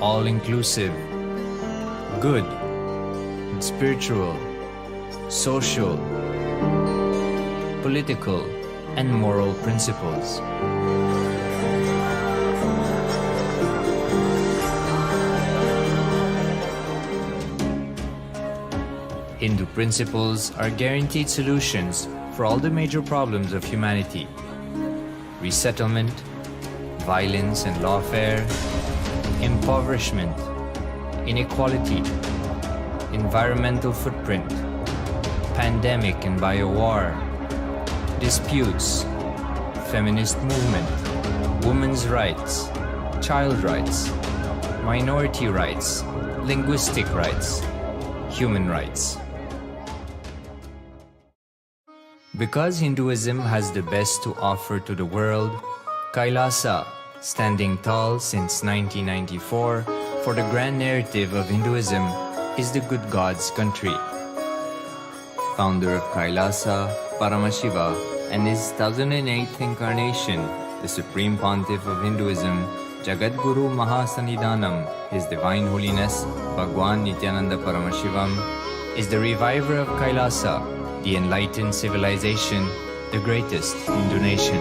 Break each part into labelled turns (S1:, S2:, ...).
S1: all-inclusive, good, spiritual, social, political, and moral principles. Hindu principles are guaranteed solutions for all the major problems of humanity: resettlement, violence and lawfare, impoverishment, inequality, environmental footprint, pandemic and biowar, disputes, feminist movement, women's rights, child rights, minority rights, linguistic rights, human rights. Because Hinduism has the best to offer to the world, KAILASA, standing tall since 1994 for the grand narrative of Hinduism, is the good God's country. Founder of KAILASA, Paramashiva, and his 1008th incarnation, the Supreme Pontiff of Hinduism, Jagadguru Mahasannidhanam, His Divine Holiness, Bhagwan Nithyananda Paramashivam, is the reviver of KAILASA, the enlightened civilization, the greatest Hindu nation.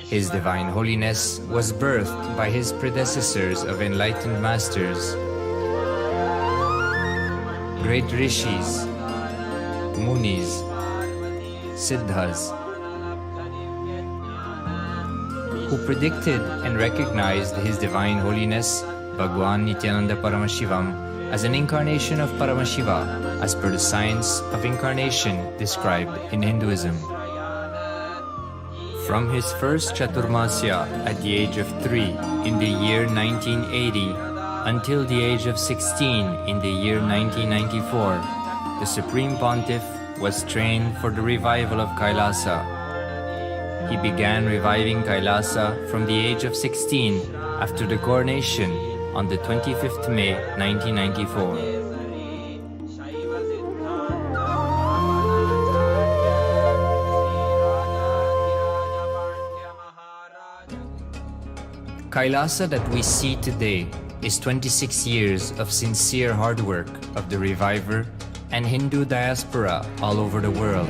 S1: His Divine Holiness was birthed by his predecessors of enlightened masters, great rishis, munis, siddhas, who predicted and recognized His Divine Holiness, Bhagwan Nithyananda Paramashivam, as an incarnation of Paramashiva as per the science of incarnation described in Hinduism. From his first Chaturmasya at the age of 3 in the year 1980 until the age of 16 in the year 1994, the Supreme Pontiff was trained for the revival of KAILASA. He began reviving KAILASA from the age of 16 after the coronation on the 25th May 1994. KAILASA that we see today is 26 years of sincere hard work of the reviver and Hindu diaspora all over the world.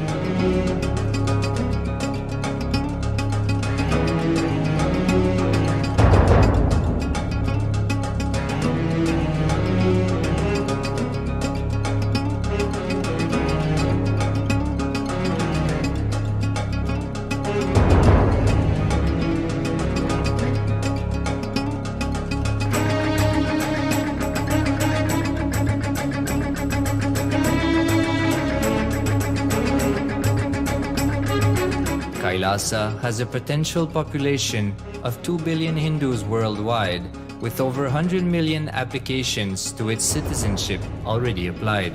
S1: KAILASA has a potential population of 2 billion Hindus worldwide, with over 100 million applications to its citizenship already applied.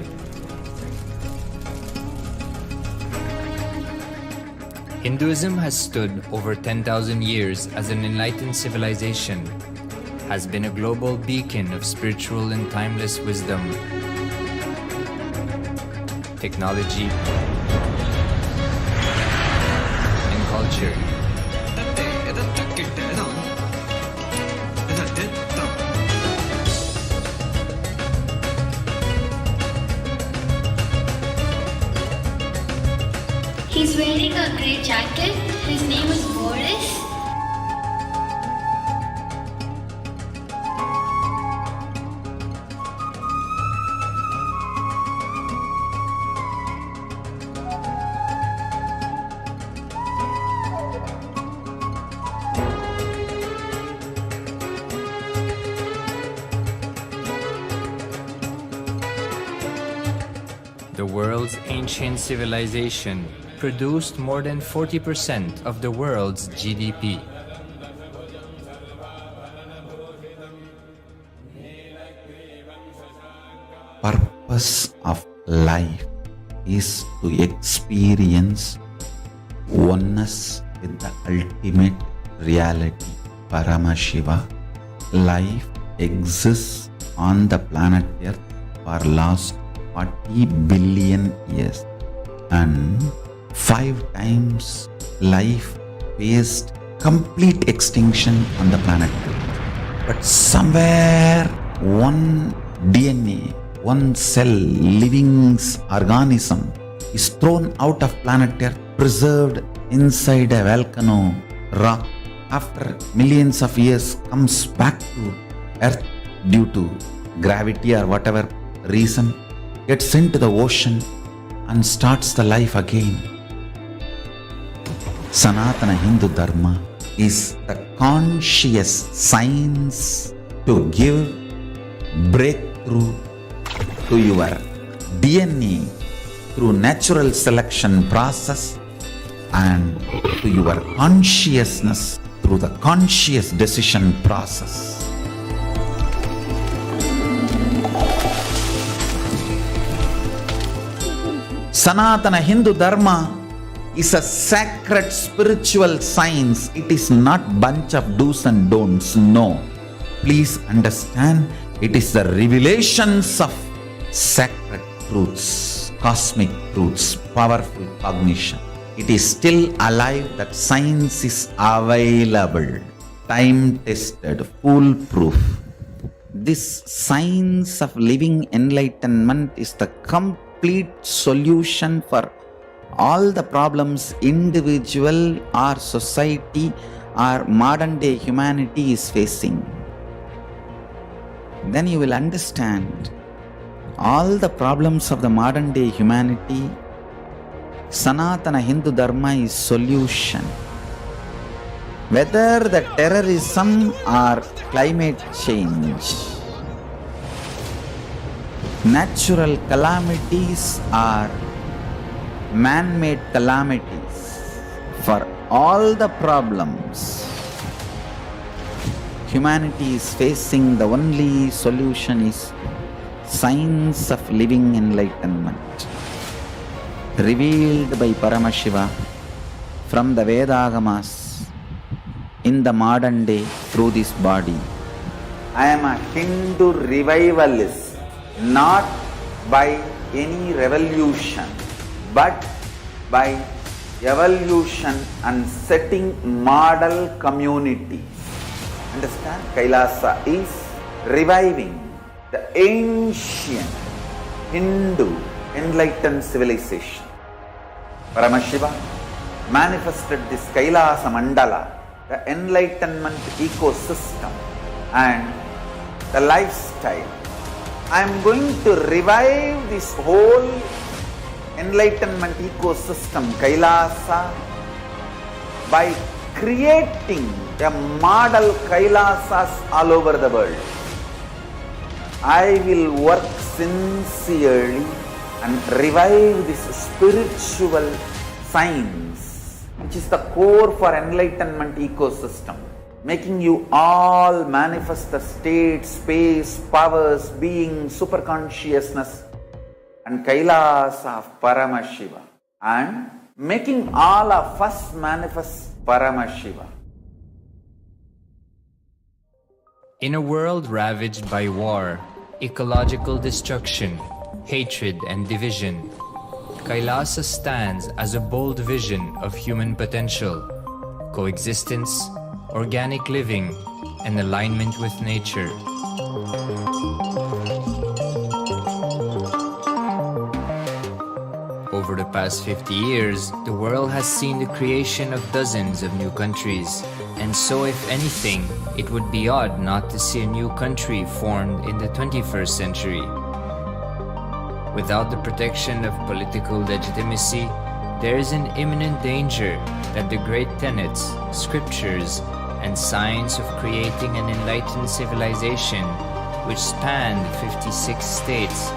S1: Hinduism has stood over 10,000 years as an enlightened civilization, has been a global beacon of spiritual and timeless wisdom, technology, culture.
S2: He's wearing a grey jacket. His name is Boris.
S1: The world's ancient civilization produced more than 40% of the world's GDP.
S3: Purpose of life is to experience oneness with the ultimate reality, Paramashiva. Life exists on the planet Earth for last 40 billion years. and 5 times life faced complete extinction on the planet Earth. But somewhere one DNA, one cell, living organism is thrown out of planet Earth, preserved inside a volcano rock. After millions of years comes back to Earth due to gravity or whatever reason, gets into the ocean and starts the life again. Sanatana Hindu Dharma is the conscious science to give breakthrough to your DNA through natural selection process and to your consciousness through the conscious decision process. Sanatana Hindu Dharma is a sacred spiritual science. It is not bunch of do's and don'ts. No. Please understand, it is the revelations of sacred truths, cosmic truths, powerful cognition. It is still alive, that science is available, time-tested, foolproof. This science of living enlightenment is the complete solution for all the problems individual or society or modern day humanity is facing. Then you will understand all the problems of the modern day humanity. Sanatana Hindu Dharma is solution. Whether the terrorism or climate change, natural calamities or man-made calamities, for all the problems humanity is facing, the only solution is science of living enlightenment, revealed by Paramashiva from the Vedagamas in the modern day through this body. I am a Hindu revivalist, not by any revolution, but by evolution and setting model communities. Understand? KAILASA is reviving the ancient Hindu enlightened civilization. Paramashiva manifested this KAILASA mandala, the enlightenment ecosystem and the lifestyle. I am going to revive this whole enlightenment ecosystem, KAILASA, by creating a model KAILASAs all over the world. I will work sincerely and revive this spiritual science, which is the core for enlightenment ecosystem, making you all manifest the state, space, powers, being, superconsciousness and KAILASA of Paramashiva, and making all of us manifest Paramashiva.
S1: In a world ravaged by war, ecological destruction, hatred and division, KAILASA stands as a bold vision of human potential, coexistence, organic living, and alignment with nature. Over the past 50 years, the world has seen the creation of dozens of new countries, and so if anything, it would be odd not to see a new country formed in the 21st century. Without the protection of political legitimacy, there is an imminent danger that the great tenets, scriptures, and science of creating an enlightened civilization, which spanned 56 states,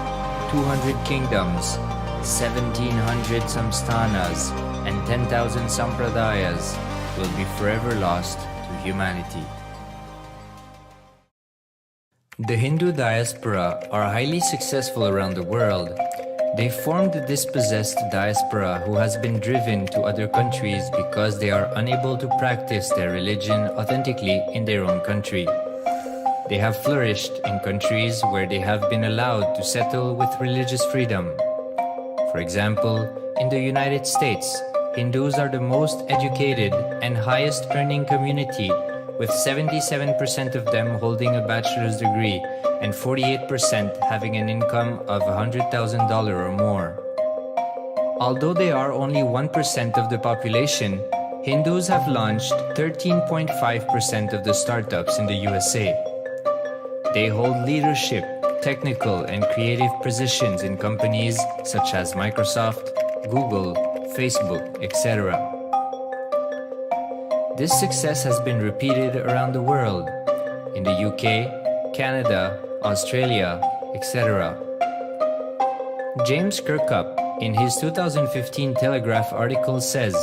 S1: 200 kingdoms, 1700 samsthanas, and 10,000 sampradayas, will be forever lost to humanity. The Hindu diaspora are highly successful around the world. They formed the dispossessed diaspora who has been driven to other countries because they are unable to practice their religion authentically in their own country. They have flourished in countries where they have been allowed to settle with religious freedom. For example, in the United States, Hindus are the most educated and highest earning community, with 77% of them holding a bachelor's degree and 48% having an income of $100,000 or more. Although they are only 1% of the population, Hindus have launched 13.5% of the startups in the USA. They hold leadership, technical and creative positions in companies such as Microsoft, Google, Facebook, etc. This success has been repeated around the world, in the UK, Canada, Australia, etc. James Kirkup, in his 2015 Telegraph article says,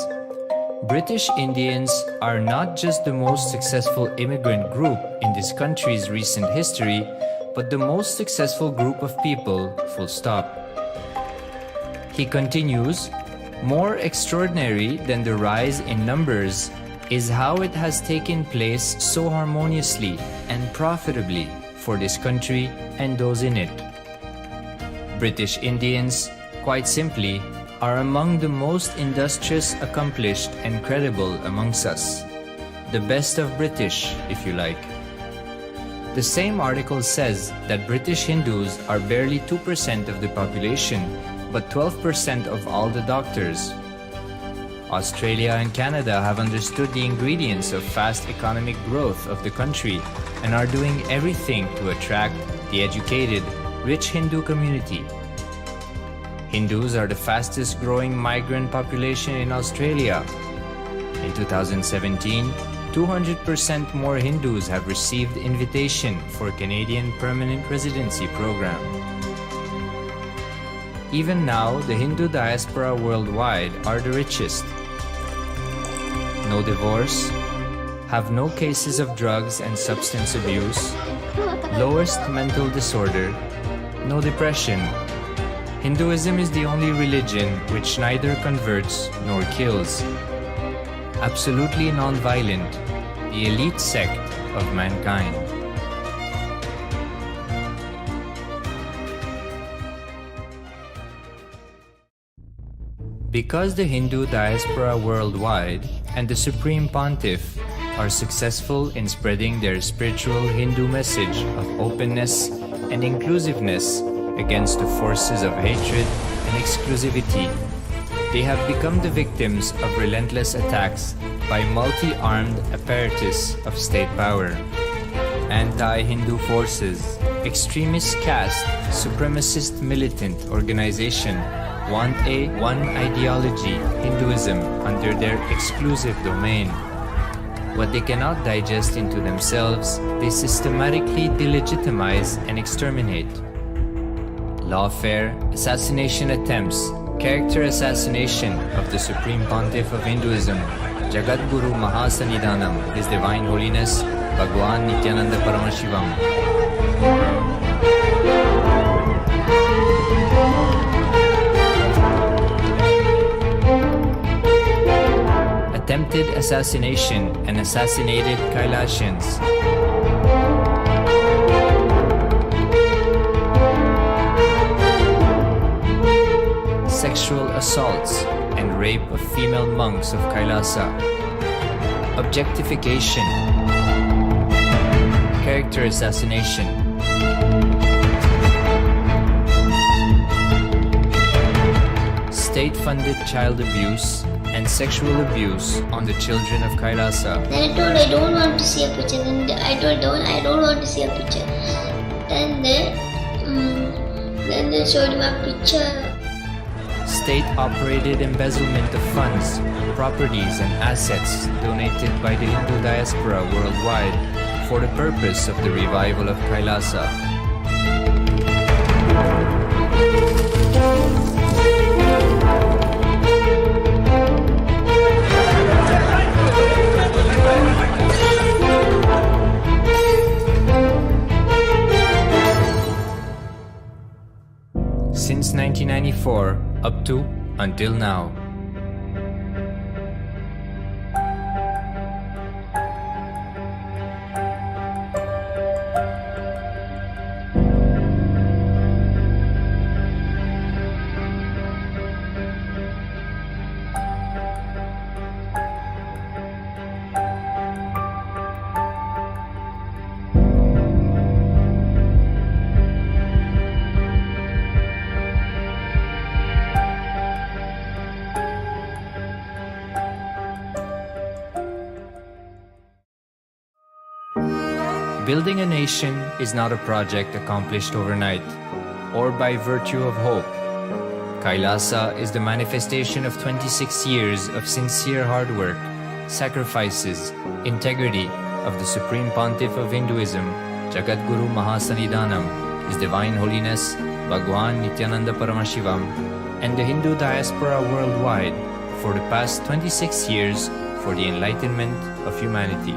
S1: British Indians are not just the most successful immigrant group in this country's recent history, but the most successful group of people, full stop. He continues, more extraordinary than the rise in numbers is how it has taken place so harmoniously and profitably for this country and those in it. British Indians, quite simply, are among the most industrious, accomplished, and credible amongst us. The best of British, if you like. The same article says that British Hindus are barely 2% of the population, but 12% of all the doctors. Australia and Canada have understood the ingredients of fast economic growth of the country and are doing everything to attract the educated, rich Hindu community. Hindus are the fastest growing migrant population in Australia. In 2017, 200% more Hindus have received invitation for Canadian Permanent Residency Program. Even now, the Hindu diaspora worldwide are the richest. No divorce, have no cases of drugs and substance abuse, lowest mental disorder, no depression. Hinduism is the only religion which neither converts nor kills. Absolutely non-violent, the elite sect of mankind. Because the Hindu diaspora worldwide and the Supreme Pontiff are successful in spreading their spiritual Hindu message of openness and inclusiveness against the forces of hatred and exclusivity, they have become the victims of relentless attacks by multi-armed apparatus of state power. Anti-Hindu forces, extremist caste, supremacist militant organization want a one ideology, Hinduism, under their exclusive domain. What they cannot digest into themselves, they systematically delegitimize and exterminate. Lawfare, assassination attempts, character assassination of the Supreme Pontiff of Hinduism, Jagadguru Mahasannidhanam, His Divine Holiness, Bhagwan Nithyananda Paramashivam. Attempted assassination and assassinated Kailasians. Sexual assaults and rape of female monks of Kailasa. Objectification. Character assassination. State-funded child abuse and sexual abuse on the children of Kailasa.
S4: Then I told I don't want to see a picture. Then I told I don't want to see a picture. Then they showed me a picture.
S1: State-operated embezzlement of funds, properties and assets donated by the Hindu diaspora worldwide for the purpose of the revival of Kailasa. Since 1994 up to until now. Building a nation is not a project accomplished overnight or by virtue of hope. KAILASA is the manifestation of 26 years of sincere hard work, sacrifices, integrity of the Supreme Pontiff of Hinduism, Jagadguru Mahasannidhanam, His Divine Holiness Bhagwan Nithyananda Paramashivam, and the Hindu diaspora worldwide for the past 26 years for the enlightenment of humanity.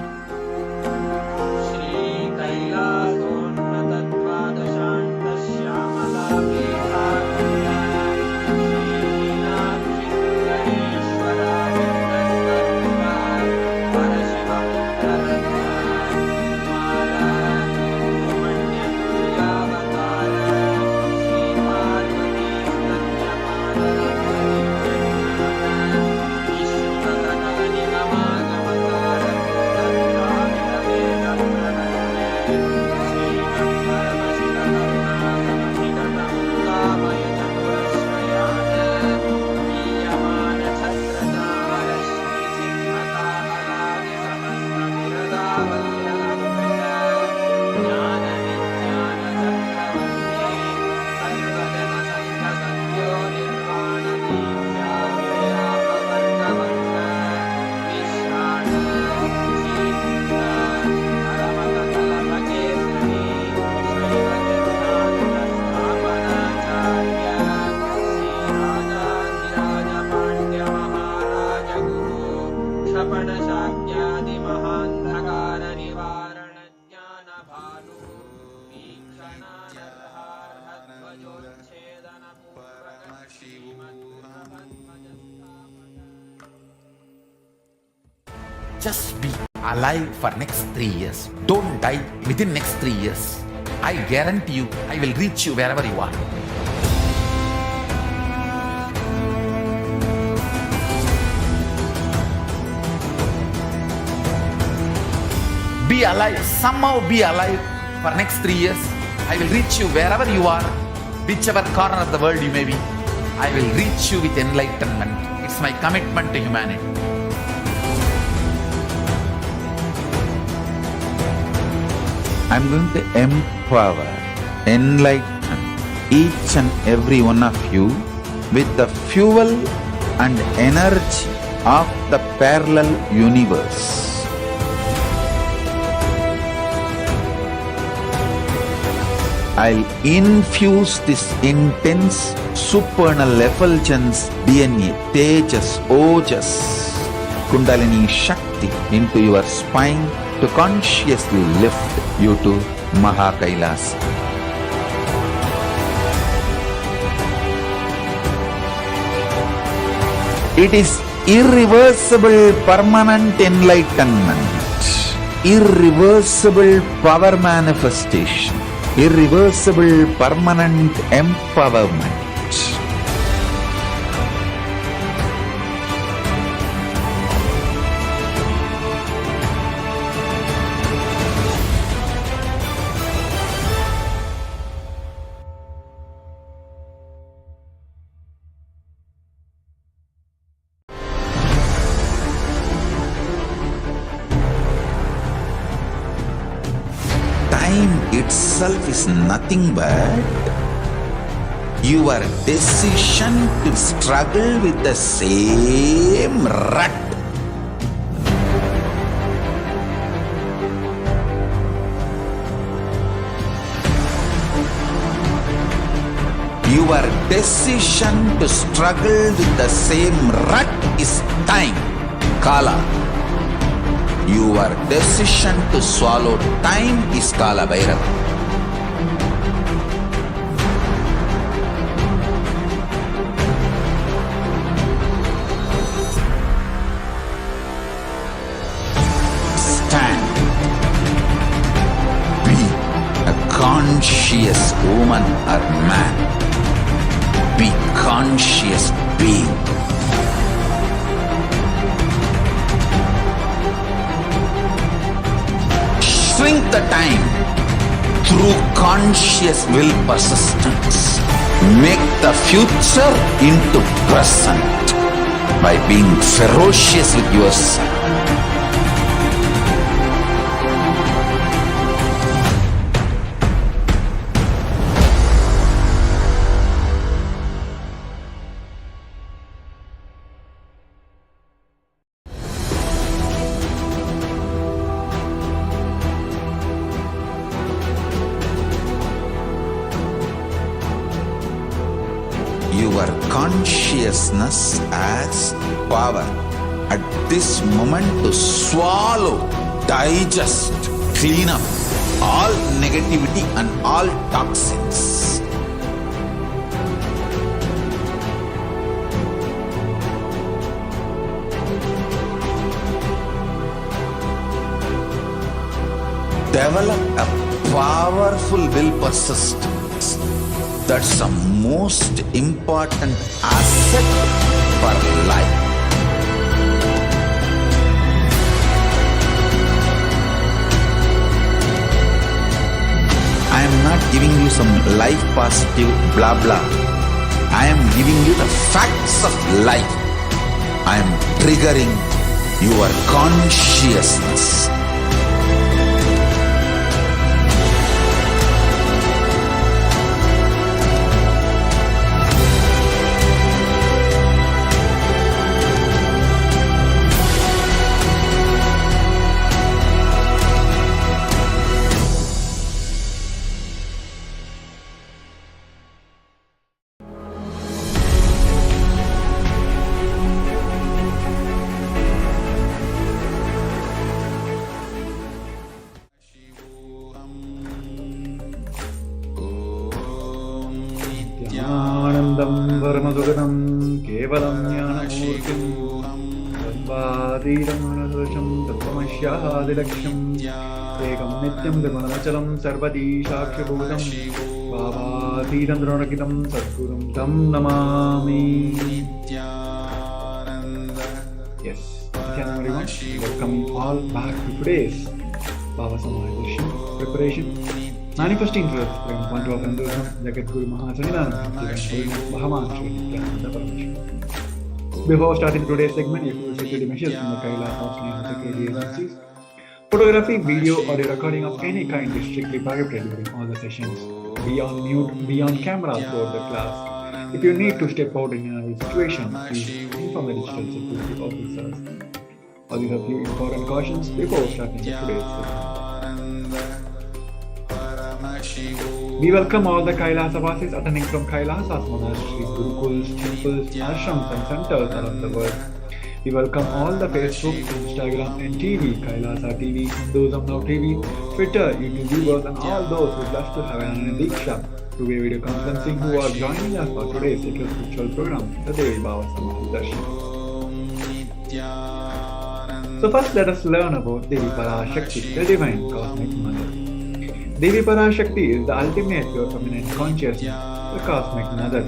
S3: Just be alive for next 3 years. Don't die within next 3 years. I guarantee you, I will reach you wherever you are. Be alive, somehow be alive for next 3 years. I will reach you wherever you are, whichever corner of the world you may be. I will reach you with enlightenment. It's my commitment to humanity. I'm going to empower, enlighten each and every one of you with the fuel and energy of the parallel universe. I'll infuse this intense supernal effulgence DNA, Tejas, Ojas, Kundalini Shakti into your spine to consciously lift you to KAILASA. It is irreversible permanent enlightenment, irreversible power manifestation, irreversible permanent empowerment. Time itself is nothing but your decision to struggle with the same rut. Your decision to struggle with the same rut is time, Kala. Your decision to swallow time is Kala Bhairava. Stand. Be a conscious woman or man. Be conscious being. Shrink the time through conscious will persistence. Make the future into present by being ferocious with yourself. consciousness as power at this moment to swallow, digest, clean up all negativity and all toxins. Develop a powerful will persistence. That's the most important asset for life. I am not giving you some life positive blah blah. I am giving you the facts of life. I am triggering your consciousness.
S5: Nithyanandam Paramashivoham Kevalam Jnanamurtim Sarvadhiram Anadasham Tattvamashyadilaksham Ekam Nityam Trigunamachalam Sarvadi Shakshibhutam Bhavadhiram Dronakidam Sadgurum Tam Namami. Yes, Nithyananda everyone, welcome all back to today's Baba Samaya preparation. Manifesting truth from point of Hinduism, Jagat Guru Nithyananda Paramashivam. Before starting today's segment, you could security measures from the KAILASA security agencies. Photography, video, or a recording of any kind is strictly prohibited during all the sessions. Be on mute, be on camera throughout the class. If you need to step out in a situation, please inform the digital security officers. All these are few important cautions before starting today's segment. We welcome all the KAILASA Vasis attending from KAILASA's monasteries, gurukuls, temples, ashrams and centers around the world. We welcome all the Facebook, Instagram and TV, KAILASA TV, Hinduism Now TV, Twitter, YouTube viewers and all those who would love to have an Diksha to be video conferencing who are joining us for today's sacred spiritual program, the Devi Baba Samadhi Darshan. So first let us learn about Devi Parashakti, the Divine Cosmic Mother. Devi Parashakti is the ultimate pure feminine consciousness, the Cosmic Mother.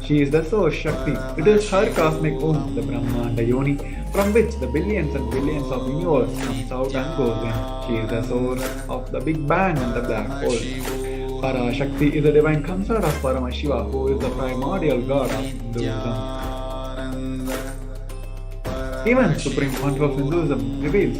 S5: She is the Source Shakti. It is her cosmic womb, the Brahmanda Yoni, from which the billions and billions of universe comes out and goes in. She is the source of the Big Bang and the black hole. Parashakti is the divine consort of Paramashiva, who is the primordial god of Hinduism. Even Supreme Pontiff of Hinduism reveals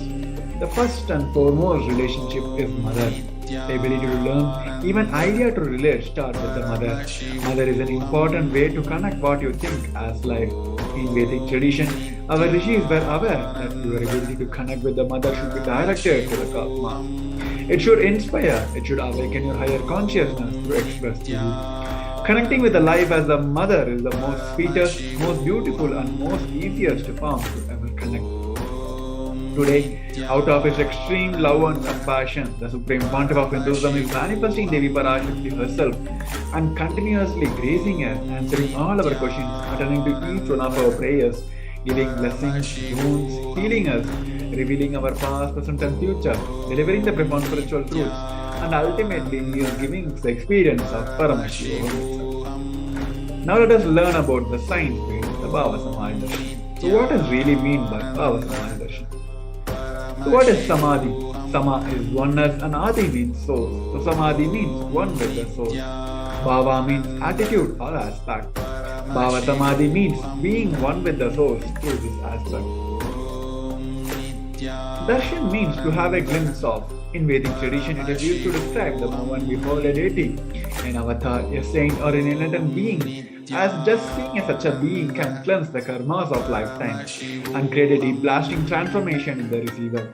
S5: the first and foremost relationship is mother. The ability to learn, even idea to relate start with the mother. Mother is an important way to connect what you think as life. In Vedic tradition, our rishis were aware that your ability to connect with the mother should be directed to the cosmos. It should inspire, it should awaken your higher consciousness to express to you. Connecting with the life as the mother is the most sweetest, most beautiful and most easiest form to ever connect. Today, out of his extreme love and compassion, the Supreme Pontiff of Hinduism is manifesting Devi Parashakti herself and continuously gracing us, answering all our questions, attending to each one of our prayers, giving blessings, wounds, healing us, revealing our past, present and future, delivering the profound spiritual truths, and ultimately he is giving us the experience of Paramashivoham itself. Now let us learn about the science behind the Baba Samadhi Darshan. So what does really mean by Baba Samadhi Darshan? So what is Samadhi? Sama is oneness and Adi means source. So Samadhi means one with the source. Bhava means attitude or aspect. Bhava Samadhi means being one with the source through this aspect. Darshan means to have a glimpse of. In Vedic tradition, it is used to describe the moment we hold a deity, an avatar, a saint or an enlightened being, as just seeing such a being can cleanse the karmas of lifetime and create a deep lasting transformation in the receiver.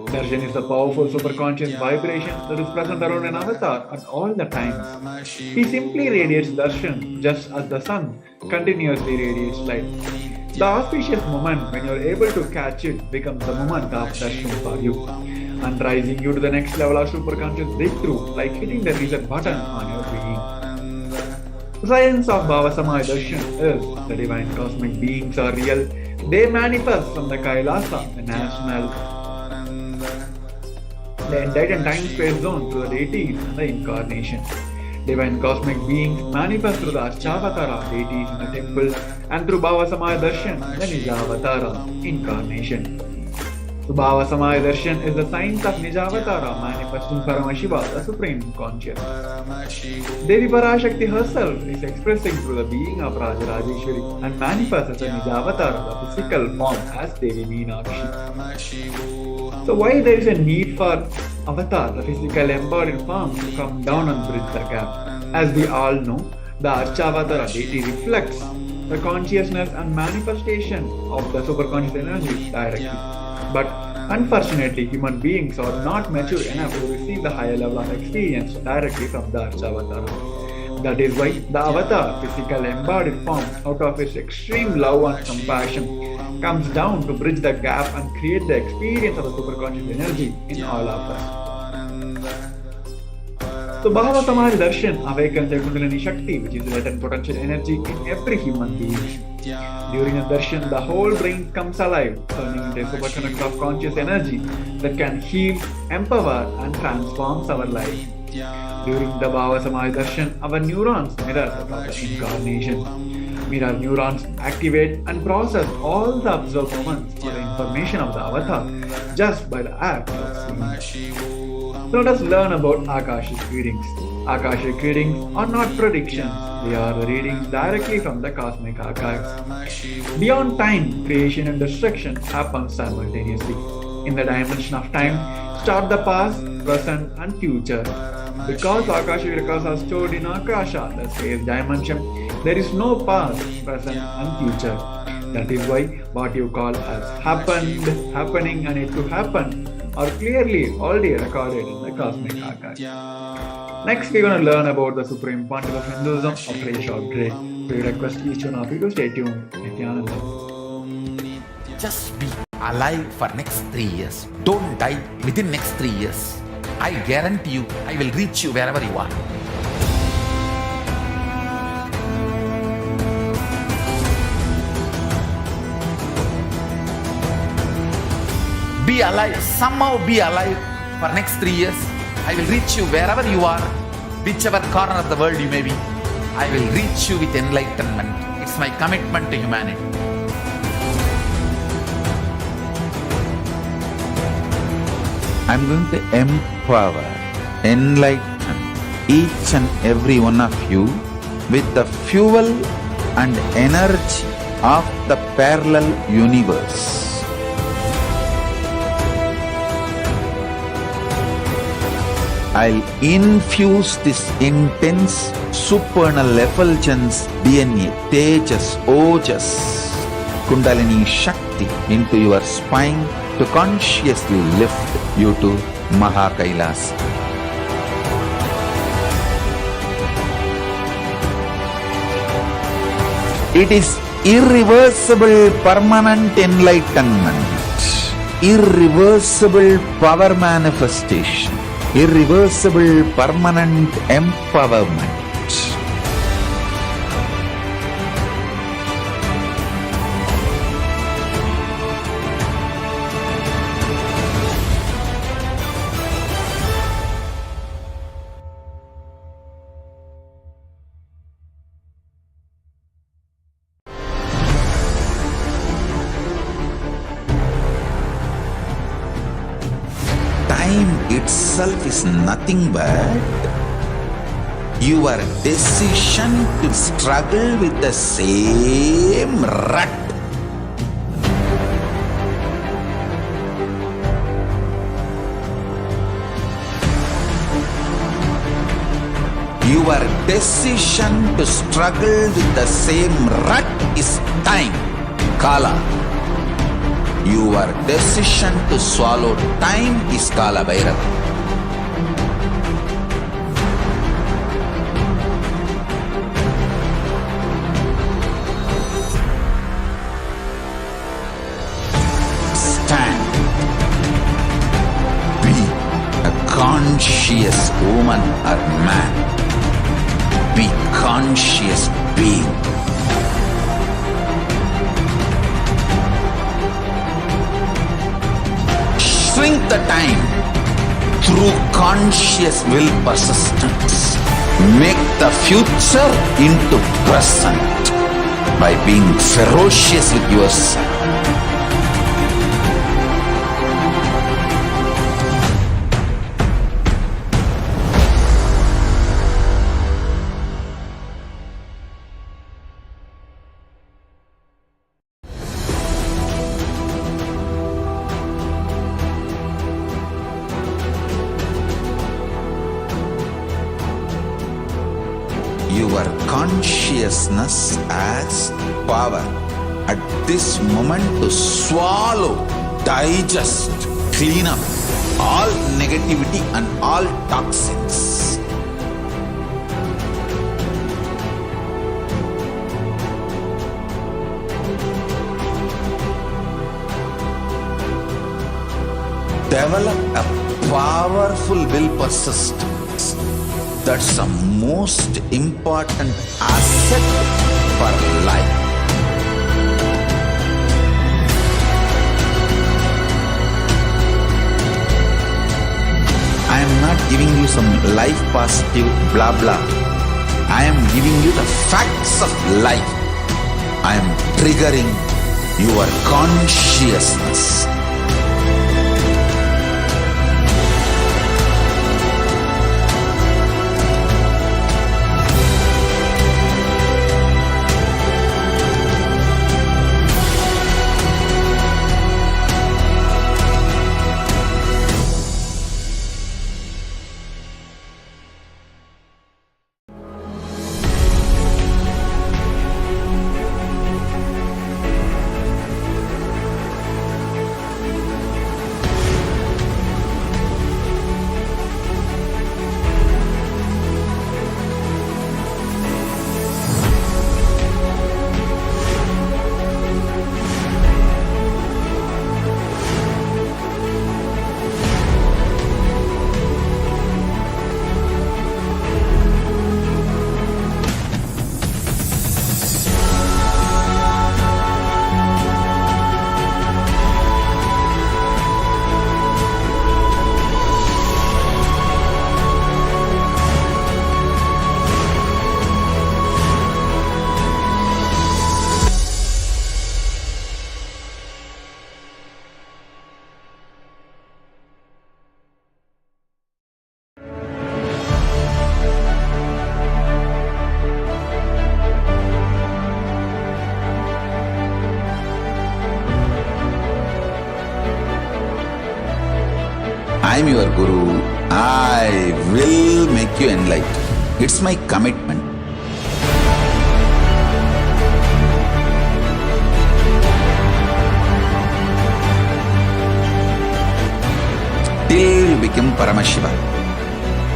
S5: Darshan is the powerful superconscious vibration that is present around an avatar at all the times. He simply radiates darshan just as the sun continuously radiates light. The auspicious moment when you are able to catch it becomes the moment of darshan for you, and rising you to the next level of superconscious breakthrough, like hitting the reset button on your being. The science of Bhava Samaya Darshan is the divine cosmic beings are real. They manifest from the KAILASA, the national, the enlightened time-space zone through the deities and the incarnation. Divine cosmic beings manifest through the Archavatara, deities in the temple, and through Bhava Samaya Darshan, the Nijavatara, incarnation. So Bhava Samaya Darshan is the science of Nijavatara manifesting Paramashiva, the Supreme Conscious. Devi Parashakti herself is expressing through the being of Rajarajeshwari and manifests as a Nijavatara, the physical form, as Devi Meenakshi. So why there is a need for avatar, the physical embodied form, to come down and bridge the gap? As we all know, the Archavatara deity reflects the consciousness and manifestation of the superconscious energy directly. But unfortunately, human beings are not mature enough to receive the higher level of experience directly from the Archavatara. That is why the avatar, physical embodied form, out of its extreme love and compassion, comes down to bridge the gap and create the experience of the superconscious energy in all of us. So Bhava Samaya Darshan awakens the Kundalini Shakti, which is latent potential energy in every human being. During a darshan, the whole brain comes alive, turning into a superconductor of conscious energy that can heal, empower, and transform our life. During the Bhava Samaya Darshan, our neurons mirror the incarnation. Mirror neurons activate and process all the observed moments for the information of the avatar just by the act of seeing. So let us learn about Akashic readings. Akashic readings are not predictions, they are the readings directly from the cosmic archives. Beyond time, creation and destruction happen simultaneously. In the dimension of time, start the past, present and future. Because Akashic records are stored in Akasha, the space dimension, there is no past, present and future. That is why what you call as happened, happening and yet to happen are clearly already recorded in the cosmic archive. Next, we're going to learn about the Supreme Pontiff of Hinduism after a short break. We request each one of you to stay tuned. Nithyananda.
S3: Just be alive for next 3 years. Don't die within next 3 years. I guarantee you, I will reach you wherever you are. Be alive, somehow be alive for next 3 years. I will reach you wherever you are, whichever corner of the world you may be. I will reach you with enlightenment. It's my commitment to humanity. I'm going to empower, enlighten each and every one of you with the fuel and energy of the parallel universe. I'll infuse this intense supernal effulgence DNA, Tejas, Ojas, Kundalini Shakti into your spine to consciously lift you to KAILASA. It is irreversible permanent enlightenment, irreversible power manifestation, irreversible permanent empowerment. Time itself is nothing but your decision to struggle with the same rut. Your decision to struggle with the same rut is time, Kala. Your decision to swallow time is Kala Bhairava. Stand. Be a conscious woman or man. Be conscious being. Shrink the time through conscious will persistence. Make the future into present by being ferocious with yourself. Your consciousness has power at this moment to swallow, digest, clean up all negativity and all toxins. Develop a powerful will persistence. That's the most important asset for life. I am not giving you some life positive blah blah. I am giving you the facts of life. I am triggering your consciousness. I am your Guru. I will make you enlightened. It's my commitment. Till you become Paramashiva,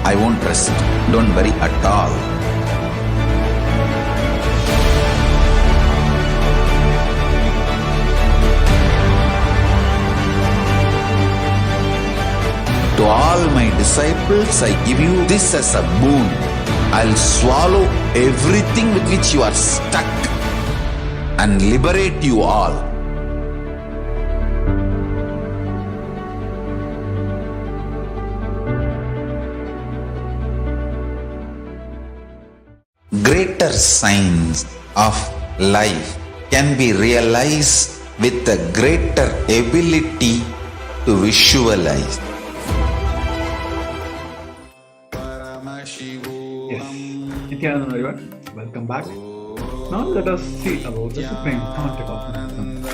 S3: I won't rest. Don't worry at all. To all my disciples, I give you this as a boon. I'll swallow everything with which you are stuck and liberate you all. Greater signs of life can be realized with a greater ability to visualize.
S5: Yes, Nithyananda everyone, welcome back. Now let us see about the Supreme Pontiff of Hinduism.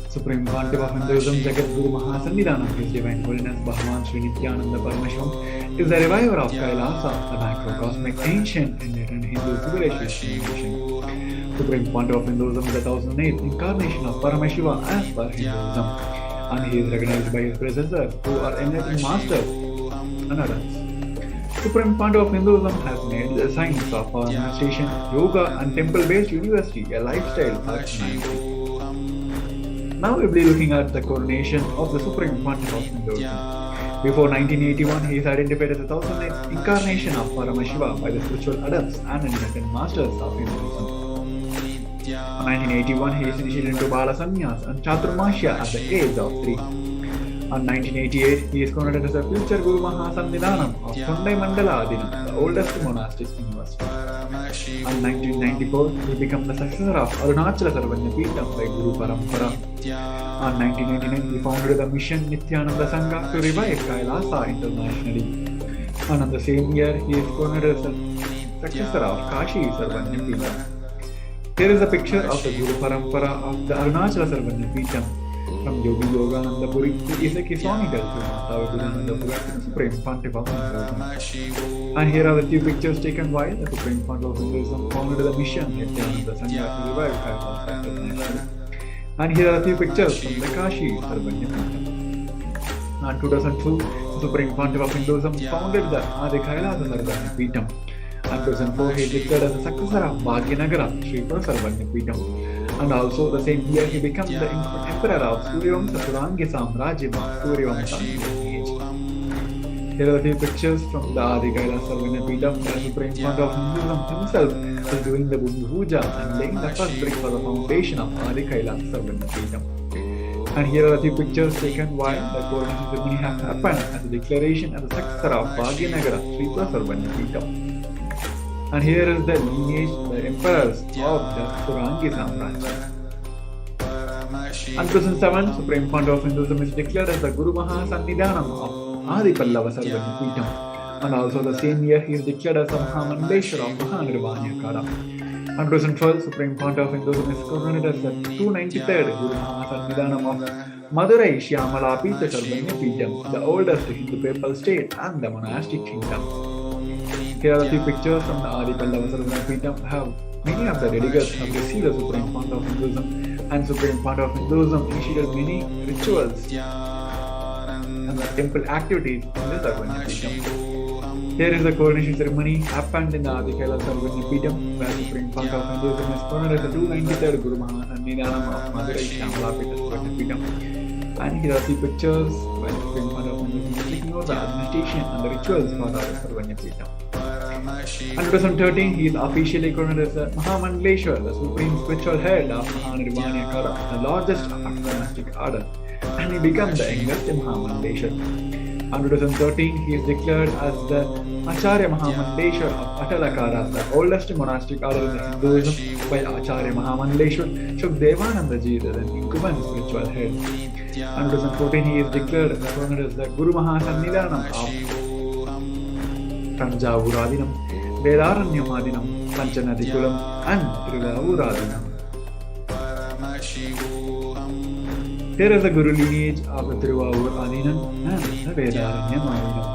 S5: Supreme Pontiff of Hinduism, Jagat Guru Mahasannidhanam, His Divine Holiness Bhagavan Sri Nithyananda Paramashivam, is the reviver of KAILASA, the macrocosmic ancient Indian Hindu civilization. Supreme Pontiff of Hinduism is the 1008th incarnation of Paramashiva as per Hinduism, and he is recognized by his predecessors who are enlightened masters and adults. Supreme Pontiff of Hinduism has made the science of meditation, yoga and temple-based university a lifestyle for humanity. Now we will be looking at the coronation of the Supreme Pontiff of Hinduism. Before 1981, he is identified as the 1008th incarnation of Paramashiva by the spiritual adepts and enlightened masters of Hinduism. In 1981, he is initiated into Bala Sannyas and Chaturmasya at the age of 3. In 1988, he is coronated as the future Guru Mahasannidhanam of Tondai Mandala Adinam, the oldest monastic university. In 1994, he becomes the successor of Arunachala Sarvanya Peetham by Guru Parampara. In 1999, he founded the mission Nithyananda Sangha to revive KAILASA internationally. And in the same year, he is coronated as the successor of Kashi Sarvanya Peetham. Here is a picture of the Guru Parampara of the Arunachala Sarvanya Peetham. From Yogi Yoganandapuri to Isaki Swamigal to Mata Vivekanandapura to the Supreme Pontiff of Hinduism. And here are the few pictures taken while the Supreme Pontiff of Hinduism founded the mission Nithyananda Sangha to revive KAILASA internationally. And here are a few pictures from the Kashi Sarvanya Peetham. In 2002, the Supreme Pontiff of Hinduism founded the Adi KAILASA Sarvanya Peetham. In 2004, he declared as the successor of Bhagyanagara Sri Sarvanya Peetham. And also the same year, he became the emperor of Suryavamsa Turangi Samrajyam of Suryavamsa lineage. Here are a few pictures from the Adi KAILASA Sarvanya Peetham. The Supreme Pontiff of Hinduism himself is doing the Bhumi Puja and laying the first brick for the foundation of Adi KAILASA Sarvanya Peetham. And here are a few pictures taken while the coronation ceremony has happened as a declaration as the successor of Bhagyanagara Sri Sarvanya Peetham. And here is the lineage, the emperors of the Turangi Samrajya. In 2007, Supreme Pontiff of Hinduism is declared as the Guru Mahasannidhanam of Adi Pallava Sarvanya Peetham. And also the same year, he is declared as the Mahamandleshwara of Mahanirvanyakara. In 2012, Supreme Pontiff of Hinduism is coronated as the 293rd Guru Mahasannidhanam of Madurai Shyamala Peetha Sarvanya Peetham, the oldest Hindu papal state and the monastic kingdom. Here are a few pictures from the Adi Pallava Sarvanya Peetham. Many of the delegates have received the Supreme Pontiff of Hinduism, and Supreme Pontiff of Hinduism initiated many rituals and the temple activities in the Sarvanya Peetham. Here is the coronation ceremony happened in the Adi KAILASA Sarvanya Peetham, where Supreme Pontiff of Hinduism is coronated as the 293rd Guru Mahasannidhanam of Madurai Shyamala Peetha Sarvanya Peetham. And here are a few pictures where Supreme Pontiff of Hinduism is taking over the administration and the rituals for the Sarvanya Peetham. In 2013, he is officially coronated as the Mahamandleshwara, the supreme spiritual head of Mahanirvanyakara, the largest monastic order, and he became the youngest Mahamandleshwara. In 2013, he is declared as the Acharya Mahamandleshwara of Atalakara, the oldest monastic order in Hinduism, by Acharya Mahamandleshwara Shukdevanandaji, the incumbent spiritual head. In 2014, he is declared as the Guru Mahasannidhanam of Tanjavur-Adinam, Vedaranyam-Adinam, Panchanadikulam and Tiruvavur-Adinam. Here is the Guru lineage of the Tiruvavur-Adinam and the Vedaranyam-Adinam.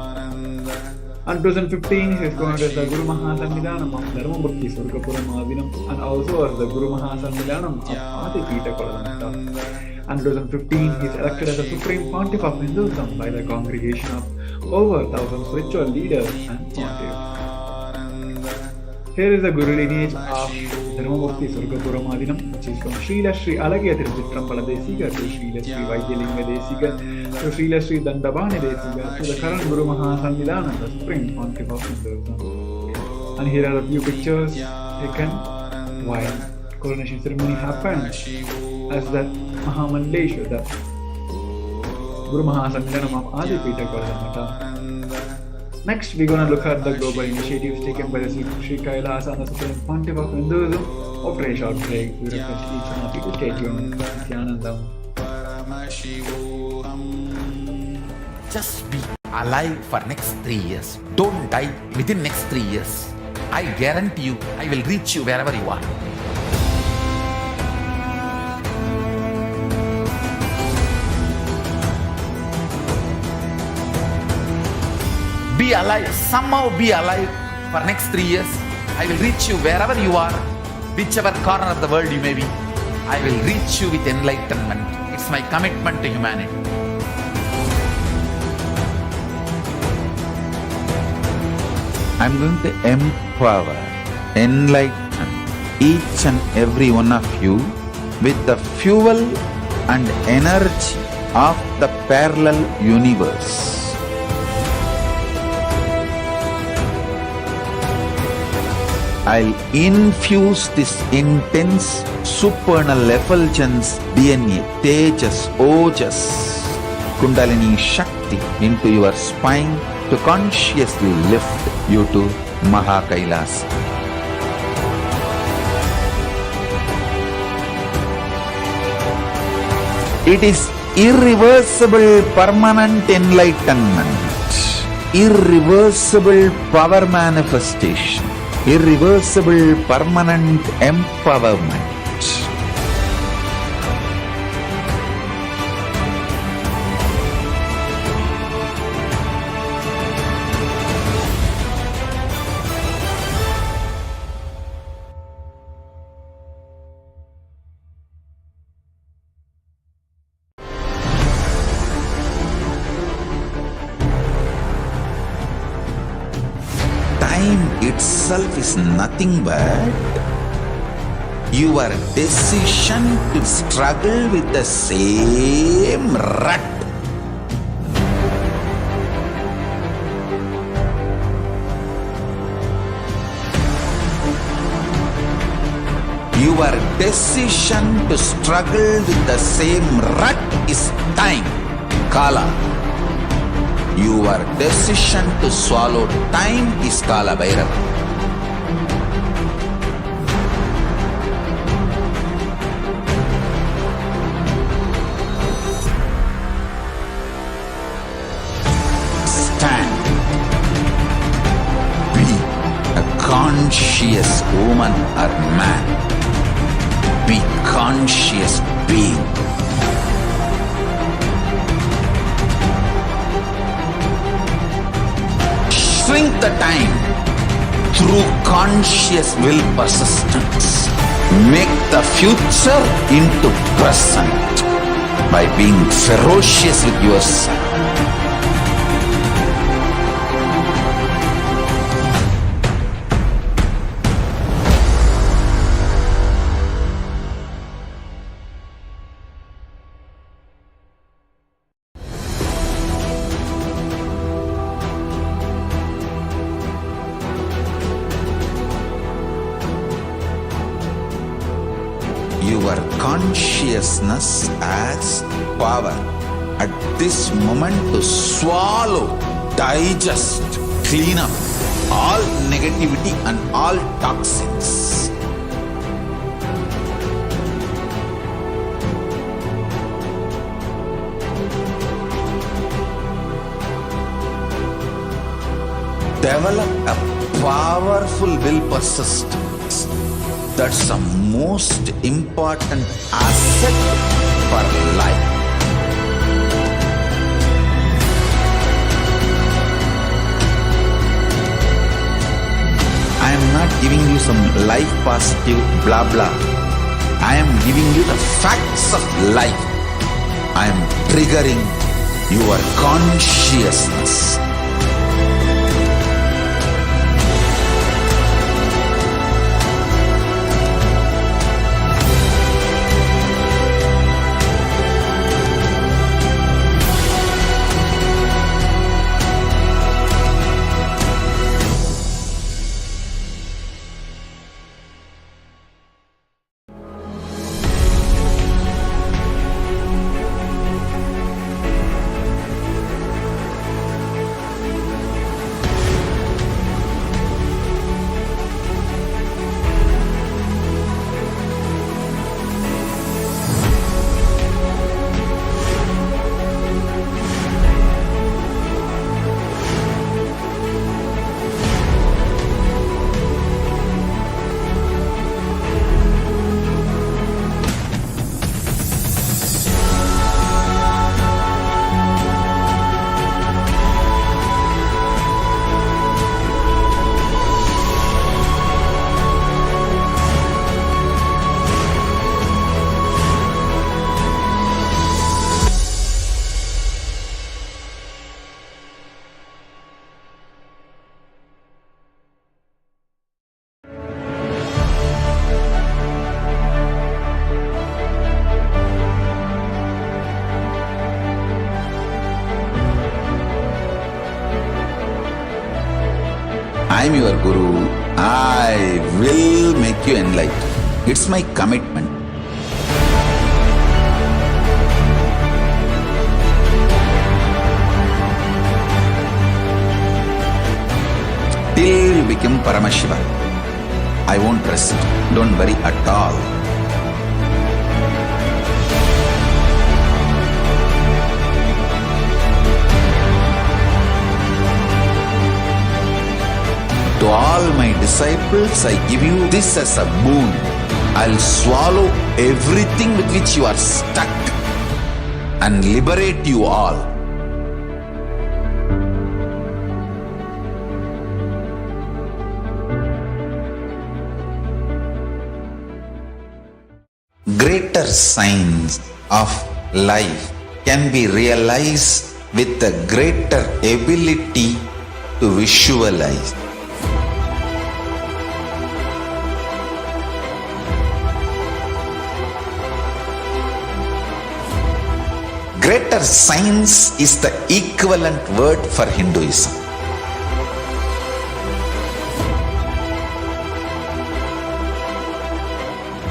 S5: In 2015, he is coronated as the Guru Mahasannidhanam of Dharmabhakti Surgapuram-Adinam and also as the Guru Mahasannidhanam of Adipita Koladanta. In 2015, he is elected as the Supreme Pontiff of Hinduism by the congregation of over 1,000 spiritual leaders and pontiffs. Here is the Guru lineage of Dharmabhakti Surgapuram-Adinam, which is from Srila Sri Alagya Tiruchitrambalam Desiga to Srila Sri Vaidyalinga Desiga to Srila Sri Dandabani Desiga to the current Guru Mahasannidhanam, the Supreme Pontiff of Hinduism. And here are a few pictures taken while coronation ceremony happened as the Mahamandleshwara, the Guru Mahasannidhanam of Adipita Koladanta. Next, we're going to look at the global initiatives taken by the Sri KAILASA and the Supreme Pontiff of Hinduism. After a short break, we request each one of you to stay tuned. Nithyanandam.
S3: Just be alive for next 3 years. Don't die within next 3 years. I guarantee you, I will reach you wherever you are. Be alive, somehow be alive for next 3 years. I will reach you wherever you are. whichever corner of the world you may be, I will reach you with enlightenment. It's my commitment to humanity. I'm going to empower, enlighten each and every one of you with the fuel and energy of the parallel universe. I'll infuse this intense supernal effulgence DNA, Tejas, Ojas, Kundalini Shakti into your spine to consciously lift you to KAILASA. It is irreversible permanent enlightenment, irreversible power manifestation, irreversible permanent empowerment. Time itself is nothing but your decision to struggle with the same rut. Your decision to struggle with the same rut is time, Kala. Your decision to swallow time is Kala Bhairava. Stand. Be a conscious woman or man. Be conscious being. Shrink the time through conscious will persistence. Make the future into present by being ferocious with yourself. Your consciousness has power at this moment to swallow, digest, clean up all negativity and all toxins. Develop a powerful will persistence. That's the most important asset for life. I am not giving you some life positive blah blah. I am giving you the facts of life. I am triggering your consciousness. I'm your Guru. I will make you enlightened. It's my commitment. Till you become Paramashiva, I won't rest. Don't worry at all. To all my disciples, I give you this as a boon. I'll swallow everything with which you are stuck and liberate you all. Greater signs of life can be realized with a greater ability to visualize. Greater science is the equivalent word for Hinduism.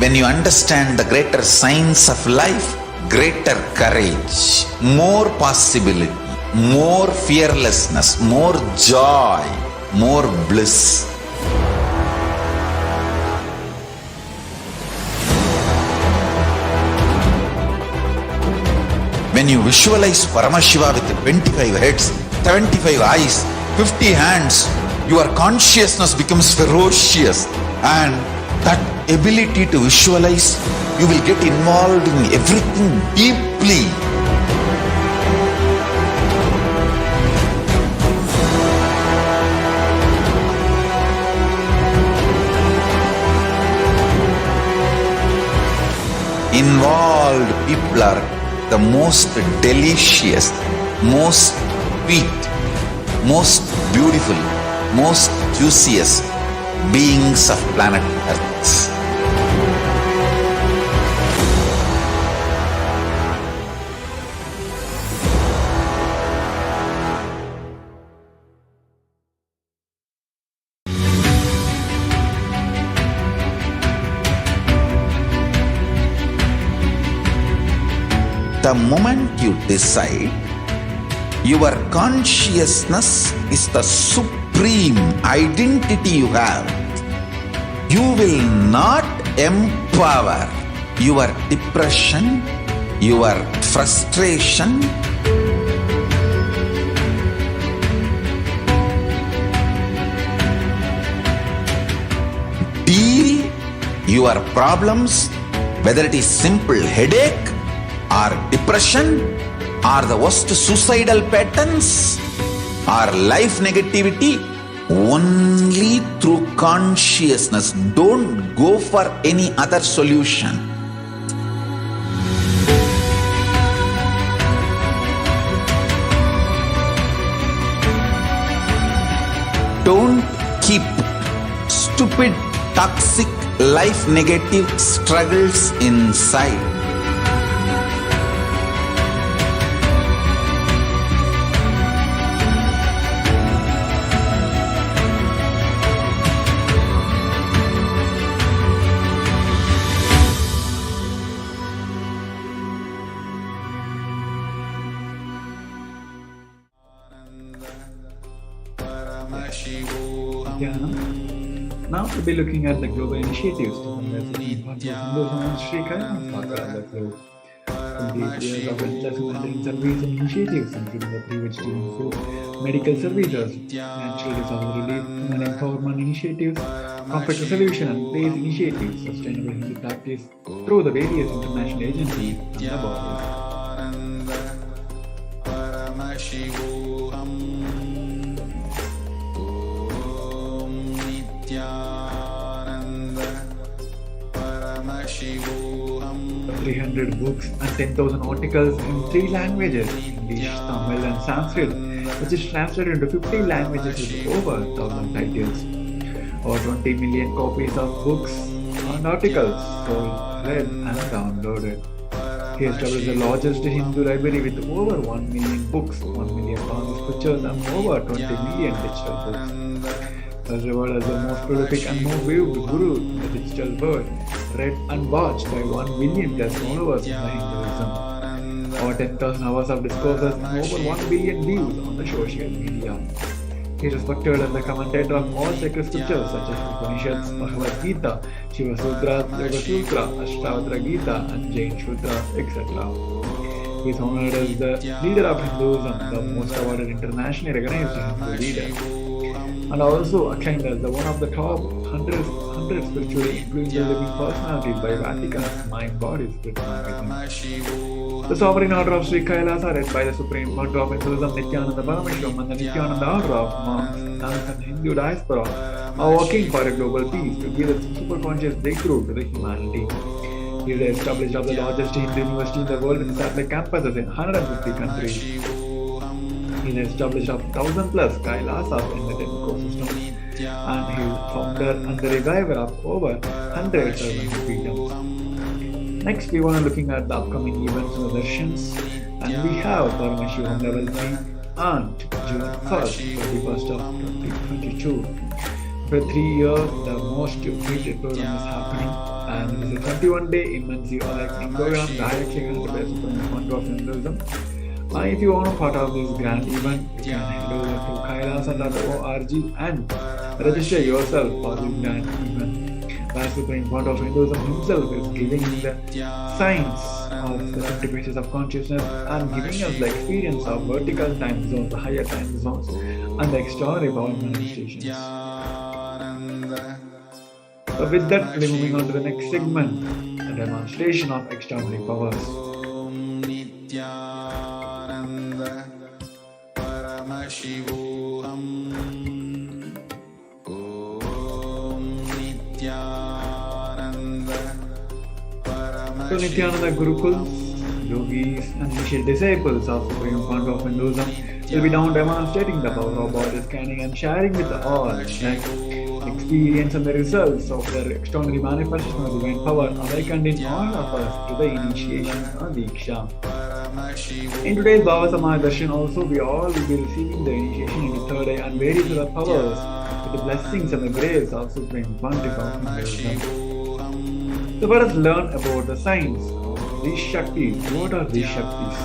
S3: When you understand the greater science of life, greater courage, more possibility, more fearlessness, more joy, more bliss. When you visualize Paramashiva with 25 heads, 75 eyes, 50 hands, your consciousness becomes ferocious, and that ability to visualize, you will get involved in everything deeply. Involved people are the most delicious, most sweet, most beautiful, most juiciest beings of planet Earth. The moment you decide, your consciousness is the supreme identity you have. You will not empower your depression, your frustration, deal your problems, whether it is simple headache or depression or the worst suicidal patterns or life negativity, only through consciousness. Don't go for any other solution. Don't keep stupid, toxic, life negative struggles inside.
S5: Now we'll be looking at the global initiatives to Sri KAILASA, the globe. 28 years of endless humanitarian service and initiatives, including the pre-vegetarian food, medical services, natural disaster relief, human empowerment initiatives, conflict resolution and peace initiatives, sustainable Hindu practice through the various international agencies and the bodies.
S6: Paramashivoham. Om Nithyananda Paramashivoham.
S5: 300 books and 10,000 articles in 3 languages, English, Tamil and Sanskrit, which is translated into 50 languages with over 1,000 titles. Over 20 million copies of books and articles sold, read and downloaded. KSW is the largest Hindu library with over 1 million books, 1 million Buddhist scriptures and over 20 million digital books. was revered as the most prolific and most viewed guru in the digital world, read and watched by 1 billion plus followers in Hinduism. Over 10,000 hours of discourses and over 1 billion views on the social media. He is respected as the commentator of all sacred scriptures such as Upanishads, Bhagavad Gita, Shiva Sutras, Yoga Sutra, Ashtavatra Gita, and Jain Sutras, etc. He is honored as the leader of Hinduism, the most awarded internationally recognized Hindu leader, and also acclaimed as the one of the top 100 spiritually influential living personalities by Vatican's Mind Body Spirit magazine. The sovereign order of Sri KAILASA, led by the Supreme Pontiff of Hinduism Nithyananda Paramashivam, and the Nithyananda order of monks, nuns, and Hindu diaspora are working for a global peace to give a superconscious breakthrough to the humanity. He is the established of the largest Hindu university in the world with satellite campuses in 150 countries. He is the established of 1,000 plus KAILASAs in the ecosystems, and he is founder and the reviver of over 100 urban freedoms. Next, we want to looking at the upcoming events and sessions, and we have Paramashivoham Level 3 on June 1st, 31st of 2022. For 3 years, the most completed program is happening, and it is a 21-day immersive awakening program directly connected by the Supreme Pontiff of Hinduism. If you want to part of this grand event, you can head over to kailasa.org and register yourself for this grand event. The Supreme Pontiff of Hinduism himself is giving the science of the 50 pages of consciousness and giving us the experience of vertical time zones, the higher time zones, and the extraordinary power manifestations. So with that, we're moving on to the next segment, a demonstration of extraordinary powers.
S6: Paramashivoham.
S5: So Nithyananda Gurukuls, yogis, and initial disciples of Supreme Pontiff of Hinduism will be now demonstrating the power of body scanning and sharing with all the experience and the results of their extraordinary manifestation of divine power awakened in all of us to the initiation of Diksha. In today's Bhava Samaya Darshan also, we all will be receiving the initiation into third eye and various other powers with the blessings and the grace of Supreme Pontiff of Hinduism. So let us learn about the science of these Shaktis. What are these Shaktis?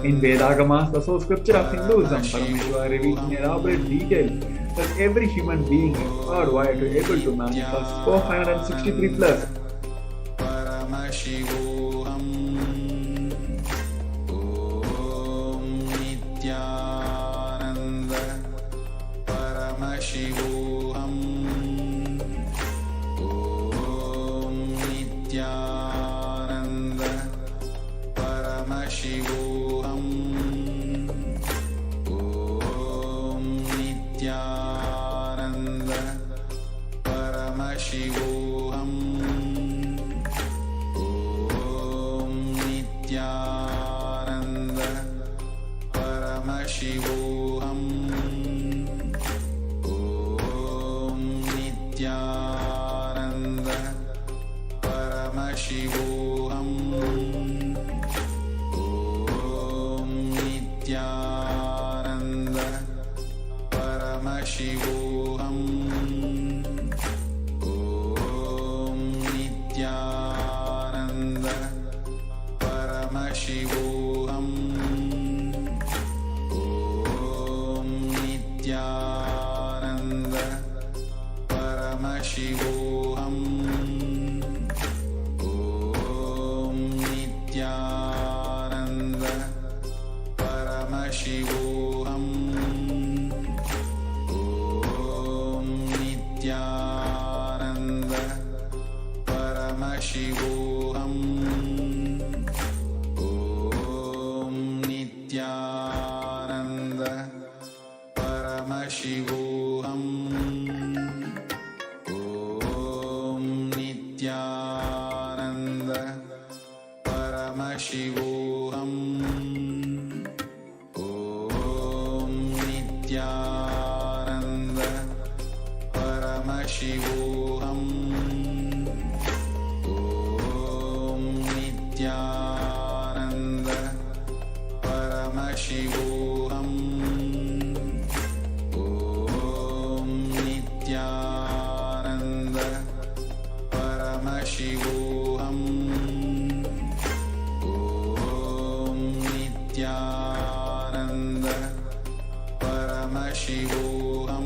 S5: In Vedagamas, the source scripture of Hinduism, Paramashiva reveals in elaborate detail that every human being is hardwired to able to manifest 463 plus.
S6: Paramashivoham. Om Nithyananda Paramashivoham. Om Nithyananda Paramashivoham. Om Nithyananda Paramashivoham. Om Nithyananda Paramashivoham. Om Nithyananda Paramashivoham. Om Nithyananda Paramashivoham. Om Nithyananda Paramashivoham. Om Nithyananda Paramashivoham. Om Nithyananda Paramashivoham. Om Nithyananda Paramashivoham. Om Nithyananda Paramashivoham. Om Nithyananda Paramashivoham. Om Nithyananda Paramashivoham. Om Nithyananda Paramashivoham. Om Nithyananda Nithyananda Paramashivoham.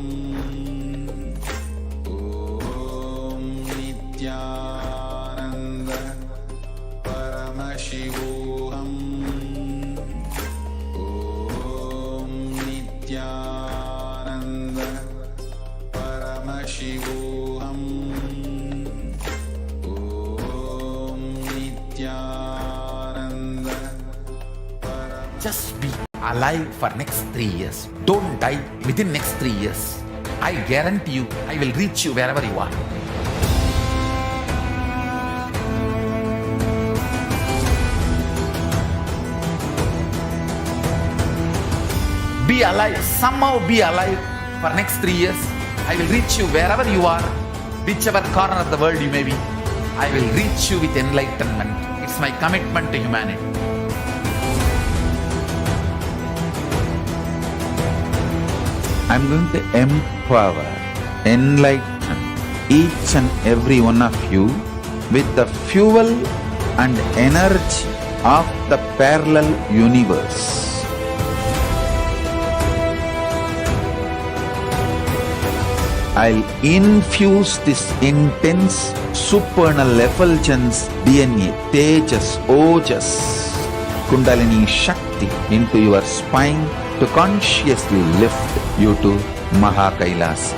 S6: Om Nithyananda Paramashivoham. Om Nithyananda Paramashivoham. Om Nithyananda.
S3: Just be alive for next 3 years. Don't die within next 3 years. I guarantee you, I will reach you wherever you are. Be alive, somehow be alive for next 3 years. I will reach you wherever you are, whichever corner of the world you may be. I will reach you with enlightenment. It's my commitment to humanity. I'm going to empower, enlighten each and every one of you with the fuel and energy of the parallel universe. I'll infuse this intense supernal effulgence DNA, Tejas, Ojas, Kundalini Shakti into your spine to consciously lift you to KAILASA.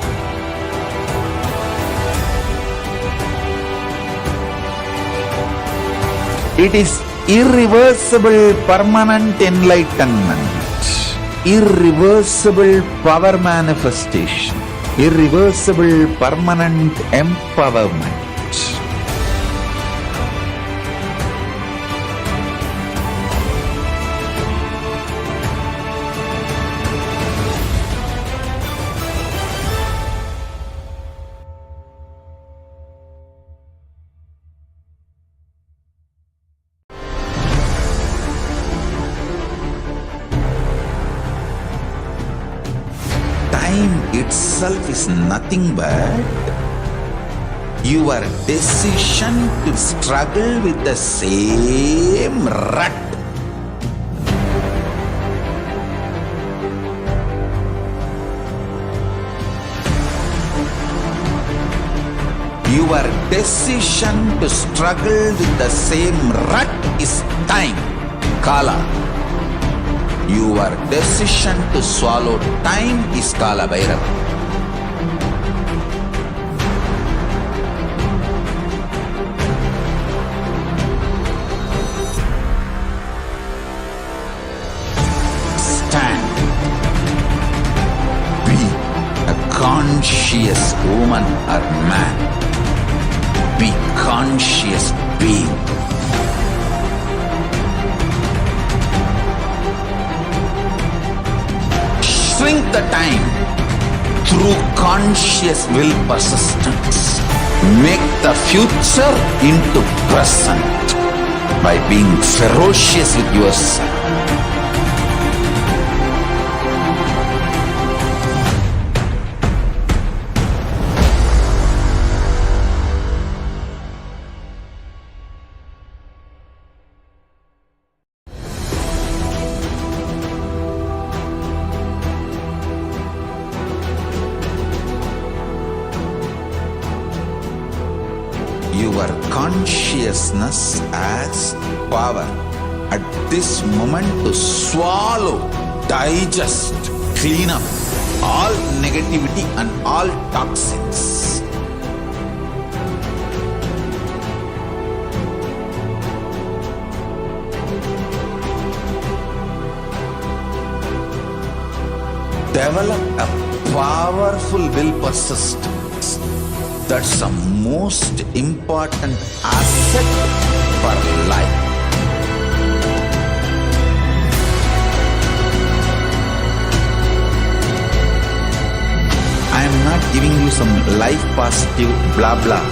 S3: It is irreversible permanent enlightenment, irreversible power manifestation, irreversible permanent empowerment. Time itself is nothing but your decision to struggle with the same rut. Your decision to struggle with the same rut is time, Kala. Your decision to swallow time is Kala Bhairava. Stand. Be a conscious woman or man. Be conscious being. Shrink the time through conscious will persistence. Make the future into present by being ferocious with yourself. Your consciousness has power at this moment to swallow, digest, clean up all negativity and all toxins. Develop a powerful will persistence. That's the most important asset for life. I am not giving you some life positive blah blah.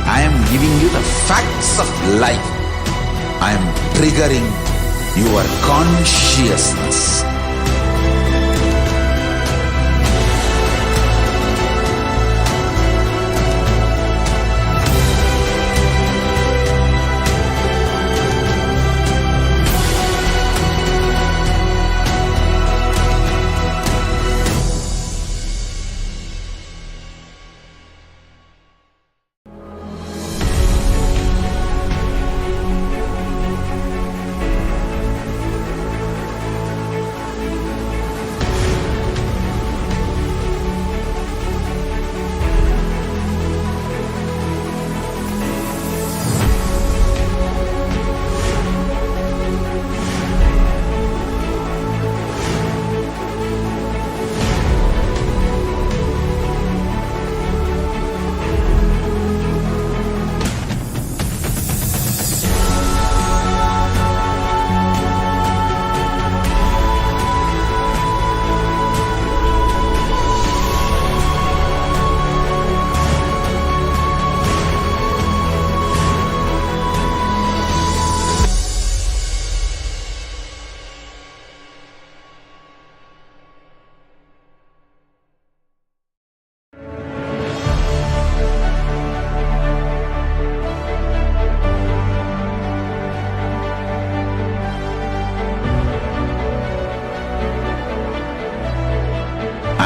S3: I am giving you the facts of life. I am triggering your consciousness.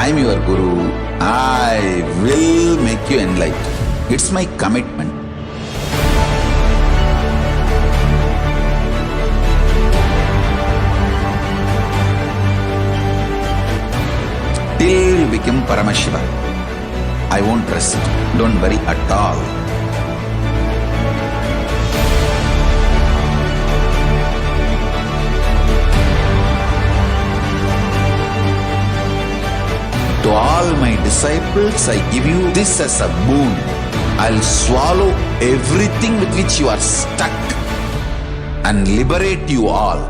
S3: I'm your Guru. I will make you enlightened. It's my commitment. Till you become Paramashiva, I won't rest. Don't worry at all. To all my disciples, I give you this as a boon. I'll swallow everything with which you are stuck and liberate you all.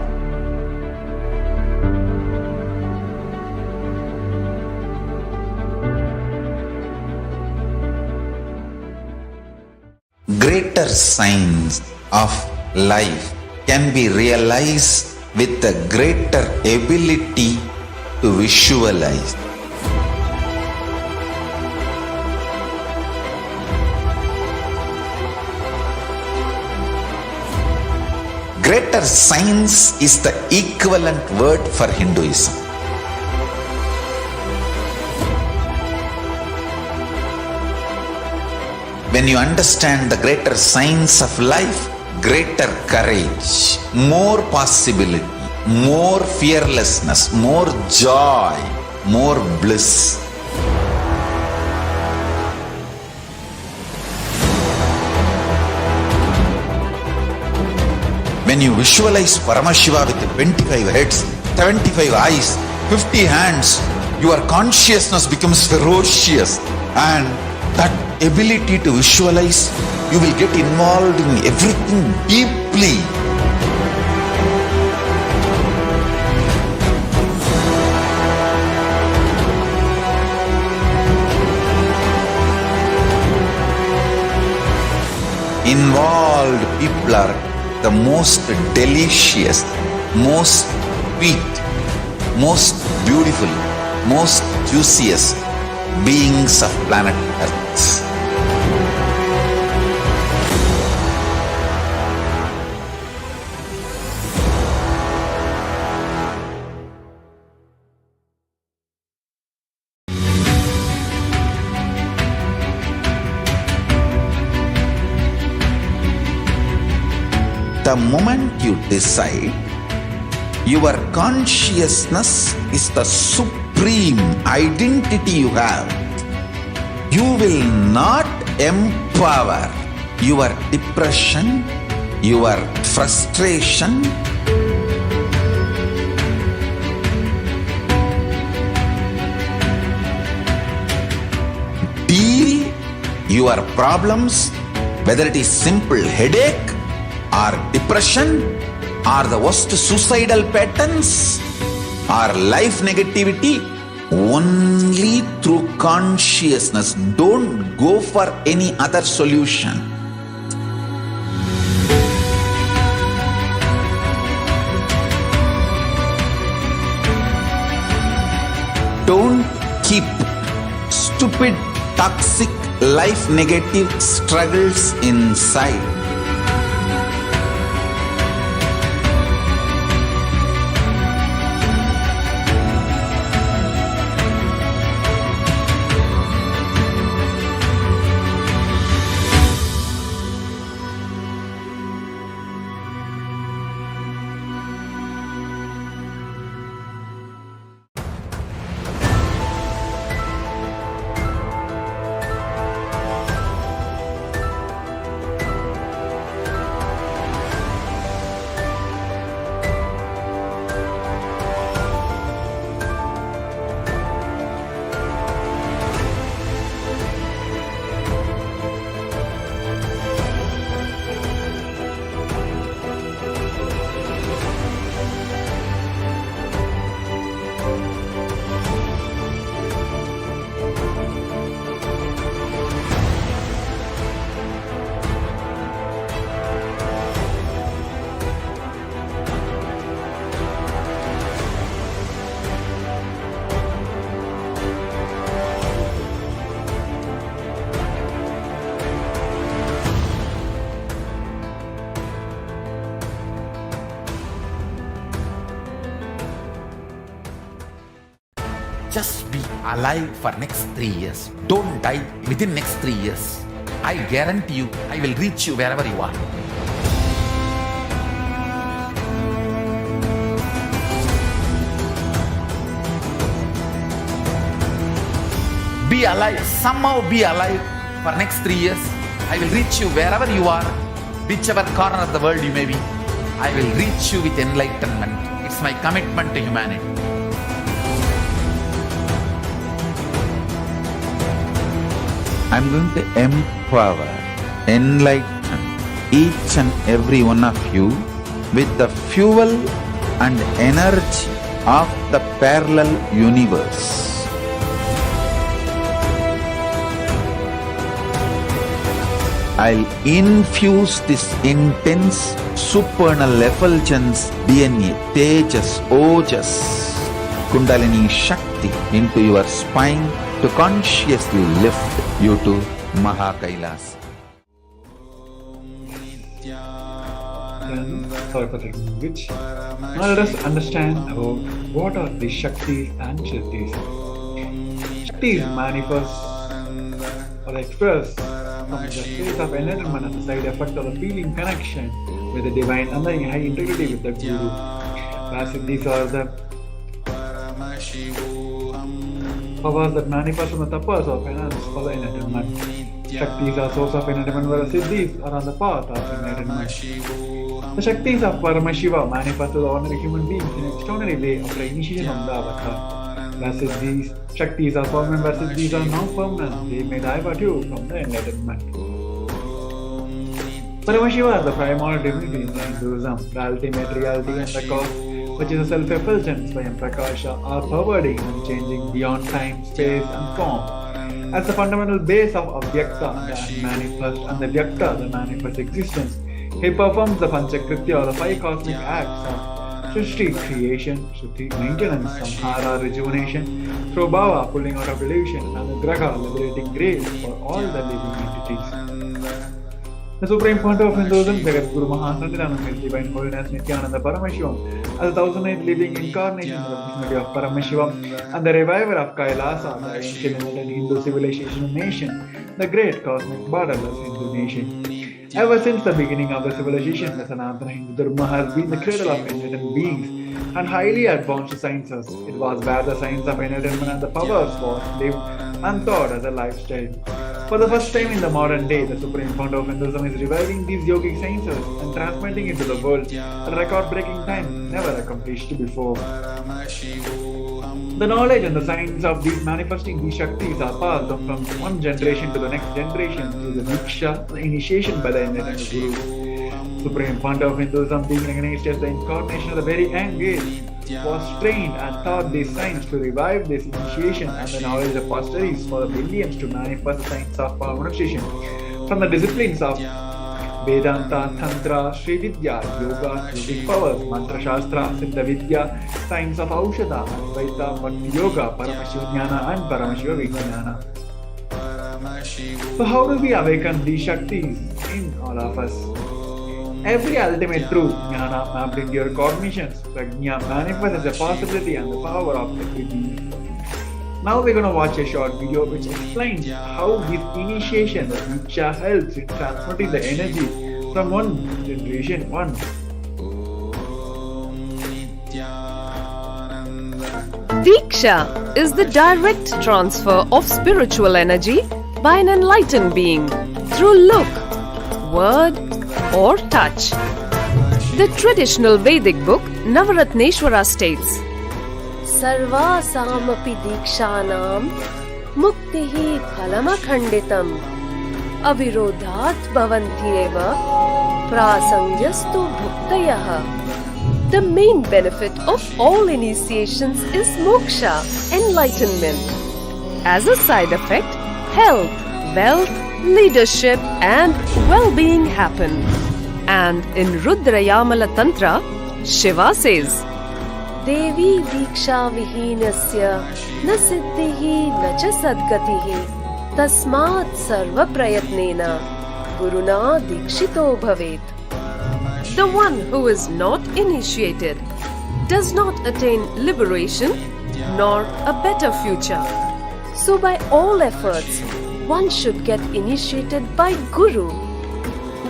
S3: Greater signs of life can be realized with a greater ability to visualize. Greater science is the equivalent word for Hinduism. When you understand the greater science of life, greater courage, more possibility, more fearlessness, more joy, more bliss. When you visualize Paramashiva with 25 heads, 75 eyes, 50 hands, your consciousness becomes ferocious, and that ability to visualize, you will get involved in everything deeply. Involved people are the most delicious, most sweet, most beautiful, most juiciest beings of planet Earth. The moment you decide, your consciousness is the supreme identity you have. You will not empower your depression, your frustration, deal your problems, whether it is simple headache or depression or the worst suicidal patterns or life negativity, only through consciousness. Don't go for any other solution. Don't keep stupid, toxic, life negative struggles inside. Just be alive for next 3 years. Don't die within next 3 years. I guarantee you, I will reach you wherever you are. Be alive, somehow be alive for next 3 years. I will reach you wherever you are, whichever corner of the world you may be. I will reach you with enlightenment. It's my commitment to humanity. I'm going to empower, enlighten each and every one of you with the fuel and energy of the parallel universe. I'll infuse this intense supernal effulgence DNA, Tejas, Ojas, Kundalini Shakti into your spine to consciously lift you to KAILASA.
S5: Then, sorry for taking which. Now let us understand about what are the Shaktis and Shaktis. Shaktis manifest or express from the state of enlightenment as a side effect of the feeling connection with the divine and the high integrity with the Guru. These are the powers that manifest from the tapas of penance for the enlightenment. Shaktis are source of enlightenment, whereas Siddhis are on the path of enlightenment. The Shaktis of Paramashiva manifest to the ordinary human beings in an extraordinary way after initiation of the avatar. Whereas these Shaktis are permanent, whereas these are now permanent. They may divert you from the enlightenment. Paramashiva is the primary divinity in Hinduism. The ultimate reality and the cause, which is a self-effulgence, Swayam Prakasha, are pervading and changing beyond time, space and form. As the fundamental base of Avyakta, the unmanifest, and the Vyakta, the manifest existence, he performs the Panchakritya, or the 5 cosmic acts of Srishti, creation, Shruti, maintenance, Samhara, rejuvenation, through Bhava, pulling out of illusion, and Anugraha, liberating grace for all the living entities. The Supreme Point of Hinduism, Jagat Guru Mahasandhanam, His Divine Holiness Nithyananda Paramashivam, as the 1008 living incarnation of the personality of Paramashivam, and the reviver of KAILASA, the ancient enlightened Hindu civilization nation, the great cosmic borderless Hindu nation. Ever since the beginning of the civilization, the Sanatana Hindu Dharma has been the cradle of enlightened beings and highly advanced sciences. It was where the science of enlightenment and the powers was lived and taught as a lifestyle. For the first time in the modern day, the Supreme Fount of Hinduism is reviving these yogic sciences and transmitting into the world a record-breaking time never accomplished before. The knowledge and the science of these manifesting these Shaktis are passed on from one generation to the next generation through the Diksha, the initiation by the enlightened Gurus. Supreme Fount of Hinduism, being recognized as the incarnation of the very young age, was trained and taught these science to revive this initiation and the knowledge of posteries for the billions to manifest the science of Paramashivoham from the disciplines of Vedanta, Tantra, Sri Vidya, Yoga, Yogic powers, Mantra Shastra, Siddha Vidya, science of Aushadha, Advaita, Bhakti Yoga, Paramashivoham and Paramashivoham. So how do we awaken these Shaktis in all of us? Every ultimate truth, Jnana, mapped into your cognitions, Prajna, manifests as a possibility and the power of every being. Now we're going to watch a short video which explains how this initiation of Diksha helps in transmitting the energy from one generation one.
S7: Diksha is the direct transfer of spiritual energy by an enlightened being through look, word, or touch. The traditional Vedic book Navaratneshwara states, Sarvasamapi dikshanam muktihi phalamakhanditam avirodhat bhavantyeva prasangyastu bhuktayah. The main benefit of all initiations is moksha, enlightenment. As a side effect, health, wealth, leadership and well-being happen. And in Rudrayamala Tantra, Shiva says, Devi Diksha Vihinasya na siddhihi na cha sadgatihi tasmat sarva prayatnena guruna dikshito bhavet. The one who is not initiated does not attain liberation nor a better future. So by all efforts, one should get initiated by Guru.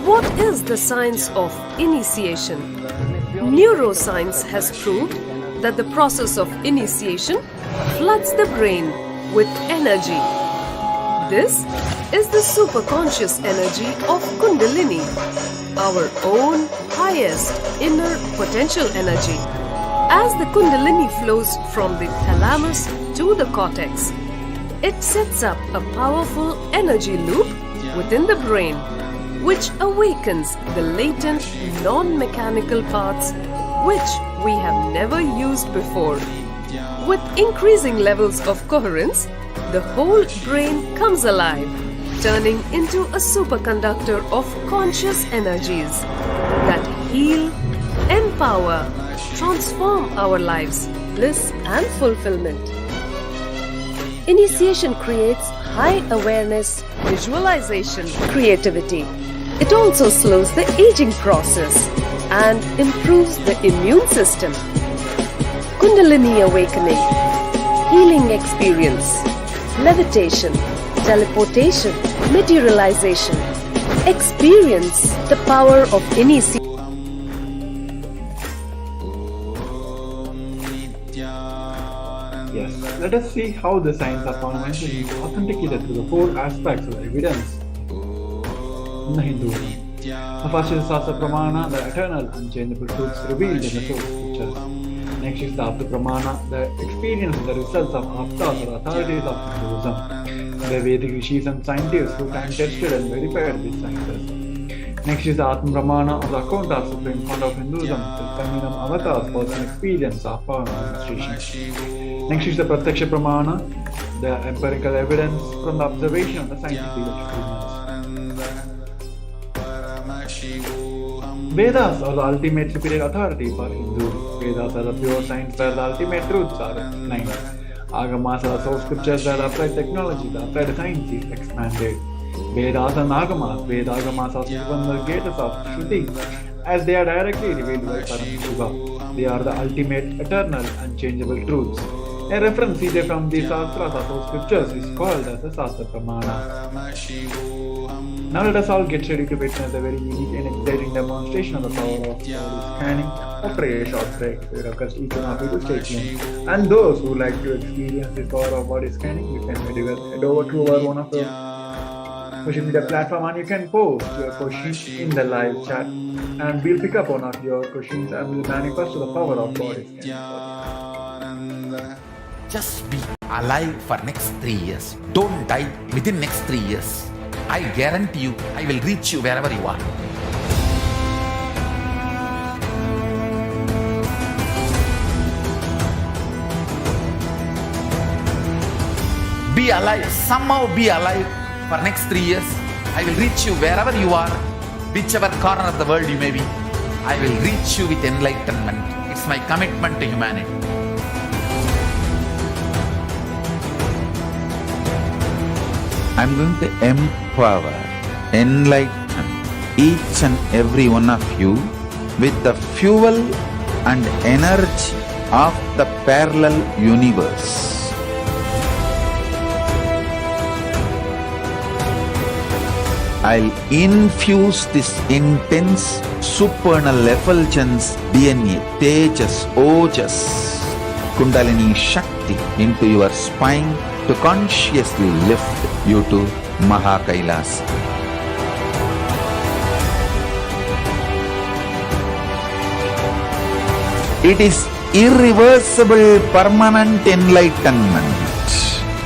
S7: What is the science of initiation? Neuroscience has proved that the process of initiation floods the brain with energy. This is the superconscious energy of Kundalini, our own highest inner potential energy. As the Kundalini flows from the thalamus to the cortex, it sets up a powerful energy loop within the brain, which awakens the latent non-mechanical parts which we have never used before. With increasing levels of coherence, the whole brain comes alive, turning into a superconductor of conscious energies that heal, empower, transform our lives, bliss and fulfillment. Initiation creates high awareness, visualization, creativity. It also slows the aging process and improves the immune system. Kundalini awakening, healing experience, levitation, teleportation, materialization. Experience the power of initiation.
S5: Yes, let us see how the science of Paramashivoham is authenticated through the four aspects of the evidence in the Hinduism. The first is Sastra Pramana, the eternal unchangeable truths revealed in the source scriptures. Next is the Apta Pramana, the experience of the results of Aptas or authorities of Hinduism, the Vedic rishis and scientists who time-tested and verified these sciences. Next is the Atma Pramana, or the account of Supreme Founder of Hinduism, the Kaminam Avatar's personal experience of power demonstration. Next is the Pratyaksha Pramana, the empirical evidence from the observation of the scientific experiments. Vedas are the ultimate superior authority for Hindus. Vedas are the pure science where the ultimate truths are 9. Agamas are the source scriptures where the applied technology, the applied science is expanded. Vedas and Agamas, Vedagamas are even the gators of Shruti, as they are directly revealed by Paramashiva. They are the ultimate, eternal, unchangeable truths. A reference either from the Shastras or source scriptures is called as the Sastra Pramana. Now let us all get ready to witness a very unique and exciting demonstration of the power of body scanning. After a short break, we request each one of you to stay tuned. And those who like to experience the power of body scanning, you can head over to our one of the social media platform and you can post your questions in the live chat. And we'll pick up one of your questions and we'll manifest the power of body scanning.
S3: Just be alive for next 3 years. Don't die within next 3 years. I guarantee you, I will reach you wherever you are. Be alive, somehow be alive for next 3 years. I will reach you wherever you are, whichever corner of the world you may be. I will reach you with enlightenment. It's my commitment to humanity. I'm going to empower, enlighten each and every one of you with the fuel and energy of the parallel universe. I'll infuse this intense supernal effulgence DNA, Tejas, Ojas, Kundalini Shakti into your spine to consciously lift you to KAILASA. It is irreversible permanent enlightenment,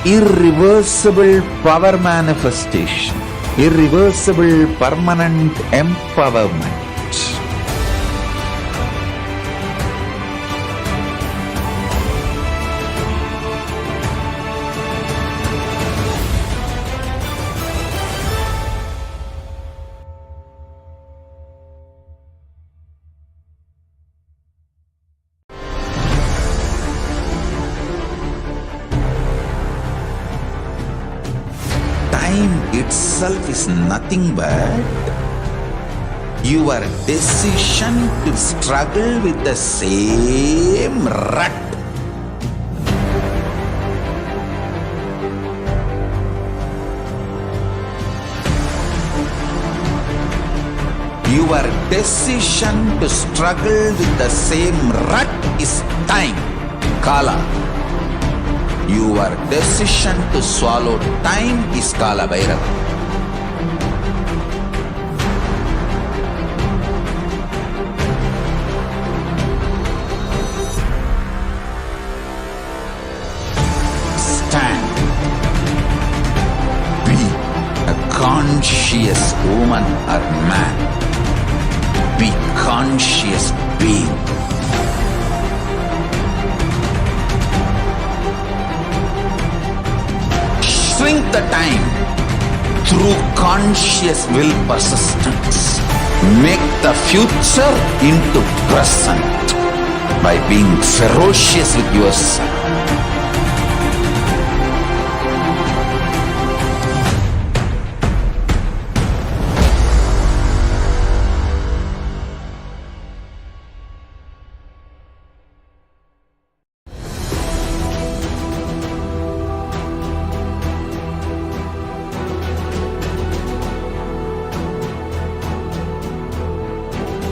S3: irreversible power manifestation, irreversible permanent empowerment. Time itself is nothing but your decision to struggle with the same rut Your decision to struggle with the same rut is time, Kala. Your decision to swallow time is Kala Bhairava. Stand. Be a conscious woman or man. Be conscious being. Shrink the time through conscious will persistence. Make the future into present by being ferocious with yourself.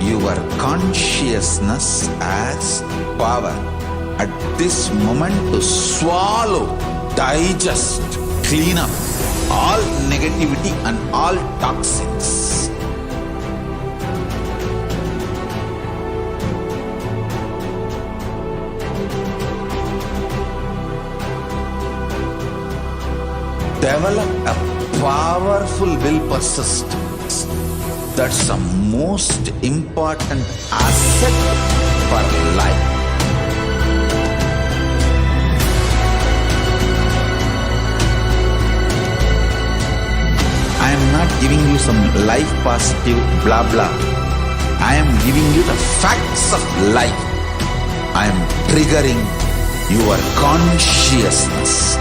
S3: Your consciousness has power at this moment to swallow, digest, clean up all negativity and all toxins. Develop a powerful will persistence. That's the most important asset for life. I am not giving you some life positive blah blah. I am giving you the facts of life. I am triggering your consciousness.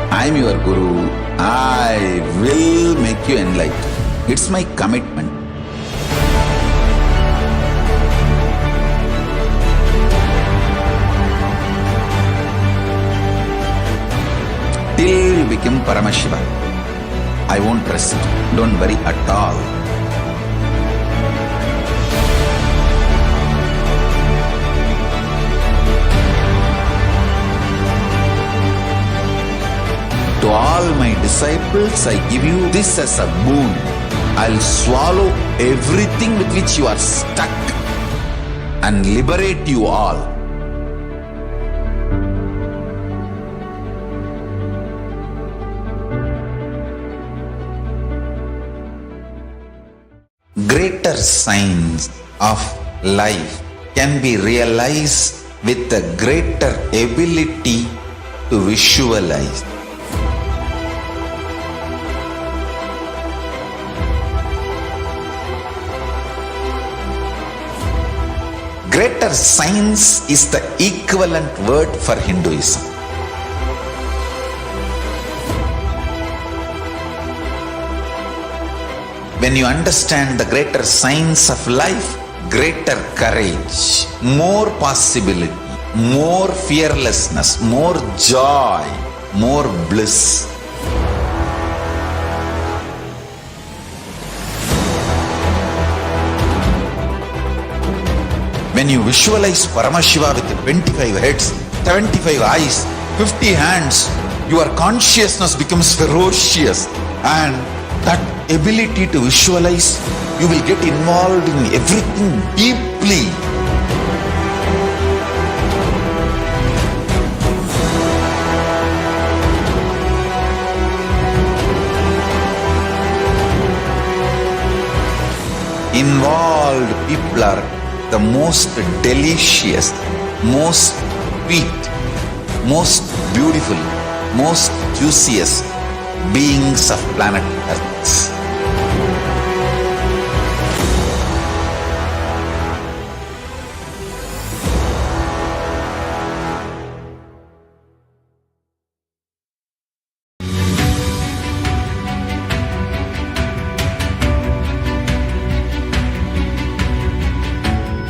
S3: I am your Guru. I will make you enlightened. It's my commitment. Till you become Paramashiva, I won't rest. Don't worry at all. To all my disciples, I give you this as a boon. I'll swallow everything with which you are stuck and liberate you all. Greater signs of life can be realized with a greater ability to visualize. Greater science is the equivalent word for Hinduism. When you understand the greater science of life, greater courage, more possibility, more fearlessness, more joy, more bliss. When you visualize Paramashiva with 25 heads, 75 eyes, 50 hands, your consciousness becomes ferocious, and that ability to visualize, you will get involved in everything deeply. Involved people are the most delicious, most sweet, most beautiful, most juiciest beings of planet Earth.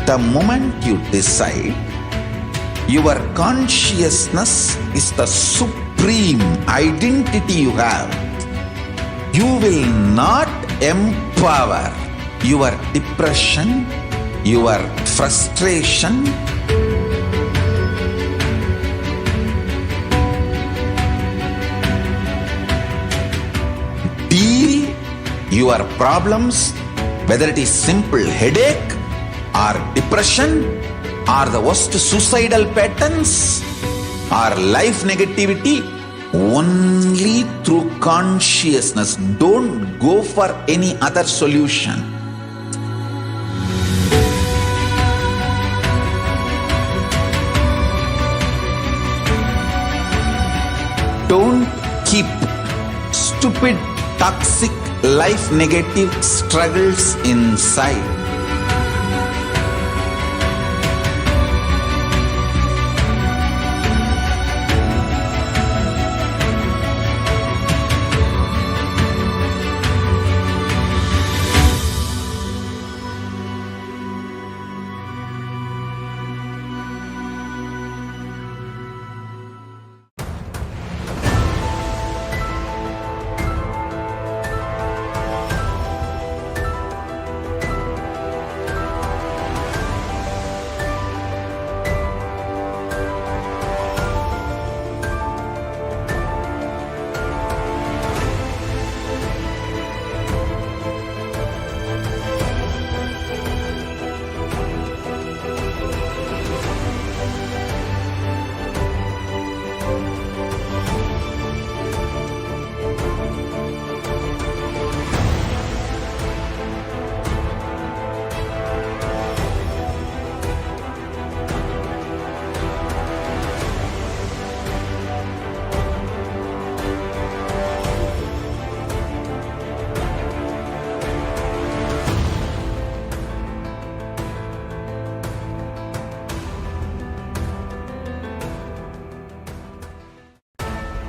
S3: The moment you decide, your consciousness is the supreme identity you have. You will not empower your depression, your frustration, deal your problems, whether it is simple headache or depression or the worst suicidal patterns or life negativity, only through consciousness. Don't go for any other solution. Don't keep stupid, toxic, life negative struggles inside.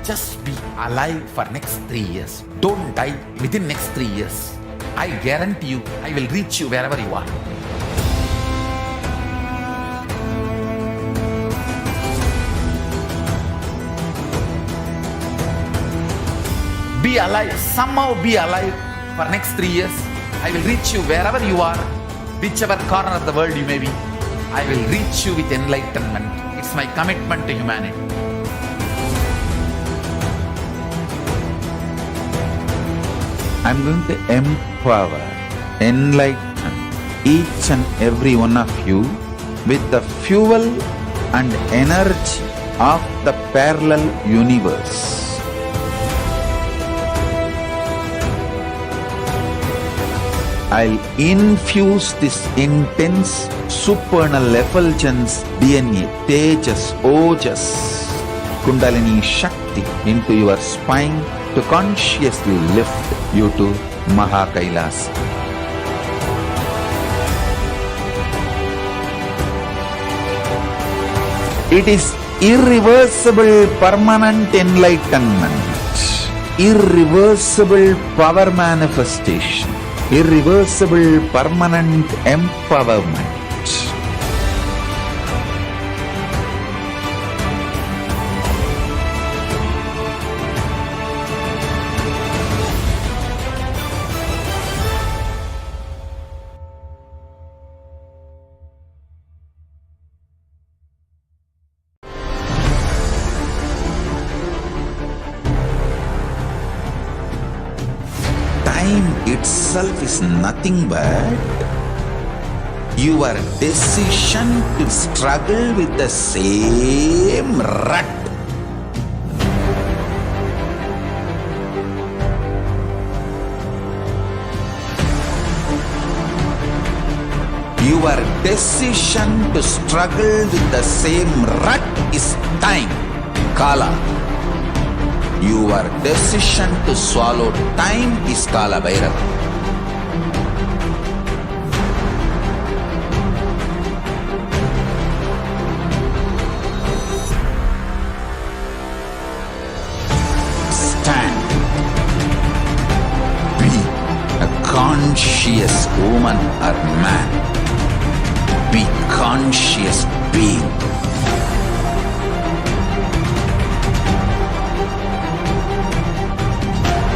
S3: Just be alive for next 3 years. Don't die within next 3 years. I guarantee you, I will reach you wherever you are. Be alive, somehow be alive for next 3 years. I will reach you wherever you are, whichever corner of the world you may be. I will reach you with enlightenment. It's my commitment to humanity. I'm going to empower, enlighten each and every one of you with the fuel and energy of the parallel universe. I'll infuse this intense supernal effulgence DNA, Tejas, Ojas, Kundalini Shakti into your spine to consciously lift you to KAILASA. It is irreversible permanent enlightenment, irreversible power manifestation, irreversible, permanent empowerment. Time itself is nothing but your decision to struggle with the same rut. Your decision to struggle with the same rut is time, Kala. Your decision to swallow time is Kala Bhairava. Stand. Be a conscious woman or man. Be conscious being.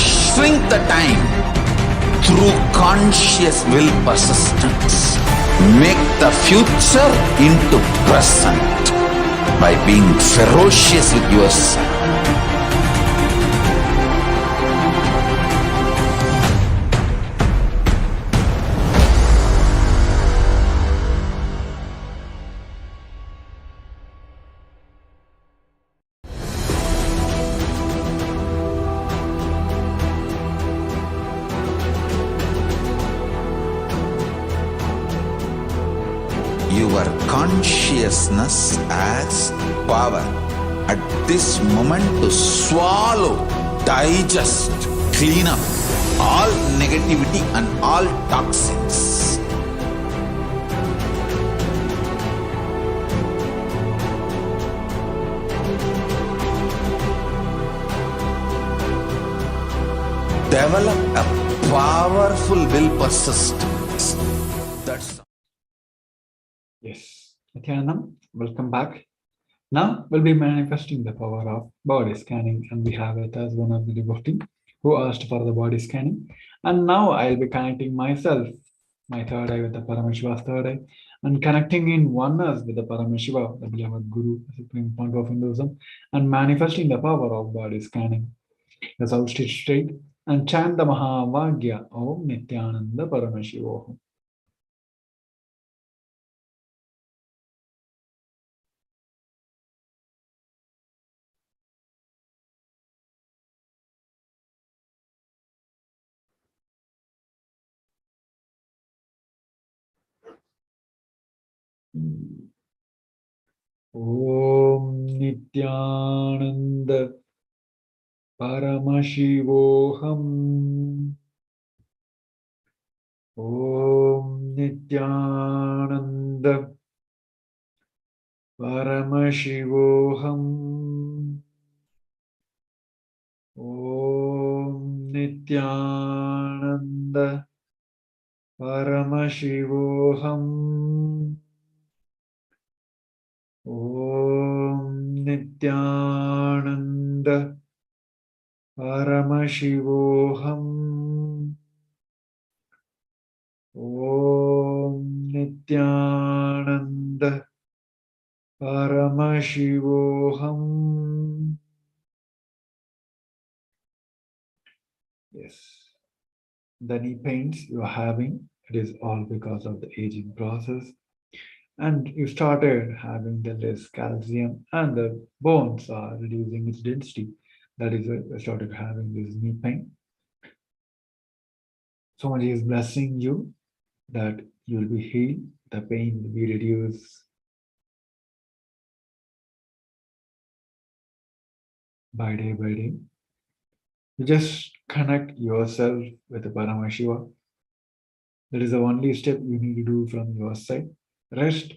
S3: Shrink the time through conscious will persistence. Make the future into present by being ferocious with yourself. Your consciousness has power at this moment to swallow, digest, clean up all negativity and all toxins. Develop a powerful will persistence. That's
S5: Yes, Nithyanandam, welcome back. Now we'll be manifesting the power of body scanning, and we have with us one of the devotee who asked for the body scanning. And now I'll be connecting myself, my third eye with the Paramashiva's third eye, and connecting in oneness with the Paramashiva, the beloved Guru, the supreme point of Hinduism, and manifesting the power of body scanning. Let's all sit straight and chant the Mahavagya Om Nithyananda Paramashivoham. Om Nithyananda Paramashivoham. Om Nithyananda Paramashivoham. Om Nithyananda Paramashivoham. Om Nithyananda Paramashivoham. Om Nithyananda Paramashivoham. Yes. The knee pains you are having, it is all because of the aging process. And you started having the less calcium and the bones are reducing its density. That is why you started having this knee pain. Somebody is blessing you that you will be healed, the pain will be reduced by day by day. You just connect yourself with the Paramashiva. That is the only step you need to do from your side. Rest,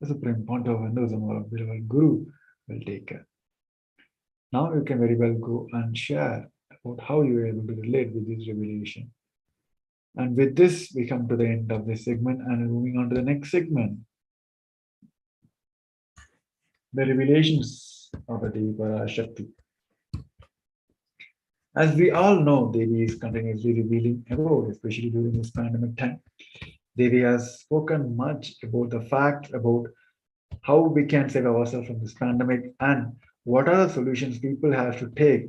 S5: the supreme point of Hinduism or beloved Guru will take care. Now you can very well go and share about how you are able to relate with this revelation. And with this, we come to the end of this segment and moving on to the next segment. The revelations of the Devi Parashakti. As we all know, Devi is continuously revealing about, especially during this pandemic time. Devi has spoken much about the fact about how we can save ourselves from this pandemic and what are the solutions people have to take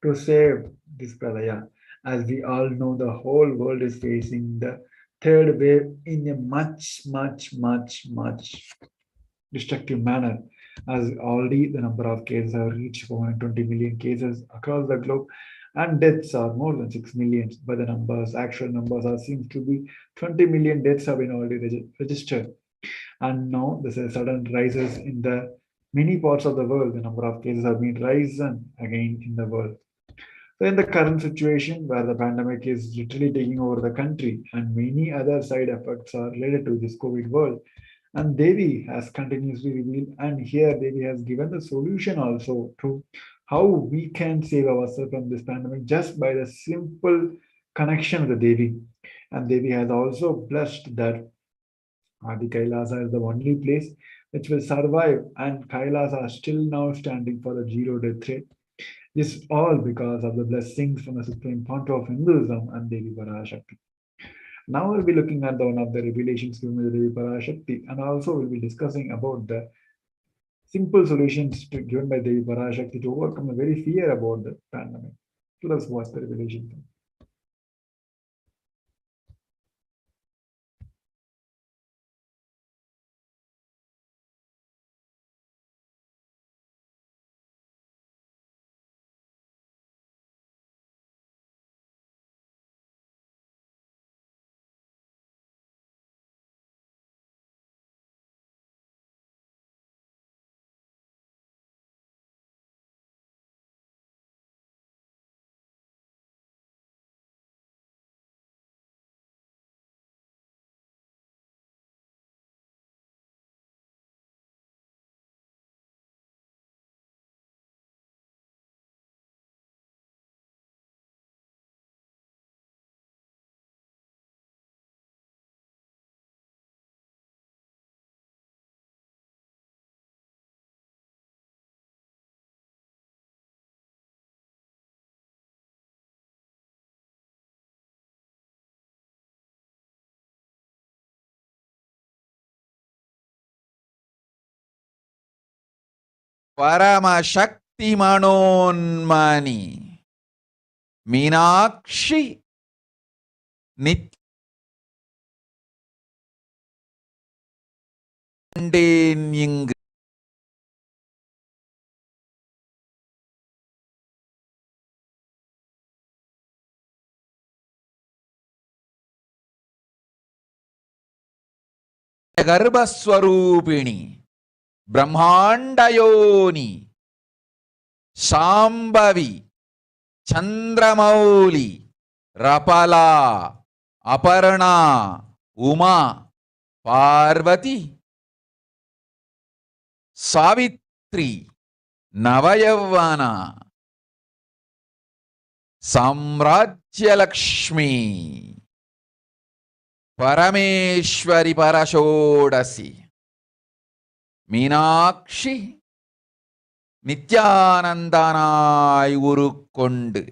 S5: to save this pralaya. As we all know, the whole world is facing the third wave in a much destructive manner, as already the number of cases have reached 420 million cases across the globe, and deaths are more than 6 million. But the numbers, actual numbers, are seems to be 20 million deaths have been already registered. And now there's a sudden rises in the many parts of the world. The number of cases have been risen again in the world. So in the current situation where the pandemic is literally taking over the country and many other side effects are related to this COVID world, and Devi has continuously revealed, and here Devi has given the solution also to how we can save ourselves from this pandemic just by the simple connection with the Devi. And Devi has also blessed that the KAILASA is the only place which will survive, and KAILASA are still now standing for the zero death rate. This is all because of the blessings from the Supreme Founder of Hinduism and Devi Parashakti. Now we'll be looking at one of the revelations given by the Devi Parashakti, and also we'll be discussing about the simple solutions given by Devi Parashakti to overcome the very fear about the pandemic. So let's watch the revelation.
S3: Paramasakti Manonmani Meenakshi Nithyananda Garbhaswarupini Brahmandayoni Shambhavi Chandramauli Rapala Aparna Uma Parvati Savitri Navayavana Samrajya Lakshmi Parameshwari Parashodasi Meenakshi Nithyanandanaai Urukkondu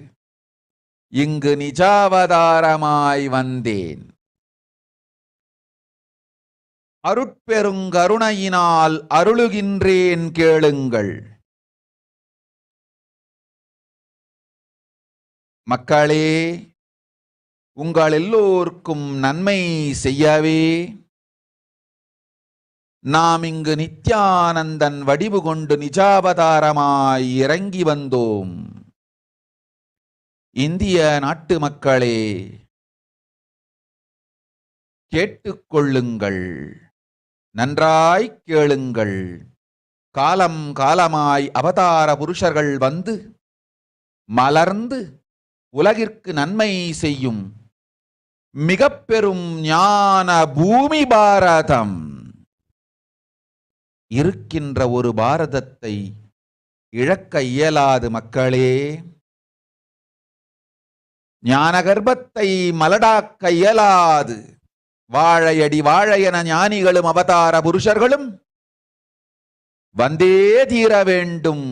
S3: Ingu Nijavadaramai Vandeen அருட்பெருங்கருணையினால் அருளுகின்றேன் கேளுங்கள். மக்களே, உங்கள் எல்லோருக்கும் நன்மை செய்யவே நாம் இங்கு நித்யானந்தன் வடிவு கொண்டு நிஜாவதாரமாய் இறங்கி வந்தோம். இந்திய நாட்டு மக்களே, கேட்டுக்கொள்ளுங்கள், நன்றாய் கேளுங்கள். காலம் காலமாய் அவதார புருஷர்கள் வந்து மலர்ந்து உலகிற்கு நன்மை செய்யும் மிக பெரும் ஞான பூமி பாரதம் இருக்கின்ற ஒரு பாரதத்தை இழக்க இயலாது மக்களே. ஞான கர்ப்பத்தை மலடாக்க இயலாது. வாழையடி வாழையென ஞானிகளும் அவதார புருஷர்களும் வந்தே தீர வேண்டும்,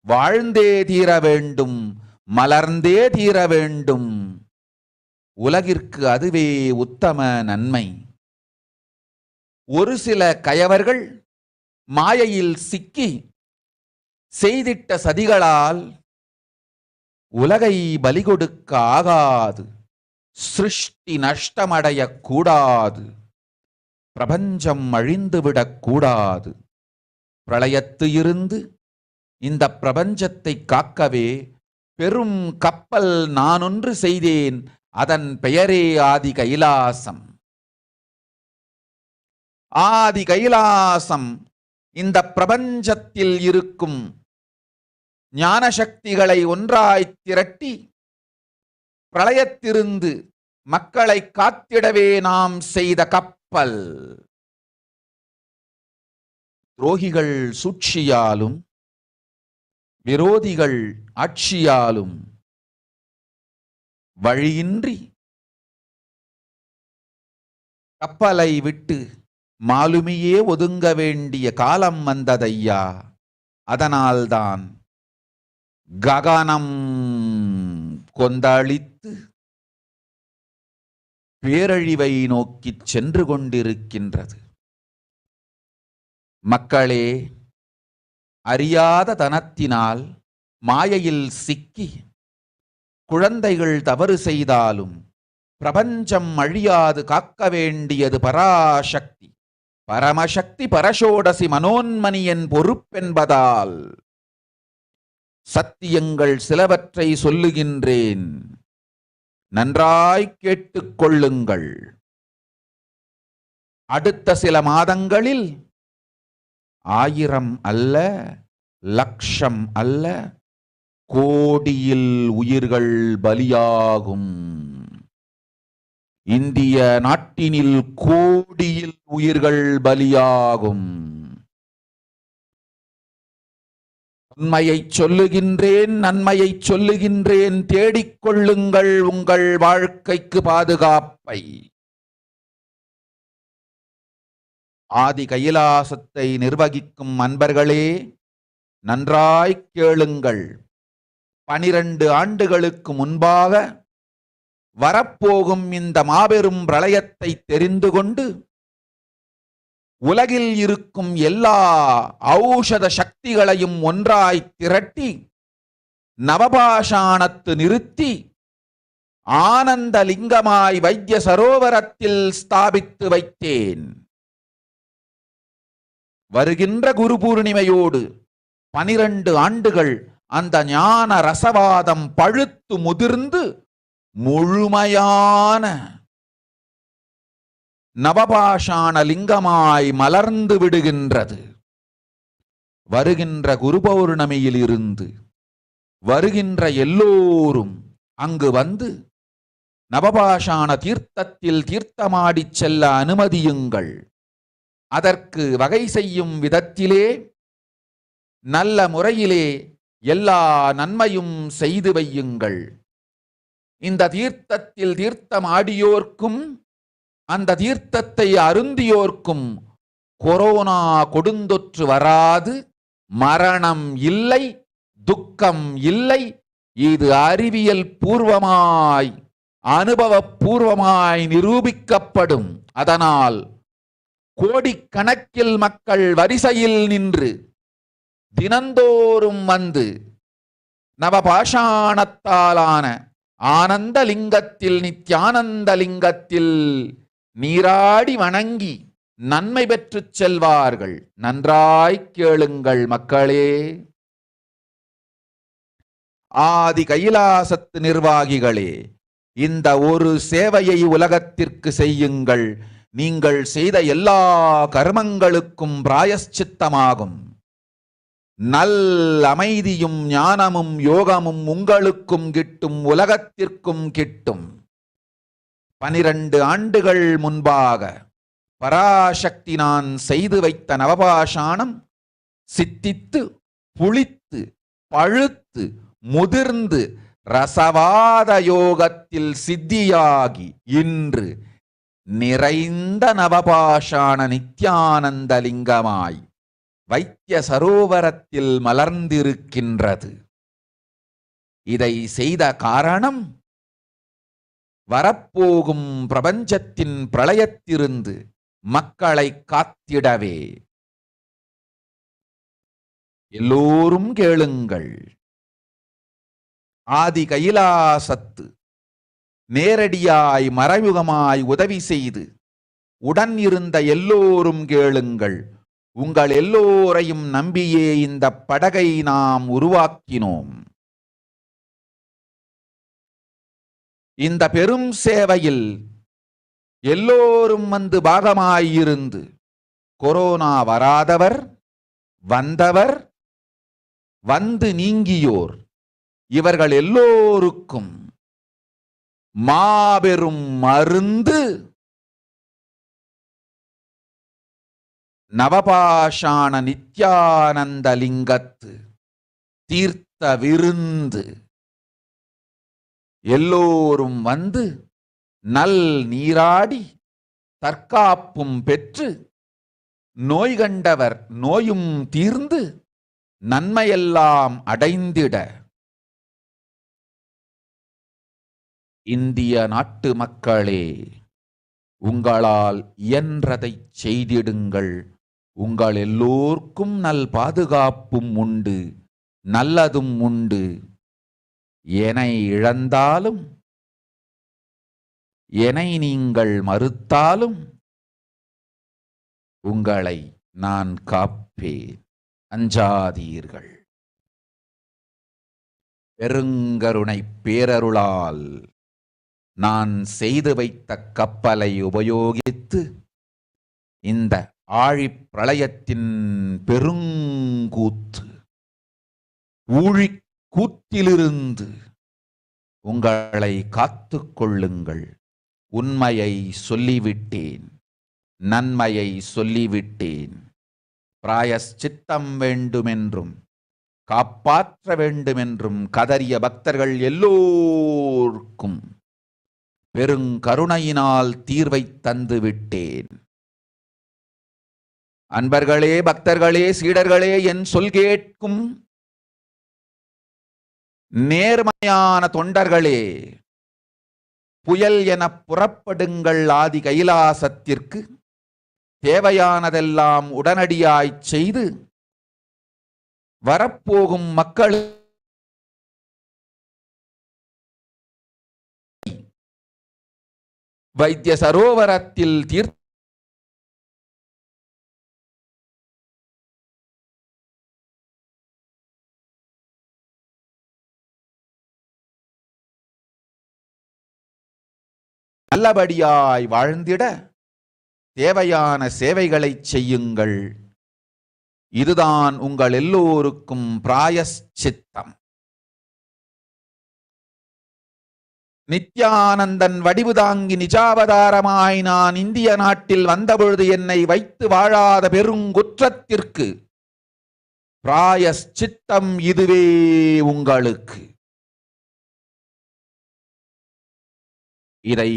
S3: வாழ்ந்தே தீர வேண்டும், மலர்ந்தே தீர வேண்டும். உலகிற்கு அதுவே உத்தம நன்மை. ஒரு சில கயவர்கள் மாயையில் சிக்கி செய்திட்ட சதிகளால் உலகை பலி கொடுக்க ஆகாது. சிருஷ்டி நஷ்டமடைய கூடாது. பிரபஞ்சம் அழிந்துவிடக் கூடாது. பிரளயத்து இருந்து இந்த பிரபஞ்சத்தை காக்கவே பெரும் கப்பல் நானொன்று செய்தேன். அதன் பெயரே ஆதி கைலாசம். ஆதி கைலாசம் இந்த பிரபஞ்சத்தில் இருக்கும் ஞான சக்திகளை ஒன்றாய் திரட்டி பிரளயத்திலிருந்து மக்களை காத்திடவே நாம் செய்த கப்பல். துரோகிகள் சூழ்ச்சியாலும் விரோதிகள் ஆட்சியாலும் வழியின்றி கப்பலை விட்டு மாலுமியே ஒதுங்க வேண்டிய காலம் வந்ததையா. அதனால்தான் ககனம் கொந்தளித்து பேரழிவை நோக்கி சென்று கொண்டிருக்கின்றது. மக்களே, அறியாத தனத்தினால் மாயையில் சிக்கி குழந்தைகள் தவறு செய்தாலும் பிரபஞ்சம் அழியாது காக்க வேண்டியது பராசக்தி. பரமசக்தி பரஷோடசி மனோன்மணியின் பொறுப்பென்பதால் சத்தியங்கள் சிலவற்றை சொல்லுகின்றேன், நன்றாய் கேட்டுக்கொள்ளுங்கள். அடுத்த சில மாதங்களில் 1000 அல்ல, லட்சம் அல்ல, கோடியில் உயிர்கள் பலியாகும். இந்திய நாட்டினில் கோடியில் உயிர்கள் பலியாகும். உண்மையை சொல்லுகின்றேன், நன்மையை சொல்லுகின்றேன். தேடிக்கொள்ளுங்கள் உங்கள் வாழ்க்கைக்கு பாதுகாப்பை. ஆதி கைலாசத்தை நிர்வகிக்கும் அன்பர்களே, நன்றாய் கேளுங்கள். 12 ஆண்டுகளுக்கு முன்பாக வரப்போகும் இந்த மாபெரும் பிரளயத்தை தெரிந்து கொண்டு உலகில் இருக்கும் எல்லா ஔஷத சக்திகளையும் ஒன்றாய் திரட்டி நவபாஷாணத்து நிறுத்தி ஆனந்த லிங்கமாய் வைத்திய சரோவரத்தில் ஸ்தாபித்து வைத்தேன். வருகின்ற குரு பூர்ணிமையோடு 12 ஆண்டுகள் அந்த ஞான ரசவாதம் பழுத்து முதிர்ந்து முழுமையான நவபாஷாண லிங்கமாய் மலர்ந்து விடுகின்றது. வருகின்ற குரு பௌர்ணமியில் இருந்து வருகின்ற எல்லோரும் அங்கு வந்து நவபாஷாண தீர்த்தத்தில் தீர்த்தமாடிச் செல்ல அனுமதியுங்கள். அதற்கு வகை செய்யும் விதத்திலே நல்ல முறையிலே எல்லா நன்மையும் செய்து வையுங்கள். இந்த தீர்த்தத்தில் தீர்த்தமாடியோர்க்கும் அந்த தீர்த்தத்தை அருந்தியோர்க்கும் கொரோனா கொடுந்தொற்று வராது, மரணம் இல்லை, துக்கம் இல்லை. இது அறிவியல் பூர்வமாய் அனுபவபூர்வமாய் நிரூபிக்கப்படும். அதனால் கோடிக்கணக்கில் மக்கள் வரிசையில் நின்று தினந்தோறும் வந்து நவபாஷாணத்தாலான ஆனந்த லிங்கத்தில், நித்யானந்த லிங்கத்தில் நீராடி வணங்கி நன்மை பெற்றுச் செல்வார்கள். நன்றாய் கேளுங்கள் மக்களே. ஆதி கைலாசத்து நிர்வாகிகளே, இந்த ஒரு சேவையை உலகத்திற்கு செய்யுங்கள். நீங்கள் செய்த எல்லா கர்மங்களுக்கும் பிராயஷ்சித்தமாகும். நல் அமைதியும் ஞானமும் யோகமும் உங்களுக்கும் கிட்டும், உலகத்திற்கும் கிட்டும். 12 ஆண்டுகள் முன்பாக பராசக்தி நான் செய்து வைத்த நவபாஷாணம் சித்தித்து புளித்து பழுத்து முதிர்ந்து ரசவாத யோகத்தில் சித்தியாகி இன்று நிறைந்த நவபாஷாண நித்யானந்த லிங்கமாய் வைத்திய சரோவரத்தில் மலர்ந்திருக்கின்றது. இதை செய்த காரணம் வரப்போகும் பிரபஞ்சத்தின் பிரளயத்திலிருந்து மக்களை காத்திடவே. எல்லோரும் கேளுங்கள். ஆதி கைலாசத்து நேரடியாய் மறைமுகமாய் உதவி செய்து உடன் இருந்த எல்லோரும் கேளுங்கள். உங்கள் எல்லோரையும் நம்பியே இந்த படகை நாம் உருவாக்கினோம். இந்த பெரும் சேவையில் எல்லோரும் வந்து பாகமாயிருந்து கொரோனா வராதவர், வந்தவர், வந்து நீங்கியோர் இவர்கள் எல்லோருக்கும் மாபெரும் மருந்து நவபாஷாண நித்யானந்த லிங்கத்து தீர்த்த விருந்து. எல்லோரும் வந்து நல் நீராடி தற்காப்பும் பெற்று நோய் கண்டவர் நோயும் தீர்ந்து நன்மையெல்லாம் அடைந்திட இந்திய நாட்டு மக்களே, உங்களால் இயன்றதை செய்திடுங்கள். உங்கள் எல்லோர்க்கும் நல் பாதுகாப்பும் உண்டு, நல்லதும் உண்டு. என்னை இழந்தாலும் என்னை நீங்கள் மறுத்தாலும் உங்களை நான் காப்பேன். அஞ்சாதீர்கள். பெருங்கருணை பேரருளால் நான் செய்து வைத்த கப்பலை உபயோகித்து இந்த ஆழிப் பிரளயத்தின் பெருங்கூத்து ஊழிக் கூத்திலிருந்து உங்களை காத்துக் கொள்ளுங்கள். உண்மையை சொல்லிவிட்டேன், நன்மையை சொல்லிவிட்டேன். பிராயஷ்சித்தம் வேண்டுமென்றும் காப்பாற்ற வேண்டுமென்றும் கதறிய பக்தர்கள் எல்லோருக்கும் பெருங்கருணையினால் தீர்வை தந்து விட்டேன். அன்பர்களே, பக்தர்களே, சீடர்களே, என் சொல் கேட்கும் நேர்மையான தொண்டர்களே, புயல் என புறப்படுங்கள். ஆதி கைலாசத்திற்கு தேவையானதெல்லாம் உடனடியாய் செய்து வரப்போகும் மக்கள் வைத்திய சரோவரத்தில் தீர்த்த நல்லபடியாய் வாழ்ந்திட தேவையான சேவைகளை செய்யுங்கள். இதுதான் உங்கள் எல்லோருக்கும் பிராயஷ்சித்தம். நித்யானந்தன் வடிவு தாங்கி நிஜாவதாரமாய் நான் இந்திய நாட்டில் வந்தபொழுது என்னை வைத்து வாழாத பெருங்குற்றத்திற்கு பிராயஷ்சித்தம் இதுவே உங்களுக்கு. இதை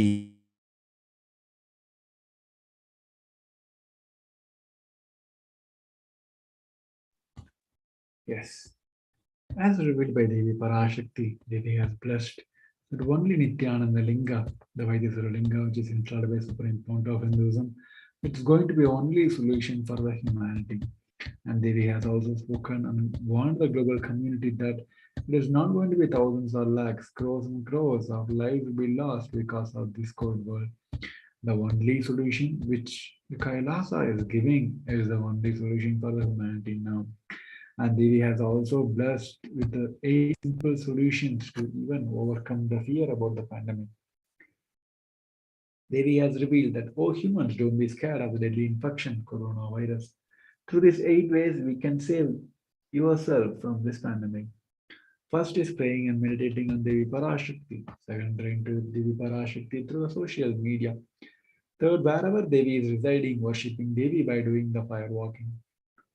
S5: Yes. As revealed by Devi Parashakti, Devi has blessed that only Nithyananda Linga, the Vaidisara Linga, which is installed by Supreme Fount of Hinduism, it's going to be only solution for the humanity. And Devi has also spoken and warned the global community that it is not going to be thousands or lakhs, crores and crores of lives will be lost because of this cold world. The only solution which the KAILASA is giving is the only solution for the humanity now. And Devi has also blessed with the 8 simple solutions to even overcome the fear about the pandemic. Devi has revealed that, oh humans, don't be scared of the deadly infection, coronavirus. Through these 8 ways, we can save yourself from this pandemic. First is praying and meditating on Devi Parashakti. Second, praying to Devi Parashakti through the social media. Third, wherever Devi is residing, worshipping Devi by doing the fire walking.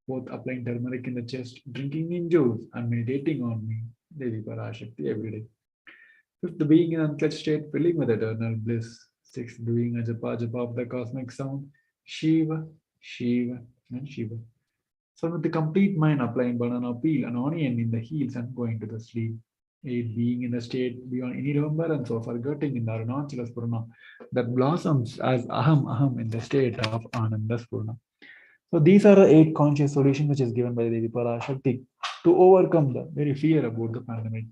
S5: Fourth, applying turmeric in the chest, drinking in juice, and meditating on me, Devi Parashakti, every day. Fifth, being in unclutched state, filling with eternal bliss. Sixth, doing a japa of the cosmic sound, Shiva, Shiva, and Shiva. So with the complete mind, applying banana peel, an onion in the heels and going to the sleep. Eight, being in the state beyond any remembrance or forgetting in the Arunachala Spurna that blossoms as Aham in the state of Ananda Spurna. So these are the 8 conscious solutions which is given by the Devi Parashakti to overcome the very fear about the pandemic.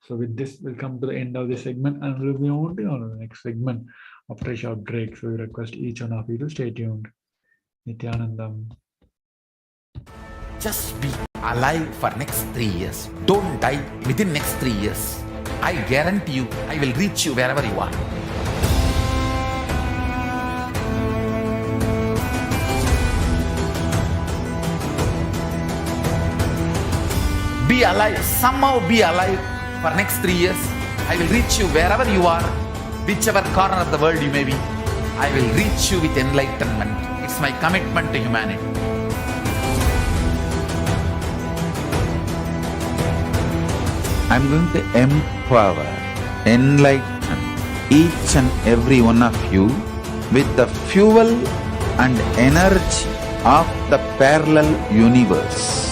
S5: So with this, we'll come to the end of this segment and we'll be on to the next segment after a short break. So we request each one of you to stay tuned. Nithyanandam.
S3: Just be alive for next 3 years. Don't die within next 3 years. I guarantee you, I will reach you wherever you are. Be alive, somehow be alive for next 3 years. I will reach you wherever you are, whichever corner of the world you may be. I will reach you with enlightenment. It's my commitment to humanity. I'm going to empower, enlighten each and every one of you with the fuel and energy of the parallel universe.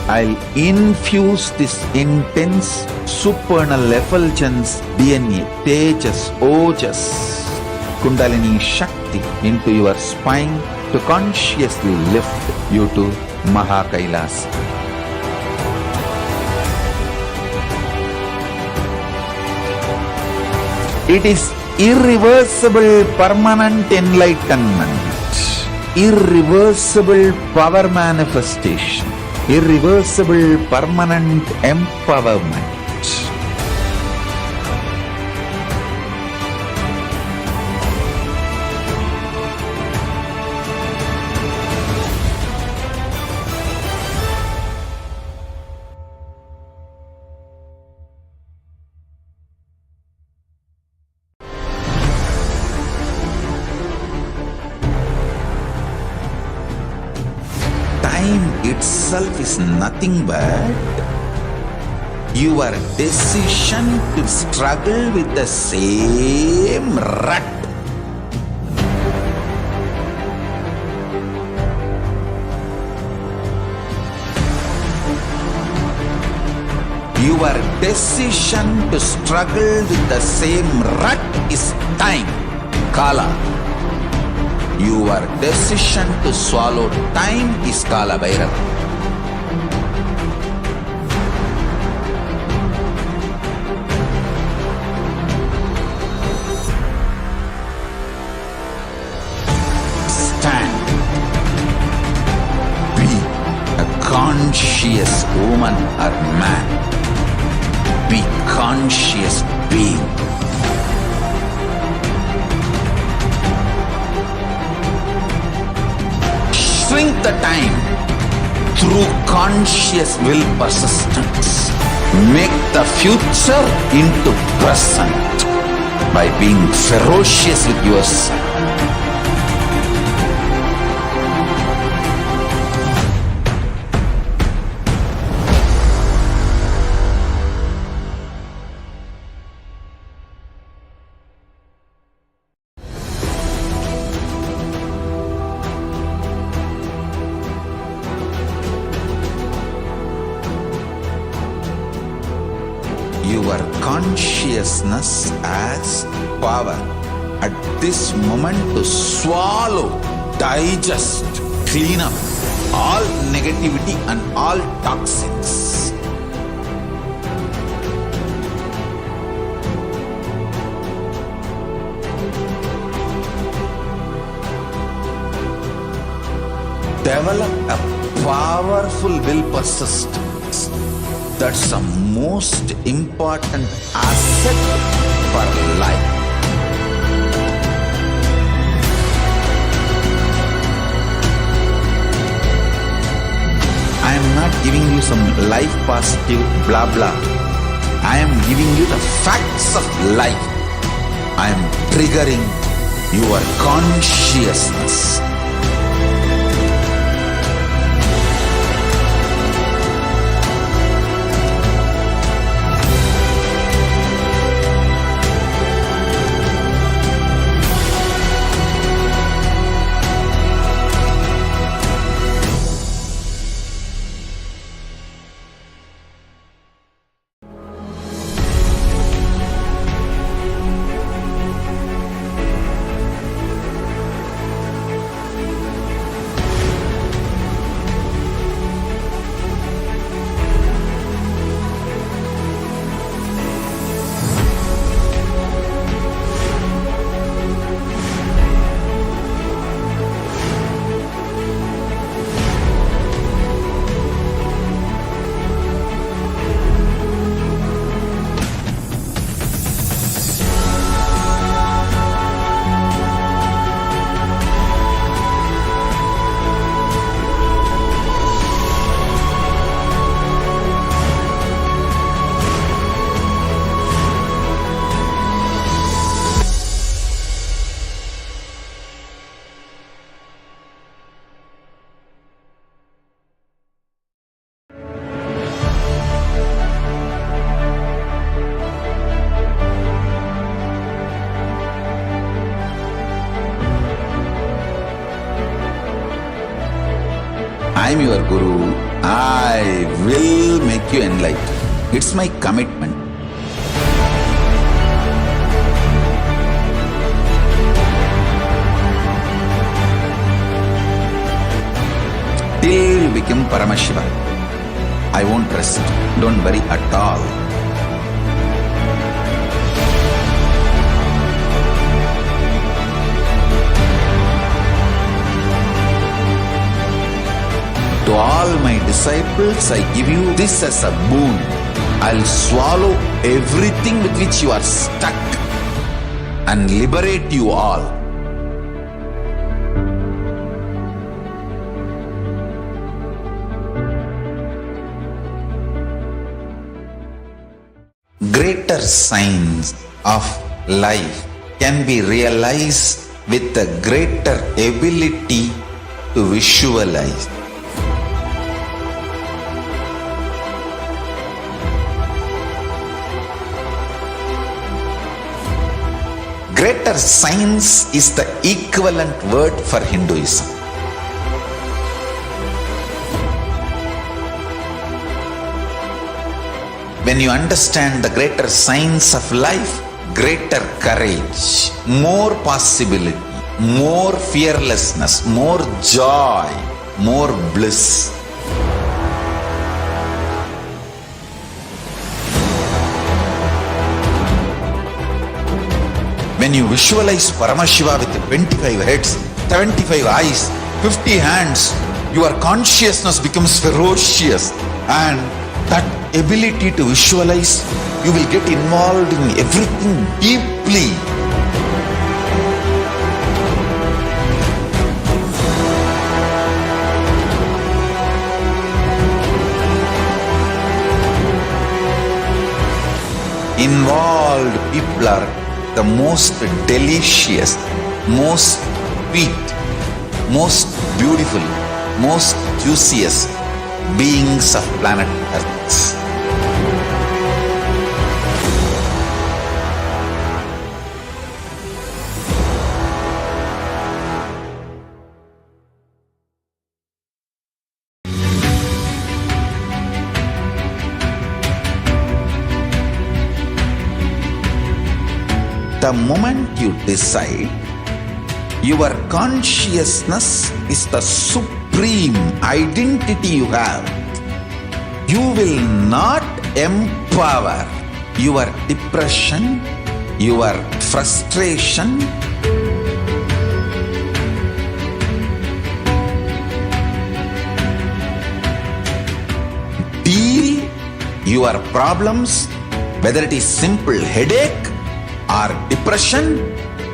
S3: I'll infuse this intense supernal effulgence DNA, Tejas, Ojas, Kundalini Shakti into your spine to consciously lift you to KAILASA. It is irreversible permanent enlightenment, irreversible power manifestation, irreversible permanent empowerment. Time itself is nothing but your decision to struggle with the same rut. Your decision to struggle with the same rut is time, Kala. Your decision to swallow time is Kala Bhairava. Stand. Be a conscious woman or man. Be conscious being. Shrink the time through conscious will persistence. Make the future into present by being ferocious with yourself. Your consciousness as power at this moment to swallow, digest, clean up all negativity and all toxins. Develop a powerful will persistence. That's the most important asset for life. I am not giving you some life positive blah blah. I am giving you the facts of life. I am triggering your consciousness. I'm your Guru. I will make you enlightened. It's my commitment. Till you become Paramashiva, I won't rest. Don't worry at all. To all my disciples, I give you this as a boon. I'll swallow everything with which you are stuck and liberate you all. Greater signs of life can be realized with a greater ability to visualize. Greater science is the equivalent word for Hinduism. When you understand the greater science of life, greater courage, more possibility, more fearlessness, more joy, more bliss. When you visualize Paramashiva with 25 heads, 75 eyes, 50 hands, your consciousness becomes ferocious, and that ability to visualize, you will get involved in everything deeply. Involved people are the most delicious, most sweet, most beautiful, most juiciest beings of planet Earth. The moment you decide, your consciousness is the supreme identity you have. You will not empower your depression, your frustration, deal your problems, whether it is simple headache or depression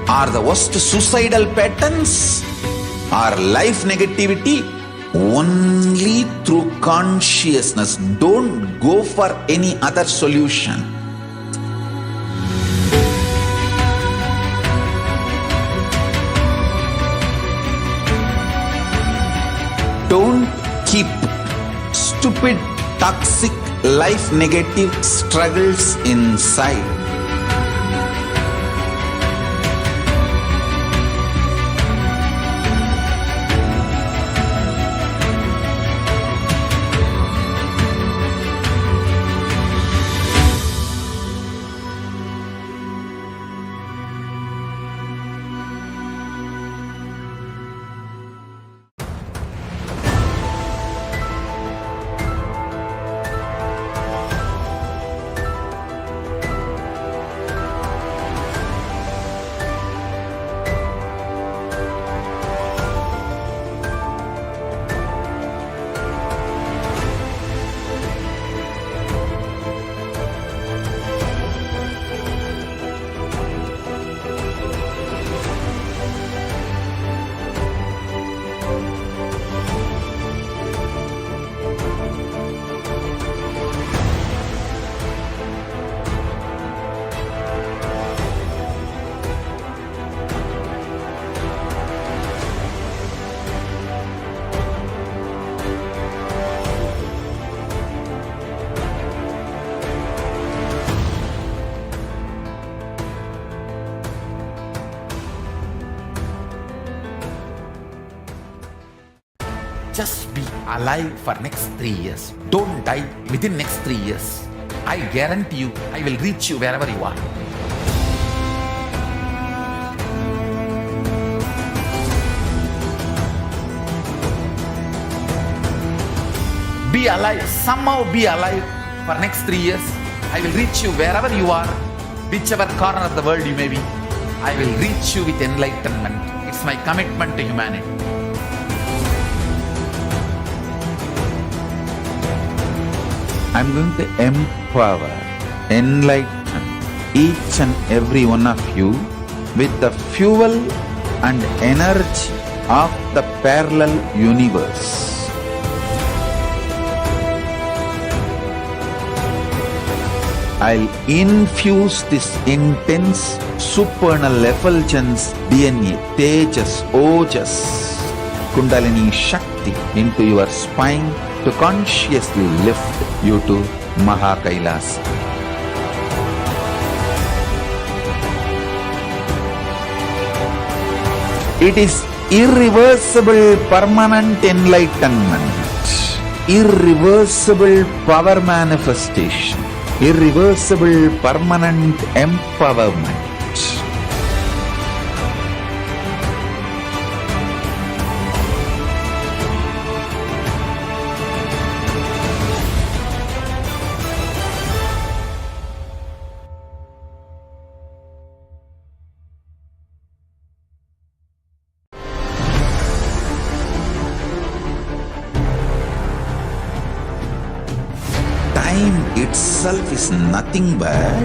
S3: or the worst suicidal patterns or life negativity, only through consciousness. Don't go for any other solution. Don't keep stupid, toxic, life negative struggles inside. just be alive for next 3 years. Don't die within next 3 years. I guarantee you, I will reach you wherever you are. Be alive, somehow be alive for next 3 years. I will reach you wherever you are, whichever corner of the world you may be. I will reach you with enlightenment. It's my commitment to humanity. I'm going to empower, enlighten each and every one of you with the fuel and energy of the parallel universe. I'll infuse this intense supernal effulgence DNA, Tejas, Ojas, Kundalini Shakti into your spine to consciously lift you to KAILASA. It is irreversible permanent enlightenment, irreversible power manifestation, irreversible permanent empowerment. Time itself is nothing but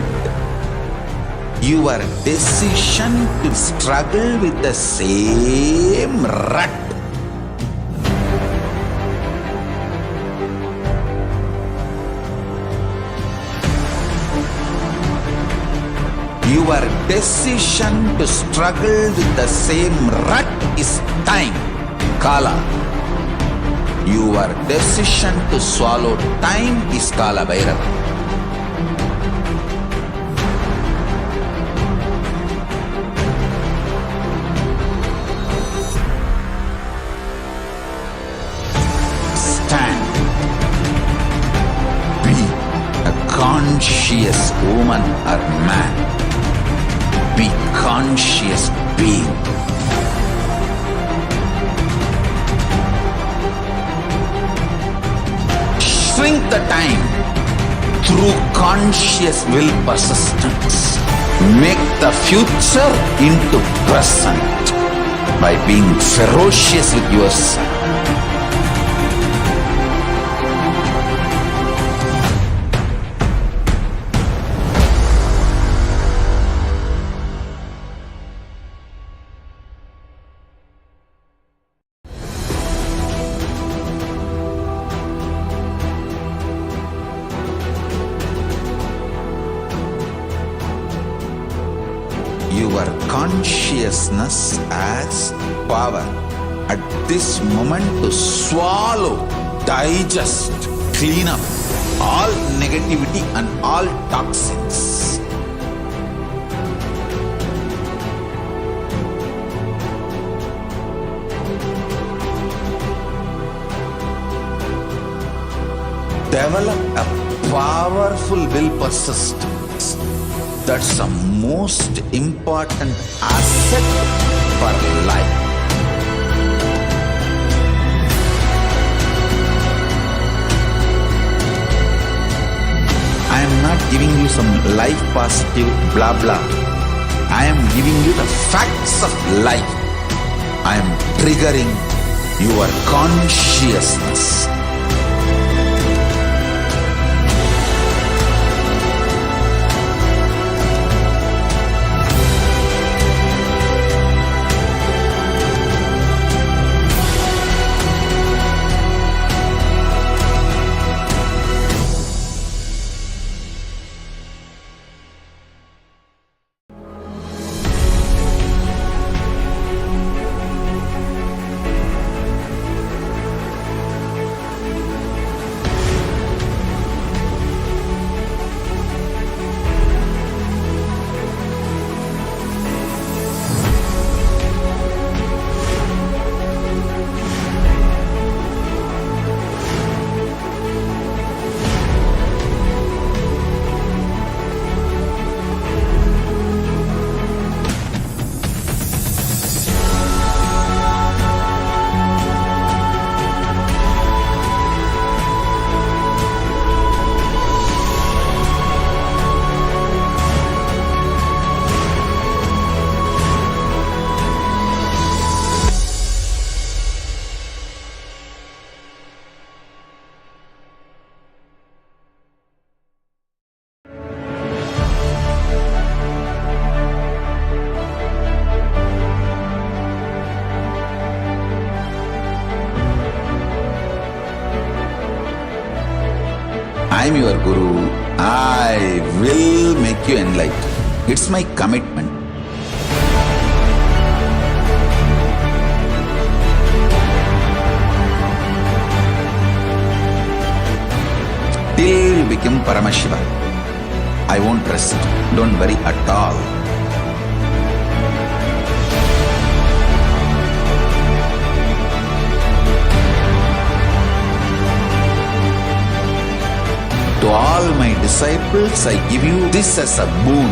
S3: your decision to struggle with the same rut. Your decision to struggle with the same rut is time, Kala. Your decision to swallow time is Kala Bhairava. Stand. Be a conscious woman or man. Be conscious being. Shrink the time through conscious will persistence. Make the future into present by being ferocious with yourself. Your consciousness has power at this moment to swallow, digest, clean up all negativity and all toxins. Develop a powerful will persistence. That's the most important asset for life. I am not giving you some life positive blah blah. I am giving you the facts of life. I am triggering your consciousness. I'm your Guru. I will make you enlightened. It's my commitment. Till you become Paramashiva, I won't rest. Don't worry at all. To all my disciples, I give you this as a boon.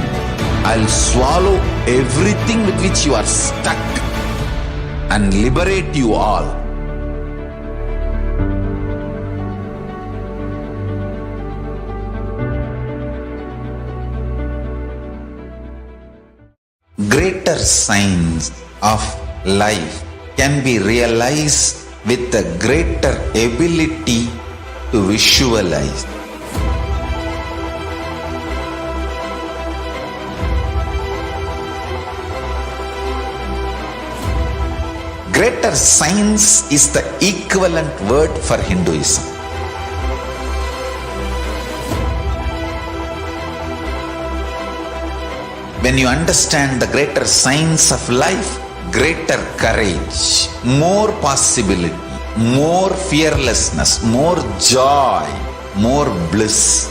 S3: I'll swallow everything with which you are stuck and liberate you all. Greater signs of life can be realized with a greater ability to visualize. Greater science is the equivalent word for Hinduism. When you understand the greater science of life, greater courage, more possibility, more fearlessness, more joy, more bliss.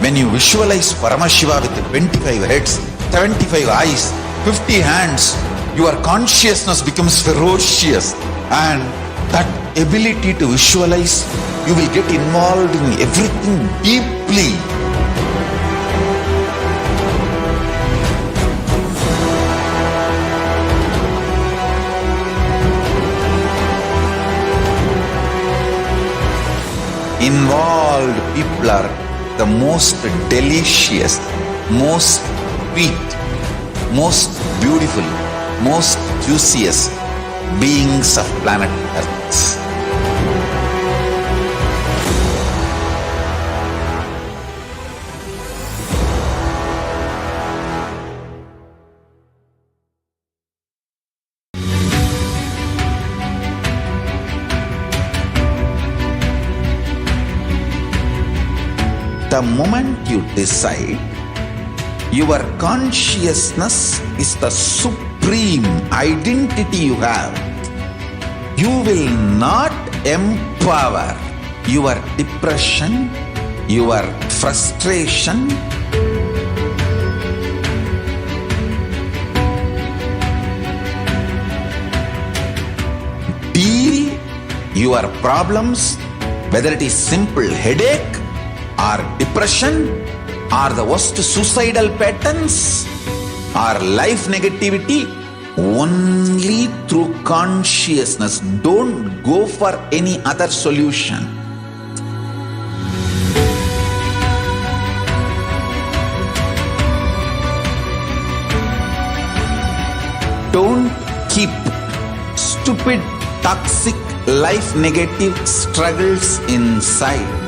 S3: When you visualize Paramashiva with 25 heads, 75 eyes, 50 hands, your consciousness becomes ferocious, and that ability to visualize, you will get involved in everything deeply. Involved people are the most delicious, most sweet, most beautiful, most juiciest beings of planet Earth. The moment you decide, your consciousness is the supreme identity you have. You will not empower your depression, your frustration, deal your problems, whether it is simple headache or depression or the worst suicidal patterns or life negativity, only through consciousness. Don't go for any other solution. Don't keep stupid, toxic, life negative struggles inside.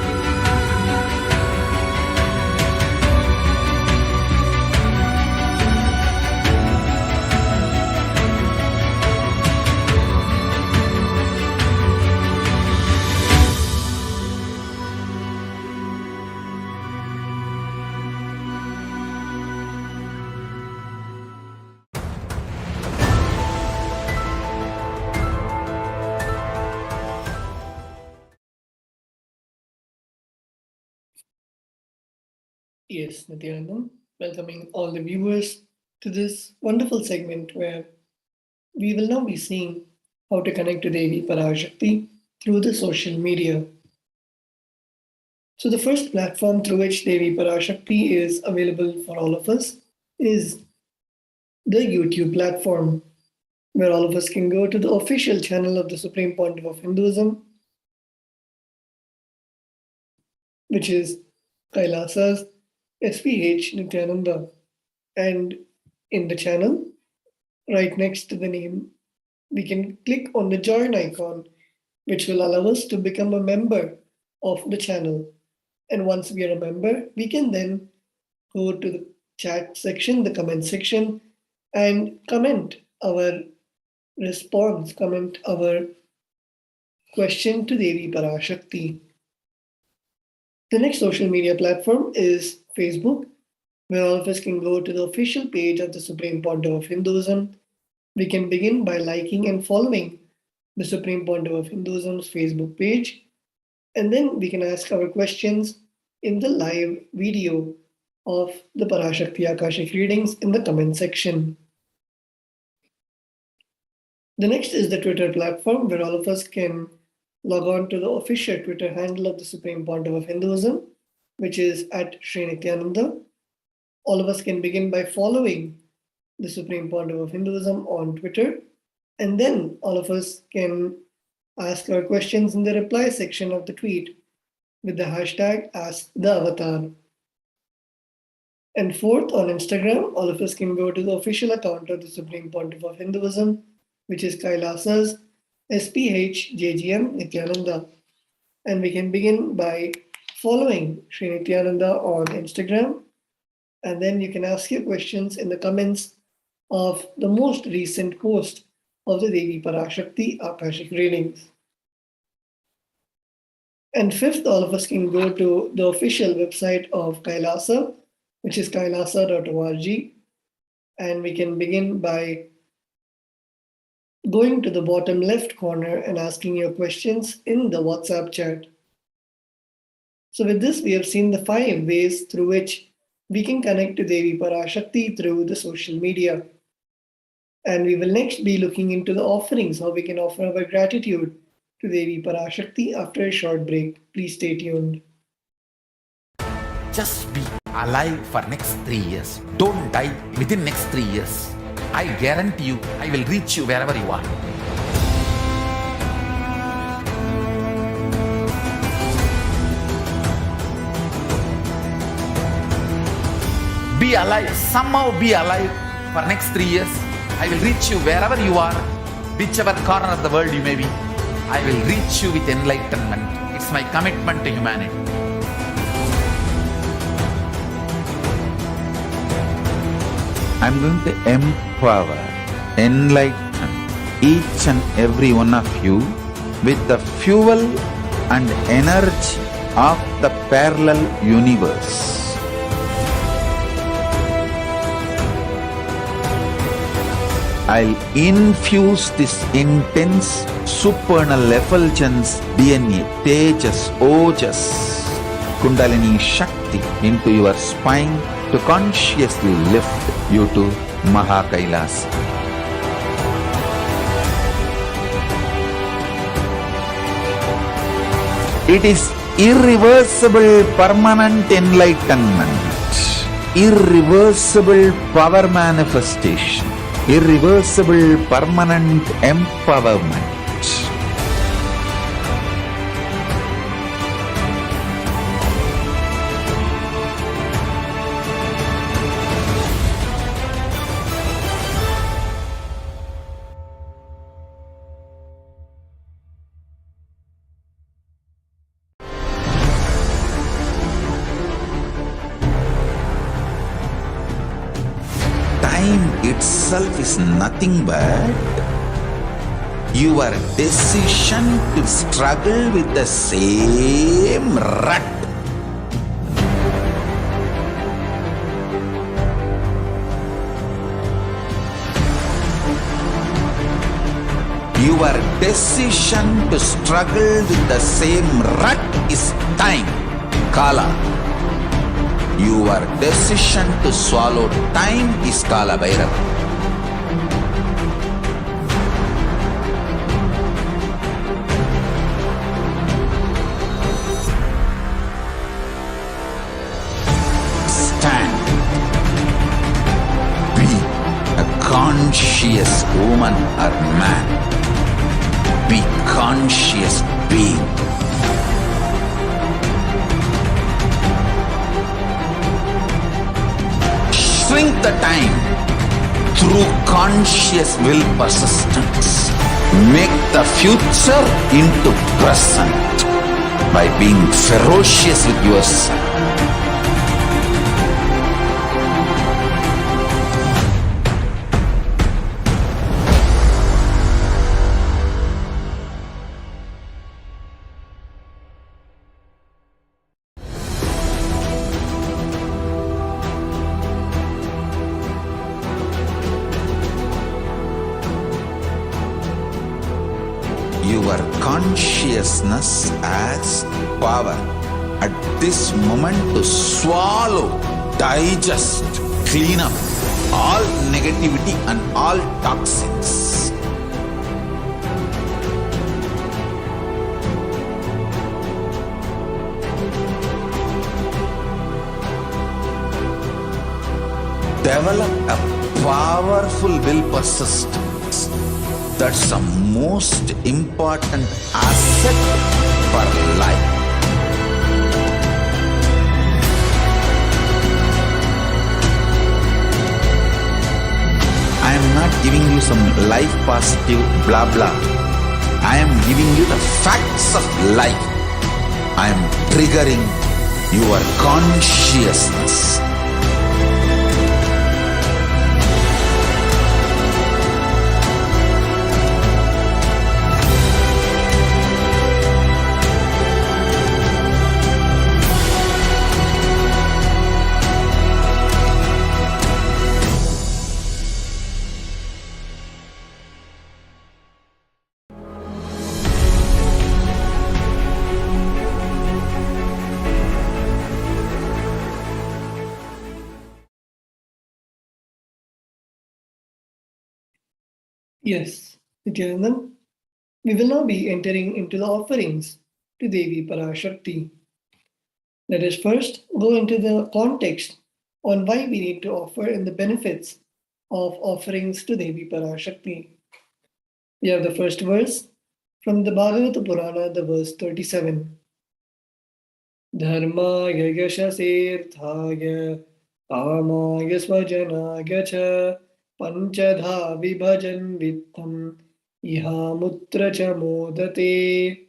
S8: Yes, Nithyanandam, welcoming all the viewers to this wonderful segment where we will now be seeing how to connect to Devi Parashakti through the social media. So the first platform through which Devi Parashakti is available for all of us is the YouTube platform, where all of us can go to the official channel of the Supreme Pontiff of Hinduism, which is KAILASA's HDH Nithyananda. And in the channel, right next to the name, we can click on the join icon, which will allow us to become a member of the channel. And once we are a member, we can then go to the chat section, the comment section, and comment our response, comment our question to Devi Parashakti. The next social media platform is Facebook, where all of us can go to the official page of the Supreme Pontiff of Hinduism. We can begin by liking and following the Supreme Pontiff of Hinduism's Facebook page, and then we can ask our questions in the live video of the Parashakti Akashic readings in the comment section. The next is the Twitter platform, where all of us can log on to the official Twitter handle of the Supreme Pontiff of Hinduism, which is at Sri Nithyananda. All of us can begin by following the Supreme Pontiff of Hinduism on Twitter, and then all of us can ask our questions in the reply section of the tweet with the hashtag AskTheAvatar. And fourth, on Instagram, all of us can go to the official account of the Supreme Pontiff of Hinduism, which is KAILASA's HDH Nithyananda. And we can begin by following Sri Nithyananda on Instagram. And then you can ask your questions in the comments of the most recent post of the Devi Parashakti Akashic readings. And fifth, all of us can go to the official website of KAILASA, which is kailasa.org. And we can begin by going to the bottom left corner and asking your questions in the WhatsApp chat. So with this, we have seen the 5 ways through which we can connect to Devi Parashakti through the social media. And we will next be looking into the offerings, how we can offer our gratitude to Devi Parashakti after a short break. Please stay tuned.
S3: Just be alive for next 3 years. Don't die within next 3 years. I guarantee you, I will reach you wherever you are. Be alive, somehow be alive for next 3 years. I will reach you wherever you are, whichever corner of the world you may be. I will reach you with enlightenment. It's my commitment to humanity. I'm going to empower, enlighten each and every one of you with the fuel and energy of the parallel universe. I'll infuse this intense supernal effulgence DNA, Tejas, Ojas, Kundalini Shakti into your spine to consciously lift you to Mahakailasa. It is irreversible permanent enlightenment, irreversible power manifestation, irreversible permanent empowerment. Time itself is nothing but your decision to struggle with the same rut. Your decision to struggle with the same rut is time, Kala. Your decision to swallow time is Kala Bhairava. Stand. Be a conscious woman or man. Be conscious being. Shrink the time through conscious will persistence. Make the future into present by being ferocious with yourself. consciousness as power at this moment to swallow, digest, clean up all negativity and all toxins. Develop a powerful will persistence. That's the most important asset for life. I am not giving you some life positive blah blah. I am giving you the facts of life. I am triggering your consciousness.
S8: Yes, Nithyanandam, we will now be entering into the offerings to Devi Parashakti. Let us first go into the context on why we need to offer and the benefits of offerings to Devi Parashakti. We have the first verse from the Bhagavata Purana, the verse 37. Dharmaya yashasirthaya kamaya svajanaya cha panchadha vibhajan vittam iha mutra cha modate.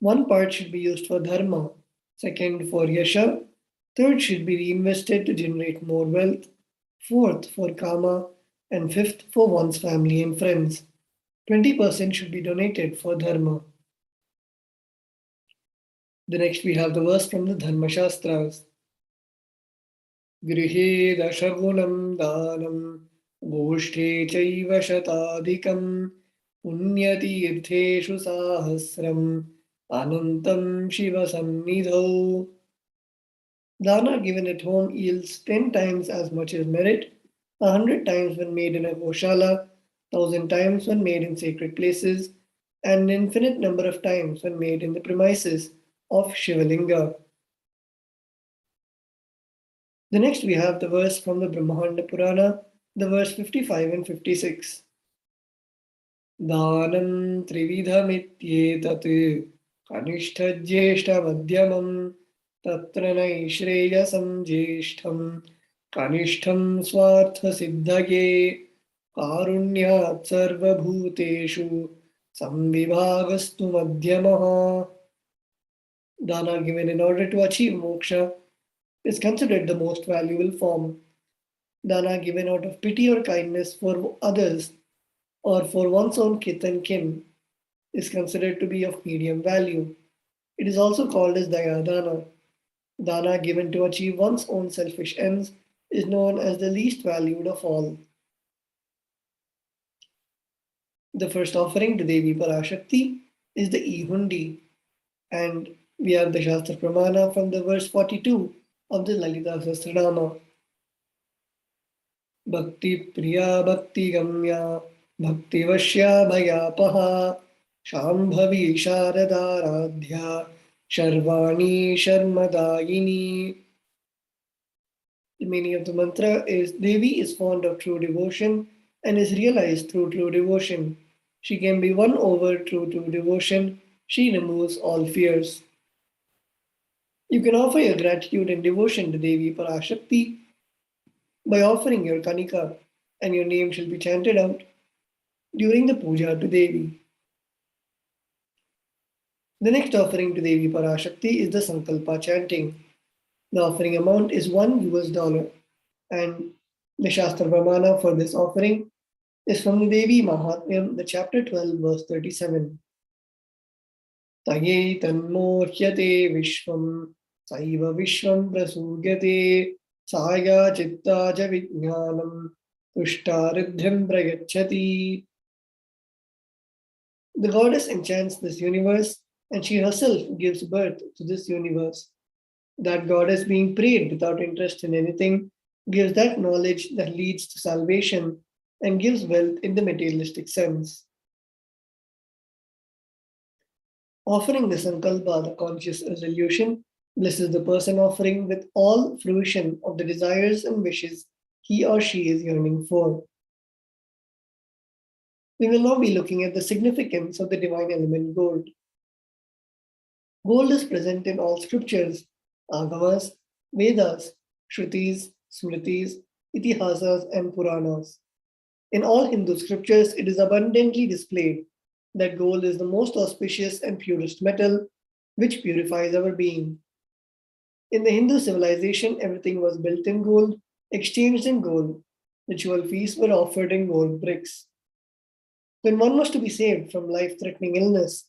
S8: One part should be used for dharma, second for yasha, third should be reinvested to generate more wealth, fourth for kama, and fifth for one's family and friends. 20% should be donated for dharma. The next we have the verse from the Dharma Shastras. Grihe dashagunam danam goshte chaiva shatadikam punyati irtheshu sahasram anantam shiva sannidhau. Dana given at home yields 10 times as much as merit, 100 times when made in a goshala, 1,000 times when made in sacred places, and an infinite number of times when made in the premises of Shivalinga. The next we have the verse from the Brahmanda Purana, the verse 55 and 56. Dhanam trividhamityetat kanishta jyeshta madhyamam tatra naishreyasam jyeshtham kanishtham swartha siddhage karunyat sarva bhuteshu samvibhagastu madhyamaha. Dana given in order to achieve moksha is considered the most valuable form. Dana given out of pity or kindness for others or for one's own kith and kin is considered to be of medium value. It is also called as Daya Dana. Dana given to achieve one's own selfish ends is known as the least valued of all. The first offering to Devi Parashakti is the Ihundi, and we have the Shastra Pramana from the verse 42 of the Lalita Sahasranama. Bhakti Priya Bhakti Gamya Bhakti Vashya Bhayapaha Shambhavi Sharadaradhya Sharvani Sharmadayini. The meaning of the mantra is Devi is fond of true devotion and is realized through true devotion. She can be won over through true devotion. She removes all fears. You can offer your gratitude and devotion to Devi Parashakti by offering your kanika, and your name shall be chanted out during the puja to Devi. The next offering to Devi Parashakti is the Sankalpa chanting. The offering amount is $1, and the Shastra Pramana for this offering is from the Devi Mahatmyam, the chapter 12, verse 37. Taye tanmohyate vishvam saiva vishvam prasugyate saya chitta ja vijnanam tushtaridhyam prayachati. The goddess enchants this universe and she herself gives birth to this universe. That goddess being prayed without interest in anything gives that knowledge that leads to salvation and gives wealth in the materialistic sense. Offering the sankalpa, the conscious resolution, blesses the person offering with all fruition of the desires and wishes he or she is yearning for. We will now be looking at the significance of the divine element gold. Gold is present in all scriptures, Agamas, Vedas, Shrutis, Smritis, Itihasas, and Puranas. In all Hindu scriptures, it is abundantly displayed that gold is the most auspicious and purest metal which purifies our being. In the Hindu civilization, everything was built in gold, exchanged in gold. Ritual feasts were offered in gold bricks. When one was to be saved from life-threatening illness,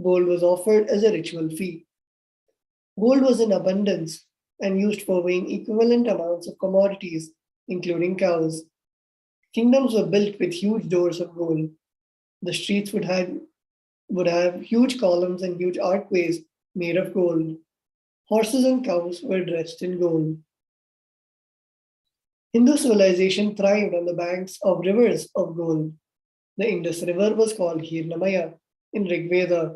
S8: gold was offered as a ritual fee. Gold was in abundance and used for weighing equivalent amounts of commodities, including cows. Kingdoms were built with huge doors of gold. The streets would have huge columns and huge archways made of gold. Horses and cows were dressed in gold. Hindu civilization thrived on the banks of rivers of gold. The Indus River was called Hirnamaya in Rig Veda.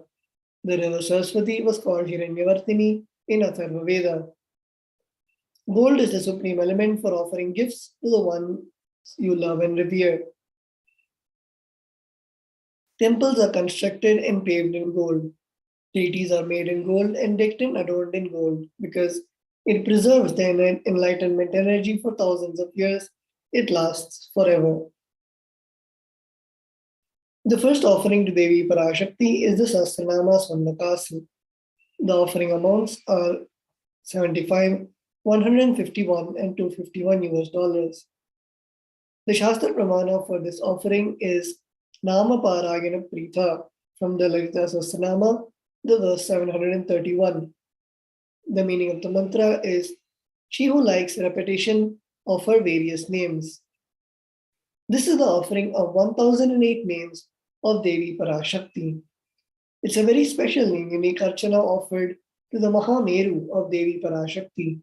S8: The river Saraswati was called Hiranyavartini in Atharva Veda. Gold is the supreme element for offering gifts to the one you love and revere. Temples are constructed and paved in gold. Deities are made in gold and decked and adorned in gold because it preserves the enlightenment energy for thousands of years. It lasts forever. The first offering to Devi Parashakti is the Sahasranama Swarnakasi. The offering amounts are 75, 151, and 251 US dollars. The Shastra Pramana for this offering is Nama Paragana Pritha from the Lalita Sahasranama, the verse 731. The meaning of the mantra is she who likes repetition of her various names. This is the offering of 1008 names of Devi Parashakti. It's a very special name, unique archana offered to the Mahameru of Devi Parashakti.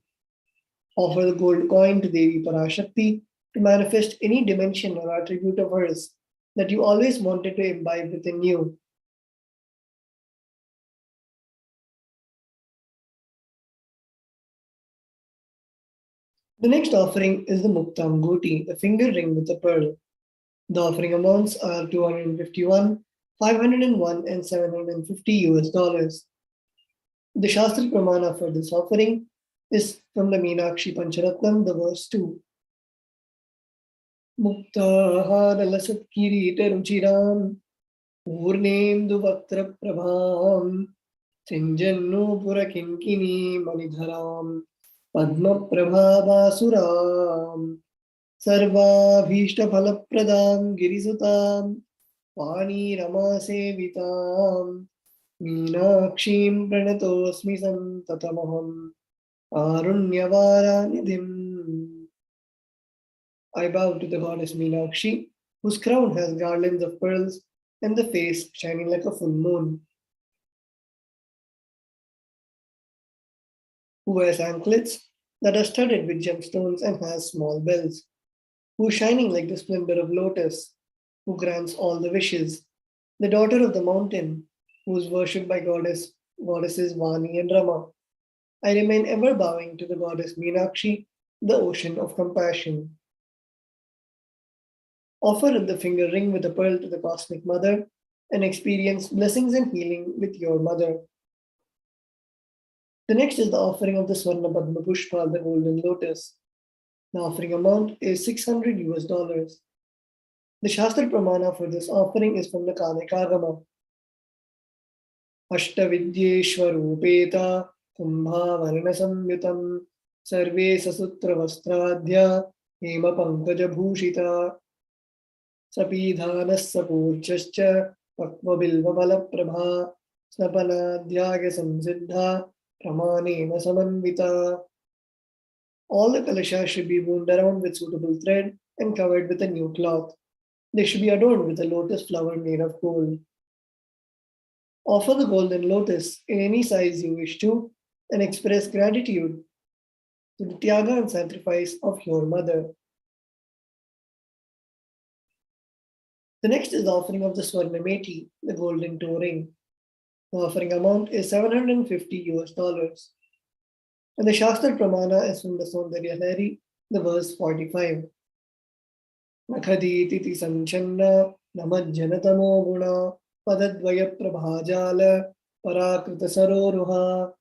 S8: Offer the gold coin to Devi Parashakti to manifest any dimension or attribute of hers that you always wanted to imbibe within you. The next offering is the Muktangoti, the finger ring with a pearl. The offering amounts are 251, 501, and 750 US dollars. The Shastra Pramana for this offering is from the Meenakshi Pancharatnam, the verse 2. Muktahara lasat kirita ruchiram Purnendu vaktra prabham Sinjannu purakinkini manidharam Padma prabhavasuram Sarvabhishta phalapradam girisutam Vani rama sevitam Meenakshim pranatosmi santatamaham Arunyavara nidhim. I bow to the goddess Meenakshi, whose crown has garlands of pearls and the face shining like a full moon. Who wears anklets that are studded with gemstones and has small bells. Who is shining like the splendor of lotus, who grants all the wishes. The daughter of the mountain, who is worshipped by goddesses Vani and Rama. I remain ever bowing to the goddess Meenakshi, the ocean of compassion. Offer the finger ring with a pearl to the Cosmic Mother and experience blessings and healing with your mother. The next is the offering of the Swarna Padma Pushpa, the golden lotus. The offering amount is 600 US dollars. The Shastra Pramana for this offering is from the Kanekagama. Ashtavidyeshwarupeta Kumbha Varana Samyutam Sarve Sasutra Vastradhya Hema Pankaja Bhushita Sapidhanas Sapurchascha Pakva Bilva Bala Prabha Snapanadhyaga Samsiddha Pramanena Samanvita. All the kalashas should be wound around with suitable thread and covered with a new cloth. They should be adorned with a lotus flower made of gold. Offer the golden lotus in any size you wish to and express gratitude to the Tyaga and sacrifice of your mother. The next is the offering of the Swarnameti, the golden toe ring. The offering amount is $750. And the Shastra Pramana is from the Saundarya Lahari, the verse 45. Nakhaditi sanchanna namajjanatamo guna padadvaya prabhajala parakrita saroruha.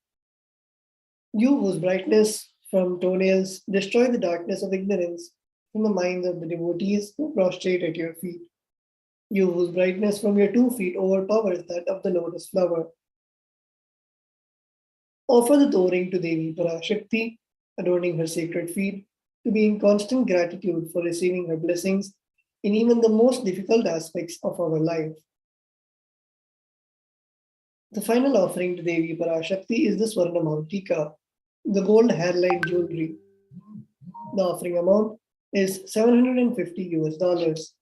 S8: You whose brightness from toenails destroy the darkness of ignorance from the minds of the devotees who prostrate at your feet. You whose brightness from your 2 feet overpowers that of the lotus flower. Offer the toe ring to Devi Parashakti, adorning her sacred feet, to be in constant gratitude for receiving her blessings in even the most difficult aspects of our life. The final offering to Devi Parashakti is the Swarna Mauntika, the gold hairline jewelry. The offering amount is $750.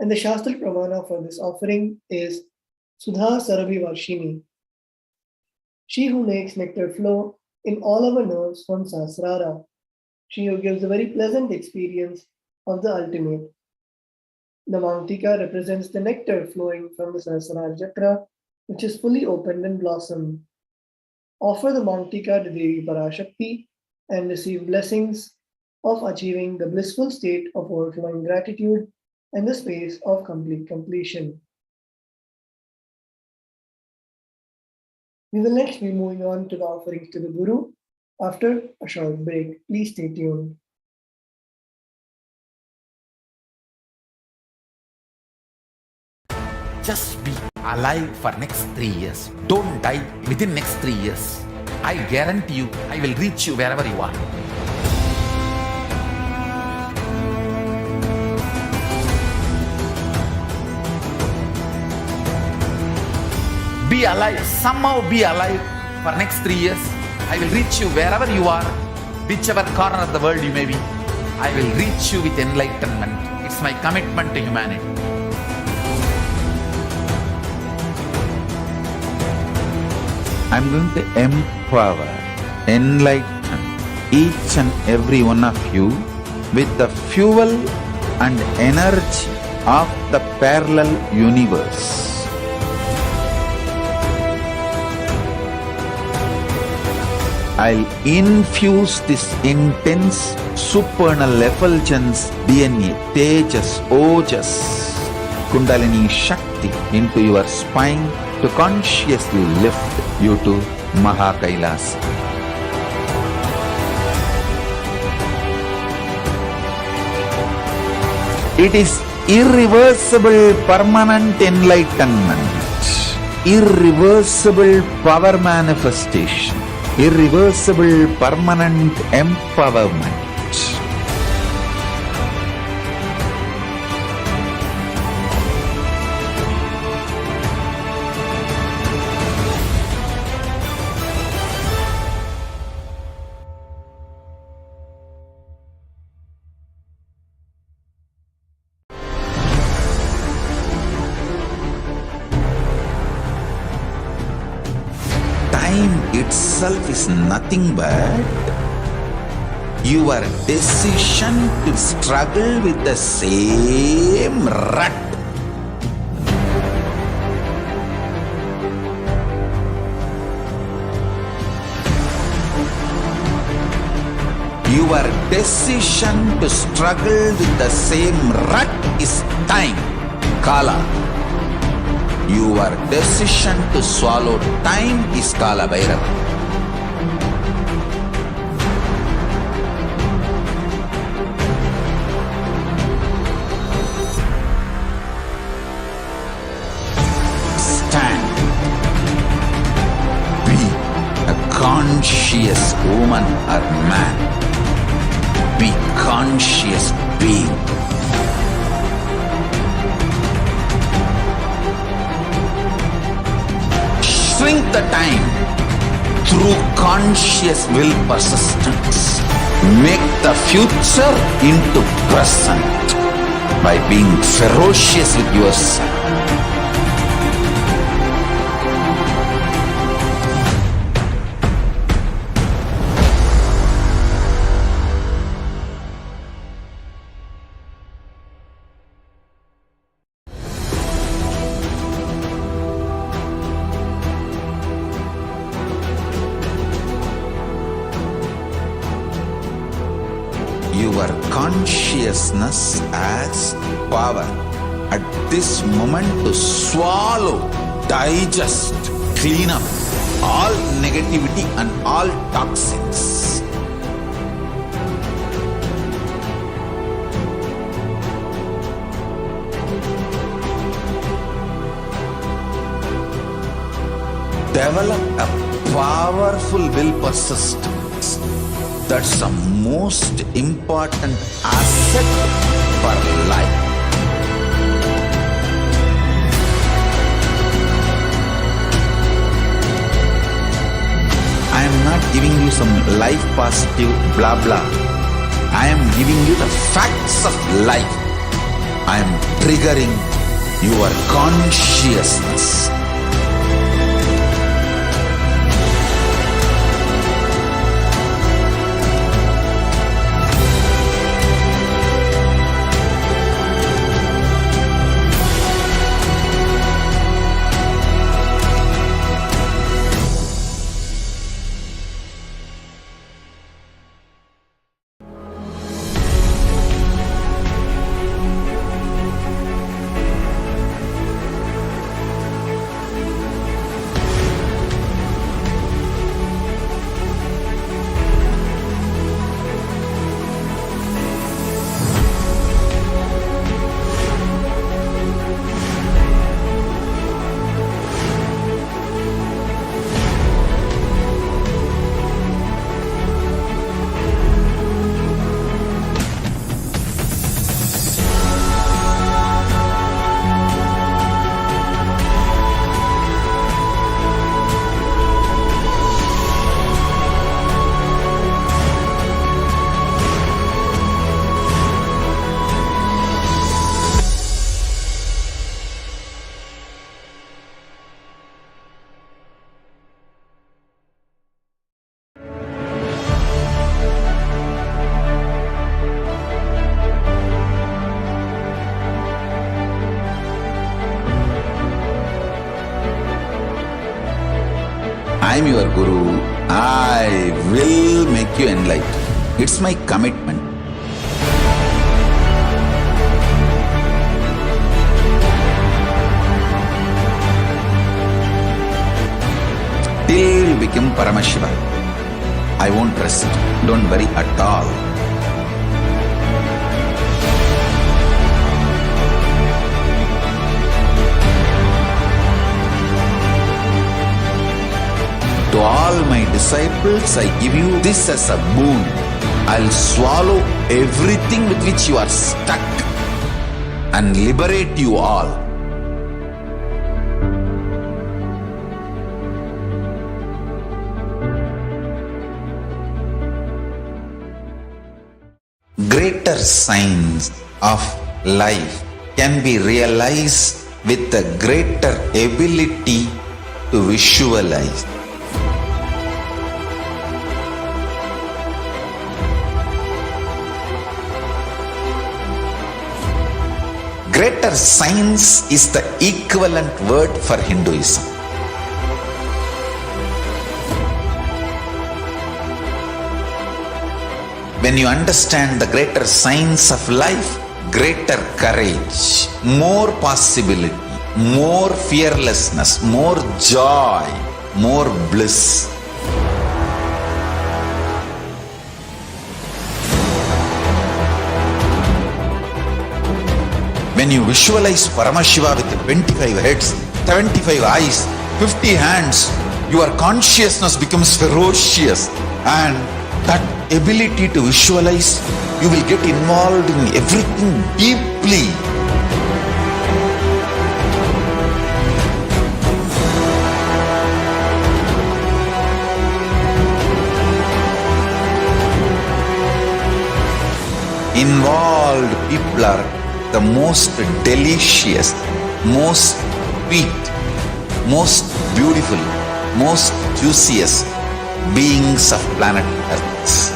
S8: And the Shastra Pramana for this offering is Sudha Sarabhi Varshini. She who makes nectar flow in all our nerves from Sahasrara. She who gives a very pleasant experience of the ultimate. The Mauntika represents the nectar flowing from the Sahasrara Chakra, which is fully opened and blossomed. Offer the Mauntika to Devi Parashakti and receive blessings of achieving the blissful state of overflowing gratitude and the space of complete completion. We will next be moving on to the offerings to the Guru after a short break. Please stay tuned.
S3: Just be alive for next 3 years. Don't die within next 3 years. I guarantee you, I will reach you wherever you are. Be alive, somehow be alive for next 3 years. I will reach you wherever you are, whichever corner of the world you may be. I will reach you with enlightenment. It's my commitment to humanity. I'm going to empower, enlighten each and every one of you with the fuel and energy of the parallel universe. I'll infuse this intense supernal effulgence DNA, Tejas, Ojas, Kundalini Shakti into your spine to consciously lift you to KAILASA. It is irreversible permanent enlightenment, irreversible power manifestation, irreversible permanent empowerment. Time itself is nothing but your decision to struggle with the same rut. Your decision to struggle with the same rut is time, Kala. Your decision to swallow time is Kala Bhairava. Stand. Be a conscious woman or man. Be conscious being. Shrink the time through conscious will persistence. Make the future into present by being ferocious with yourself. your consciousness as power at this moment to swallow, digest, clean up all negativity and all toxins. Develop a powerful will persistence. That's the most important asset for life. I am not giving you some life positive blah blah. I am giving you the facts of life. I am triggering your consciousness. I am your Guru. I will make you enlightened. It's my commitment. Till you become Paramashiva, I won't rest. Don't worry at all. To all my disciples, I give you this as a boon. I'll swallow everything with which you are stuck and liberate you all. Greater signs of life can be realized with a greater ability to visualize. Greater science is the equivalent word for Hinduism. When you understand the greater science of life, greater courage, more possibility, more fearlessness, more joy, more bliss. When you visualize Paramashiva with 25 heads, 75 eyes, 50 hands, your consciousness becomes ferocious, and that ability to visualize, you will get involved in everything deeply. Involved people are the most delicious, most sweet, most beautiful, most juiciest beings of planet Earth.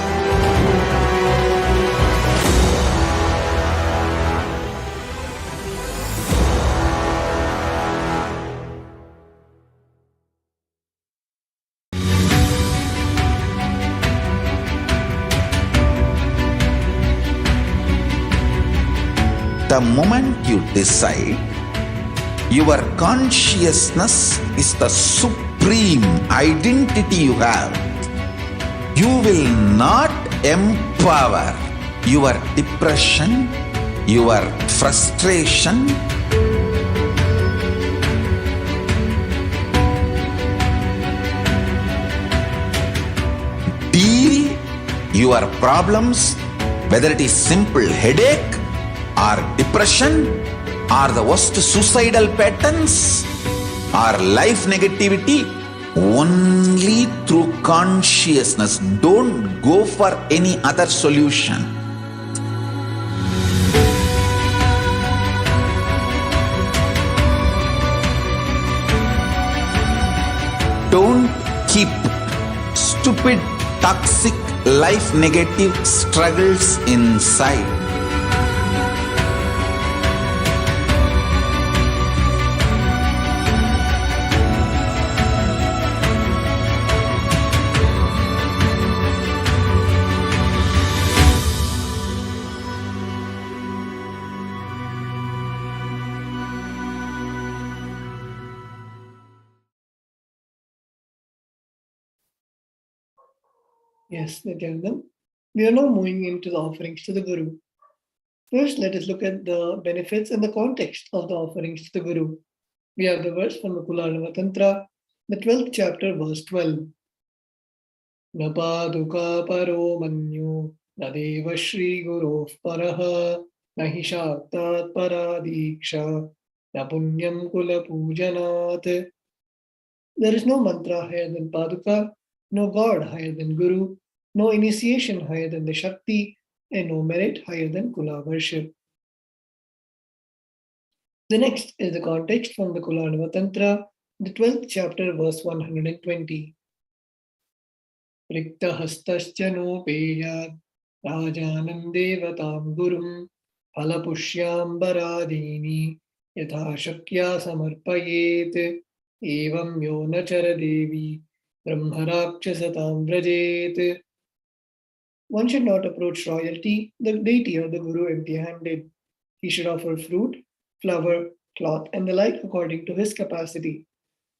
S3: The moment you decide, your consciousness is the supreme identity you have. You will not empower your depression, your frustration, deal your problems, whether it is simple headache or depression or the worst suicidal patterns or life negativity, only through consciousness. Don't go for any other solution. Don't keep stupid, toxic, life negative struggles inside.
S8: Yes, Nithyanandam. We are now moving into the offerings to the Guru. First, let us look at the benefits and the context of the offerings to the Guru. We have the verse from the Kularnava Tantra, the 12th chapter, verse 12. Napaduka paro manyo nadeva shri guru paraha nahi shaktat paradiksha na punyam kula pujanat. There is no mantra higher than Paduka, no God higher than Guru, no initiation higher than the Shakti, and no merit higher than Kula worship. The next is the context from the Kularnava Tantra, the 12th chapter, verse 120. Rikta hastascha no peyat rajanam devatam gurum phalapushyam baradini yatha shakya samarpayet evam yo nachara devi brahmarakshasatam vrajet. One should not approach royalty, the deity or the Guru, empty-handed. He should offer fruit, flower, cloth, and the like according to his capacity.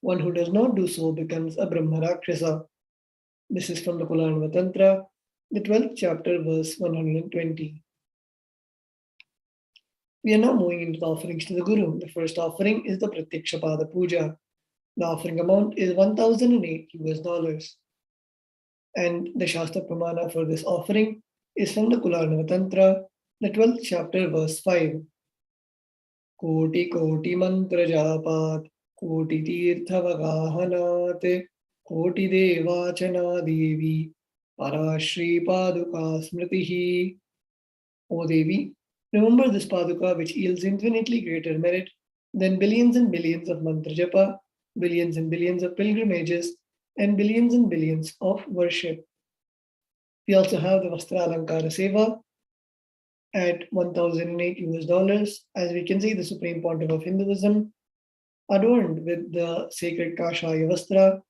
S8: One who does not do so becomes a Brahmarakshasa. This is from the Kularnava Tantra, the 12th chapter, verse 120. We are now moving into the offerings to the Guru. The first offering is the Pratyakshapada Puja. The offering amount is $1,008. And the Shastra Pramana for this offering is from the Kularnava Tantra, the 12th chapter, verse 5. Koti koti mantra japat, koti tirtha vagahanat, koti devachana devi, parashri paduka smritihi. O Devi, remember this paduka which yields infinitely greater merit than billions and billions of mantra japa, billions and billions of pilgrimages, and billions of worship. We also have the Vastra Alankara Seva at $1,008. As we can see, the Supreme Pontiff of Hinduism, adorned with the sacred Kashaya Vastra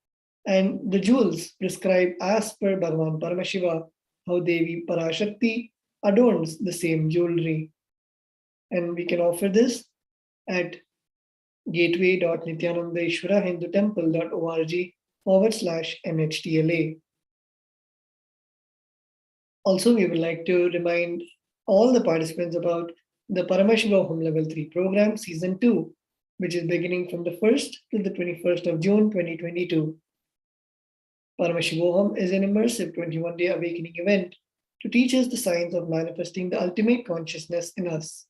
S8: and the jewels prescribed as per Bhagavan Paramashiva, how Devi Parashakti adorns the same jewelry. And we can offer this at gateway.nithyanandaishwarahindutemple.org/NHTLA. Also, we would like to remind all the participants about the Paramashivoham Level 3 program, Season 2, which is beginning from the 1st to the 21st of June 2022. Paramashivoham is an immersive 21-day awakening event to teach us the science of manifesting the ultimate consciousness in us.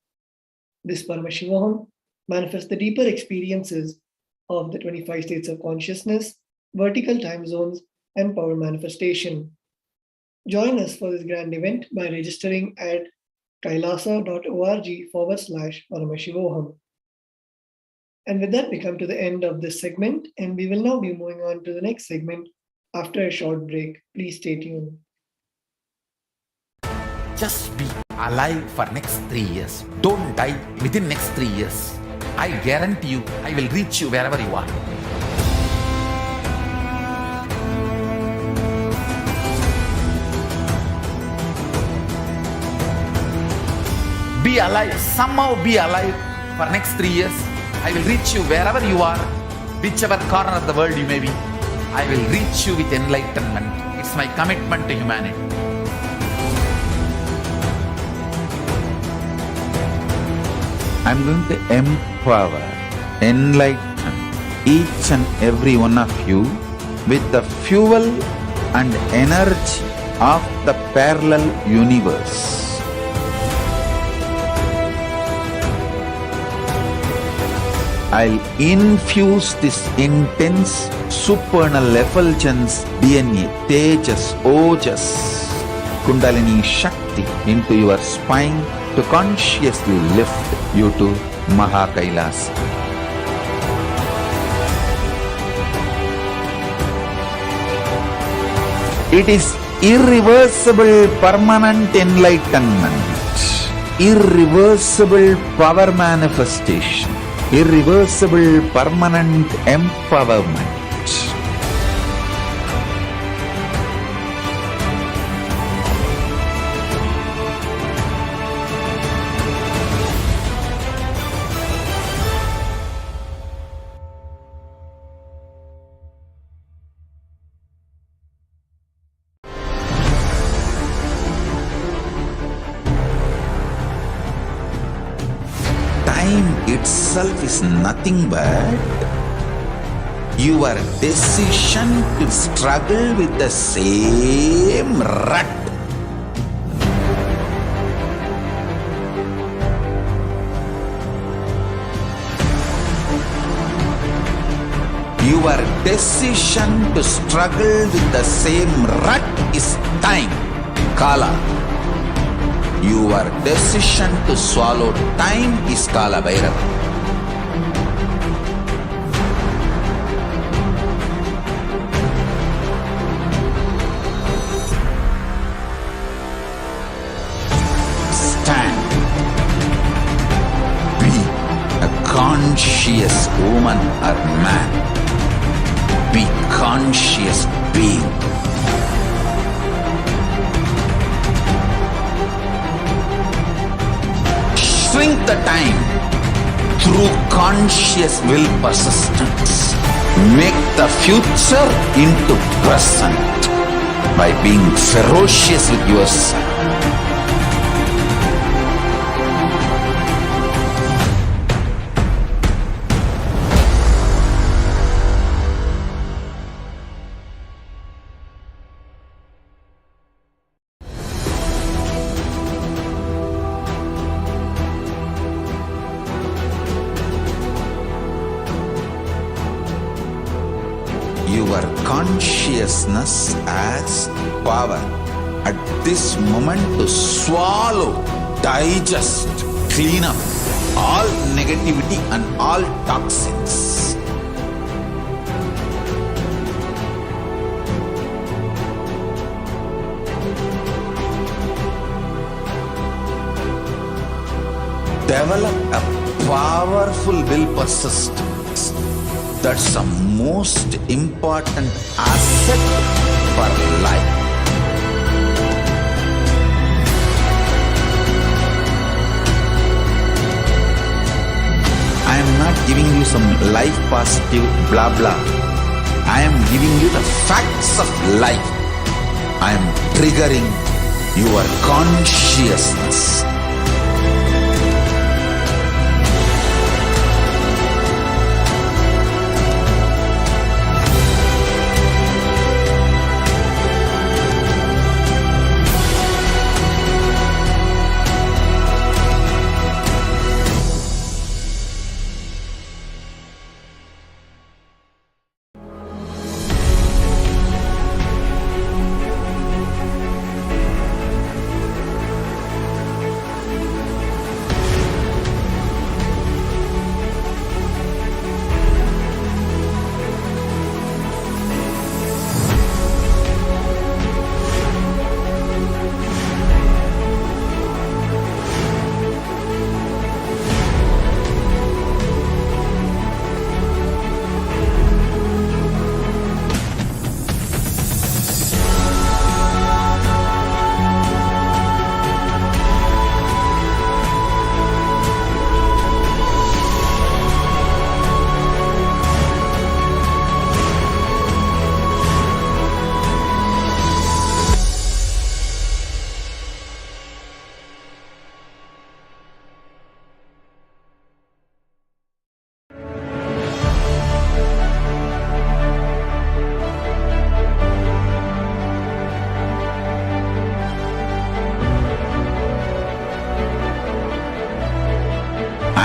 S8: This Paramashivoham manifests the deeper experiences of the 25 states of consciousness, vertical time zones, and power manifestation. Join us for this grand event by registering at kailasa.org/Paramashivoham. And with that, we come to the end of this segment, and we will now be moving on to the next segment after a short break. Please stay tuned.
S3: Just be alive for next 3 years. Don't die within next 3 years. I guarantee you, I will reach you wherever you are. Be be alive, somehow be alive for next 3 years. I will reach you wherever you are, whichever corner of the world you may be. I will reach you with enlightenment. It's my commitment to humanity. I'm going to empower, enlighten each and every one of you with the fuel and energy of the parallel universe. I'll infuse this intense supernal effulgence DNA, Tejas, Ojas, Kundalini Shakti into your spine to consciously lift you to KAILASA. It is irreversible permanent enlightenment, irreversible power manifestation, irreversible permanent empowerment. Time itself is nothing but your decision to struggle with the same rut. Your decision to struggle with the same rut is time, Kala. Your decision to swallow time is Kala Bhairava. Stand. Be a conscious woman or man. Be conscious being. Shrink the time through conscious will persistence. Make the future into present by being ferocious with yourself. Your consciousness has power at this moment to swallow, digest, clean up all negativity and all toxins. Develop a powerful will persistence. That's the most important asset for life. I am not giving you some life positive blah blah. I am giving you the facts of life. I am triggering your consciousness.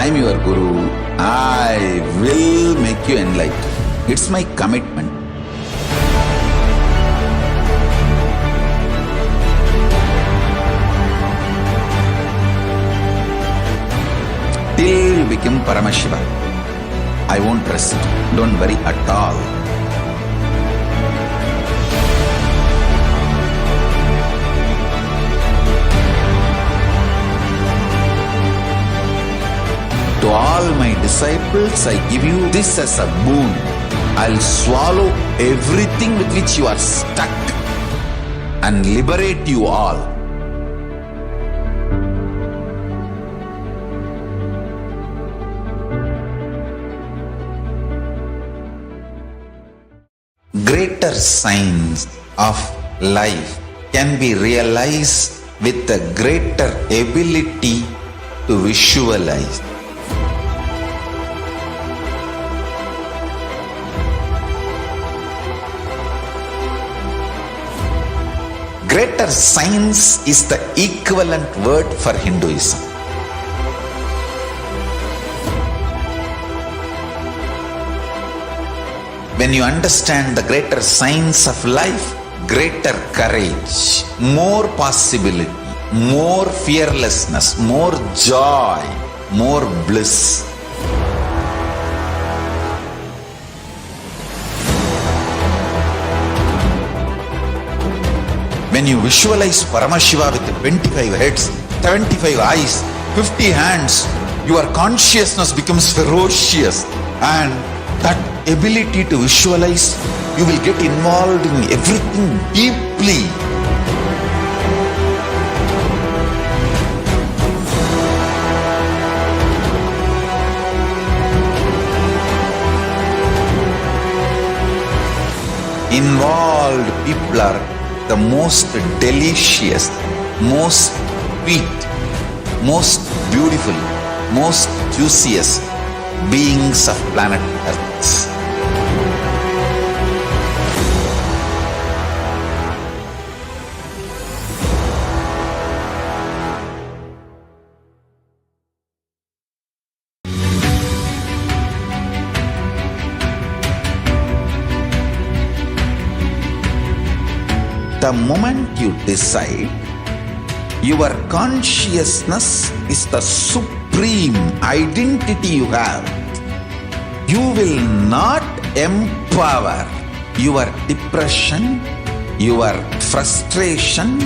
S3: I'm your Guru. I will make you enlightened. It's my commitment. Till you become Paramashiva, I won't rest. Don't worry at all. To all my disciples, I give you this as a boon. I'll swallow everything with which you are stuck and liberate you all. Greater signs of life can be realized with a greater ability to visualize. Greater science is the equivalent word for Hinduism. When you understand the greater science of life, greater courage, more possibility, more fearlessness, more joy, more bliss. When you visualize Paramashiva with 25 heads, 75 eyes, 50 hands, your consciousness becomes ferocious, and that ability to visualize, you will get involved in everything deeply. Involved people are the most delicious, most sweet, most beautiful, most juiciest beings of planet Earth. The moment you decide, your consciousness is the supreme identity you have. You will not empower your depression, your frustration,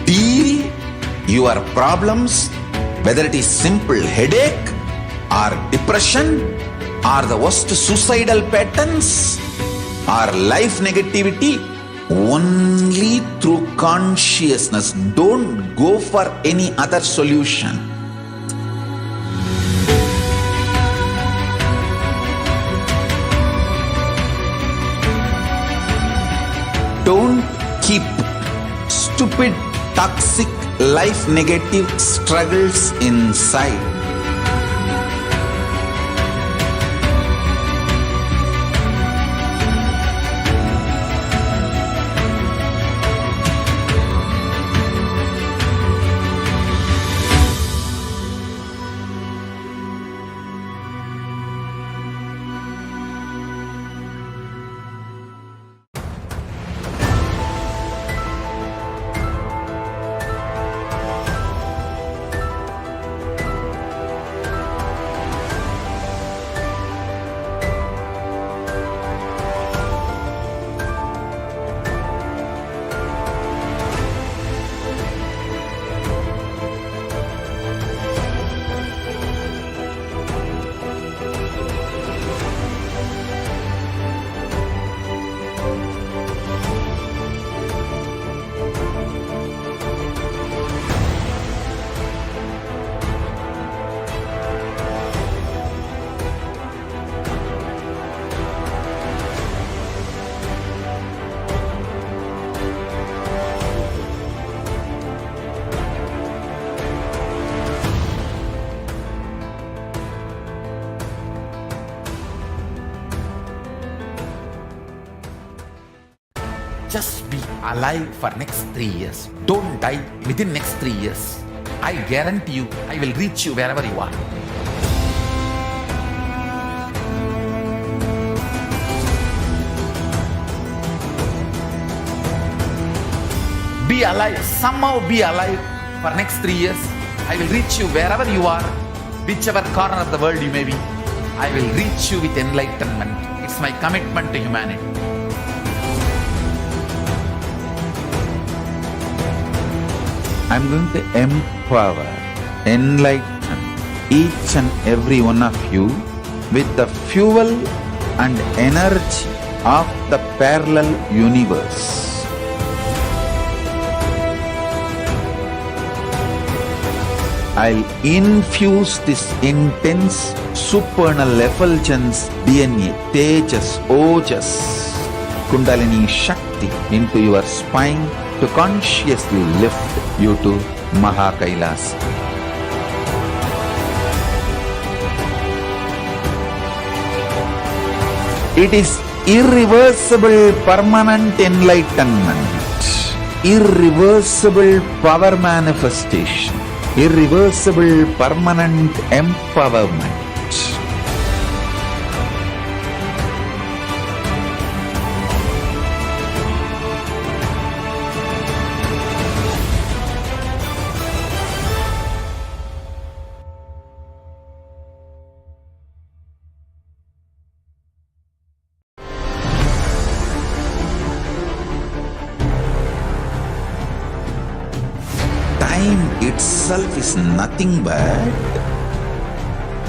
S3: deal your problems, whether it is simple headache or depression or the worst suicidal patterns or life negativity, only through consciousness. Don't go for any other solution. Don't keep stupid, toxic, life negative struggles inside. Just be alive for next 3 years. Don't die within next 3 years. I guarantee you, I will reach you wherever you are. Be alive, somehow be alive for next 3 years. I will reach you wherever you are, whichever corner of the world you may be. I will reach you with enlightenment. It's my commitment to humanity. I'm going to empower, enlighten each and every one of you with the fuel and energy of the parallel universe. I'll infuse this intense supernal effulgence DNA, Tejas, Ojas, Kundalini Shakti into your spine to consciously lift you to KAILASA. It is irreversible permanent enlightenment, irreversible power manifestation, irreversible permanent empowerment. Time itself is nothing but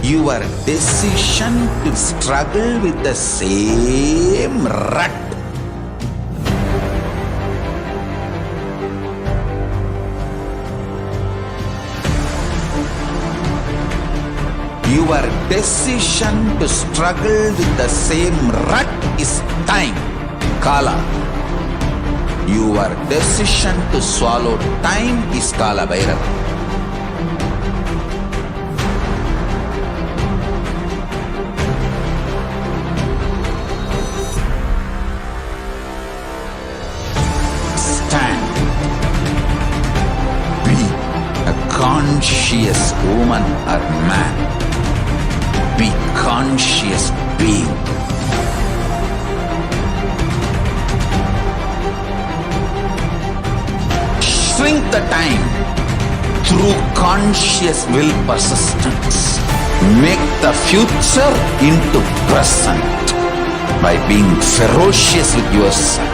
S3: your decision to struggle with the same rut. Your decision to struggle with the same rut is time, Kala. Your decision to swallow time is Kala Bhairava. Stand. Be a conscious woman or man. Be conscious being. Shrink the time through conscious will persistence. Make the future into present by being ferocious with yourself.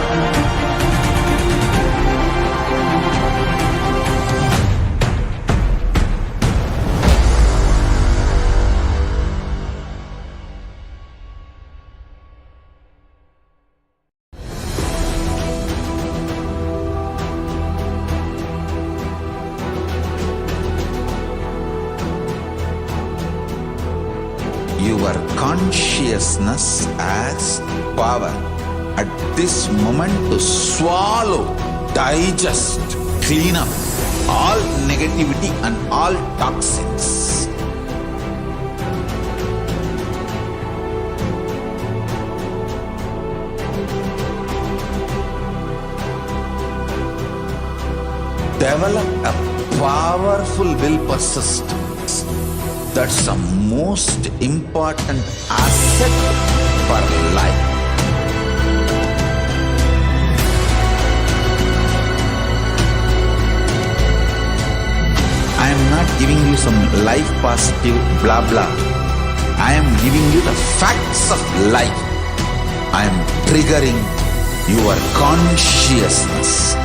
S3: Your consciousness as power at this moment to swallow, digest, clean up all negativity and all toxins. Develop a powerful will persistence. That's the most important asset for life. I am not giving you some life positive blah blah. I am giving you the facts of life. I am triggering your consciousness.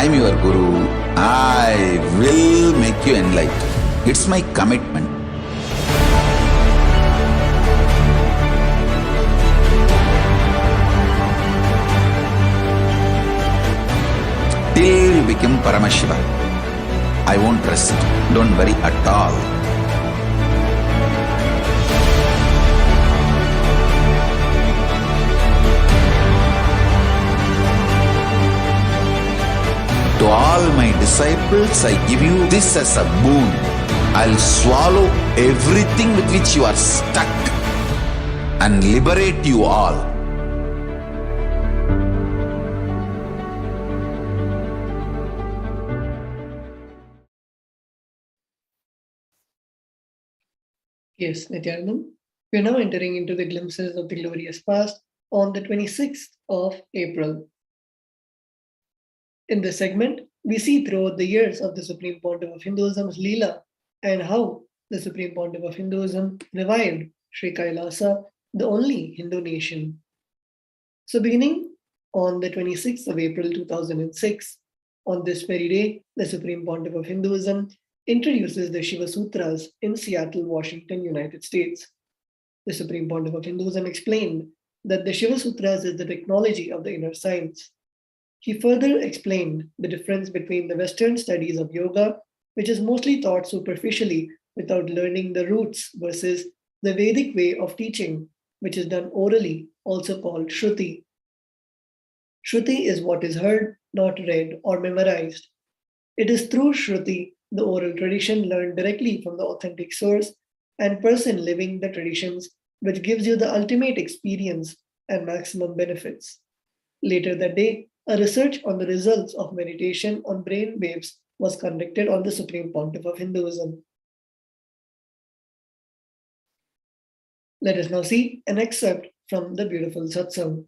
S3: I'm your Guru. I will make you enlightened. It's my commitment. Till you become Paramashiva, I won't rest. Don't worry at all. To all my disciples, I give you this as a boon. I'll swallow everything with which you are stuck and liberate you all.
S8: Yes, Nithyanandam. We are now entering into the glimpses of the glorious past on the 26th of April. In this segment, we see throughout the years of the Supreme Pontiff of Hinduism's Leela and how the Supreme Pontiff of Hinduism revived Sri KAILASA, the only Hindu nation. So beginning on the 26th of April 2006, on this very day, the Supreme Pontiff of Hinduism introduces the Shiva Sutras in Seattle, Washington, United States. The Supreme Pontiff of Hinduism explained that the Shiva Sutras is the technology of the inner science. He further explained the difference between the Western studies of yoga, which is mostly taught superficially without learning the roots, versus the Vedic way of teaching, which is done orally, also called Shruti. Shruti is what is heard, not read or memorized. It is through Shruti, the oral tradition learned directly from the authentic source and person living the traditions, which gives you the ultimate experience and maximum benefits. Later that day, a research on the results of meditation on brain waves was conducted on the Supreme Pontiff of Hinduism. Let us now see an excerpt from the beautiful satsang.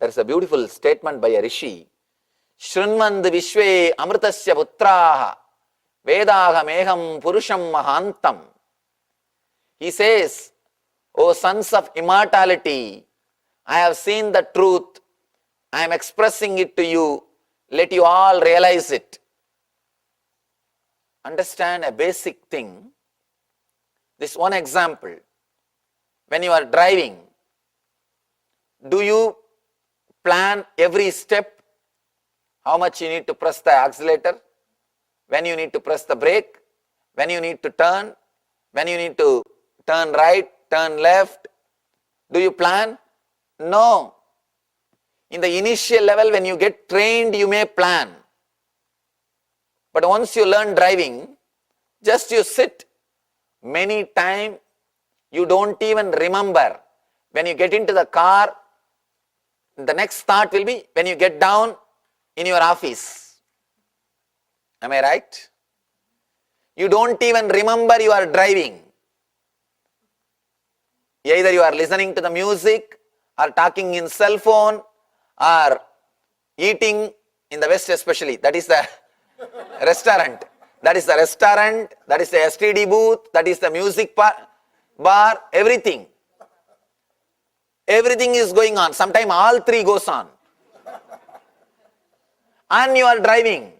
S9: There is a beautiful statement by a rishi. Shrunmand Vishwe Amritasya Putraha Vedaha Meham Purusham Mahantam. He says, O sons of immortality, I have seen the truth. I am expressing it to you. Let you all realize it. Understand a basic thing. This one example. When you are driving, do you plan every step? How much you need to press the accelerator, when you need to press the brake, when you need to turn, when you need to turn right, turn left. Do you plan? No. In the initial level, when you get trained, you may plan. But once you learn driving, just you sit. Many times, you don't even remember. When you get into the car, the next thought will be when you get down in your office. Am I right? You don't even remember you are driving. Either you are listening to the music, or talking in cell phone, or eating in the West especially. That is the restaurant. That is the restaurant, that is the STD booth, that is the music bar, everything. Everything is going on. Sometimes all three goes on. And you are driving.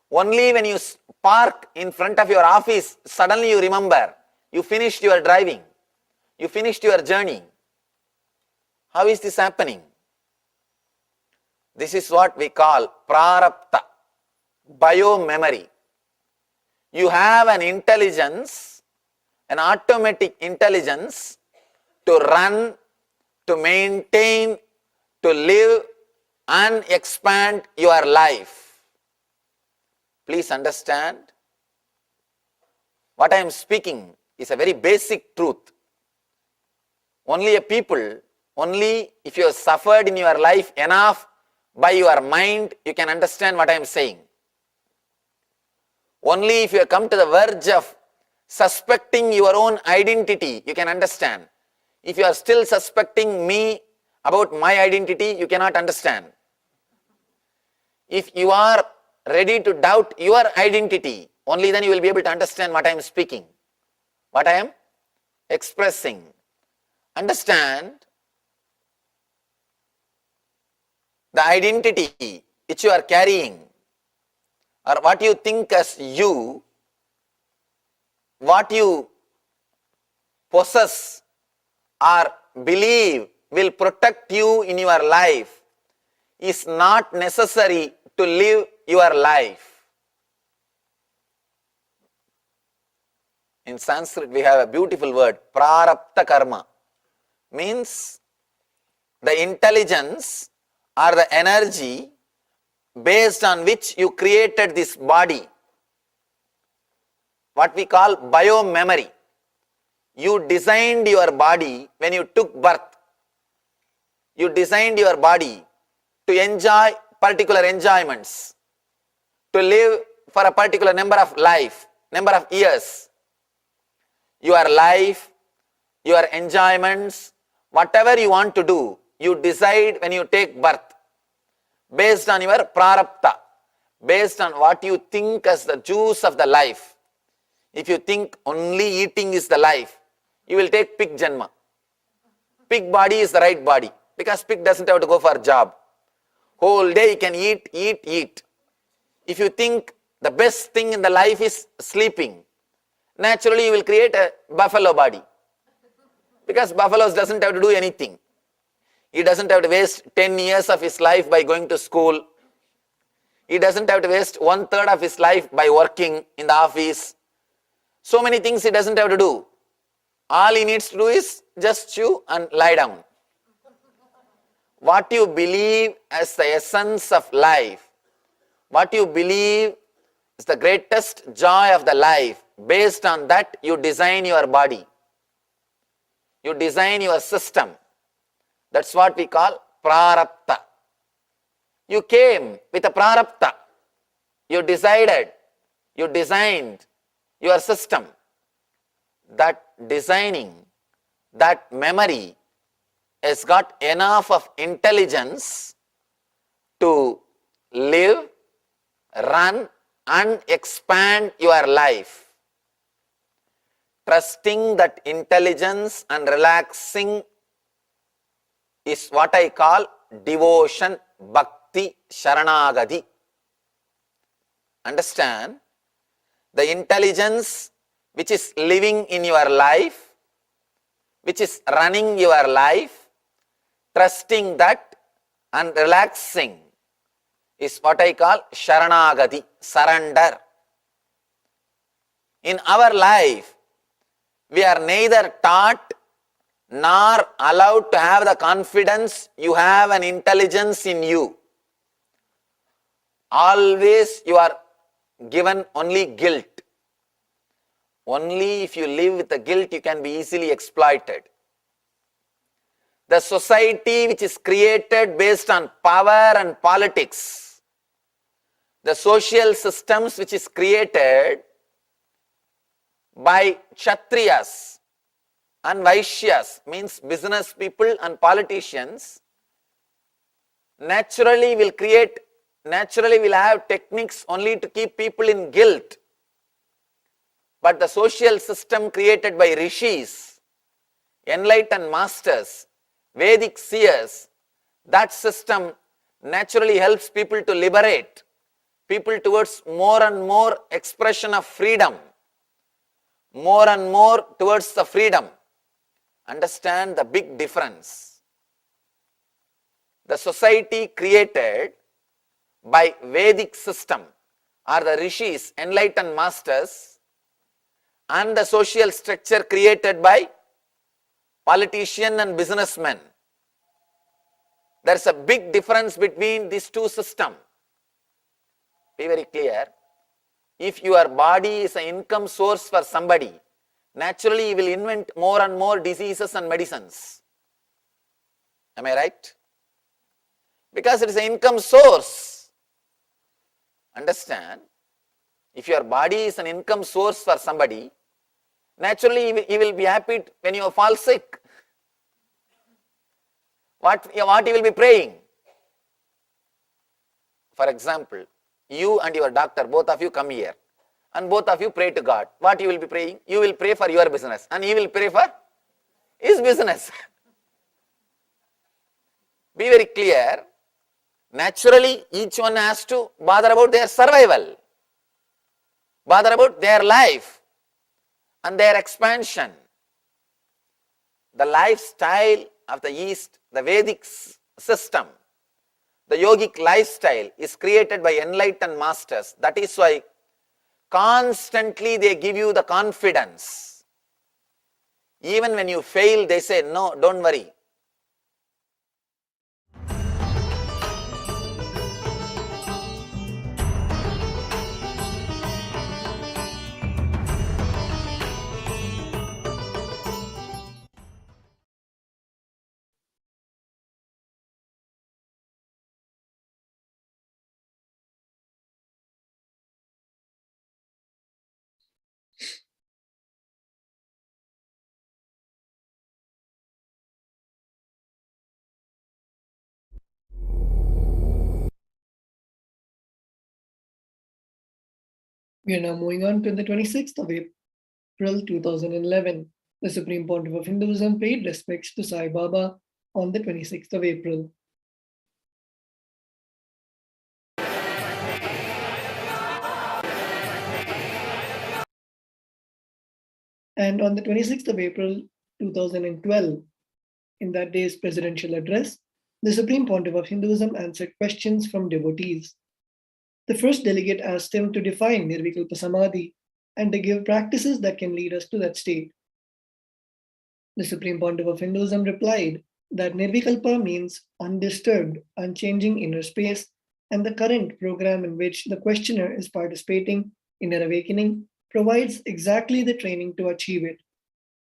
S9: Only when you park in front of your office, suddenly you remember, you finished your driving. You finished your journey. How is this happening? This is what we call prarabdha, bio-memory. You have an intelligence, an automatic intelligence to run, to maintain, to live and expand your life. Please understand, what I am speaking is a very basic truth. Only if you have suffered in your life enough by your mind, you can understand what I am saying. Only if you have come to the verge of suspecting your own identity, you can understand. If you are still suspecting me about my identity, you cannot understand. If you are ready to doubt your identity, only then you will be able to understand what I am speaking, what I am expressing. Understand the identity which you are carrying, or what you think as you, what you possess or believe will protect you in your life is not necessary to live your life. In Sanskrit we have a beautiful word, prarabdha karma, means the intelligence or the energy based on which you created this body, what we call bio-memory. You designed your body when you took birth. You designed your body to enjoy particular enjoyments, to live for a particular number of years. Your life, your enjoyments, whatever you want to do, you decide when you take birth, based on your prarabdha, based on what you think as the juice of the life. If you think only eating is the life, you will take pig janma. Pig body is the right body, because pig doesn't have to go for a job. Whole day you can eat. If you think the best thing in the life is sleeping, naturally you will create a buffalo body, because buffaloes doesn't have to do anything. He doesn't have to waste 10 years of his life by going to school. He doesn't have to waste 1/3 of his life by working in the office. So many things he doesn't have to do. All he needs to do is just chew and lie down. What you believe as the essence of life, what you believe is the greatest joy of the life, based on that you design your body. You design your system. That's what we call prarabdha. You came with a prarabdha. You decided, you designed your system. That designing, that memory has got enough of intelligence to live, run and expand your life. Trusting that intelligence and relaxing is what I call devotion, bhakti, sharanagati. Understand? The intelligence which is living in your life, which is running your life, trusting that and relaxing is what I call sharanagati, surrender. In our life, we are neither taught nor allowed to have the confidence you have an intelligence in you. Always you are given only guilt. Only if you live with the guilt you can be easily exploited. The society which is created based on power and politics, the social systems which is created by Kshatriyas and Vaishyas, means business people and politicians, naturally will have techniques only to keep people in guilt. But the social system created by rishis, enlightened masters, Vedic seers, that system naturally helps people to liberate people towards more and more expression of freedom, more and more towards the freedom. Understand the big difference. The society created by Vedic system are the rishis, enlightened masters, and the social structure created by politician and businessmen. There is a big difference between these two systems. Be very clear. If your body is an income source for somebody, naturally you will invent more and more diseases and medicines. Am I right? Because it is an income source. Understand? If your body is an income source for somebody, Naturally, he will be happy when you fall sick. What he will be praying? For example, you and your doctor, both of you come here and both of you pray to God. What you will be praying? You will pray for your business and he will pray for his business. Be very clear. Naturally, each one has to bother about their survival, bother about their life and their expansion. The lifestyle of the East, the Vedic system, the yogic lifestyle is created by enlightened masters. That is why constantly they give you the confidence. Even when you fail, they say, no, don't worry.
S8: We are now moving on to the 26th of April 2011. The Supreme Pontiff of Hinduism paid respects to Sai Baba on the 26th of April. And on the 26th of April 2012, in that day's presidential address, the Supreme Pontiff of Hinduism answered questions from devotees. The first delegate asked him to define Nirvikalpa Samadhi and to give practices that can lead us to that state. The Supreme Pontiff of Hinduism replied that Nirvikalpa means undisturbed, unchanging inner space, and the current program in which the questioner is participating, Inner Awakening, provides exactly the training to achieve it.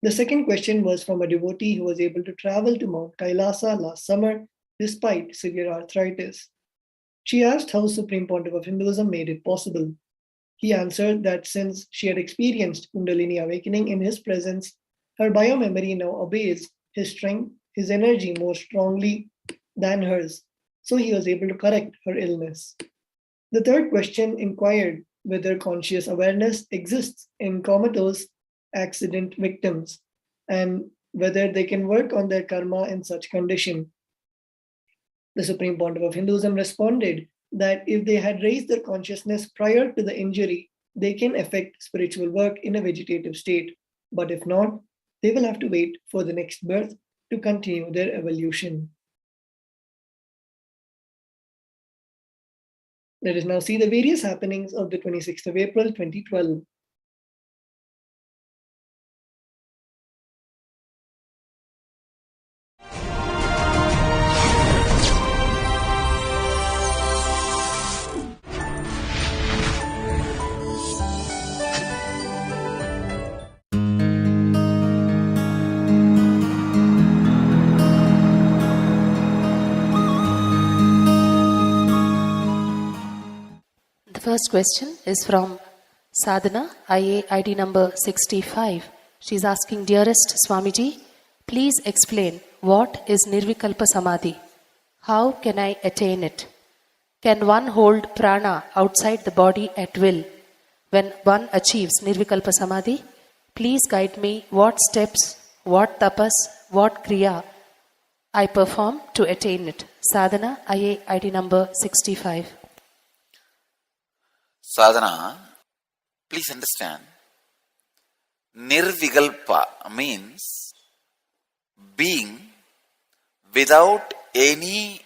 S8: The second question was from a devotee who was able to travel to Mount KAILASA last summer despite severe arthritis. She asked how Supreme Pontiff of Hinduism made it possible. He answered that since she had experienced Kundalini awakening in his presence, her biomemory now obeys his strength, his energy more strongly than hers, so he was able to correct her illness. The third question inquired whether conscious awareness exists in comatose accident victims and whether they can work on their karma in such condition. The Supreme Pontiff of Hinduism responded that if they had raised their consciousness prior to the injury, they can effect spiritual work in a vegetative state. But if not, they will have to wait for the next birth to continue their evolution. Let us now see the various happenings of the 26th of April 2012.
S10: The first question is from Sadhana, IA ID number 65. She's asking, Dearest Swamiji, please explain what is Nirvikalpa Samadhi? How can I attain it? Can one hold prana outside the body at will when one achieves Nirvikalpa Samadhi? Please guide me what steps, what tapas, what kriya I perform to attain it. Sadhana, IA ID number 65.
S9: Sadhana, please understand, Nirvikalpa means being without any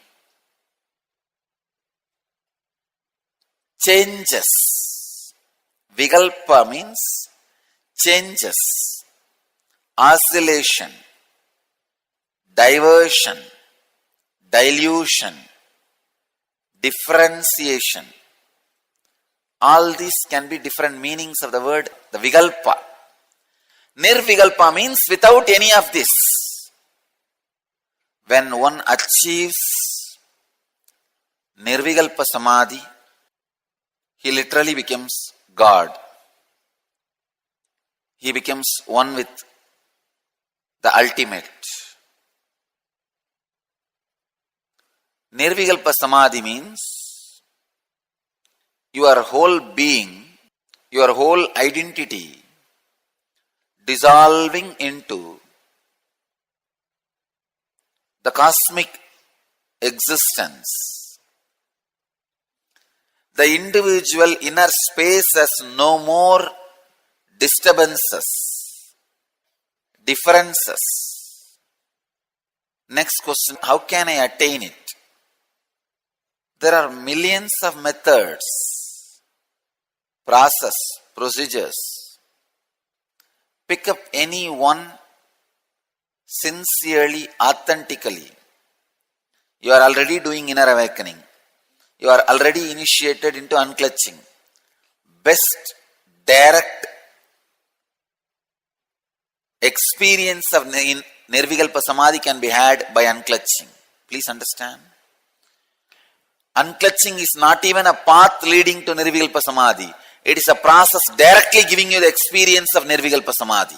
S9: changes. Vikalpa means changes, oscillation, diversion, dilution, differentiation. All these can be different meanings of the word, the Vikalpa. Nirvikalpa means without any of this. When one achieves Nirvikalpa Samadhi, he literally becomes God. he becomes one with the ultimate. Nirvikalpa Samadhi means your whole being, your whole identity dissolving into the cosmic existence. The individual inner space has no more disturbances, differences. Next question, how can I attain it? There are millions of methods, process, procedures. Pick up any one sincerely, authentically. You are already doing inner awakening. You are already initiated into unclutching. Best direct experience of Nirvikalpa Samadhi can be had by unclutching. Please understand. Unclutching is not even a path leading to Nirvikalpa Samadhi. It is a process directly giving you the experience of Nirvikalpa Samadhi.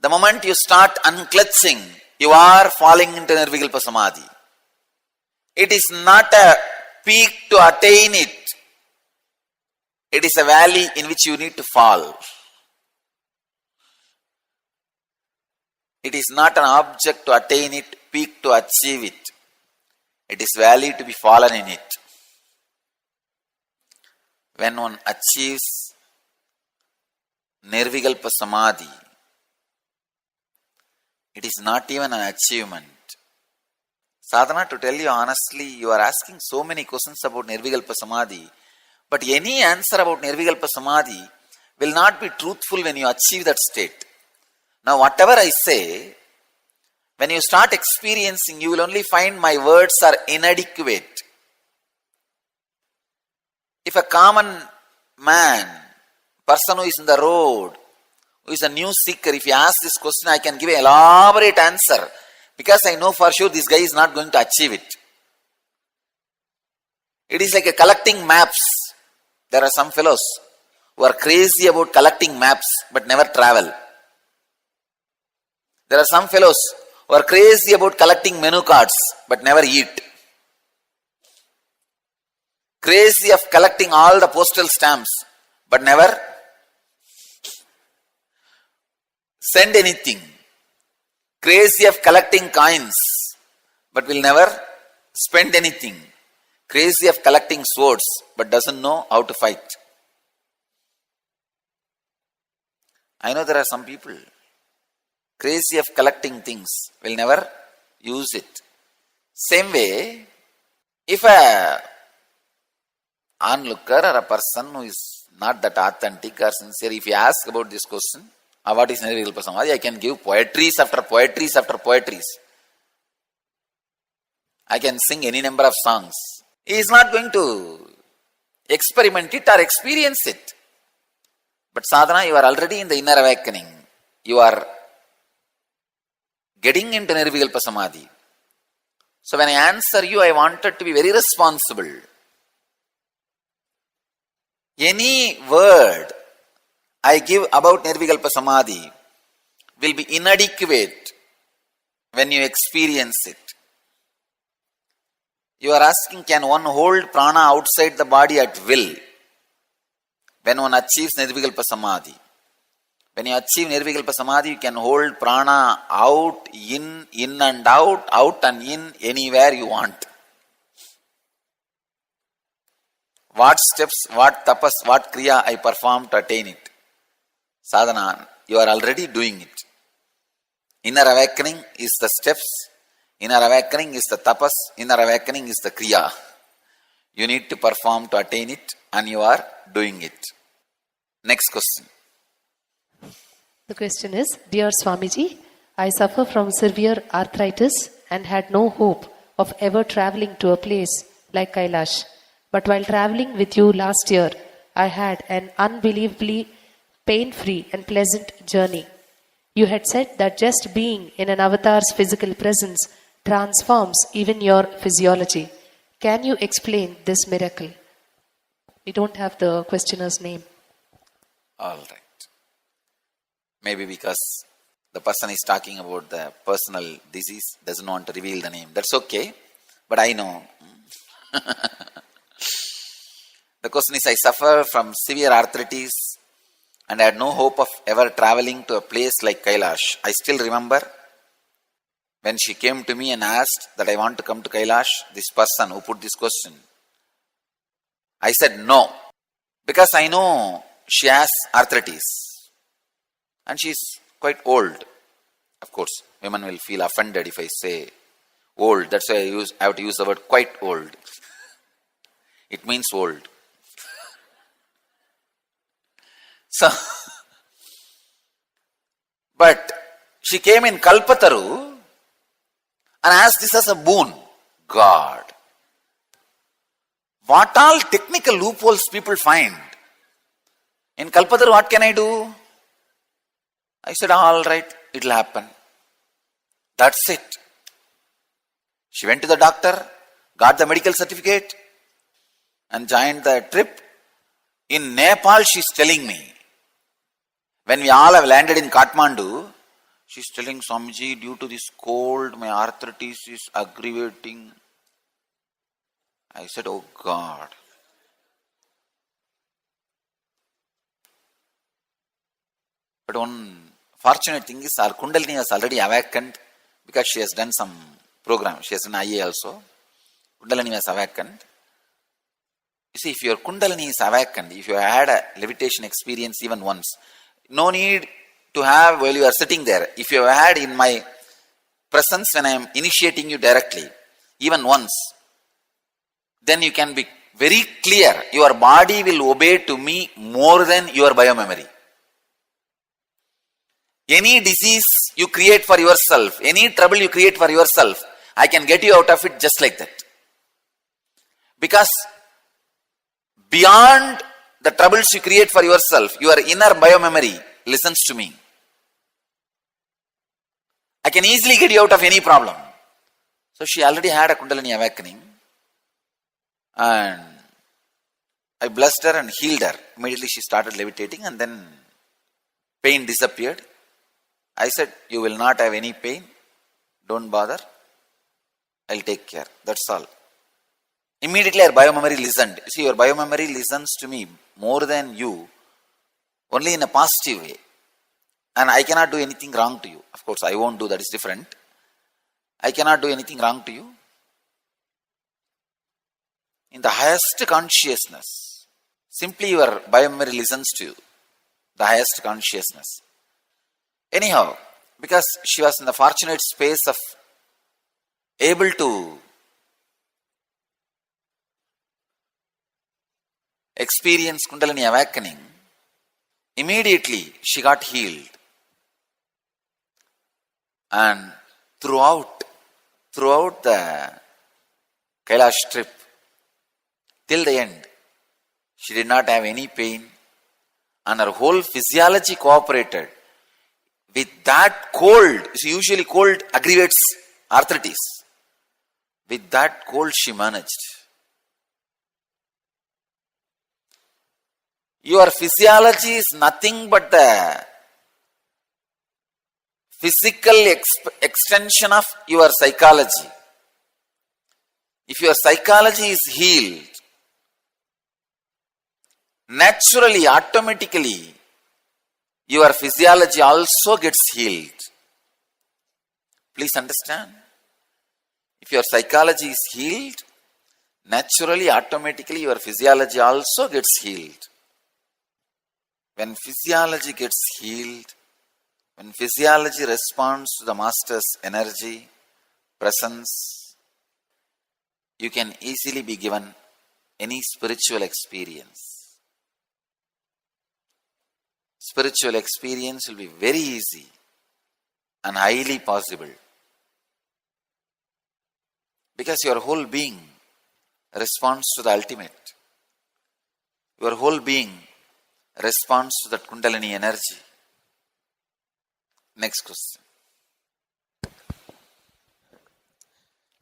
S9: The moment you start unclutching, you are falling into Nirvikalpa Samadhi. It is not a peak to attain it. It is a valley in which you need to fall. It is not an object to attain it, peak to achieve it. It is valley to be fallen in it. When one achieves Nirvikalpa Samadhi, it is not even an achievement. Sadhana, to tell you honestly, you are asking so many questions about Nirvikalpa Samadhi, but any answer about Nirvikalpa Samadhi will not be truthful when you achieve that state. Now, whatever I say, when you start experiencing, you will only find my words are inadequate. If a common man, person who is in the road, who is a new seeker, if you ask this question, I can give an elaborate answer because I know for sure this guy is not going to achieve it. It is like a collecting maps. There are some fellows who are crazy about collecting maps but never travel. There are some fellows who are crazy about collecting menu cards but never eat. Crazy of collecting all the postal stamps but never send anything. Crazy of collecting coins but will never spend anything. Crazy of collecting swords but doesn't know how to fight. I know there are some people crazy of collecting things will never use it. Same way, if a onlooker or a person who is not that authentic or sincere, if you ask about this question, what is Nirvikalpa Samadhi, I can give poetries after poetries after poetries. I can sing any number of songs. He is not going to experiment it or experience it. But sadhana, you are already in the inner awakening. You are getting into Nirvikalpa Samadhi. So when I answer you, I wanted to be very responsible. Any word I give about Nirvikalpa Samadhi will be inadequate when you experience it. You are asking, can one hold prana outside the body at will when one achieves Nirvikalpa Samadhi? When you achieve Nirvikalpa Samadhi, you can hold prana out, in and out and in, anywhere you want. What steps, what tapas, what kriya I perform to attain it? Sadhana, you are already doing it. Inner awakening is the steps, inner awakening is the tapas, inner awakening is the kriya. You need to perform to attain it and you are doing it. Next question.
S10: The question is, Dear Swamiji, I suffer from severe arthritis and had no hope of ever traveling to a place like Kailash. But while traveling with you last year, I had an unbelievably pain-free and pleasant journey. You had said that just being in an avatar's physical presence transforms even your physiology. Can you explain this miracle? We don't have the questioner's name.
S9: All right. Maybe because the person is talking about the personal disease, doesn't want to reveal the name. That's okay, but I know. The question is, I suffer from severe arthritis and I had no hope of ever traveling to a place like Kailash. I still remember when she came to me and asked that I want to come to Kailash, this person who put this question, I said no, because I know she has arthritis and she is quite old. Of course, women will feel offended if I say old. That's why I have to use the word quite old. It means old. So, but she came in Kalpataru and asked this as a boon. God, what all technical loopholes people find. In Kalpataru, what can I do? I said, all right, it will happen. That's it. She went to the doctor, got the medical certificate and joined the trip. In Nepal, she's telling me, when we all have landed in Kathmandu, she's telling Swamiji, due to this cold, my arthritis is aggravating. I said, oh God. But one fortunate thing is our Kundalini has already awakened because she has done some program. She has done IA also. Kundalini has awakened. You see, if your Kundalini is awakened, if you had a levitation experience even once, no need to have while you are sitting there. If you have had in my presence when I am initiating you directly, even once, then you can be very clear. Your body will obey to me more than your biomemory. Any disease you create for yourself, any trouble you create for yourself, I can get you out of it just like that. Because beyond the troubles you create for yourself, your inner biomemory listens to me. I can easily get you out of any problem. So she already had a Kundalini awakening. And I blessed her and healed her. Immediately she started levitating and then pain disappeared. I said, you will not have any pain. Don't bother. I'll take care. That's all. Immediately her biomemory listened. See, your biomemory listens to me more than you, only in a positive way. And I cannot do anything wrong to you. Of course, I won't do, that is different. I cannot do anything wrong to you. In the highest consciousness, simply your biomemory listens to you. The highest consciousness. Anyhow, because she was in the fortunate space of able to experience Kundalini awakening, immediately she got healed. And throughout the Kailash trip, till the end, she did not have any pain and her whole physiology cooperated. With that cold, usually cold aggravates arthritis. With that cold she managed. Your physiology is nothing but the physical extension of your psychology. If your psychology is healed, naturally, automatically, your physiology also gets healed. Please understand. If your psychology is healed, naturally, automatically, your physiology also gets healed. When physiology gets healed, when physiology responds to the Master's energy, presence, you can easily be given any spiritual experience. Spiritual experience will be very easy and highly possible. Because your whole being responds to the ultimate. Your whole being responds to that Kundalini energy. Next question.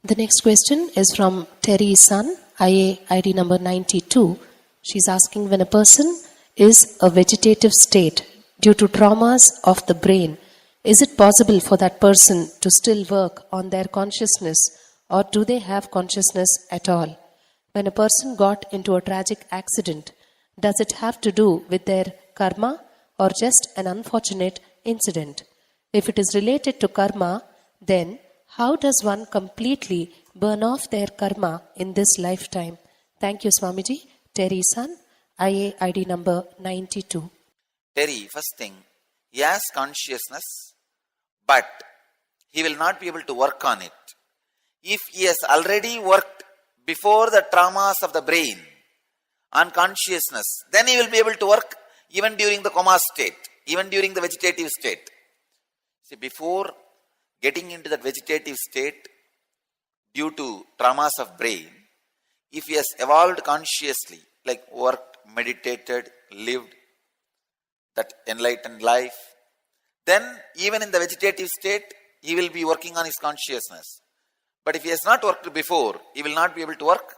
S10: The next question is from Terry's son, IA ID number 92. She's asking, when a person is a vegetative state due to traumas of the brain, is it possible for that person to still work on their consciousness, or do they have consciousness at all? When a person got into a tragic accident, does it have to do with their karma or just an unfortunate incident? If it is related to karma, then how does one completely burn off their karma in this lifetime? Thank you, Swamiji. Terry San, IA ID number 92.
S9: Terry, first thing, he has consciousness, but he will not be able to work on it. If he has already worked before the traumas of the brain on consciousness, then he will be able to work even during the coma state, even during the vegetative state. See, before getting into that vegetative state due to traumas of brain, if he has evolved consciously, like worked, meditated, lived that enlightened life, then even in the vegetative state, he will be working on his consciousness. But if he has not worked before, he will not be able to work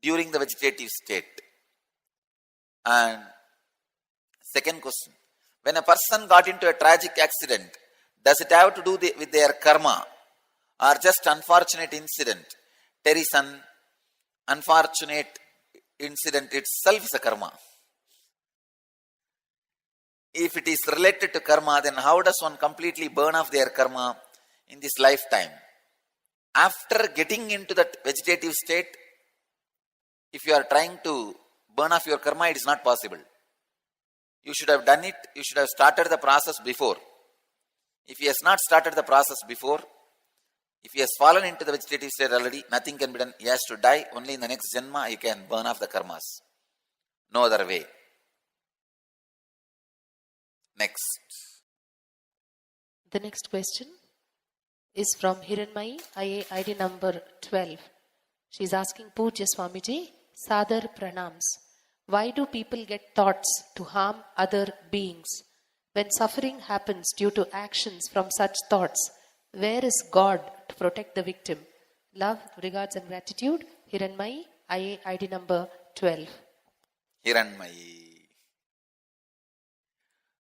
S9: during the vegetative state. And second question, when a person got into a tragic accident, does it have to do with their karma or just unfortunate incident? Terry Son, unfortunate incident itself is a karma. If it is related to karma, then how does one completely burn off their karma in this lifetime? After getting into that vegetative state, if you are trying to burn off your karma, it is not possible. You should have done it, you should have started the process before. If he has not started the process before, if he has fallen into the vegetative state already, nothing can be done. He has to die. Only in the next Janma he can burn off the karmas. No other way. Next.
S10: The next question is from Hiranmayi, IA ID number 12. She is asking Pujya Swamiji, Sadar Pranams. Why do people get thoughts to harm other beings? When suffering happens due to actions from such thoughts, where is God to protect the victim? Love, regards and gratitude. Hiranmayi, IA ID number 12.
S9: Hiranmayi.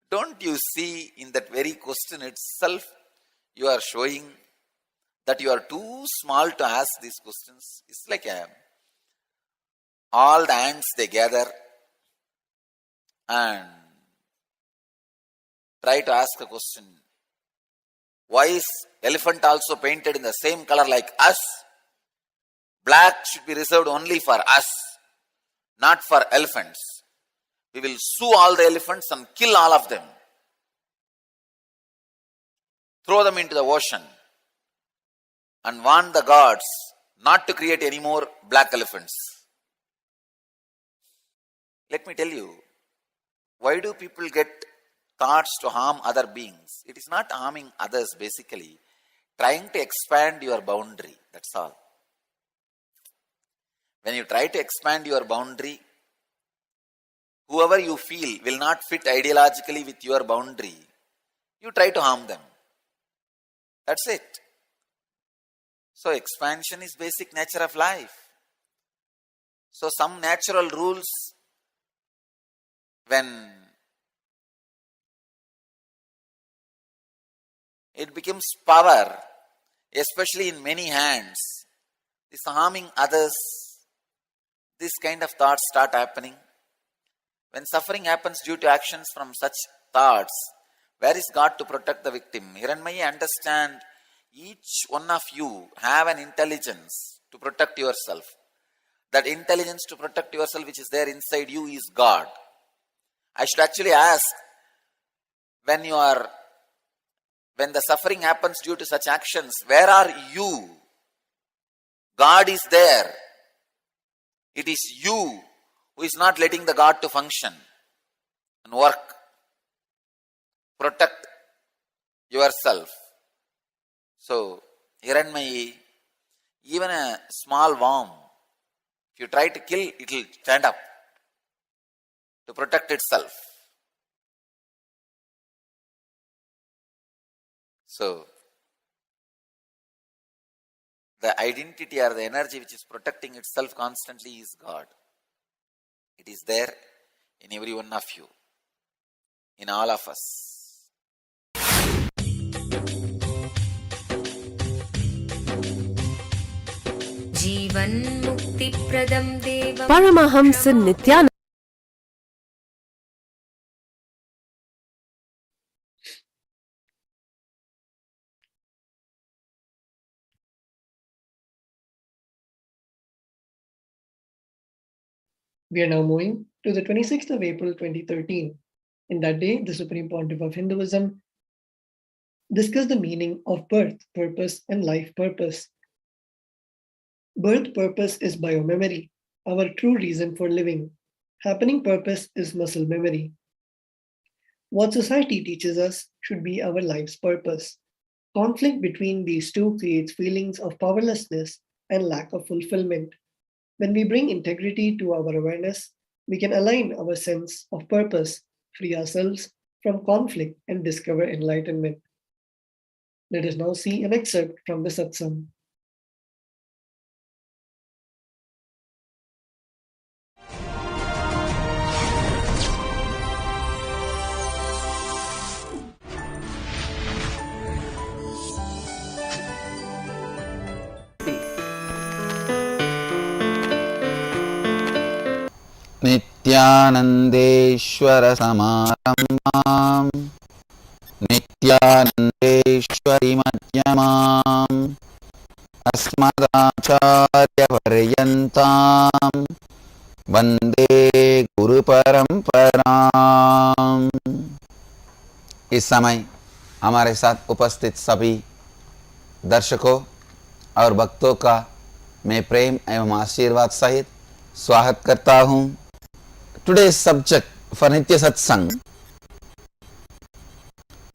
S9: Don't you see in that very question itself, you are showing that you are too small to ask these questions? It's like all the ants they gather and try to ask a question. Why is elephant also painted in the same color like us? Black should be reserved only for us, not for elephants. We will sue all the elephants and kill all of them. Throw them into the ocean and warn the gods not to create any more black elephants. Let me tell you, why do people get thoughts to harm other beings? It is not harming others, basically trying to expand your boundary, that's all. When you try to expand your boundary, whoever you feel will not fit ideologically with your boundary, you try to harm them. That's it. So expansion is basic nature of life. So some natural rules, when it becomes power, especially in many hands, this harming others, this kind of thoughts start happening. When suffering happens due to actions from such thoughts, where is God to protect the victim? Hiranmayi, understand, each one of you have an intelligence to protect yourself. That intelligence to protect yourself which is there inside you is God. I should actually ask, when the suffering happens due to such actions, where are you? God is there. It is you who is not letting the God to function and work. Protect yourself. So, Hiranmayi, even a small worm, if you try to kill, it will stand up to protect itself. So, the identity or the energy which is protecting itself constantly is God. It is there in every one of you, in all of us.
S7: Paramahamsa Nithyananda.
S8: We are now moving to the 26th of April 2013. In that day, the Supreme Pontiff of Hinduism discussed the meaning of birth, purpose, and life purpose. Birth purpose is biomemory, our true reason for living. Happening purpose is muscle memory. What society teaches us should be our life's purpose. Conflict between these two creates feelings of powerlessness and lack of fulfillment. When we bring integrity to our awareness, we can align our sense of purpose, free ourselves from conflict, and discover enlightenment. Let us now see an excerpt from the satsang.
S3: नित्यानन्देश्वर समारम्भाम् नित्यानन्देश्वरि मध्यमाम् अस्मदाचार्यपर्यन्ताम् वन्दे गुरुपरम्पराम्। इस समय हमारे साथ उपस्थित सभी दर्शकों और भक्तों का मैं प्रेम एवं आशीर्वाद सहित स्वागत करता हूँ। Today's subject for Nitya Satsang,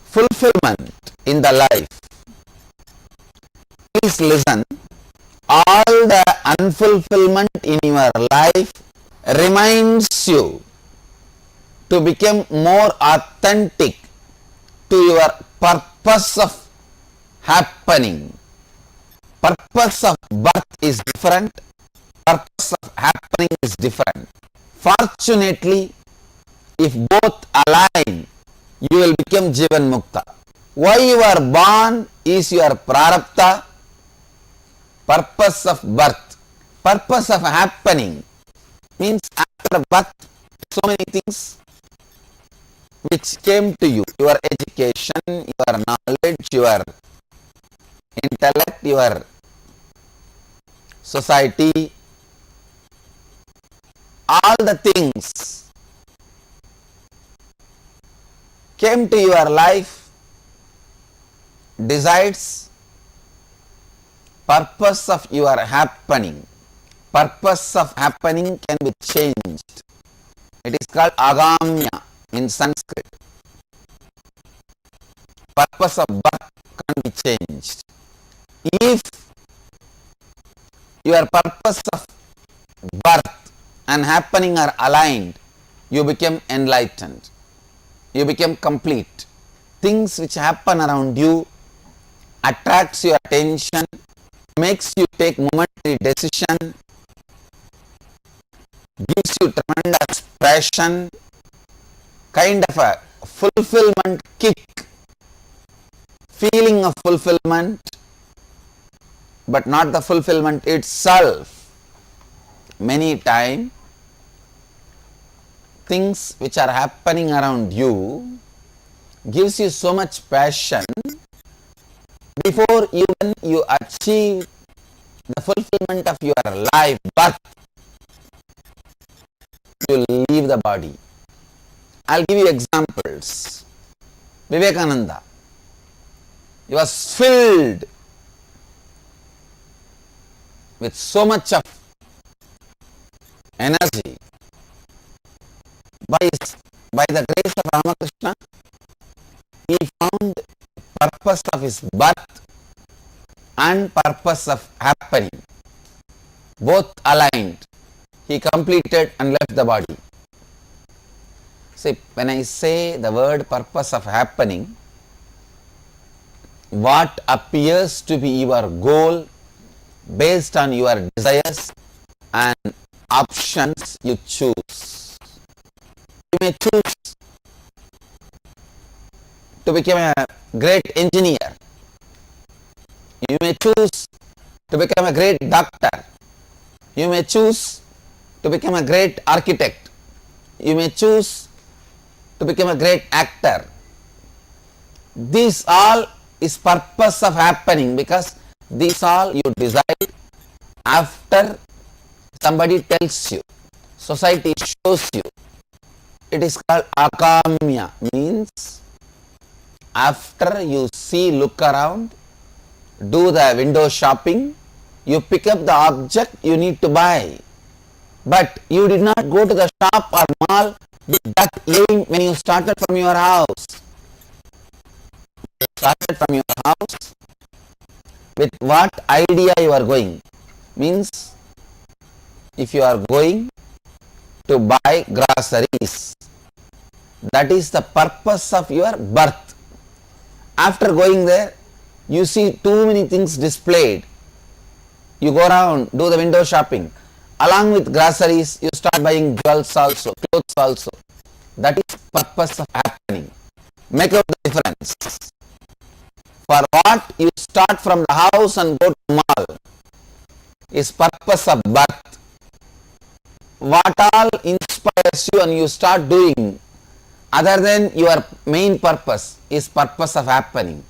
S3: fulfillment in the life. Please listen. All the unfulfillment in your life reminds you to become more authentic to your purpose of happening. Purpose of birth is different. Purpose of happening is different. Fortunately, if both align, you will become Jivan Mukta. Why you are born is your prarabdha. Purpose of birth, purpose of happening means after birth, so many things which came to you, your education, your knowledge, your intellect, your society, all the things came to your life decides purpose of your happening. Purpose of happening can be changed. It is called agamya in Sanskrit. Purpose of birth can be changed. If your purpose of birth and happening are aligned, you become enlightened. You become complete. Things which happen around you attracts your attention, makes you take momentary decision, gives you tremendous passion, kind of a fulfillment kick, feeling of fulfillment, but not the fulfillment itself. Many times, things which are happening around you gives you so much passion, before even you achieve the fulfillment of your life, birth, you leave the body. I'll give you examples. Vivekananda, he was filled with so much of energy. By the grace of Ramakrishna, he found purpose of his birth and purpose of happening. Both aligned. He completed and left the body. See, when I say the word purpose of happening, what appears to be your goal based on your desires and options you choose.
S9: You may choose to become a great engineer. You may choose to become a great doctor. You may choose to become a great architect. You may choose to become a great actor. This all is purpose of happening, because these all you decide after somebody tells you, society shows you. It is called akamya, means after you see, look around, do the window shopping, you pick up the object you need to buy. But you did not go to the shop or mall with that aim when you started from your house. You started from your house with what idea you are going. Means if you are going to buy groceries, that is the purpose of your birth. After going there, you see too many things displayed. You go around, do the window shopping. Along with groceries, you start buying jewels also, clothes also. That is purpose of happening. Make out the difference. For what you start from the house and go to mall is purpose of birth. What all inspires you and you start doing other than your main purpose is purpose of happening.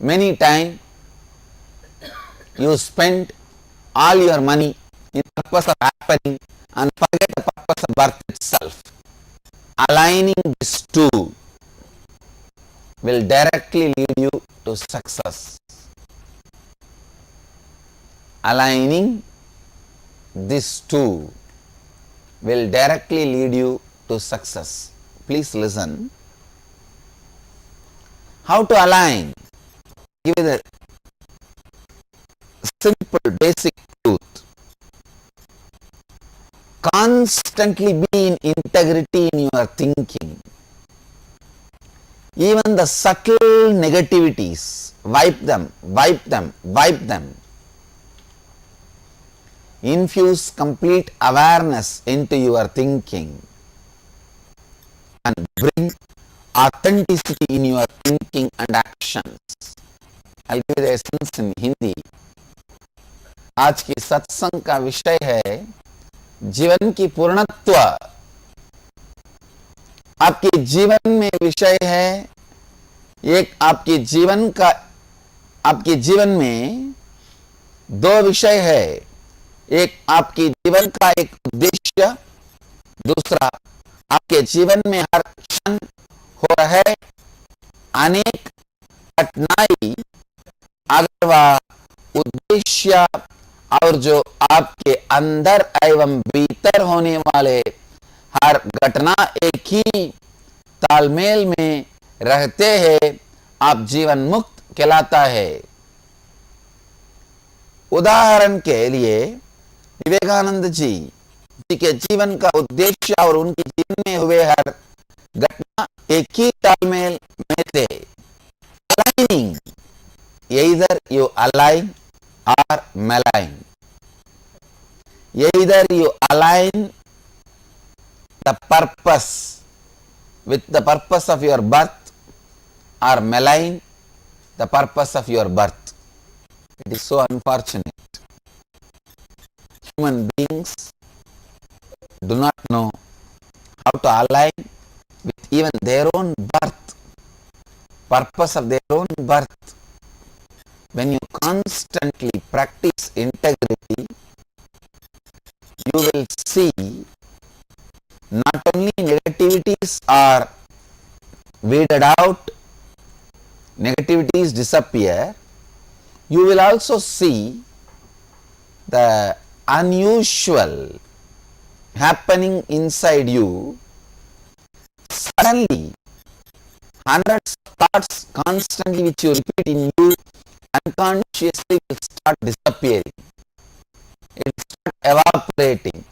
S9: Many times you spend all your money in purpose of happening and forget the purpose of birth itself. Aligning these two will directly lead you to success. Aligning these two will directly lead you to success. Please listen. How to align? Give you the simple basic truth. Constantly be in integrity in your thinking. Even the subtle negativities, wipe them, wipe them, wipe them. Infuse complete awareness into your thinking and bring authenticity in your thinking and actions. I'll give the essence in Hindi. आज की सत्संग का विषय है जीवन की पूर्णत्व। आपके जीवन में विषय है एक, आपके जीवन में दो विषय है। एक आपके जीवन का एक उद्देश्य, दूसरा आपके जीवन में हर क्षण हो रहे अनेक घटनाएं। अगर वह उद्देश्य और जो आपके अंदर एवं भीतर होने वाले हर घटना एक ही तालमेल में रहते हैं, आप जीवन मुक्त कहलाता है। उदाहरण के लिए विवेकानंद जी के जीवन का उद्देश्य और उनके जीवन में हुए हर घटना एक ही तालमेल में थे। Aligning, either you align or malign. Either you align the purpose with the purpose of your birth or malign the purpose of your birth. It is so unfortunate. Human beings do not know how to align with even their own birth, purpose of their own birth. When you constantly practice integrity, you will see not only negativities are weeded out, negativities disappear, you will also see the unusual happening inside you. Suddenly, hundreds of thoughts constantly which you repeat in you unconsciously will start disappearing. It will start evaporating.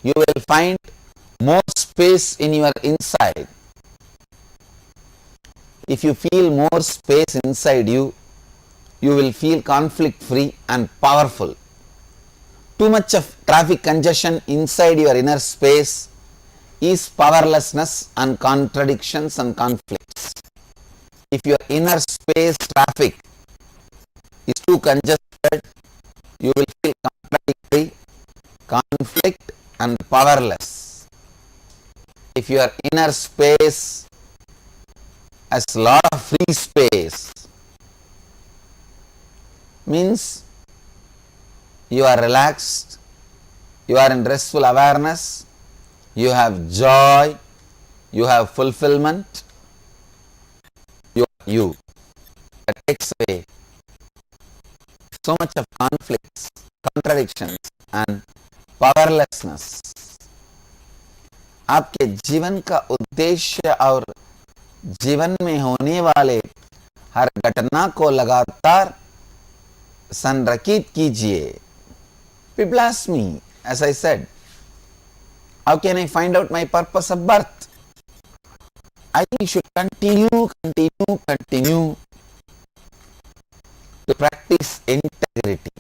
S9: You will find more space in your inside. If you feel more space inside you, you will feel conflict free and powerful. Too much of traffic congestion inside your inner space
S3: is powerlessness and contradictions and conflicts. If your inner space traffic is too congested, you will feel contradictory, conflict and powerless. If your inner space has a lot of free space, means you are relaxed, you are in restful awareness, you have joy, you have fulfillment, you. That takes away so much of conflicts, contradictions and powerlessness. आपके जीवन का उद्देश्य और जीवन में होने वाले हर घटना को लगातार संरेखित कीजिए. People ask me, as I said, how can I find out my purpose of birth? I think you should continue to practice integrity.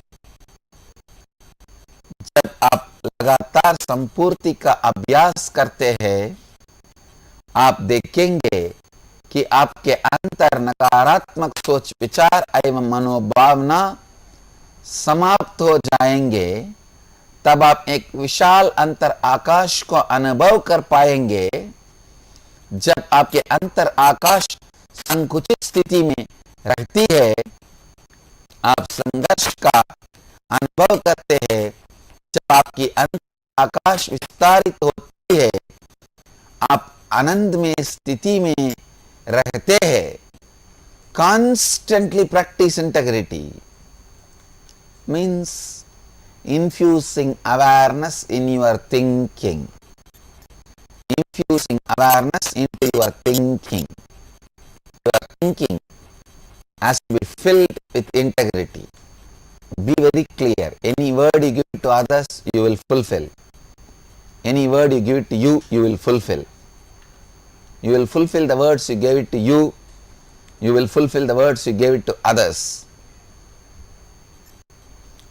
S3: जब आप लगातार संपूर्ति का अभ्यास करते हैं, आप देखेंगे कि आपके अंतर नकारात्मक सोच विचार एवं मनोभावना समाप्त हो जाएंगे. तब आप एक विशाल अंतर आकाश को अनुभव कर पाएंगे. जब आपके अंतर आकाश संकुचित स्थिति में रहती है, आप संघर्ष का अनुभव करते हैं. जब आपकी अंतर आकाश विस्तारित होती है, आप आनंद में स्थिति में रहते हैं. Constantly practice integrity means infusing awareness in your thinking. Infusing awareness into your thinking. Your thinking has to be filled with integrity. Be very clear. Any word you give to others, you will fulfill. Any word you give it to you, you will fulfill. You will fulfill the words you gave it to you. You will fulfill the words you gave it to others.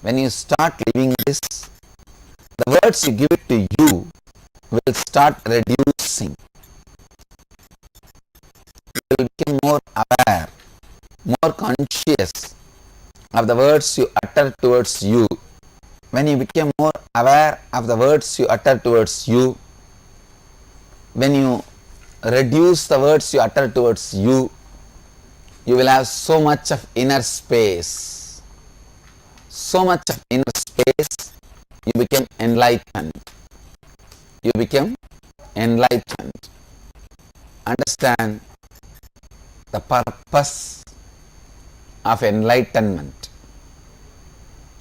S3: When you start living this, the words you give it to you will start reducing. You will become more aware, more conscious of the words you utter towards you. When you become more aware of the words you utter towards you, when you reduce the words you utter towards you, you will have so much of inner space. So much of inner space, you become enlightened. You become enlightened. Understand the purpose of enlightenment.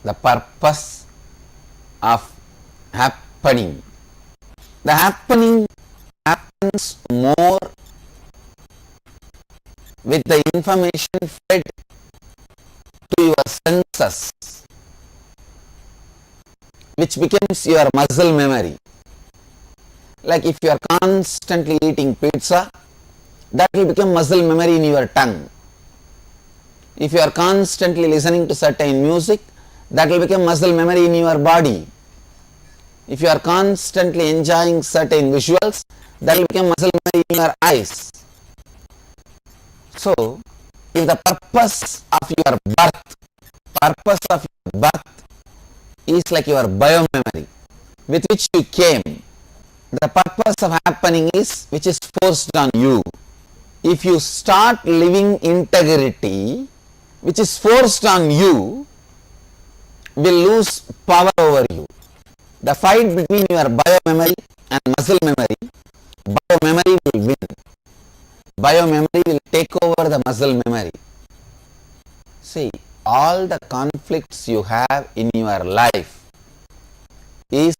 S3: The purpose of happening. The happening happens more with the information fed to your senses, which becomes your muscle memory. Like if you are constantly eating pizza, that will become muscle memory in your tongue. If you are constantly listening to certain music, that will become muscle memory in your body. If you are constantly enjoying certain visuals, that will become muscle memory in your eyes. So, if the purpose of your birth is like your biomemory with which you came, the purpose of happening is which is forced on you. If you start living integrity, which is forced on you, will lose power over you. The fight between your biomemory and muscle memory, biomemory will win. Biomemory will take over the muscle memory. See, all the conflicts you have in your life is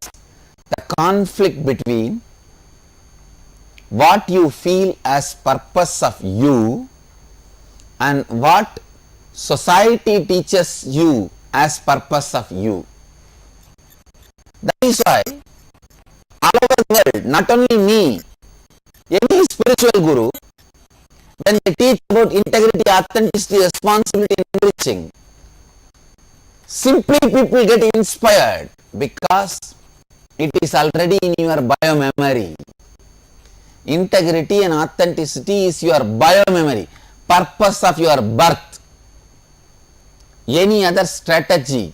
S3: the conflict between what you feel as purpose of you and what society teaches you as purpose of you. That is why all over the world, not only me, any spiritual guru, when they teach about integrity, authenticity, responsibility and enriching, simply people get inspired because it is already in your biomemory.
S9: Integrity and authenticity is your biomemory, purpose of your birth. Any other strategy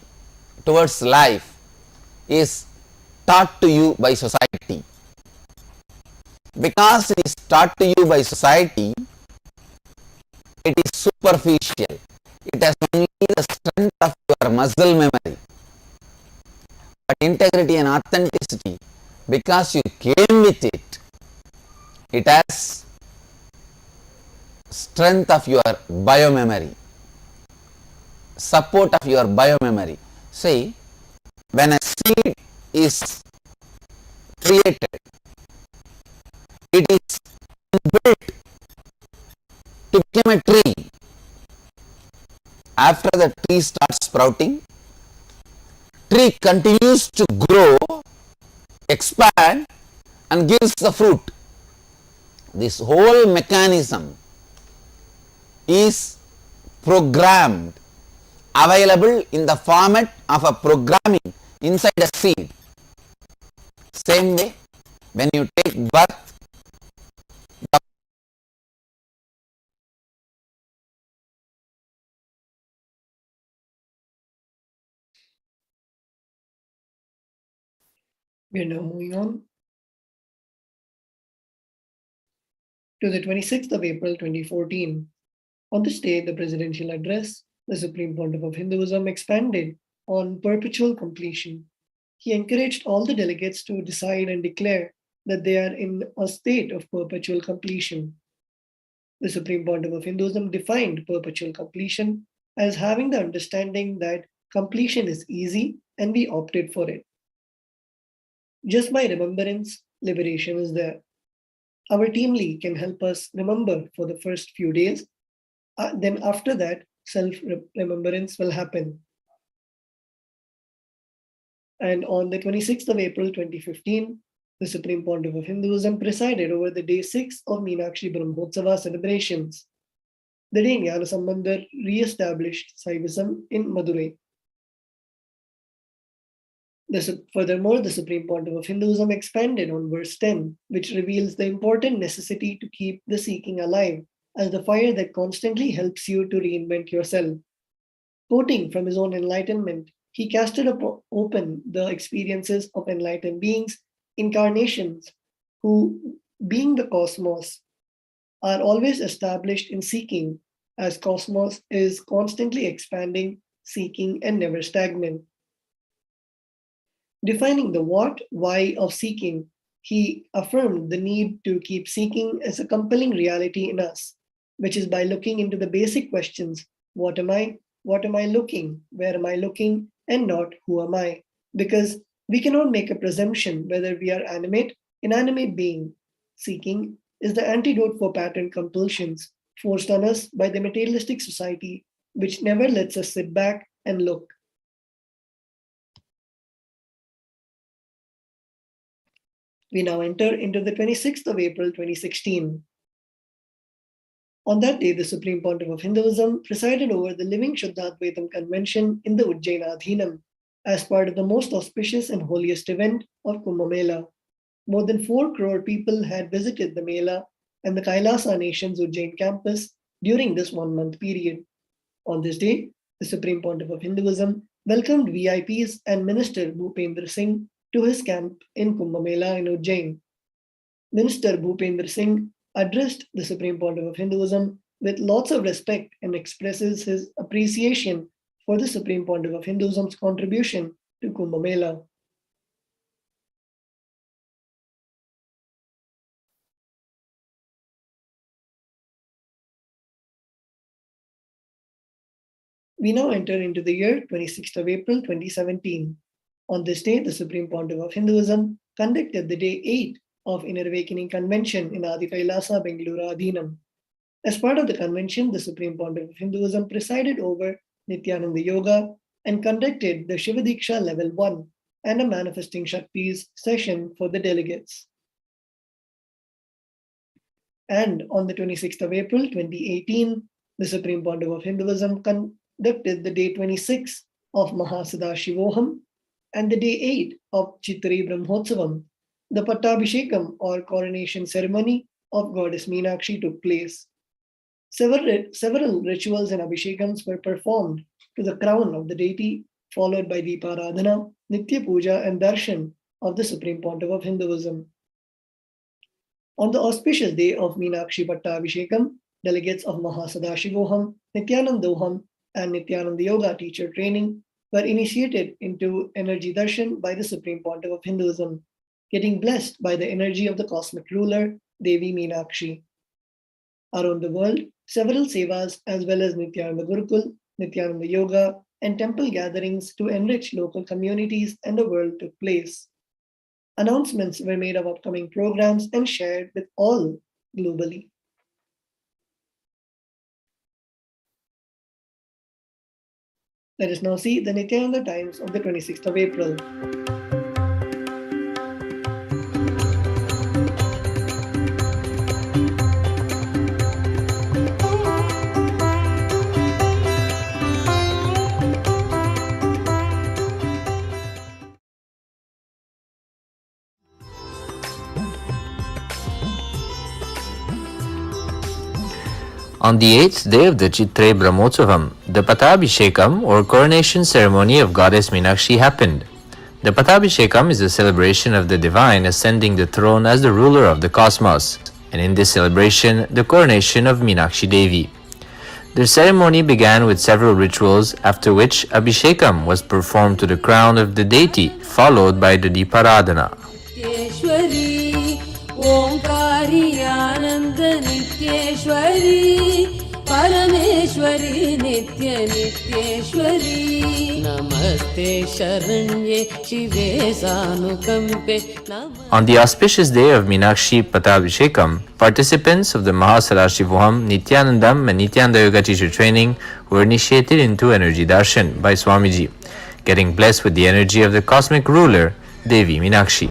S9: towards life is taught to you by society. Because it is taught to you by society, it is superficial. It has only the strength of your muscle memory. But integrity and authenticity, because you came with it, it has strength of your biomemory, support of your biomemory. See, when a seed is created, it is built to become a tree. After the tree starts sprouting, tree continues to grow, expand and gives the fruit. This whole mechanism is programmed, available in the format of a programming inside a seed. Same way, when you take birth,
S8: We are now moving on to the 26th of April 2014. On this day, the presidential address, the Supreme Pontiff of Hinduism expanded on perpetual completion. He encouraged all the delegates to decide and declare that they are in a state of perpetual completion. The Supreme Pontiff of Hinduism defined perpetual completion as having the understanding that completion is easy and we opted for it. Just by remembrance, liberation is there. Our teamly can help us remember for the first few days. Then after that, self-remembrance will happen. And on the 26th of April 2015, the Supreme Pontiff of Hinduism presided over the day 6 of Meenakshi Brahmotsava celebrations, the day Jnana Sambandhar re-established Saivism in Madurai. Furthermore, the Supreme Pontiff of Hinduism expanded on verse 10, which reveals the important necessity to keep the seeking alive as the fire that constantly helps you to reinvent yourself. Quoting from his own enlightenment, he casted open the experiences of enlightened beings, incarnations, who, being the cosmos, are always established in seeking, as cosmos is constantly expanding, seeking, and never stagnant. Defining the what, why of seeking, he affirmed the need to keep seeking as a compelling reality in us, which is by looking into the basic questions: what am I looking, where am I looking, and not who am I? Because we cannot make a presumption whether we are animate, inanimate being. Seeking is the antidote for pattern compulsions forced on us by the materialistic society, which never lets us sit back and look. We now enter into the 26th of April 2016. On that day, the Supreme Pontiff of Hinduism presided over the Living Shuddhadvaitam Convention in the Ujjain Adhinam as part of the most auspicious and holiest event of Kumbh Mela. More than 4 crore people had visited the Mela and the KAILASA Nation's Ujjain campus during this 1-month period. On this day, the Supreme Pontiff of Hinduism welcomed VIPs and Minister Bhupendra Singh to his camp in Kumbh Mela in Ujjain. Minister Bhupendra Singh addressed the Supreme Pontiff of Hinduism with lots of respect and expresses his appreciation for the Supreme Pontiff of Hinduism's contribution to Kumbh Mela. We now enter into the year 26th of April 2017. On this day, the Supreme Pontiff of Hinduism conducted the day 8 of Inner Awakening Convention in Adi KAILASA, Bengaluru Adhinam. As part of the convention, the Supreme Pontiff of Hinduism presided over Nithyananda Yoga and conducted the Shiva Diksha Level 1 and a Manifesting Shaktis session for the delegates. And on the 26th of April 2018, the Supreme Pontiff of Hinduism conducted the day 26 of Parashakti and the day 8 of Chitri Brahmotsavam, the Pattabhishekam or coronation ceremony of goddess Meenakshi took place. Several rituals and abhishekams were performed to the crown of the deity, followed by Deeparadhana, Nitya Puja, and Darshan of the Supreme Pontiff of Hinduism. On the auspicious day of Meenakshi Pattabhishekam, delegates of Mahasadashivoham, Nithyanandoham, and Nityananda Yoga teacher training were initiated into energy darshan by the Supreme Pontiff of Hinduism, getting blessed by the energy of the cosmic ruler, Devi Meenakshi. Around the world, several sevas as well as Nityananda Gurukul, Nityananda Yoga, and temple gatherings to enrich local communities and the world took place. Announcements were made of upcoming programs and shared with all globally. Let us now see the Nityananda Times of the 26th of April.
S1: On the 8th day of the Chitre Brahmotsavam, the Pattabhishekam or coronation ceremony of goddess Meenakshi happened. The Pattabhishekam is a celebration of the divine ascending the throne as the ruler of the cosmos, and in this celebration, the coronation of Meenakshi Devi. The ceremony began with several rituals, after which Abhishekam was performed to the crown of the deity, followed by the Deeparadhana.
S11: Omkari आनंद नित्येश्वरी परमेश्वरी नित्य नित्येश्वरी नमस्ते शरण्ये शिवे सानुकंपे.
S1: On the auspicious day of Meenakshi Pattabhishekam, participants of the Mahasadashivoham, Nithyanandam and Nityananda Yoga teacher training were initiated into energy darshan by Swamiji, getting blessed with the energy of the cosmic ruler, Devi Meenakshi.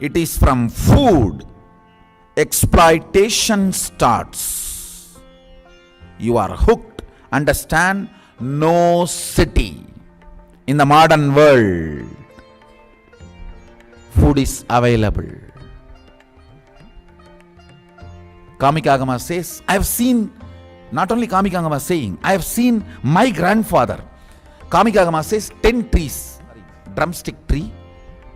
S3: It is from food exploitation starts. You are hooked. Understand? No city in the modern world food is available. Kamikagama says, I have seen, not only Kamikagama saying, I have seen my grandfather. Kamikagama says 10 trees, drumstick tree,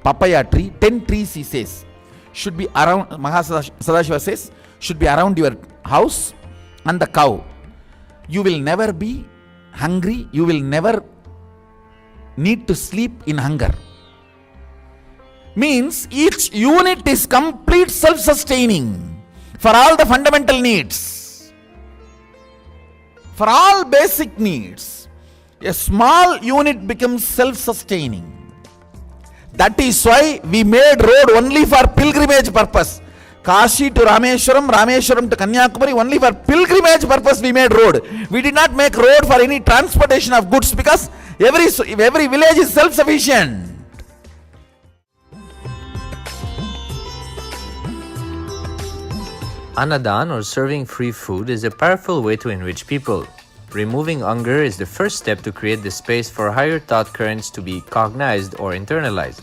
S3: papaya tree, 10 trees he says should be around, Mahasadashiva says, should be around your house, and the cow. You will never be hungry, you will never need to sleep in hunger. Means each unit is complete self-sustaining for all the fundamental needs, for all basic needs. A small unit becomes self-sustaining. That is why we made road only for pilgrimage purpose. Kashi to Rameshwaram, Rameshwaram to Kanyakumari, only for pilgrimage purpose we made road. We did not make road for any transportation of goods, because every village is self-sufficient.
S1: Annadan or serving free food is a powerful way to enrich people. Removing hunger is the first step to create the space for higher thought currents to be cognized or internalized.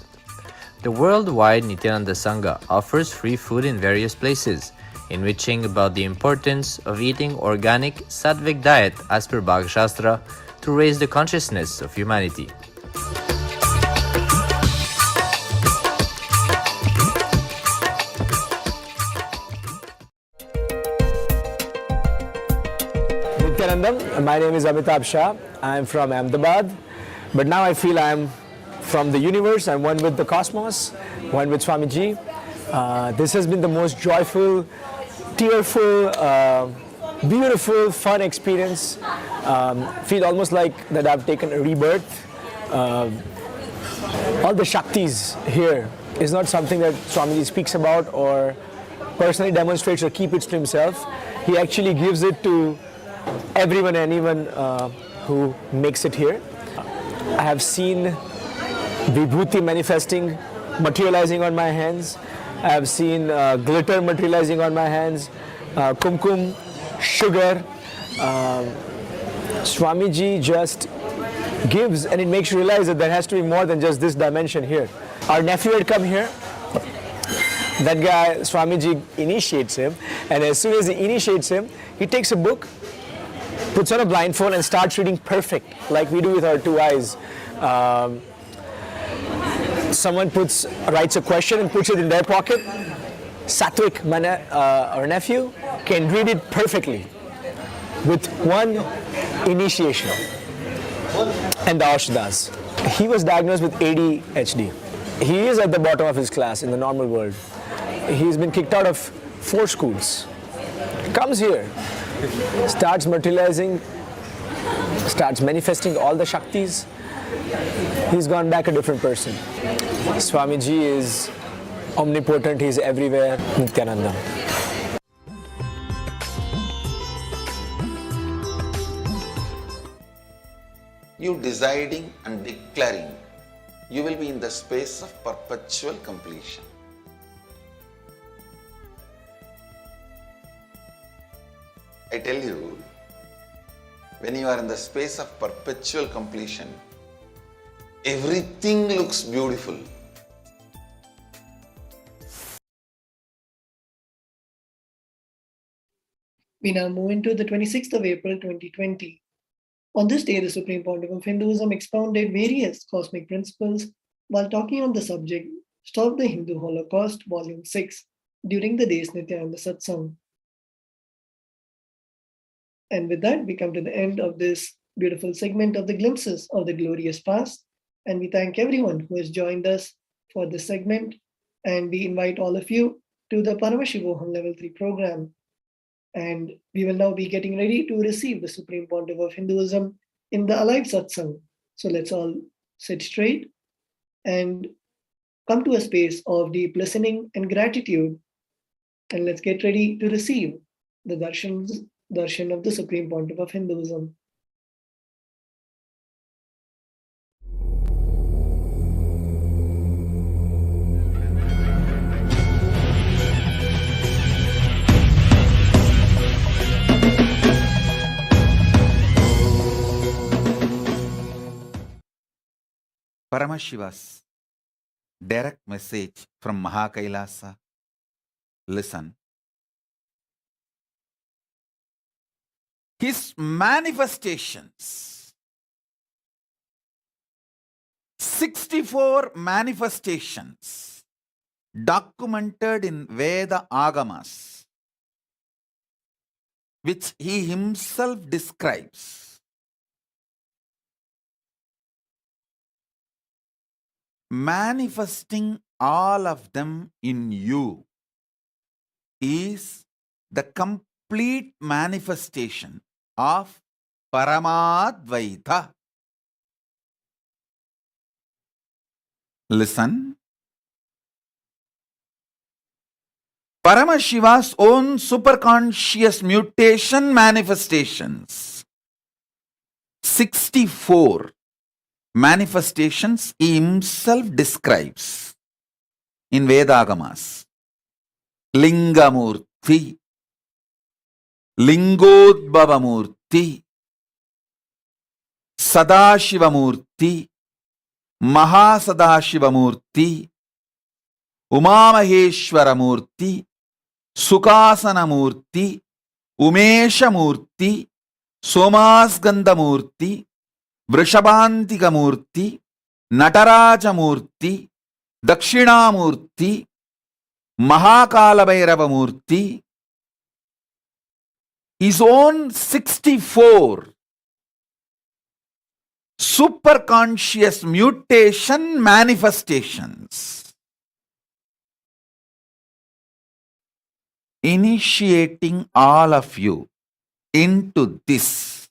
S1: The worldwide Nityananda Sangha offers free food in various places, enriching about the importance of eating organic sattvic diet as per Bhag Shastra to raise the consciousness of humanity.
S12: Nithyanandam, my name is Amitabh Shah. I am from Ahmedabad, but now I feel I am from the universe. I'm one with the cosmos, one with Swamiji. This has been the most joyful, tearful, beautiful, fun experience. Feel almost like that I've taken a rebirth. All the Shaktis here is not something that Swamiji speaks about or personally demonstrates or keeps it to himself. He actually gives it to everyone, anyone who makes it here. I have seen Vibhuti manifesting, materializing on my hands. I have seen glitter materializing on my hands, kumkum, sugar. Swamiji just gives, and it makes you realize that there has to be more than just this dimension here. Our nephew had come here. That guy, Swamiji, initiates him, and as soon as he initiates him, he takes a book, puts on a blindfold, and starts reading perfect, like we do with our two eyes. Someone writes a question and puts it in their pocket. Satwik, our nephew, can read it perfectly with one initiation. And Dash does. He was diagnosed with ADHD. He is at the bottom of his class in the normal world. He's been kicked out of 4 schools. Comes here, starts materializing, starts manifesting all the Shaktis. He's gone back a different person. Swamiji is omnipotent, he's everywhere. Nithyananda.
S6: You deciding and declaring, you will be in the space of perpetual completion. I tell you, when you are in the space of perpetual completion, everything looks beautiful.
S8: We now move into the 26th of April 2020. On this day, the Supreme Pontiff of Hinduism expounded various cosmic principles while talking on the subject Stop the Hindu Holocaust, Volume 6, during the day's Nithyananda Satsang. And with that, we come to the end of this beautiful segment of the glimpses of the glorious past. And we thank everyone who has joined us for this segment. And we invite all of you to the Paramashivoham Level 3 program. And we will now be getting ready to receive the Supreme Pontiff of Hinduism in the Alive Satsang. So let's all sit straight and come to a space of deep listening and gratitude. And let's get ready to receive the darshan of the Supreme Pontiff of Hinduism.
S3: Paramashiva's direct message from KAILASA. Listen. His manifestations, 64 manifestations documented in Veda Agamas, which he himself describes. Manifesting all of them in you is the complete manifestation of Paramadvaita. Listen. Paramashiva's own superconscious mutation manifestations, 64 manifestations he himself describes in Vedagamas. Lingamurti, Lingodbhavamurti, Sadashivamurti, Mahasadashivamurti, Umamaheshwaramurti, Sukasanamurti, Umeshamurti, Somasgandamurti, Vrishabhantikamurti, Natarajamurti, Dakshinamurti, Mahakalabhairavamurti, his own 64 superconscious mutation manifestations, initiating all of you into this,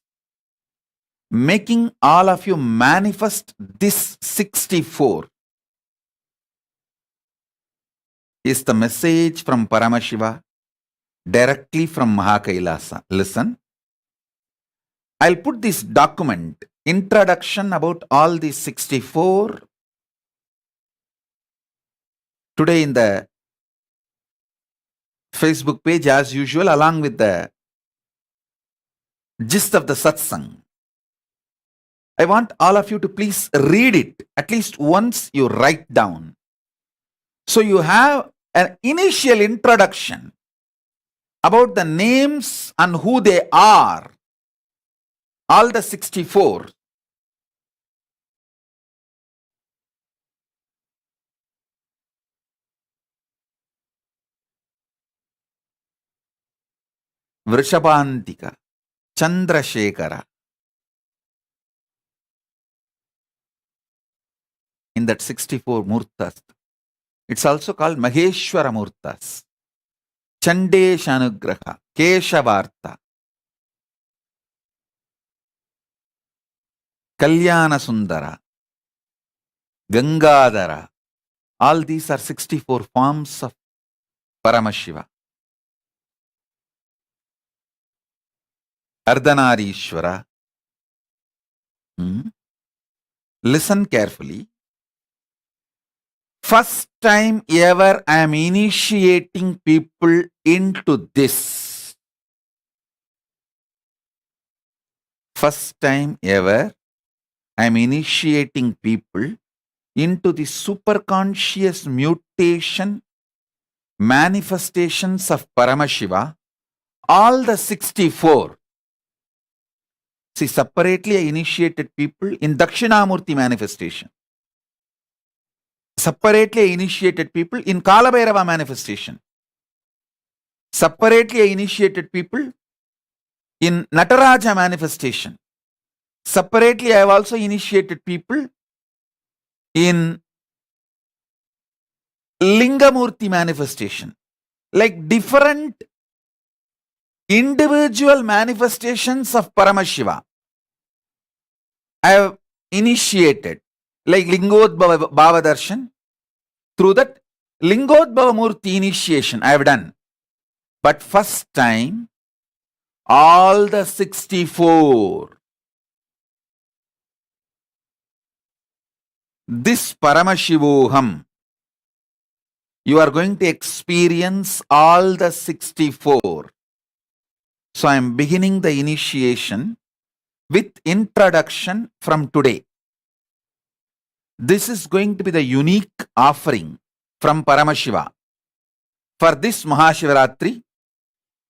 S3: making all of you manifest this 64 is the message from Paramashiva directly from KAILASA. Listen. I'll put this document, introduction about all these 64 today in the Facebook page as usual, along with the gist of the satsang. I want all of you to please read it. At least once you write down. So you have an initial introduction about the names and who they are. All the 64. Vrishabhantika, Chandrasekhara. In that 64 Murtas. It's also called Maheshwara Murtas. Chandeshanugraha, Keshavartha, Kalyana Sundara, Gangadhara. All these are 64 forms of Paramashiva. Ardhanarishwara. Listen carefully. First time ever I am initiating people into this. First time ever I am initiating people into the superconscious mutation manifestations of Paramashiva, all the 64. See, separately I initiated people in Dakshinamurti manifestation. Separately I initiated people in Kalabhairava manifestation. Separately I initiated people in Nataraja manifestation. Separately I have also initiated people in Lingamurti manifestation. Like different individual manifestations of Paramashiva I have initiated. Like Lingodbhava Bhavadarshan. Through that Lingodbhava Murti initiation I have done. But first time, all the 64. This Paramashivoham, you are going to experience all the 64. So I am beginning the initiation with introduction from today. This is going to be the unique offering from Paramashiva for this Mahashivaratri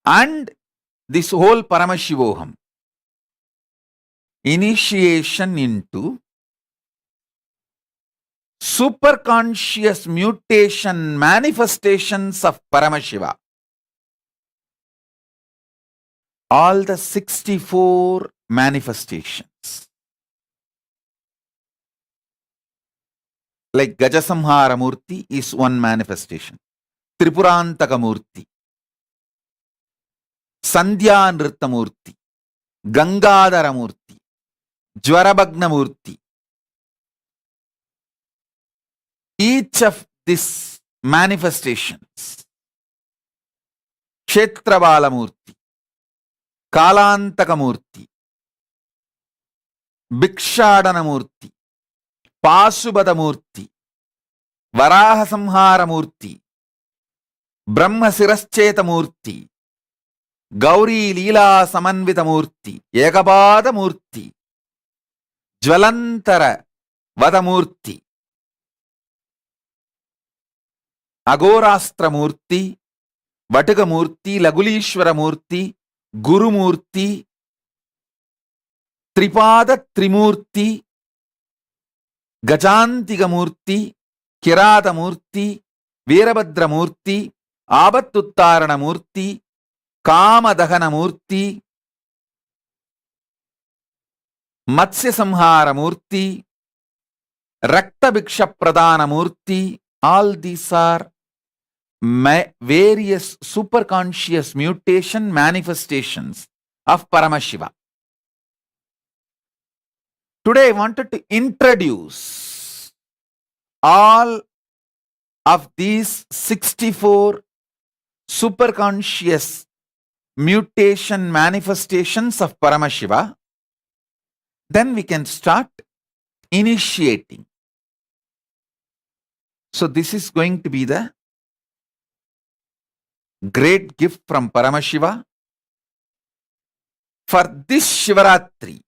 S3: and this whole Paramashivoham. Initiation into superconscious mutation manifestations of Paramashiva. All the 64 manifestations. Like Gajasamhara Murti is one manifestation. Tripurantaka Murti, Sandhya Nritta Murti, Gangadhara Murti, Jwarabhagna Murti. Each of these manifestations, Kshetravala Murti, Kalantaka Murti, Bhikshadana Murti, Pasubhada Murti, Varaha Samhara Murti, Brahma Sirascheta Murti, Gauri Leela Samanvita Murti, Ekapada Murti, Jvalantara Vada Murti, Agorastra Murti, Vataga Murti, Lagulishwara Murti, Guru Murti, Tripada Trimurti, Gajantiga Murti, Kirada Murti, Veerabhadra Murti, Abattuttarana Murti, Kamadahana Murti, Matsya Samhara Murti, Rakta Bhiksha Pradana Murti. All these are various superconscious mutation manifestations of Paramashiva. Today I wanted to introduce all of these 64 superconscious mutation manifestations of Paramashiva. Then we can start initiating. So this is going to be the great gift from Paramashiva for this Shivaratri,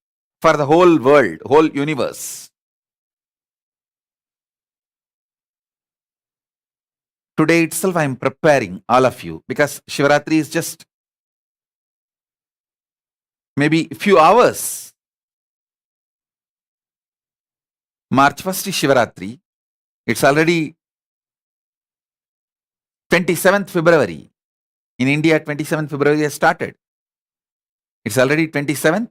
S3: for the whole world, whole universe. Today itself I am preparing all of you because Shivaratri is just maybe a few hours. March 1st is Shivaratri. It's already 27th February. In India, 27th February has started. It's already 27th.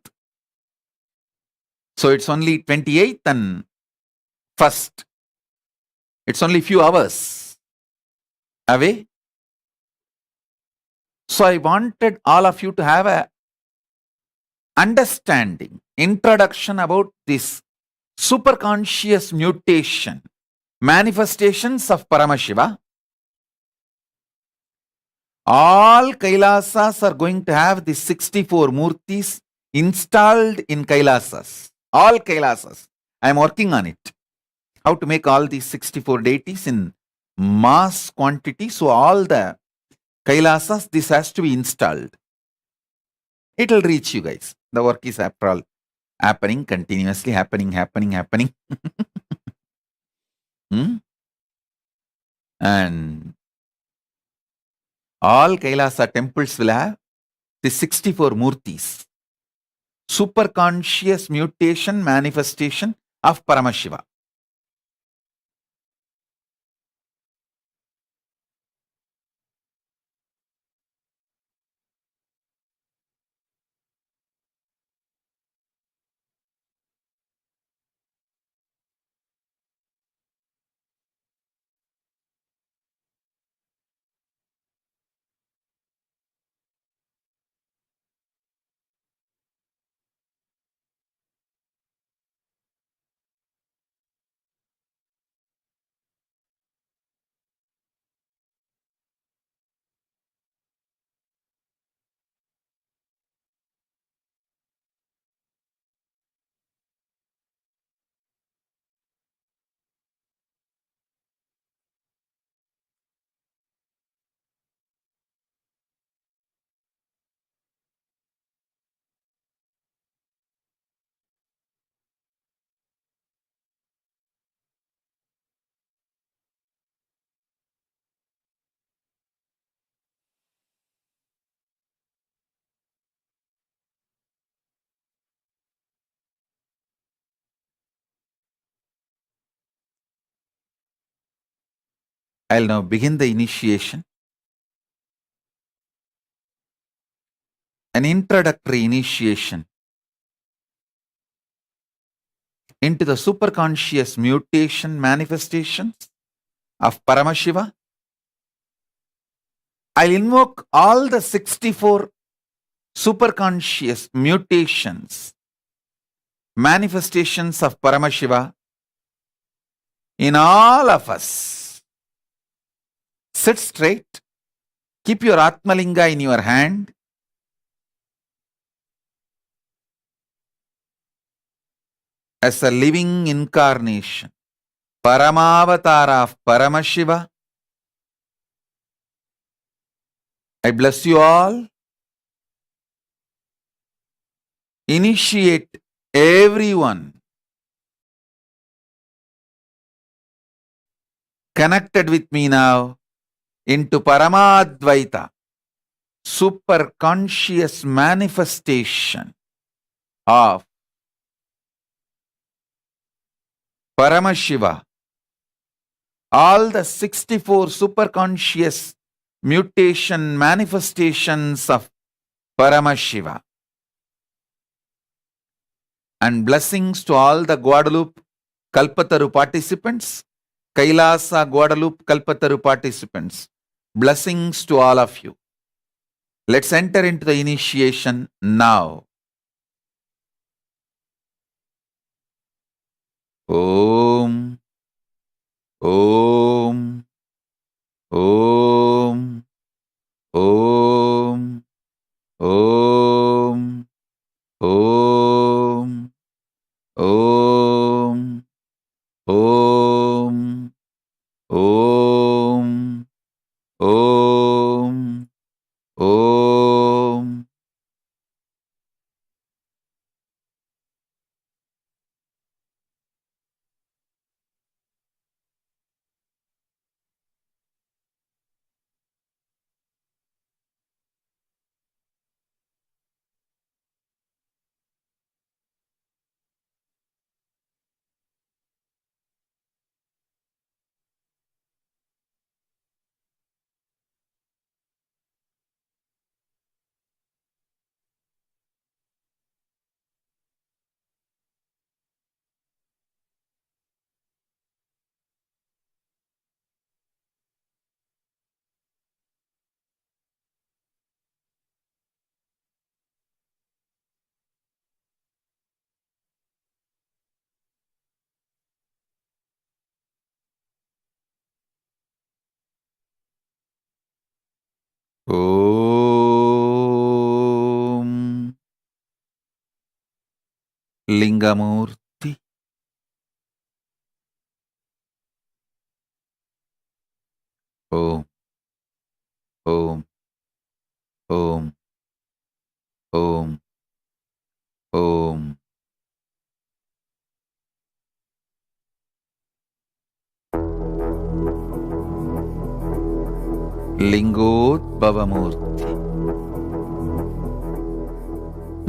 S3: So it's only 28th and 1st. It's only few hours away. So I wanted all of you to have a understanding, introduction about this superconscious mutation, manifestations of Paramashiva. All Kailasas are going to have the 64 Murtis installed in Kailasas. All Kailasas. I am working on it. How to make all these 64 deities in mass quantity. So all the Kailasas, this has to be installed. It will reach you guys. The work is after all happening, continuously happening. And all Kailasa temples will have the 64 Murtis. Superconscious mutation manifestation of Paramashiva. I'll now begin the initiation. An introductory initiation into the superconscious mutation manifestations of Paramashiva. I'll invoke all the 64 superconscious mutations, manifestations of Paramashiva in all of us. Sit straight. Keep your Atmalinga in your hand. As a living incarnation, Paramavatara of Paramashiva, I bless you all. Initiate everyone connected with me now into Paramadvaita, superconscious manifestation of Paramashiva. All the 64 superconscious mutation manifestations of Paramashiva. And blessings to all the Guadalupe Kalpataru participants, Kailasa Guadalupe Kalpataru participants. Blessings to all of you. Let's enter into the initiation now. Om, Om, Om, Om, Om, Om, Om, Om, Om, Om, Om. Om Lingamurti. Om. Om. Om. Om. Om. Lingodbhavamurti.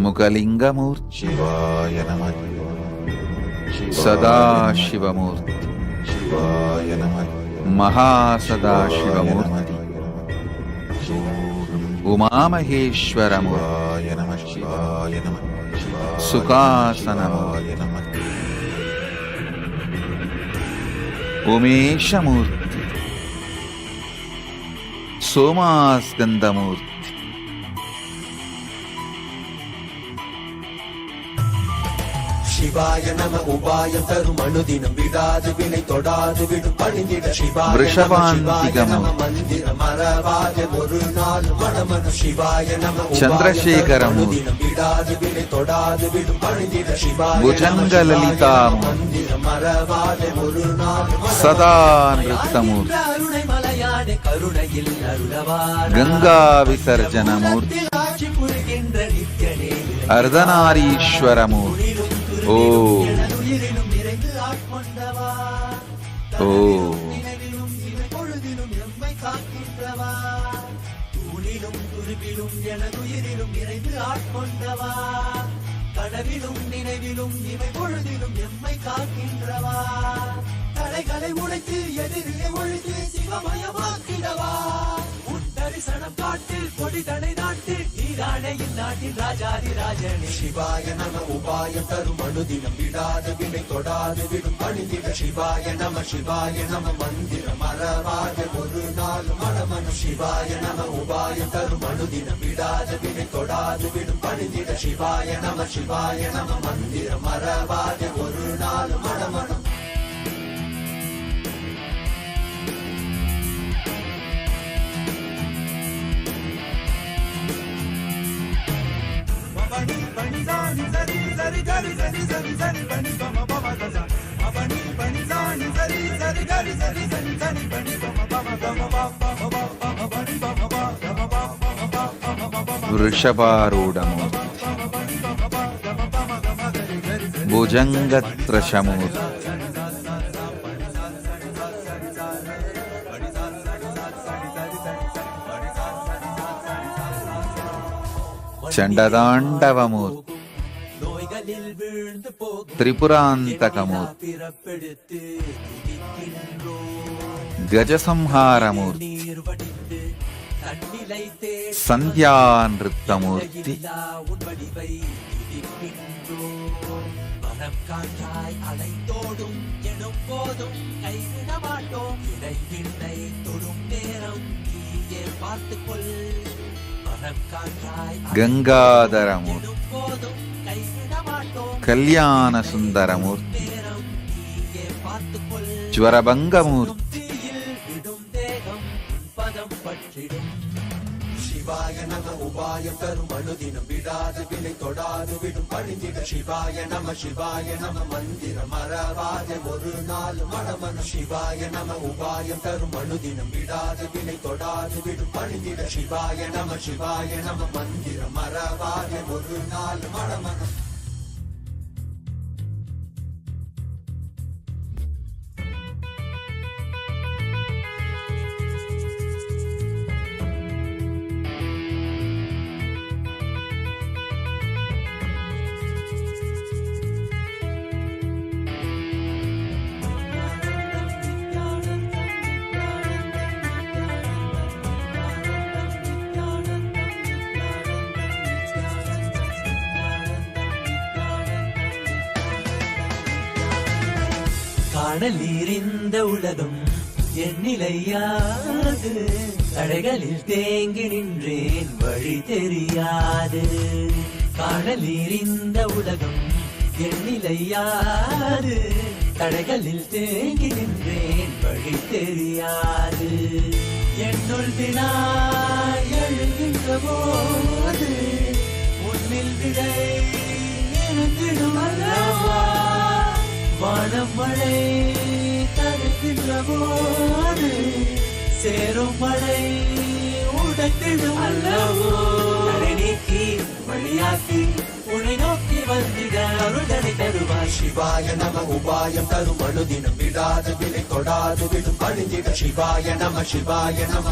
S3: Mukalingamurti. Shivaya Namah. Sadashivamurti. Shivaya Namah. Mahasadashivamurti. Umamaheshwaramurti. Shivaya Namah. Sukhasanamurti. Umeshamurti. Somaskandamurti.
S13: சிவாய நம உபாயம் தரும் அனுதினம் விடாது வினை தொடாது விடும் பணிந்திட சிவாய நம மந்திரம் மறவாத ஒரு நாள் மனமனு சிவாய நம
S3: சந்திரசேகரமூர்த்தி.
S13: அனுதினம் விடாது வினை தொடாது விடும் பணிந்திட சிவாய
S3: புஜங்கலலிதா
S13: மந்திரம் மறவாத ஒரு நாள்
S3: சதா நிருத்தமூர்த்தி.
S13: அருணை மலையாட கருணையில் அருளவார்
S3: கங்கா விசர்ஜனமூர்த்தி.
S13: ஆட்சி புரிகின்ற நித்யனே
S3: அர்த்தநாரீஸ்வரமூர்த்தி. ஓ ஓ
S13: கனவிலும் நினைவிலும் இவை பொழுதிலும் எம்மை காக்கின்றவா தடைகளை உடைத்து எதிரியை ஒழித்து சிவமயமாக்கிடவா உன் தரிசனம் காட்டு கொடி தடை நாட்டு நீராணையில் நாட்டின் ராஜாதி ராஜனே சிவாய நம உபாயம் தரும் அனுதினம் விடாது வினை தொடாது விடும் பணிந்திட சிவாய நம மந்திரம் மறவாத ஒரு நாள் மனமனு சிவாய நம உபாயம் தரும் அனுதினம் விடாது வினை தொடாது விடும் பணிந்திட சிவாய நம மந்திரம் மறவாத ஒரு நாள் மனமனு
S3: వృషభారూఢమూర్తి. భుజంగత్రశమూర్తి. చండదాండవమూర్తి. త్రిపురాంతకమూర్తి. గజసంహారమూర్తి. సంధ్యానృత్తమూర్తి. గంగాధరమూర్తి. కళ్యాణ సుందరమూర్తి. జ్వరభంగమూర్తి.
S13: சிவாய நம உபாயம் தரும் அனுதினம் விடாது வினை தொடாது விடும் பணிந்திட சிவாய நம மந்திரம் மறவாத ஒரு நாள் மனமனு சிவாய நம உபாயம் தரும் அனுதினம் விடாது வினை தொடாது விடும் பணிந்திட சிவாய நம மந்திரம் மறவாத ஒரு நாள் மனமனு காணலீரிந்த உலகம் எண்ணிலையாது தடைகளில் தேங்கி நின்றேன் வழி தெரியாது காணலீரிந்த உலகம் எண்ணிலையாது தடைகளில் தேங்கி நின்றேன் வழி தெரியாது என்னுள் வினா எழுகின்ற போது உன்னில் விடை இருந்திடும் அல்லவா வானம் மழை தருகின்ற போது சேரும் மழை உடத்திடும் அல்லவோ நீக்கி வழியாக்கி உன்னை நோக்கி வந்திட அருள்தனை தருவாய் சிவாய நம உபாயம் தரும் அழுதினம் விடாது விலை தொடாது விடும் பழிந்திட சிவாய நம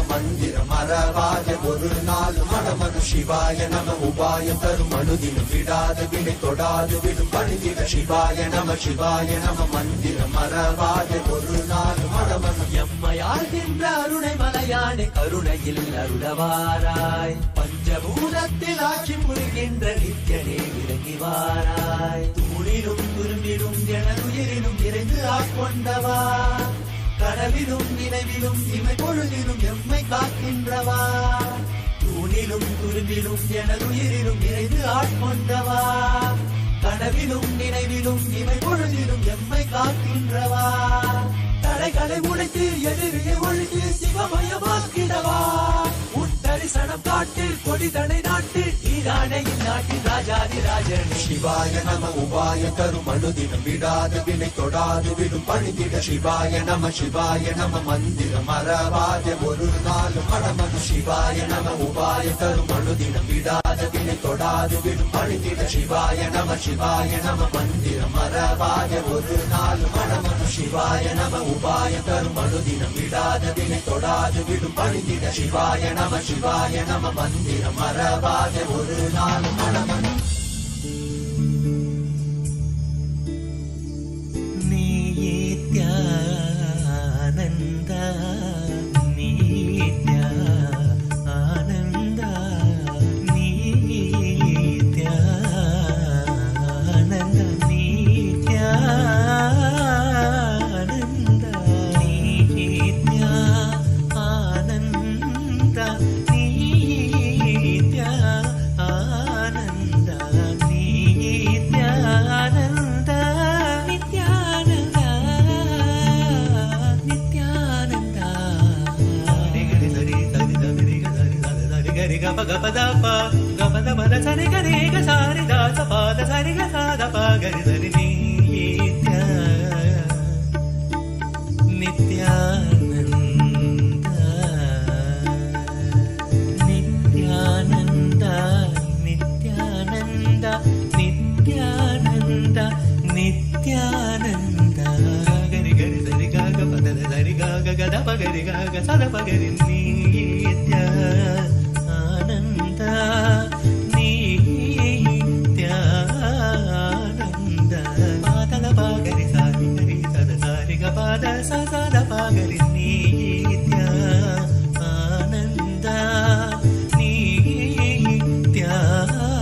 S13: மந்திரம் மறவாத ஒரு நாள் மனமது சிவாய நம உபாயம் தரும் அழுதினம் விடாது விலை தொடாது விடும் பழிந்திட சிவாய நம மந்திரம் மறவாத ஒரு நாள் மனமது எம்மையாகின்ற அருணை மலையானே கருணையில் அருளவாராய் பஞ்சபூதத்தில் ஆட்சி புரிகின்ற நித்யனே இறங்கி வாராய் தூணிலும் துரும்பிலும் எனதுயிரிலும் இறைந்து ஆட்கொண்டவா கனவிலும் நினைவிலும் இமை பொழுதிலும் எம்மை காக்கின்றவா தூணிலும் துரும்பிலும் எனதுயிரிலும் இறைந்து ஆட்கொண்டவா கனவிலும் நினைவிலும் இமை பொழுதிலும் எம்மை காக்கின்றவா தடைகளை உடைத்து எதிரியை ஒழித்து சிவமயமாக்கிடவா உன் தரிசனம் காட்டில் கொடிதனை நாட்டில் ஈரானையின் நாட்டில் ராஜாதி ராஜன் சிவாய நம உபாய தரும் அனுதினம் விடாது விலை தொடாது விடும் பணிந்திட சிவாய நம மந்திரம் மறவாத ஒரு நாள் மனமது சிவாய நம உபாய தரும் அனுதினம் விடாது விலை தொடாது விடும் பணிந்திட சிவாய நம மந்திரம் மறவாத ஒரு நாள் மனமது சிவாய நம உபாய தரும் அனுதினம் விடாத விலை தொடாது விடும் பணிந்திட சிவாய நம மந்திரம் மறவாத ஒரு நாள் மனமது நித்யானந்த நித்யானந்த நித்யானந்த நித்யானந்த நித்யானந்த நித்யானந்த கரி கரி சரி காக பதல சரி காக கத பகரி காக சத பகரி நித்யானந்த நித்யானந்த பாதல பகரி சாரி கரி சத சாரி க பாத சத பகரி நித்யானந்த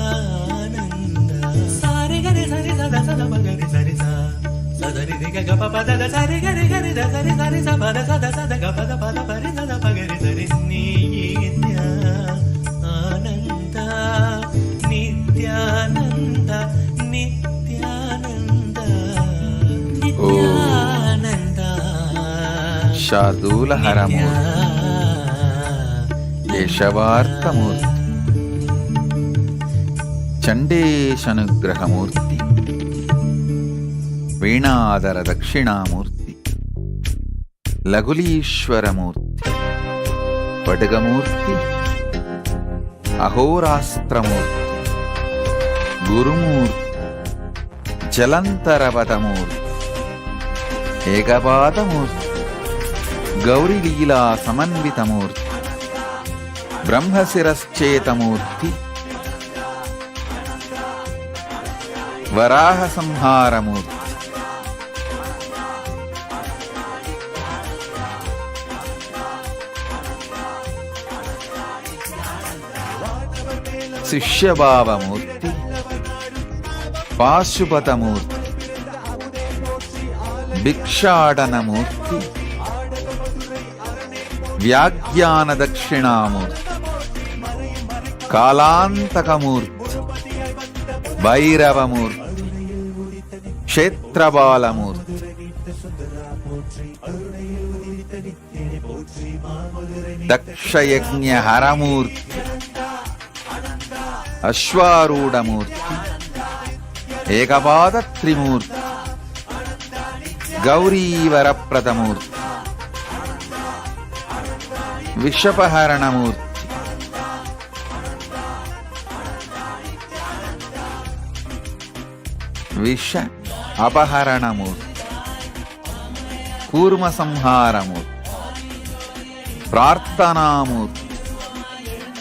S13: நித்யானந்த சாரி கரி சரி சத சத பகரி சரி சா சதரி ரிக க ப பத த சரி கரி கரி த சரி சரி ச பத சத சத க பத பத பரி சத பகரி சரி நித்யானந்த நித்யானந்த நித்யானந்த நித்யானந்த
S3: శార్దూలహరమూర్తి కేశవార్కమూర్తి చండేశనుగ్రహమూర్తి వీణాదర దక్షిణామూర్తి లఘులీశ్వరమూర్తి పడగమూర్తి అహోరాస్త్రమూర్తి గురుమూర్తి జలంతరవతమూర్తి ఏకపాదమూర్తి గౌరీలీలా సమన్వితమూర్తి బ్రహ్మశిరశ్చేతమూర్తి వరాహ సంహారమూర్తి శిష్యభావమూర్తి పాశుపతమూర్తి భిక్షాటనమూర్తి వ్యాఖ్యాన దక్షిణామూర్తి కాలాంతకమూర్తి భైరవమూర్తి క్షేత్రబాలమూర్తి ದಕ್ಷಯಜ್ಞ ಹರಮೂರ್ತಿ ಅಶ್ವಾರೂಢಮೂರ್ತಿ ಏಕಪಾದ ತ್ರಿಮೂರ್ತಿ ಗೌರೀವರಪ್ರದಮೂರ್ತಿ ವಿಷಪಹರಣಮೂರ್ತಿ ವಿಷ ಅಪಹರಣಮೂರ್ತಿ ಕೂರ್ಮ ಸಂಹಾರಮೂರ್ತಿ ಪ್ರಾರ್ಥನಾಮೂರ್ತಿ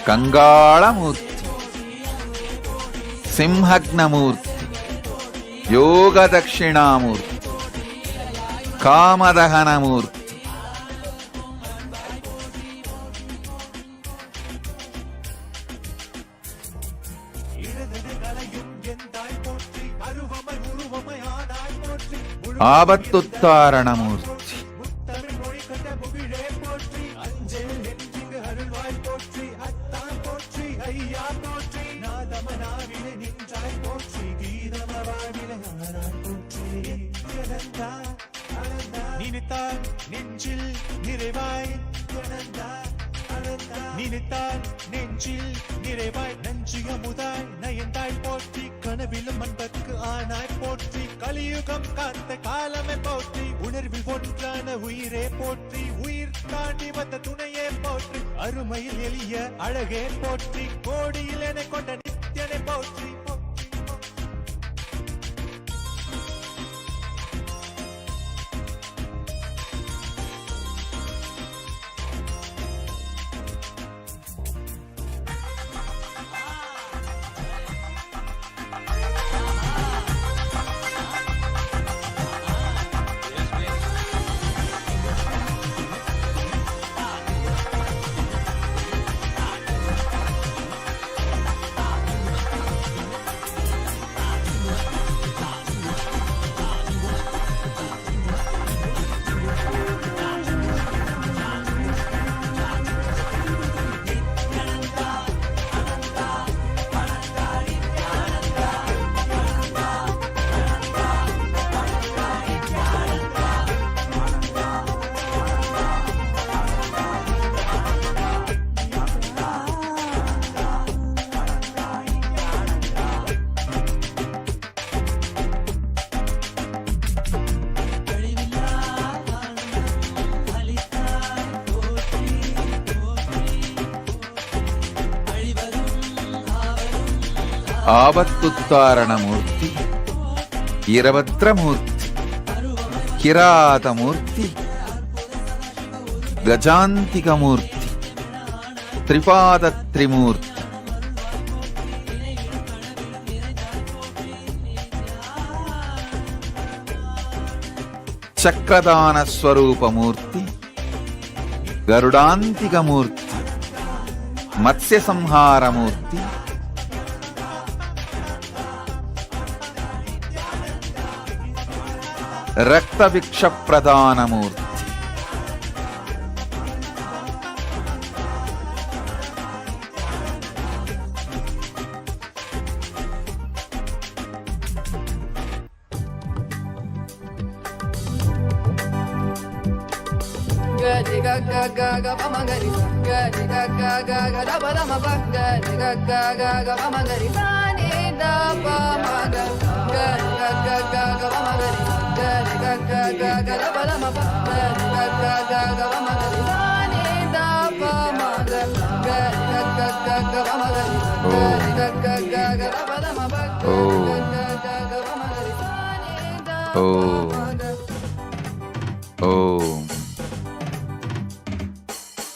S3: ಕಂಗಾಳಮೂರ್ತಿ ಸಿಂಹಗ್ನಮೂರ್ತಿ ಯೋಗದಕ್ಷಿಣಾಮೂರ್ತಿ ಕಾಮದಹನಮೂರ್ತಿ ಆಪತ್ತುತ್ತಾರಣಮೂರ್ತಿ
S13: கனவிலும் அன்பர்க்கு ஆனாய் போற்றி கலியுகம் காத்த காலமே போற்றி உணர்வில் ஒன்றான உயிரே போற்றி உயிர் தாண்டி வந்த துணையே போற்றி அருமையில் எளிய அழகே போற்றி கோடியில் என கொண்ட நித்யனை போற்றி
S3: ಆಪತ್ತುತ್ತಾರಣಮೂರ್ತಿ ಈರಭದ್ರಮೂರ್ತಿ ಕಿರಾತಮೂರ್ತಿ ಗಜಾಂತಿಕಮೂರ್ತಿ ತ್ರಿಪಾದ ತ್ರಿಮೂರ್ತಿ ಚಕ್ರದಾನ ಸ್ವರೂಪಮೂರ್ತಿ ಗರುಡಾಂತಿಕಮೂರ್ತಿ ಮತ್ಸ್ಯ ಸಂಹಾರಮೂರ್ತಿ ರಕ್ತಭಿಕ್ಷ ಪ್ರದಾನಮೂರ್ತಿ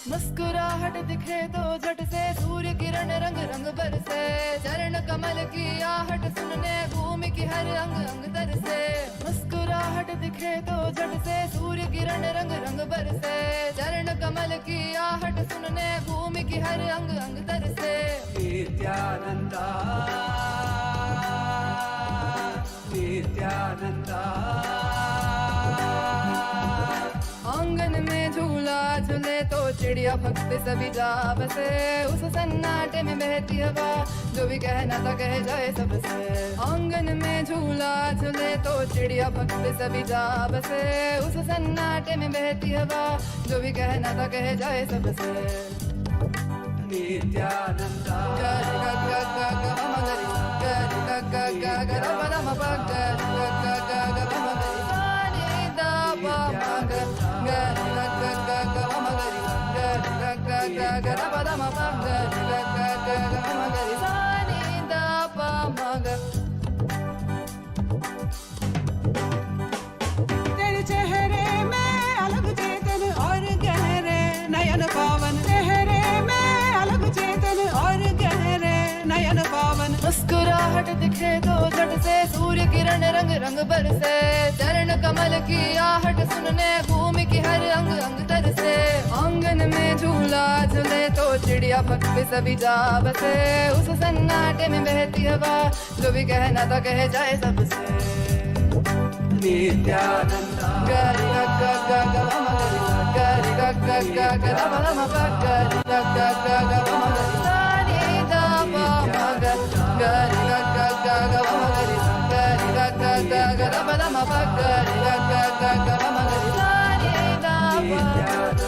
S14: मुस्कुराहट दिखे तो झट से सूर्य किरण रंग रंग बरसे चरण कमल की आहट सुनने भूमि की हर अंग अंग तरसे मुस्कुराहट दिखे तो झट से सूर्य किरण रंग रंग बरसे चरण कमल की आहट सुनने भूमि की हर अंग अंग तरसे नित्यानंदा नित्यानंदा आंगन में झूला झूले तो चिड़िया भक्त सभी जा बसे उस सन्नाटे में बहती हवा जो भी कहना था कह जाए सबसे। आंगन में झूला झूले तो चिड़िया भक्त सभी जा बसे, उस सन्नाटे में बहती हवा, जो भी कहना था कह जाए सबसे। नित्यानंदा गरि ग ग ग ग म गरि गरि ग ग ग ग र प र म प गरि ग ग ग ग म गरि सा नि द प म ग गरि ग ग ग ग म गरि गरि ग ग ग ग र प र म प गरि ग ग ग ग म गरि सा नि द प म ग।
S15: तेरे चेहरे में अलग चेतन और गहरे नयन पावन, चेहरे में अलग चेतन और गहरे नयन पावन।
S14: मुस्कुराहट दिखे तो झट से सूर्य किरण रंग रंग बरसे, चरण कमल की आहट सुनने भूमि की हर अंग अंग तरसे। आंगन में झूला झूले तो चिड़िया भक्त सभी जा बसे, उस सन्नाटे में बहती हवा, जो भी कहना था कह जाए सबसे।
S13: नित्यानंदा
S14: गरि ग ग ग ग म गरि गरि ग ग ग ग र प र म प गरि ग ग ग ग म गरि सा नि द प म ग गरि ग ग ग ग म गरि गरि ग ग ग ग र प र म प गरि ग ग ग ग म गरि सा नि द प म ग।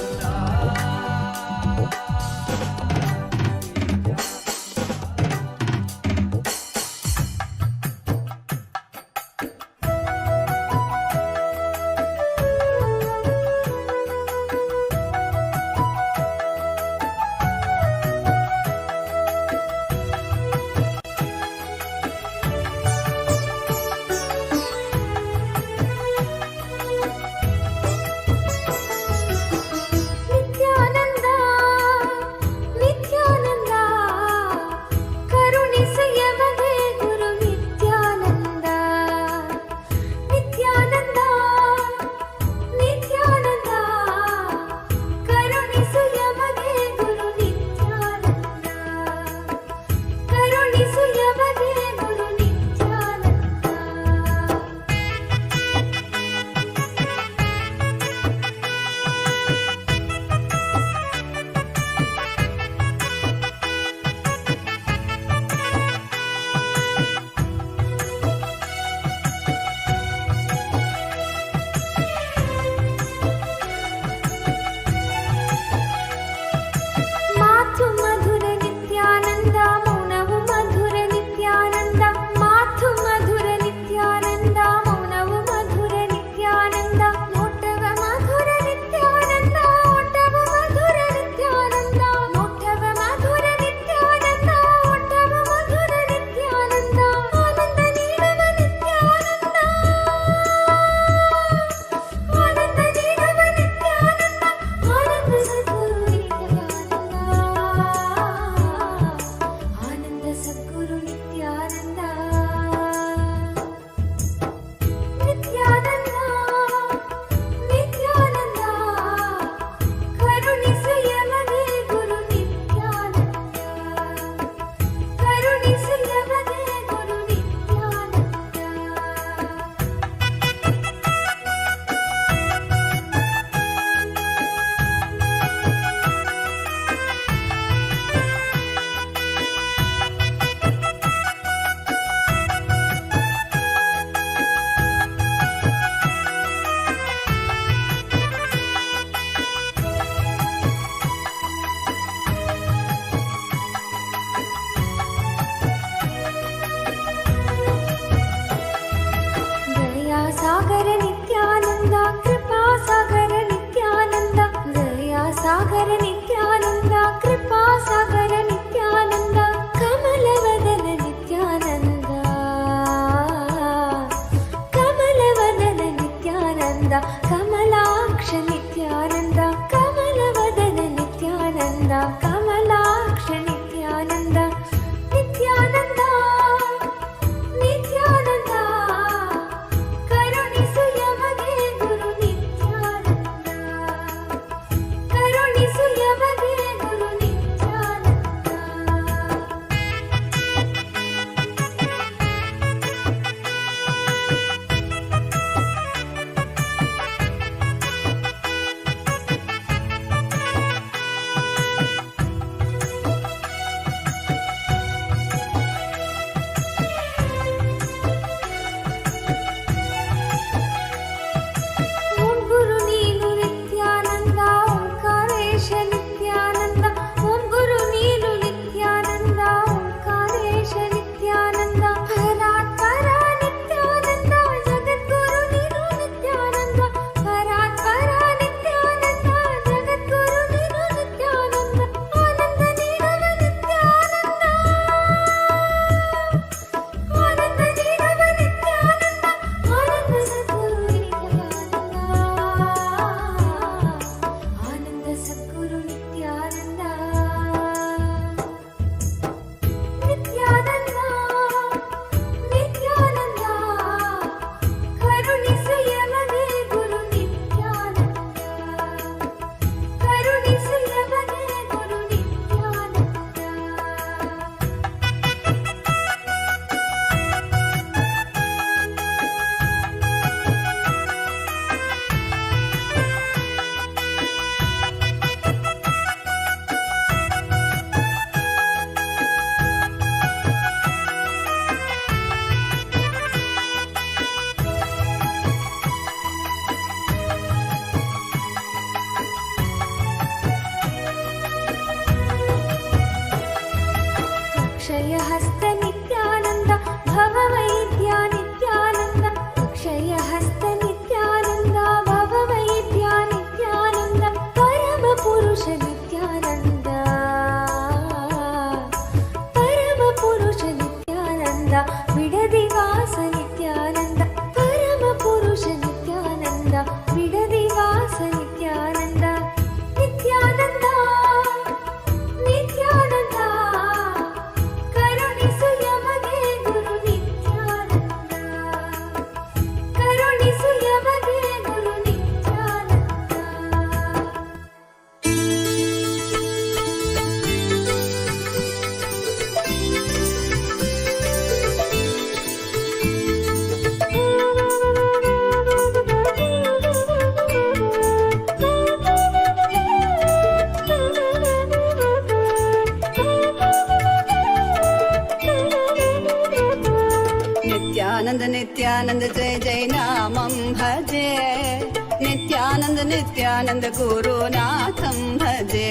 S15: नित्यानंद गुरुनाथं भजे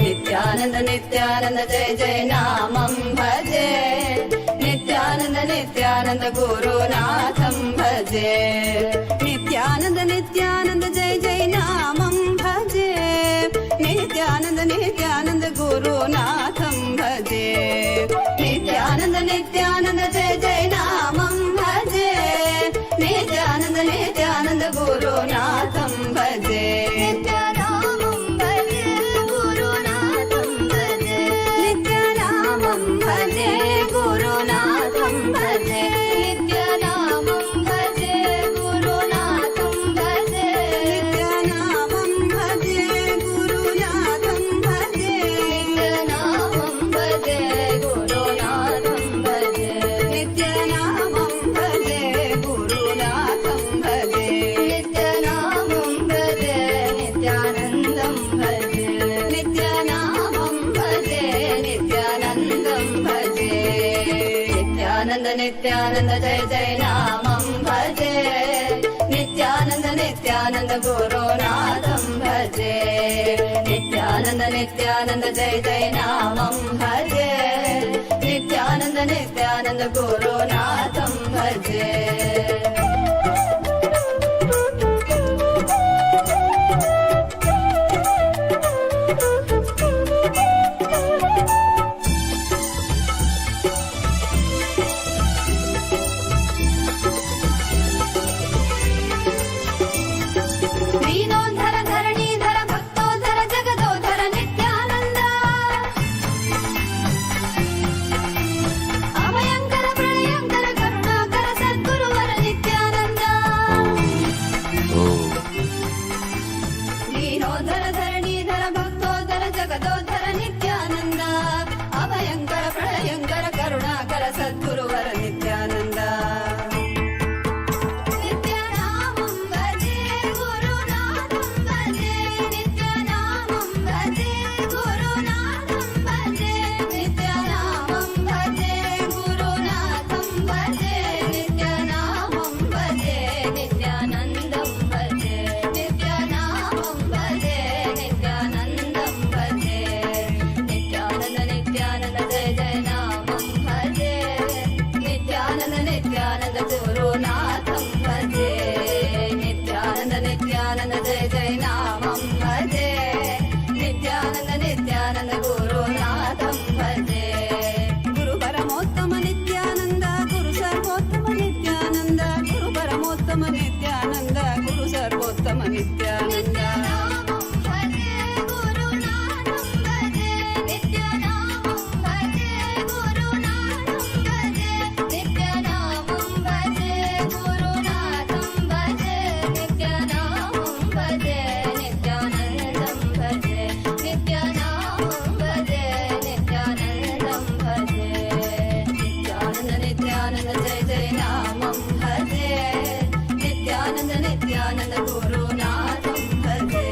S15: नित्यानंद नित्यानंद जय जय नामं भजे नित्यानंद नित्यानंद गुरुनाथं भजे नित्यानंद नित्यानंद जय जय नामं भजे नित्यानंद नित्यानंद गुरुनाथं भजे नित्यानंद नित्यानंद जय जय नामं भजे नित्यानंद नित्यानंद गुरुनाथं भजे नित्यानामं भजे गुरुनाथं भजे नित्यानामं भजे गुरुनाथं भजे नित्यानामं भजे गुरुनाथं भजे नित्यानामं भजे गुरुनाथं भजे नित्यानामं भजे गुरुनाथं भजे नित्यानामं भजे गुरुनाथं भजे नित्यानामं भजे नित्यानन्दं भजे नित्यानामं भजे नित्यानन्दं भजे नित्यानन्द नित्यानन्द जय जय नामं भजे नित्यानन्द नित्यानन्द गुरुनाथं भजे नित्यानन्द नित्यानन्द जय जय नामं भजे नित्यानन्द नित्यानन्द गुरुनाथं भजे दीनोद्धर धरणीधर भक्तोद्धर जगदोद्धर नित्यानंद अभयंकर प्रलयंकर करुणाकर सद्गुरुवर नित्यानंद दीनोद्धर धरणीधर भक्तोद्धर जगदोद्धर नित्यानंद अभयंकर प्रलयंकर करुणाकर सद्गुरुवर नित्यानंद नित्यानामं भजे गुरुनाथं भजे नित्यानामं भजे गुरुनाथं भजे नित्यानामं भजे गुरुनाथं भजे नित्यानामं भजे नित्यानन्दं भजे नित्यानामं भजे नित्यानन्दं भजे नित्यानन्द नित्यानन्द जय जय नामं भजे नित्यानन्द नित्यानन्द गुरुनाथं भजे नित्यानन्द नित्यानन्द जय जय नामं भजे नित्यानन्द नित्यानन्द गुरुनाथं भजे गुरु परमोत्तम नित्यानन्द गुरु सर्वोत्तम नित्यानन्द गुरु परमोत्तम नित्यानन्द गुरु सर्वोत्तम नित्यानन्द भजे गुरुनाथं भजे नित्यानामं भजे गुरुनाथं भजे नित्यानामं भजे गुरुनाथं भजे नित्यानामं भजे नित्यानन्दं भजे नित्यानामं भजे नित्यानन्दं भजे नित्यानन्द नित्यानन्द जय जय नामं भजे नित्यानन्द नित्यानन्द गुरुनाथं भजे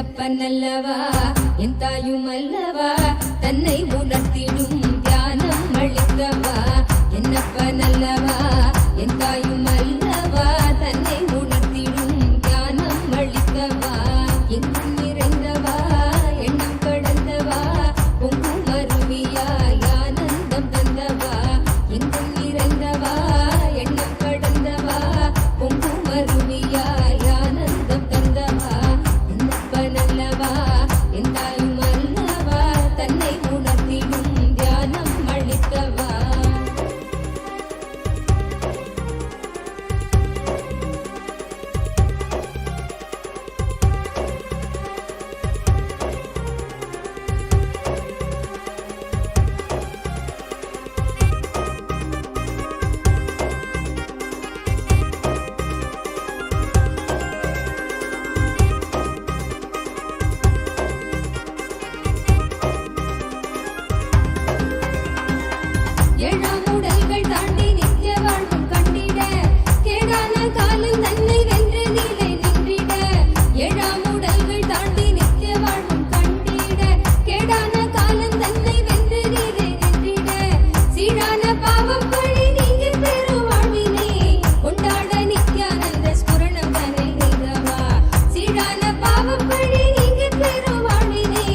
S11: என்னப்பனல்லவா என் தாயுமல்லவா தன்னை உணர்த்திடும் தியானம் அளித்தவா என்னப்பனல்லவா என் தாயுமல்லவா தன்னை உணர்த்திடும் தியானம் அளித்தவா எங்கும் நிறைந்தவா எண்ணம் கடந்தவா பொங்கும் அருவியாய் ஆனந்தம் தந்தவா எங்கும் நிறைந்தவா எண்ணம் கடந்தவா பொங்கும் அருவியாய் ஆனந்தம் தந்தவா என்னப்பனல்லவா என் தாயுமல்லவா தன்னை உணர்த்திடும் தியானம் அளித்தவா. ஏழாம் உடல்கள் தாண்டி நித்திய வாழ்வும் கண்டிட கேடான காலம் தன்னை வென்று நீலை நின்றிட ஏழாம் உடல்கள் தாண்டி நித்திய வாழ்வும் கண்டிட கேடான காலம் தன்னை வென்று நீலை நின்றிட சீரான பாவம் பழி நீங்கி பெரும் வாழ்வினை கொண்டாட நித்யானந்த ஸ்புரணம் தன்னை நீங்கவா சீரான பாவம் பழி நீங்கி பெரும் வாழ்வினை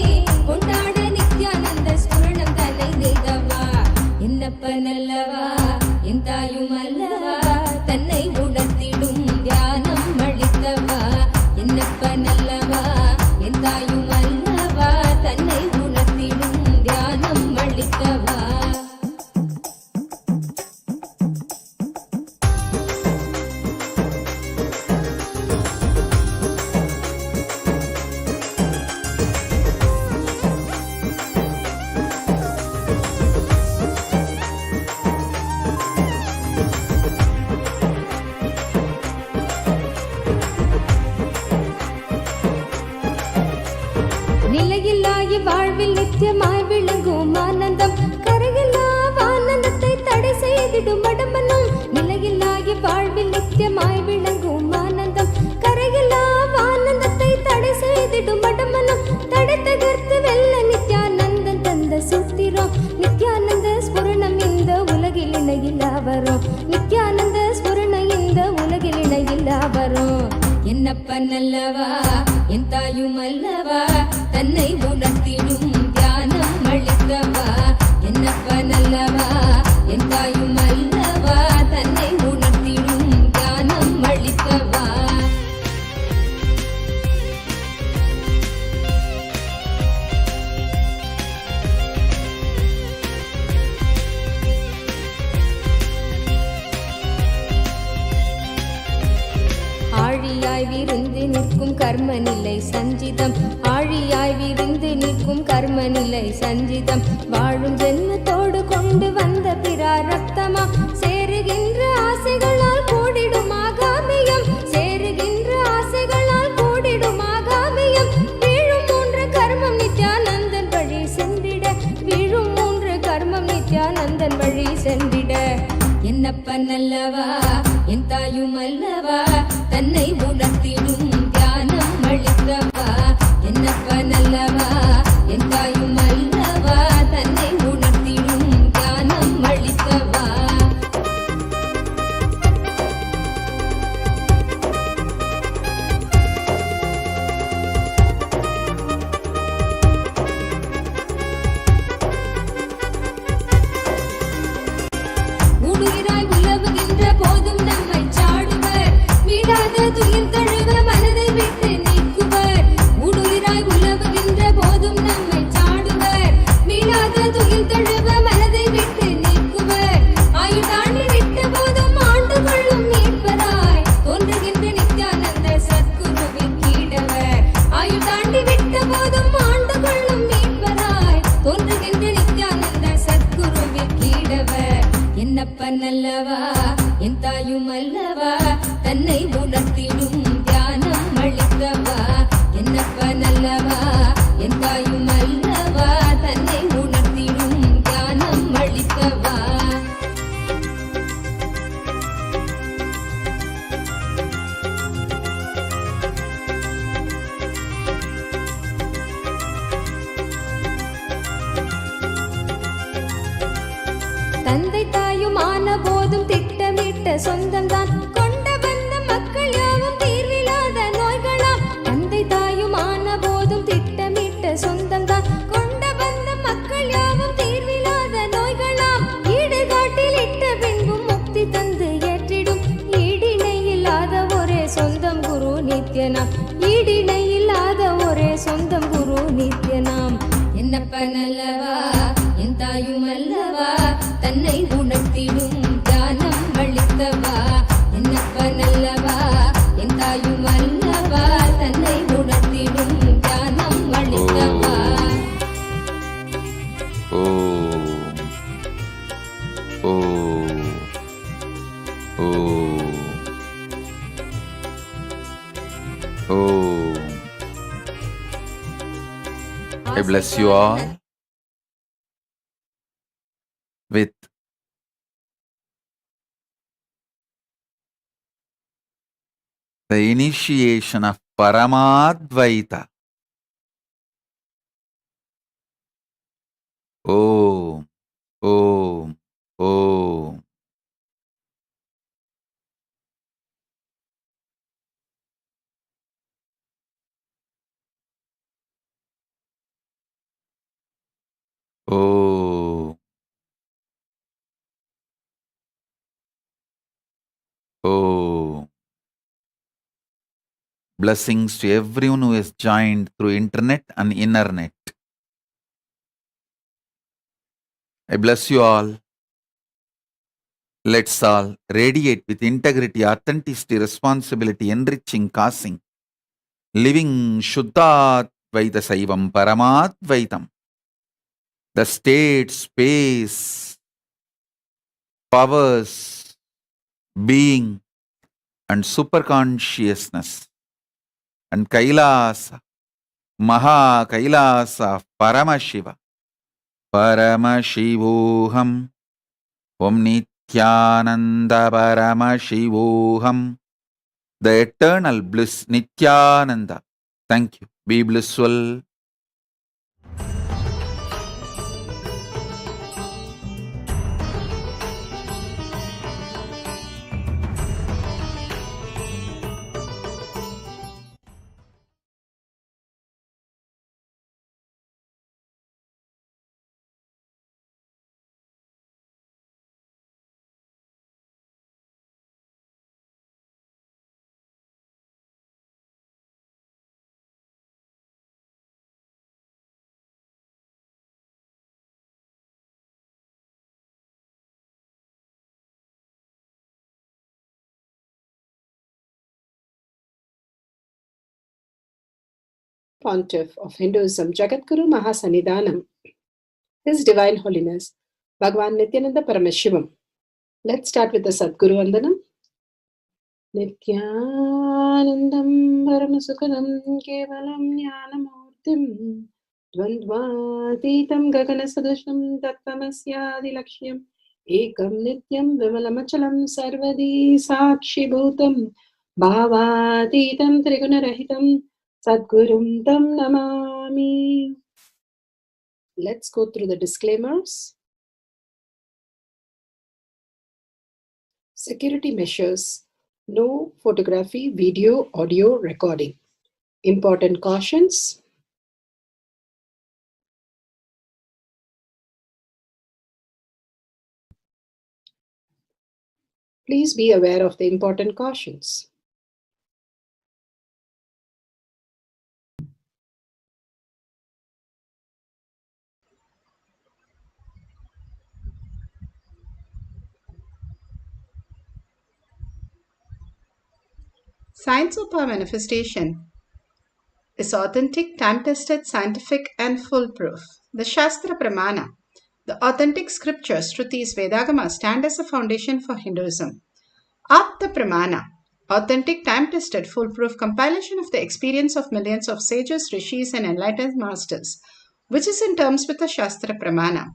S11: கொண்டாட நித்யானந்த ஸ்புரணம் தன்னை நீங்கவா என்னப்பனல்லவா என் தாயுமல்லவா தன்னை உணர்த்திடும் தியானம் அளித்தவா என்னப்பனல்லவா என் தாயுமல்லவா தன்னை உணர்த்திடும் தியானம் அளித்தவா. நிலையில்லாய் வாழ்வில் நித்தியமாய் விளங்கும் ஆனந்தம் கரையில்லா ஆனந்தத்தை தடை செய்திடும் மடமனம் நிலையில்லாய் வாழ்வில் நித்தியமாய் விளங்கும் ஆனந்தம் கரையில்லா ஆனந்தத்தை தடை செய்திடும் மடமனம் தடை தகர்த்து வெல்ல நித்யானந்தன் தந்த சூத்திரம் நித்யானந்த ஸ்புரணம் இந்த உலகில் இணையில்லா வரும் நித்யானந்த ஸ்புரணம் இந்த உலகில் இணையில்லா வரும் என்னப்பனல்லவா என் தாயுமல்லவா தன்னை உணர்த்திடும் தியானம் அளித்தவா என்னப்பனல்லவா என் தாயுமல்லவா தன்னை உணர்த்திடும் தியானம் அளித்தவா. ஆழியாய் விருந்து நிற்கும் கர்ம நிலை சஞ்சிதம் ஆழியாய் விருந்து நிற்கும் கர்ம நிலை சஞ்சிதம் வாழும் ஜென்மத்தோடு கொண்டு வந்த பிராரப்தமா சேருகின்ற ஆசைகளால் கூடிடும் ஆகாமியம் சேருகின்ற ஆசைகளால் கூடிடும் ஆகாமியம் வீழும் மூன்று கர்மம் நித்யானந்தன் வழி சென்றிட வீழும் மூன்று கர்மம் நித்யானந்தன் வழி சென்றிட என்னப்பனல்லவா என் தாயுமல்லவா தன்னை உணர்த்திடும் தியானம் அளித்தவா என்னப்பனல்லவா என் தாயுமல்லவா தன்னை உணர்த்திடும் தியானம் அளித்தவா. ஊடுயிராய் உலவுகின்ற போதும் நம்மை சாடுவர் வீடாத துயில் தழுவ மனதை விட்டு நீக்குவர் ஊடுயிராய் உலவுகின்ற போதும் நம்மை சாடுவர் வீடாத துயில் தழுவ மனதை விட்டு நீக்குவர் ஆயுள் தாண்டி விட்ட போதும் ஆண்டு கொள்ளும் மீட்பராய் தோன்றுகின்ற நித்யானந்த சத்குருவின் கீடவர் ஆயுள் தாண்டி விட்ட போதும் ஆண்டு கொள்ளும் மீட்பராய் தோன்றுகின்ற நித்யானந்த சத்குருவின் கீடவர் என்னப்பனல்லவா என் தாயுமல்லவா தன்னை உணர்த்திடும் தியானம் அளித்தவா என்னப்பனல்லவா என் தாயுமல்லவா தன்னை உணர்த்திடும் தியானம் அளித்தவா. ஈடிணையில்லாத ஒரே சொந்தம் குரு நித்யனாம். என்னப்ப நல்லவா என் தாயும் அல்லவா தன்னை உணர்த்திடும் ஞானம் அளித்தவா. என்னப்ப நல்லவா என் தாயும் அல்லவா தன்னை உணர்த்திடும் ஞானம் அளித்தவா.
S3: I bless you all with the initiation of Paramadvaita. Om, Om, Om. Oh, oh. Blessings to everyone who has joined through internet and internet. I bless you all. Let's all radiate with integrity, authenticity, responsibility, enriching, causing, living Shuddhadvaita Saivam Paramadvaitam. The state, space, powers, being, and superconsciousness, and Kailasa, Maha Kailasa, Paramashiva, Paramashivoham, Om Nithyananda Paramashivoham, the eternal bliss, Nithyananda. Thank you. Be blissful.
S16: Pontiff of Hinduism, Jagadguru Mahasannidhanam, His Divine Holiness, Bhagavan Nithyananda Paramashivam. Let's start with the Sadguru Vandanam. Nithyanandam Paramasukadam Kevalam Jnanamurtim Dvandvatitam Gaganasadusham Tattvamasyaadilakshya Ekam Nityam Vimalamachalam Sarvadi Sakshi Bhutam Bhavatitam Trigunarahitam Sadgurum Tam Namami. Let's go through the disclaimers. Security measures. No photography, video, audio recording. Important cautions. Please be aware of the important cautions. Science of Power Manifestation is authentic, time-tested, scientific and foolproof. The Shastra Pramana, the authentic scriptures, Shrutis, Vedagama stand as a foundation for Hinduism. Apta Pramana, authentic, time-tested, foolproof compilation of the experience of millions of sages, rishis and enlightened masters, which is in terms with the Shastra Pramana.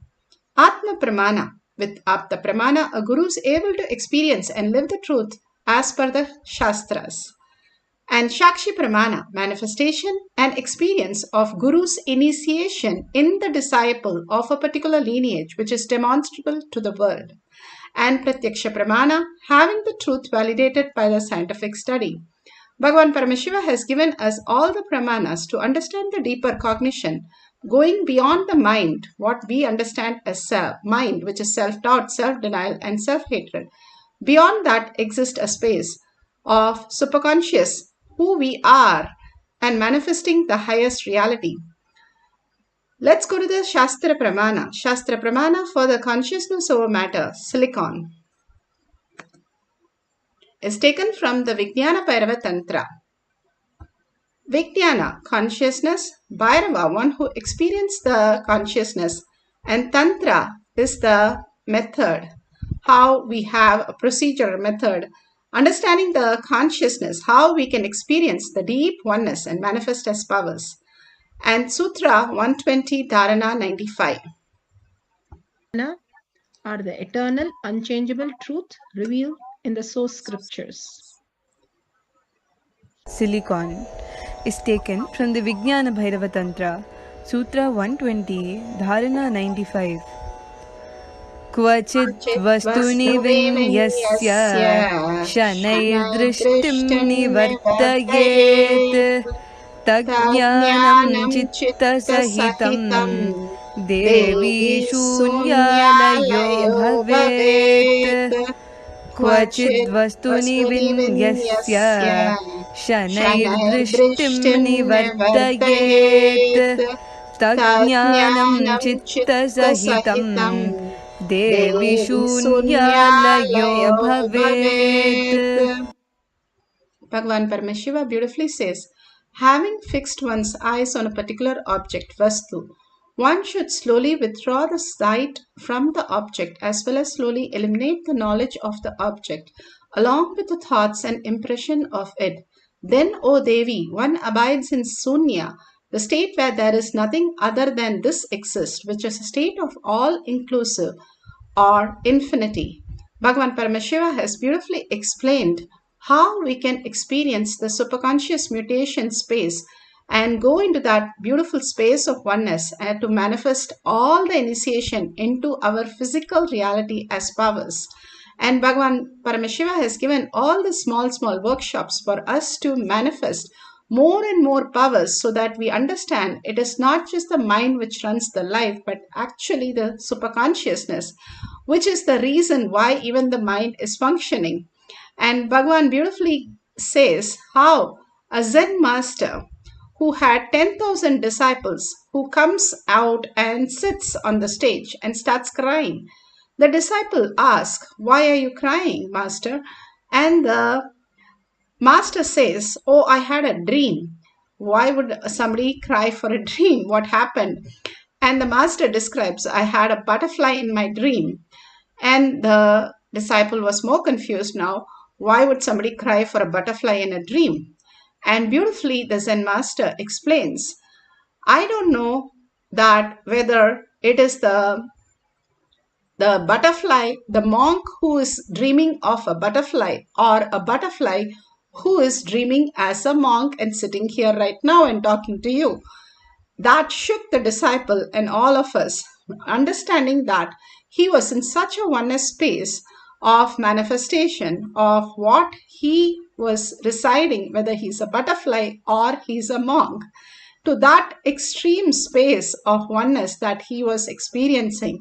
S16: Atma Pramana, with Apta Pramana, a guru is able to experience and live the truth as per the Shastras. And Shakshi Pramana, manifestation and experience of Guru's initiation in the disciple of a particular lineage which is demonstrable to the world. And Pratyaksha Pramana, having the truth validated by the scientific study. Bhagavan Paramashiva has given us all the Pramanas to understand the deeper cognition, going beyond the mind, what we understand as self, mind, which is self-doubt, self-denial and self-hatred. Beyond that exists a space of superconscious who we are and manifesting the highest reality. Let's go to the Shastra Pramana. Shastra Pramana for the consciousness over matter, silicon, is taken from the Vijnana Bhairava Tantra. Vijnana, consciousness, Bhairava, one who experienced the consciousness, and Tantra is the method, how we have a procedure method, understanding the consciousness, how we can experience the deep oneness and manifest as powers. And Sutra 120, Dharana 95.
S17: Are the eternal, unchangeable truth revealed in the source scriptures.
S18: Silicon is taken from the Vijnana Bhairava Tantra, Sutra 120, Dharana 95. Kvachit vastuni vinyasya shanayir drishtim nivartayet tajnanam chitta sahitam devi shunyalayo bhavet. Kvachit vastuni vinyasya shanayir drishtim nivartayet tajnanam chitta sahitam devi shunyalayo bhavet.
S16: Bhagavan Paramashiva beautifully says, having fixed one's eyes on a particular object, vastu, one should slowly withdraw the sight from the object as well as slowly eliminate the knowledge of the object along with the thoughts and impression of it. Then, O Devi, one abides in Sunya, the state where there is nothing other than this exists, which is a state of all-inclusive or infinity. Bhagavan Paramashiva has beautifully explained how we can experience the superconscious mutation space and go into that beautiful space of oneness and to manifest all the initiation into our physical reality as powers. And Bhagavan Paramashiva has given all the small workshops for us to manifest more and more powers so that we understand it is not just the mind which runs the life, but actually the superconsciousness, which is the reason why even the mind is functioning. And Bhagavan beautifully says how a Zen master who had 10,000 disciples who comes out and sits on the stage and starts crying. The disciple asks, "Why are you crying, master?" And the master says, "Oh, I had a dream." Why would somebody cry for a dream? What happened? And the master describes, "I had a butterfly in my dream." And the disciple was more confused now. Why would somebody cry for a butterfly in a dream? And beautifully the Zen master explains, I don't know that whether it is the butterfly, the monk who is dreaming of a butterfly, or a butterfly who is dreaming as a monk and sitting here right now and talking to you. That shook the disciple and all of us, understanding that he was in such a oneness space of manifestation of what he was residing, whether he's a butterfly or he's a monk, to that extreme space of oneness that he was experiencing.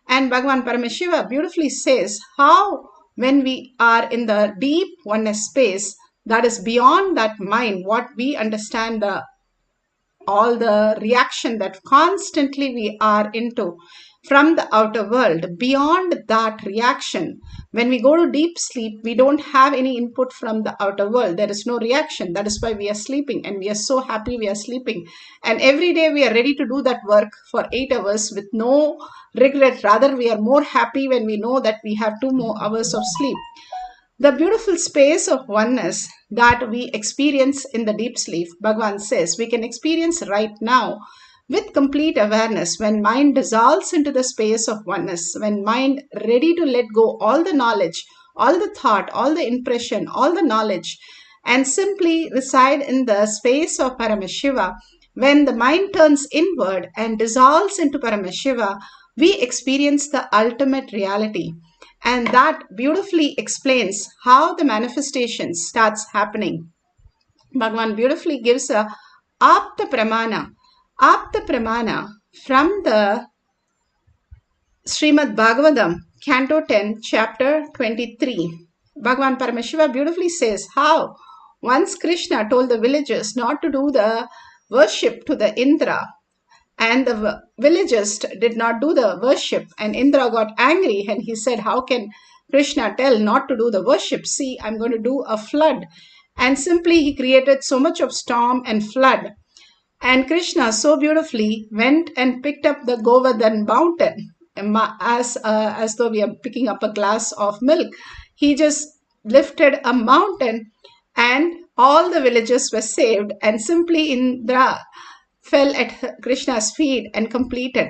S16: And Bhagavan Paramashiva beautifully says how when we are in the deep oneness space, that is beyond that mind, what we understand, all the reaction that constantly we are into from the outer world, beyond that reaction, when we go to deep sleep, we don't have any input from the outer world. There is no reaction. That is why we are sleeping, and we are so happy we are sleeping. And every day we are ready to do that work for 8 hours with no regret. Rather, we are more happy when we know that we have 2 more hours of sleep. The beautiful space of oneness that we experience in the deep sleep, Bhagavan says, we can experience right now with complete awareness when mind dissolves into the space of oneness, when mind ready to let go all the knowledge, all the thought, all the impression, all the knowledge, and simply reside in the space of Paramashiva. When the mind turns inward and dissolves into Paramashiva, we experience the ultimate reality. And that beautifully explains how the manifestation starts happening. Bhagavan beautifully gives a Apta Pramana. Apta Pramana from the Srimad Bhagavatam, Canto 10, Chapter 23. Bhagavan Paramashiva beautifully says how Once Krishna told the villagers not to do the worship to the Indra, and the villagers did not do the worship, and Indra got angry and he said, how can Krishna tell not to do the worship? See, I'm going to do a flood. And simply he created so much of storm and flood. And Krishna so beautifully went and picked up the Govardhan mountain as though we are picking up a glass of milk. He just lifted a mountain and all the villages were saved, and simply Indra fell at Krishna's feet and completed.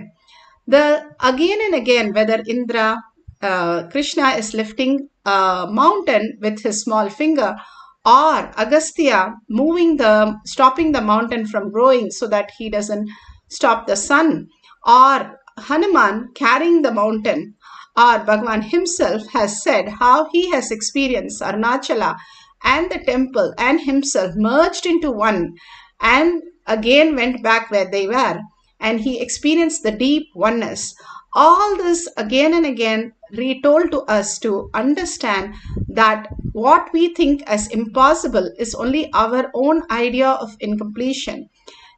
S16: Again and again, whether Krishna is lifting a mountain with his small finger, or Agastya stopping the mountain from growing so that he doesn't stop the sun, or Hanuman carrying the mountain, or Bhagavan himself has said how he has experienced Arunachala and the temple and himself merged into one and again went back where they were, and he experienced the deep oneness. All this again and again retold to us to understand that what we think as impossible is only our own idea of incompletion.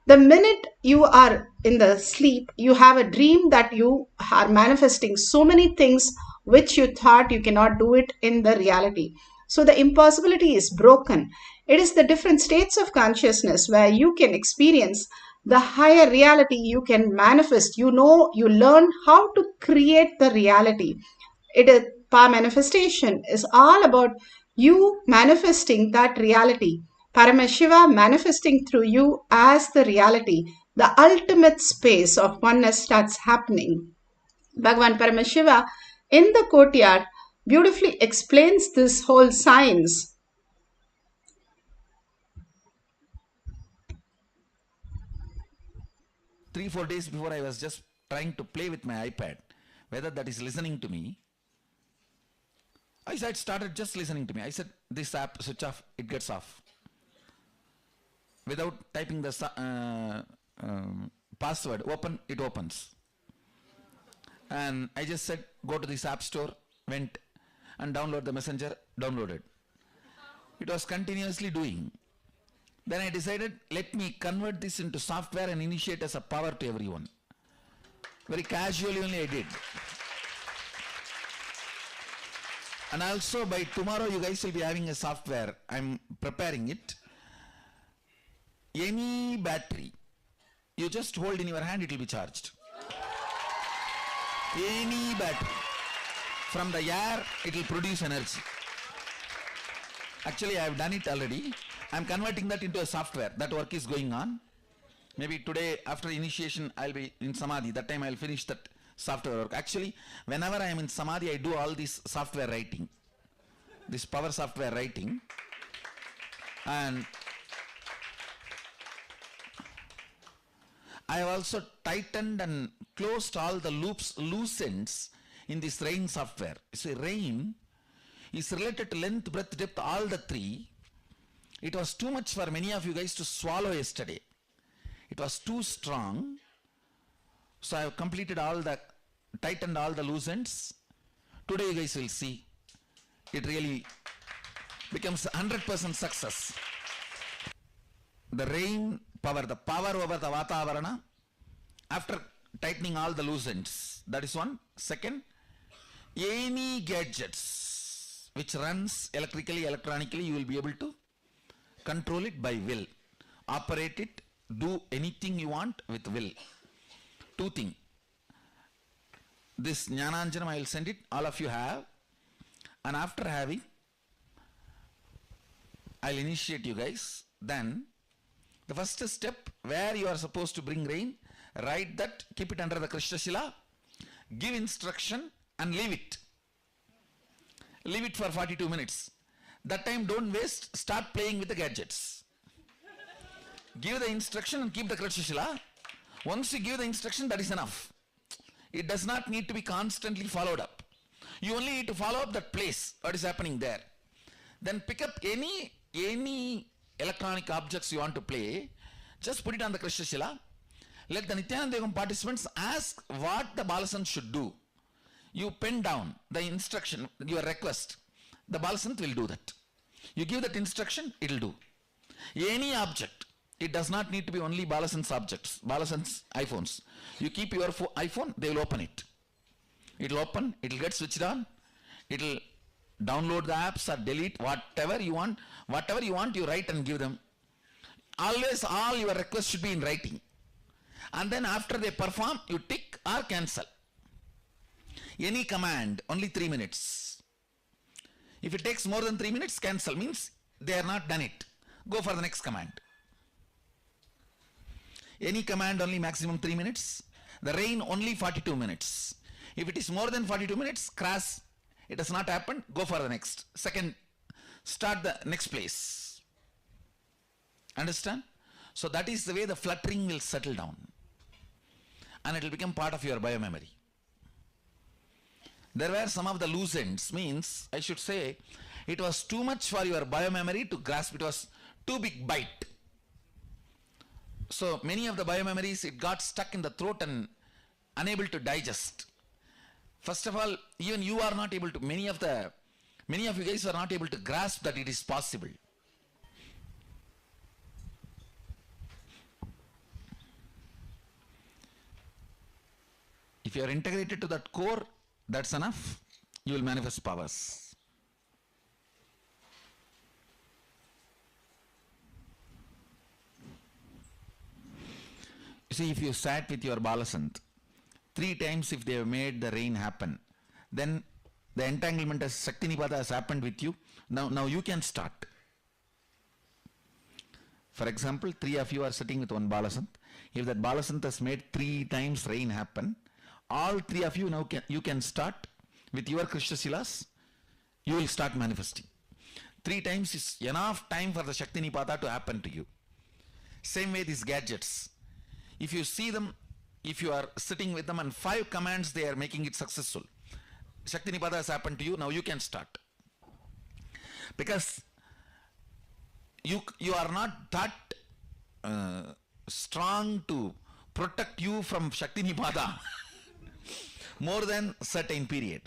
S16: The minute you are in the sleep, you have a dream that you are manifesting so many things which you thought you cannot do it in the reality. So the impossibility is broken. It is the different states of consciousness where you can experience the higher reality, you can manifest, you learn how to create the reality. Power manifestation is all about you manifesting that reality. Paramashiva manifesting through you as the reality. The ultimate space of oneness starts happening. Bhagavan Paramashiva in the courtyard beautifully explains this whole science.
S6: 3-4 days before, I was just trying to play with my iPad, whether that is listening to me. I said, started just listening to me. I said, this app, switch off, it gets off. Without typing the password, open, it opens. And I just said, go to this app store, went and download the messenger, downloaded. It was continuously doing. Then I decided, let me convert this into software and initiate as a power to everyone. Very casually only I did. And also by tomorrow you guys will be having a software. I'm preparing it. Any battery, you just hold in your hand, it will be charged. Any battery. From the air, it will produce energy. Actually, I have done it already. I am converting that into a software. That work is going on. Maybe today, after initiation, I will be in Samadhi. That time I will finish that software work. Actually, whenever I am in Samadhi, I do all this software writing. This power software writing. And I have also tightened and closed all the loose ends in this rain software. You see, rain is related to length, breadth, depth, all the three. It was too much for many of you guys to swallow yesterday. It was too strong. So I have completed tightened all the loose ends. Today you guys will see. It really becomes 100% success. The rain power, the power over the Vatavarana, after tightening all the loose ends. That is one. Second, any gadgets which runs electrically, electronically, you will be able to control it by will. Operate it, do anything you want with will. Two things. This Jnananjanam, I will send it, all of you have. And after having, I will initiate you guys. Then, the first step, where you are supposed to bring rain, write that, keep it under the Krishna Shila, give instruction and leave it. Leave it for 42 minutes. That time don't waste, start playing with the gadgets. Give the instruction and keep the Krishna Shila. Once you give the instruction, that is enough. It does not need to be constantly followed up. You only need to follow up that place, what is happening there. Then pick up any electronic objects you want to play, just put it on the Krishna Shila. Let the Nithyananda Yogam participants ask what the Balasant should do. You pen down the instruction, your request. The Balasant will do that. You give that instruction, it will do. Any object, it does not need to be only Balasant's objects, Balasant's iPhones. You keep your iPhone, they will open it. It will open, it will get switched on, it will download the apps or delete whatever you want. Whatever you want, you write and give them. Always all your requests should be in writing. And then after they perform, you tick or cancel. Any command, only 3 minutes. If it takes more than 3 minutes, cancel, means they are not done it. Go for the next command. Any command only maximum 3 minutes. The rain only 42 minutes. If it is more than 42 minutes, crash, it has not happened, go for the next. Second, start the next place. Understand? So that is the way the fluttering will settle down. And it will become part of your biomemory. There were some of the loose ends, means, I should say, it was too much for your biomemory to grasp, it was too big bite. So many of the biomemories, it got stuck in the throat and unable to digest. First of all, even you are not able to, many of you guys are not able to grasp that it is possible. If you are integrated to that core, that's enough. You will manifest powers. You see, if you sat with your Balasant, 3 times if they have made the rain happen, then the entanglement as Shakti Nipada has happened with you. Now you can start. For example, 3 of you are sitting with one Balasant. If that Balasant has made 3 times rain happen, all 3 of you now you can start with your Krishna Shilas. You will start manifesting. 3 times is enough time for the Shakti Nipada to happen to you. Same way these gadgets. If you see them, if you are sitting with them and 5 commands they are making it successful, Shakti Nipada has happened to you, now you can start. Because you are not that strong to protect you from Shakti Nipada more than certain period.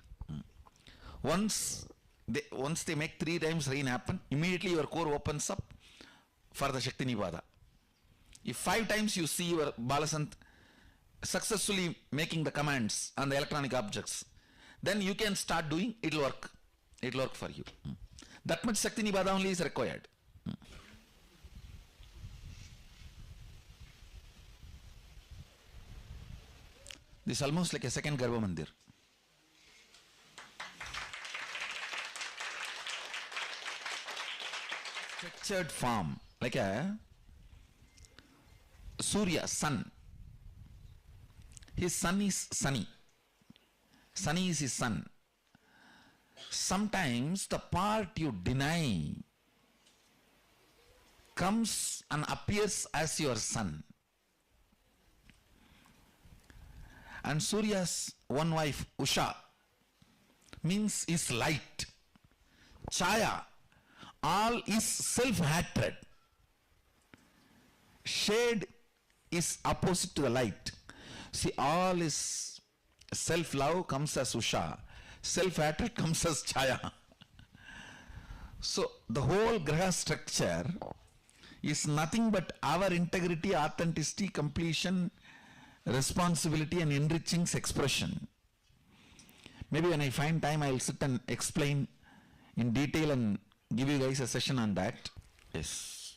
S6: Once they make 3 times rain happen, immediately your core opens up for the Shakti Nipada. If 5 times you see your Balasant successfully making the commands on the electronic objects, then you can start doing, it will work. It will work for you. That much Shakti Nipada only is required. This is almost like a second Garbha Mandir. Structured form, like a Surya, sun. His sun is sunny. Sunny is his sun. Sometimes the part you deny comes and appears as your sun. And Surya's one wife, Usha, means is light. Chaya, all is self-hatred. Shade is opposite to the light. See, all is self-love comes as Usha, self-hatred comes as Chaya. So the whole Graha structure is nothing but our integrity, authenticity, completion, responsibility and enriching expression. Maybe when I find time, I will sit and explain in detail and give you guys a session on that. Yes.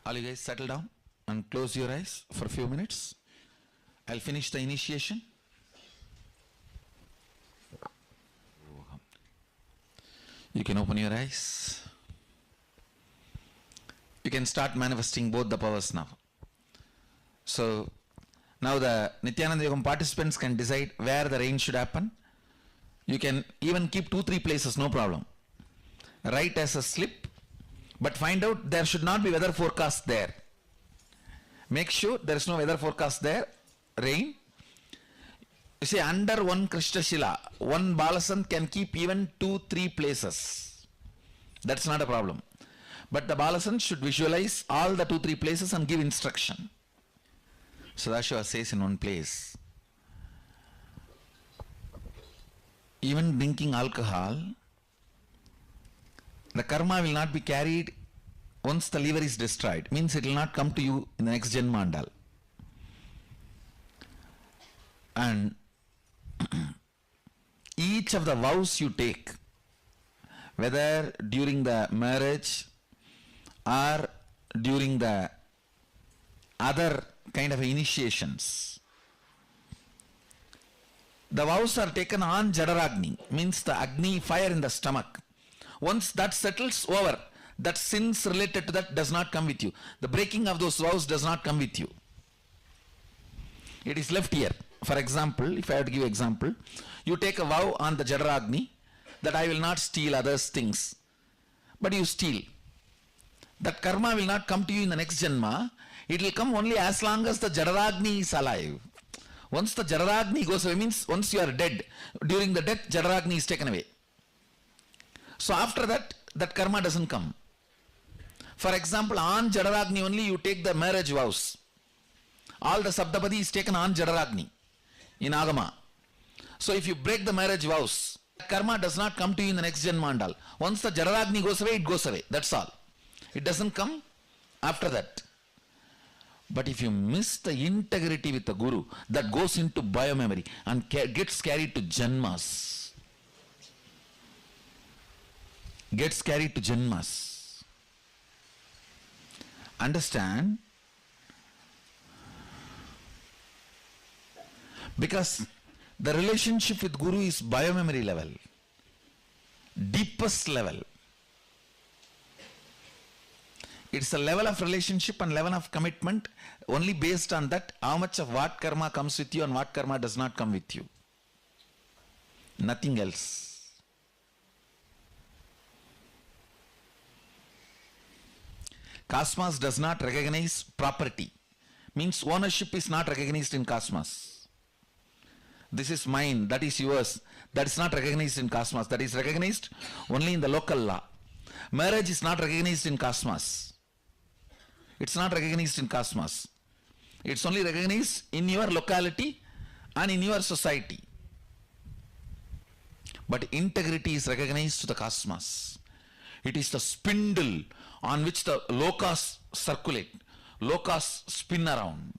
S6: All you guys settle down and close your eyes for a few minutes. I'll finish the initiation. You can open your eyes. You can start manifesting both the powers now. So now the Nithyananda Yogam participants can decide where the rain should happen. You can even keep 2-3 places, no problem. Write as a slip, but find out there should not be weather forecast there. Make sure there is no weather forecast there, rain. You see, under one Krishna Shila, one Balasant can keep even 2-3 places. That's not a problem. But the Balasant should visualize all the 2-3 places and give instruction. Sadashiva says in one place, even drinking alcohol The karma will not be carried once the liver is destroyed. Means it will not come to you in the next Janmandal. And each of the vows you take, whether during the marriage or during the other kind of initiations, the vows are taken on Jadaragni, means the Agni fire in the stomach. Once that settles over, that sins related to that does not come with you. The breaking of those vows does not come with you. It is left here. For example, if I have to give example, you take a vow on the Jadaragni that I will not steal others' things, but you steal. That karma will not come to you in the next Janma. It will come only as long as the Jadaragni is alive. Once the Jadaragni goes away, means once you are dead, during the death, Jadaragni is taken away. So after that, that karma doesn't come. For example, on Jadaragni only you take the marriage vows. All the Sabdapadi is taken on Jadaragni in Agama. So if you break the marriage vows, karma does not come to you in the next Janmandal. Once the Jadaragni goes away, it goes away. That's all. It doesn't come after that. But if you miss the integrity with the Guru, that goes into biomemory and gets carried to Janmas. Gets carried to Janmas. Understand? Because the relationship with Guru is biomemory level, deepest level. It's a level of relationship and level of commitment only based on that, how much of what karma comes with you and what karma does not come with you. Nothing else. Cosmos does not recognize property. Means ownership is not recognized in cosmos. This is mine, that is yours. That is not recognized in cosmos. That is recognized only in the local law. Marriage is not recognized in cosmos. It's not recognized in cosmos. It's only recognized in your locality and in your society. But integrity is recognized to the cosmos. It is the spindle on which the lokas circulate, lokas spin around.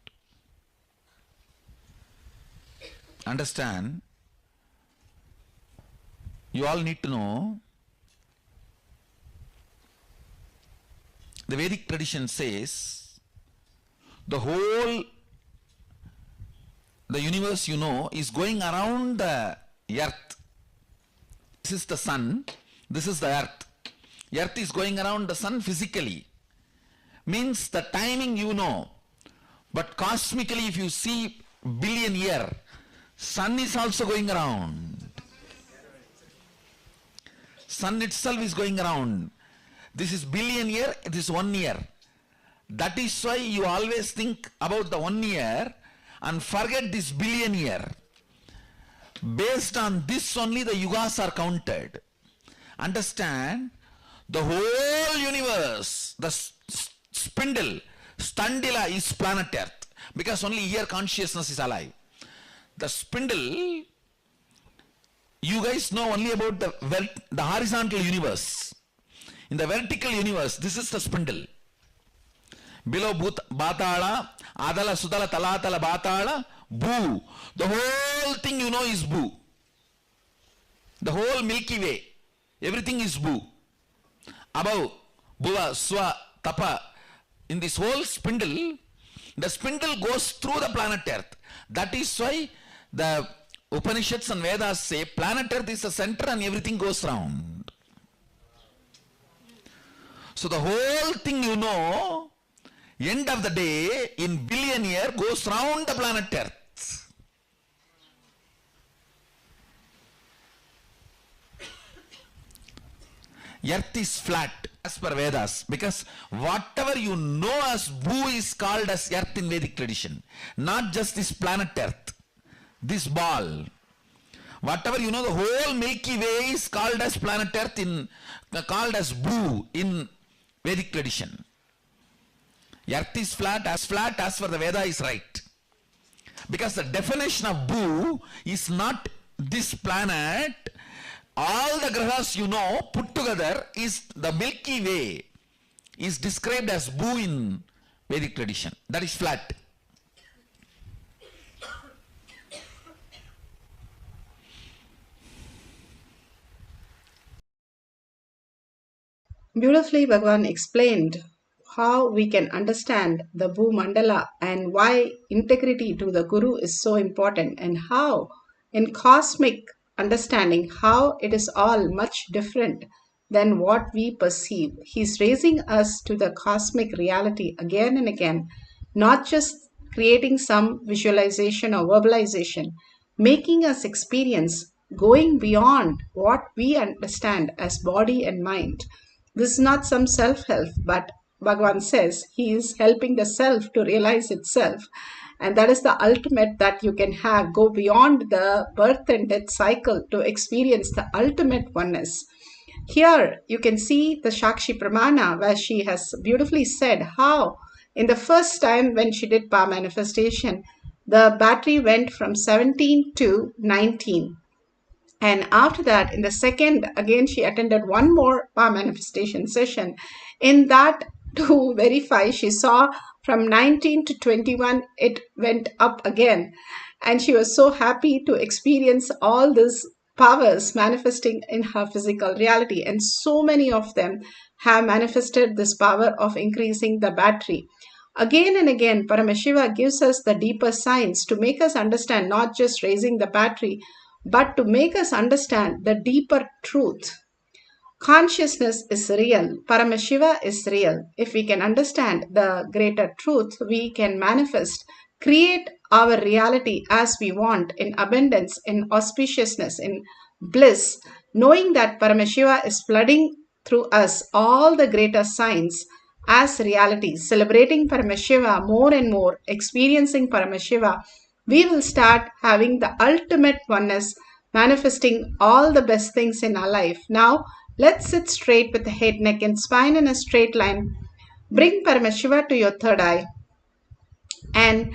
S6: Understand? You all need to know, the Vedic tradition says the universe, you know, is going around the earth. This is the sun, this is the earth. Earth is going around the sun physically. Means the timing you know. But cosmically, if you see billion year, sun is also going around. Sun itself is going around. This is billion year, it is 1 year. That is why you always think about the 1 year and forget this billion year. Based on this only the yugas are counted. Understand? The whole universe, the spindle, Standila is planet Earth. Because only here consciousness is alive. The spindle, you guys know only about the horizontal universe. In the vertical universe, this is the spindle. Below Batala, Adala, Sudala, Talatala, Batala, Bhu. The whole thing you know is Bhu. The whole Milky Way, everything is Bhu. Above, Bhuva, Swa, Tapa. In this whole spindle, the spindle goes through the planet Earth. That is why the Upanishads and Vedas say planet Earth is the center and everything goes round. So the whole thing you know, end of the day, in billion year, goes round the planet Earth. Earth is flat as per Vedas, because whatever you know as Bhu is called as Earth in Vedic tradition. Not just this planet Earth, this ball. Whatever you know, the whole Milky Way is called as planet Earth, called as Bhu in Vedic tradition. Earth is flat as per the Veda is right. Because the definition of Bhu is not this planet All the grahas you know put together is the Milky Way is described as bhu in Vedic tradition. That is flat.
S16: Beautifully, Bhagavan explained how we can understand the Bhu Mandala and why integrity to the Guru is so important, and how in cosmic understanding how it is all much different than what we perceive. He's raising us to the cosmic reality again and again, not just creating some visualization or verbalization, making us experience going beyond what we understand as body and mind. This is not some self-help, but Bhagavan says he is helping the self to realize itself. And that is the ultimate that you can have. Go beyond the birth and death cycle to experience the ultimate oneness. Here you can see the Shakshi Pramana, where she has beautifully said how in the first time when she did power manifestation, the battery went from 17 to 19. And after that, in the second, again, she attended one more power manifestation session. In that, to verify, she saw from 19 to 21, it went up again. And she was so happy to experience all these powers manifesting in her physical reality. And so many of them have manifested this power of increasing the battery. Again and again, Paramashiva gives us the deeper signs to make us understand not just raising the battery, but to make us understand the deeper truth. Consciousness is real. Paramashiva is real. If we can understand the greater truth, we can manifest, create our reality as we want, in abundance, in auspiciousness, in bliss, knowing that Paramashiva is flooding through us all the greater signs as reality, celebrating Paramashiva more and more, experiencing Paramashiva. We will start having the ultimate oneness, manifesting all the best things in our life. Now, let's sit straight with the head, neck and spine in a straight line. Bring Paramashiva to your third eye and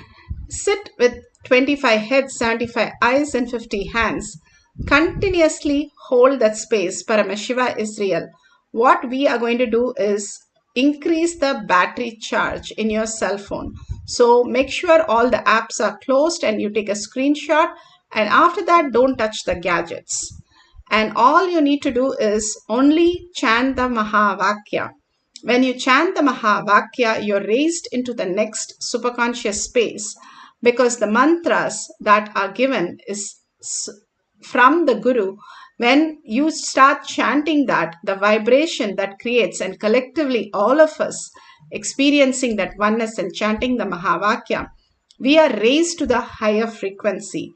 S16: sit with 25 heads, 75 eyes and 50 hands. Continuously hold that space. Paramashiva is real. What we are going to do is increase the battery charge in your cell phone. So make sure all the apps are closed and you take a screenshot, and after that don't touch the gadgets. And all you need to do is only chant the Mahavakya. When you chant the Mahavakya, you're raised into the next superconscious space, because the mantras that are given is from the Guru. When you start chanting that, the vibration that creates, and collectively all of us experiencing that oneness and chanting the Mahavakya, we are raised to the higher frequency.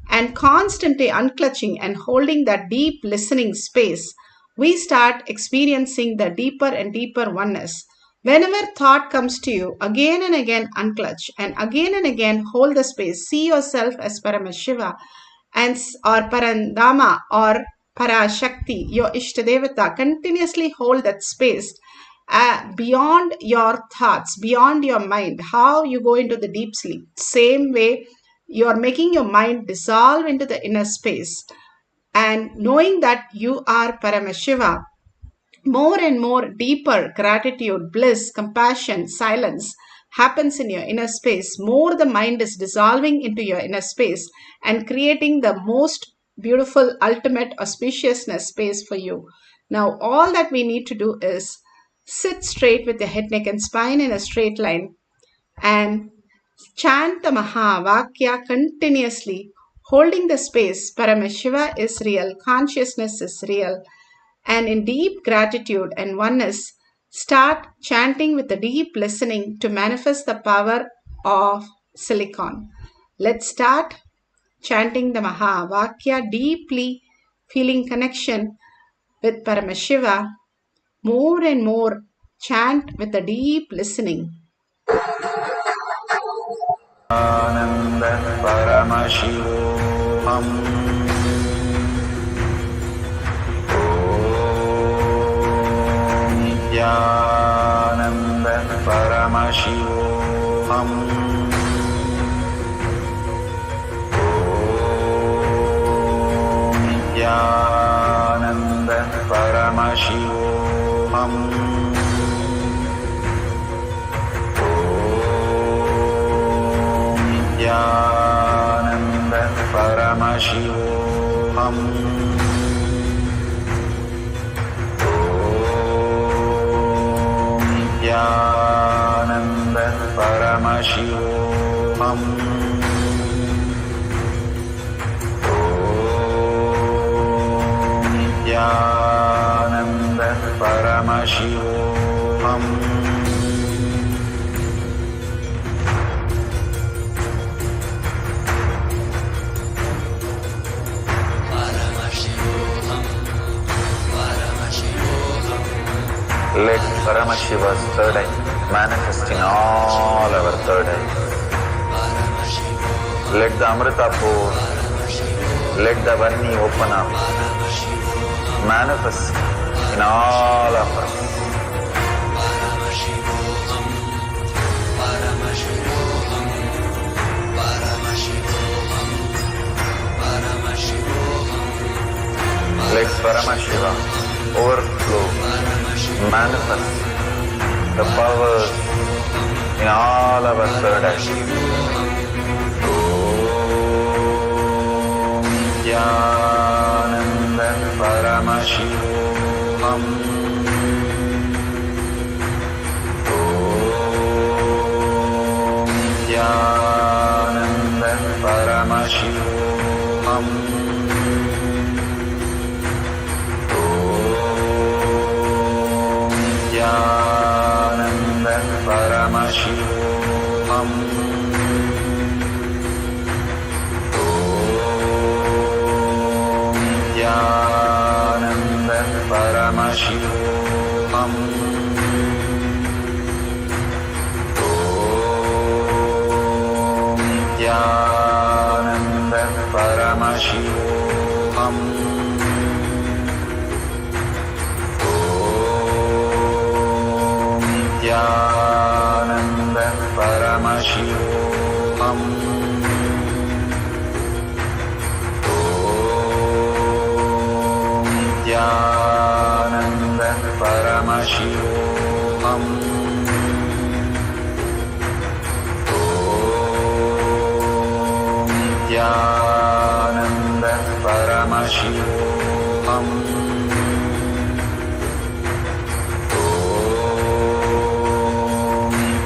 S16: And constantly unclutching and holding that deep listening space, we start experiencing the deeper and deeper oneness. Whenever thought comes to you, again and again unclutch, and again hold the space. See yourself as Paramashiva and or Parandama or Parashakti, your Ishtadevata. Continuously hold that space beyond your thoughts, beyond your mind. How you go into the deep sleep. Same way, you are making your mind dissolve into the inner space. And knowing that you are Paramashiva, more and more deeper gratitude, bliss, compassion, silence happens in your inner space. More the mind is dissolving into your inner space and creating the most beautiful, ultimate auspiciousness space for you. Now, all that we need to do is sit straight with the head, neck and spine in a straight line and chant the Mahavakya continuously, holding the space. Paramashiva is real, consciousness is real. And in deep gratitude and oneness, start chanting with a deep listening to manifest the power of silicon. Let's start chanting the Mahavakya, deeply feeling connection with Paramashiva. More and more chant with a deep listening.
S3: Nithyananda Paramashivoham. Om Nithyananda Paramashivoham. Om Nithyananda Paramashivoham. Om Nithyananda Paramashivoham. Om Nithyananda Paramashivoham. Let Paramashiva's third eye manifest in all our third eyes. Let the Amrita pour, let the Varni open up, manifest in all of us. Let Paramashiva overflow, manifest the powers in all our third eyes. Om Nithyananda Paramashivoham. Om Nithyananda Paramashivoham. Nithyananda Paramashivoham. Om Nithyananda Paramashivoham. Om Nithyananda Paramashivoham. Nithyananda Paramashivoham. Om Nithyananda Paramashivoham. Om Nithyananda Paramashivoham.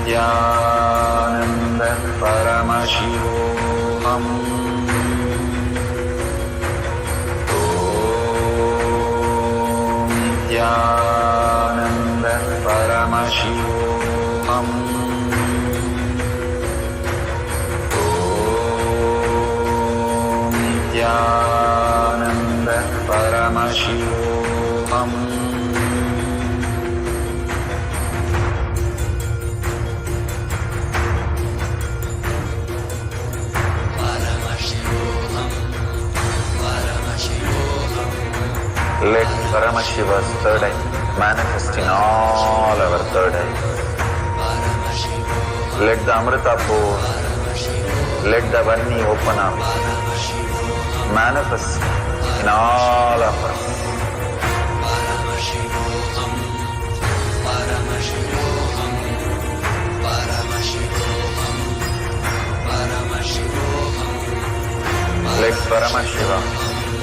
S3: Nithyananda Paramashivoham. Om Nithyananda Paramashivoham. Om Nithyananda Paramashivoham. Let Paramashiva's third eye manifest in all our third eyes. Let the Amrita pour, let the Varni open up, manifest in all of us. Let Paramashiva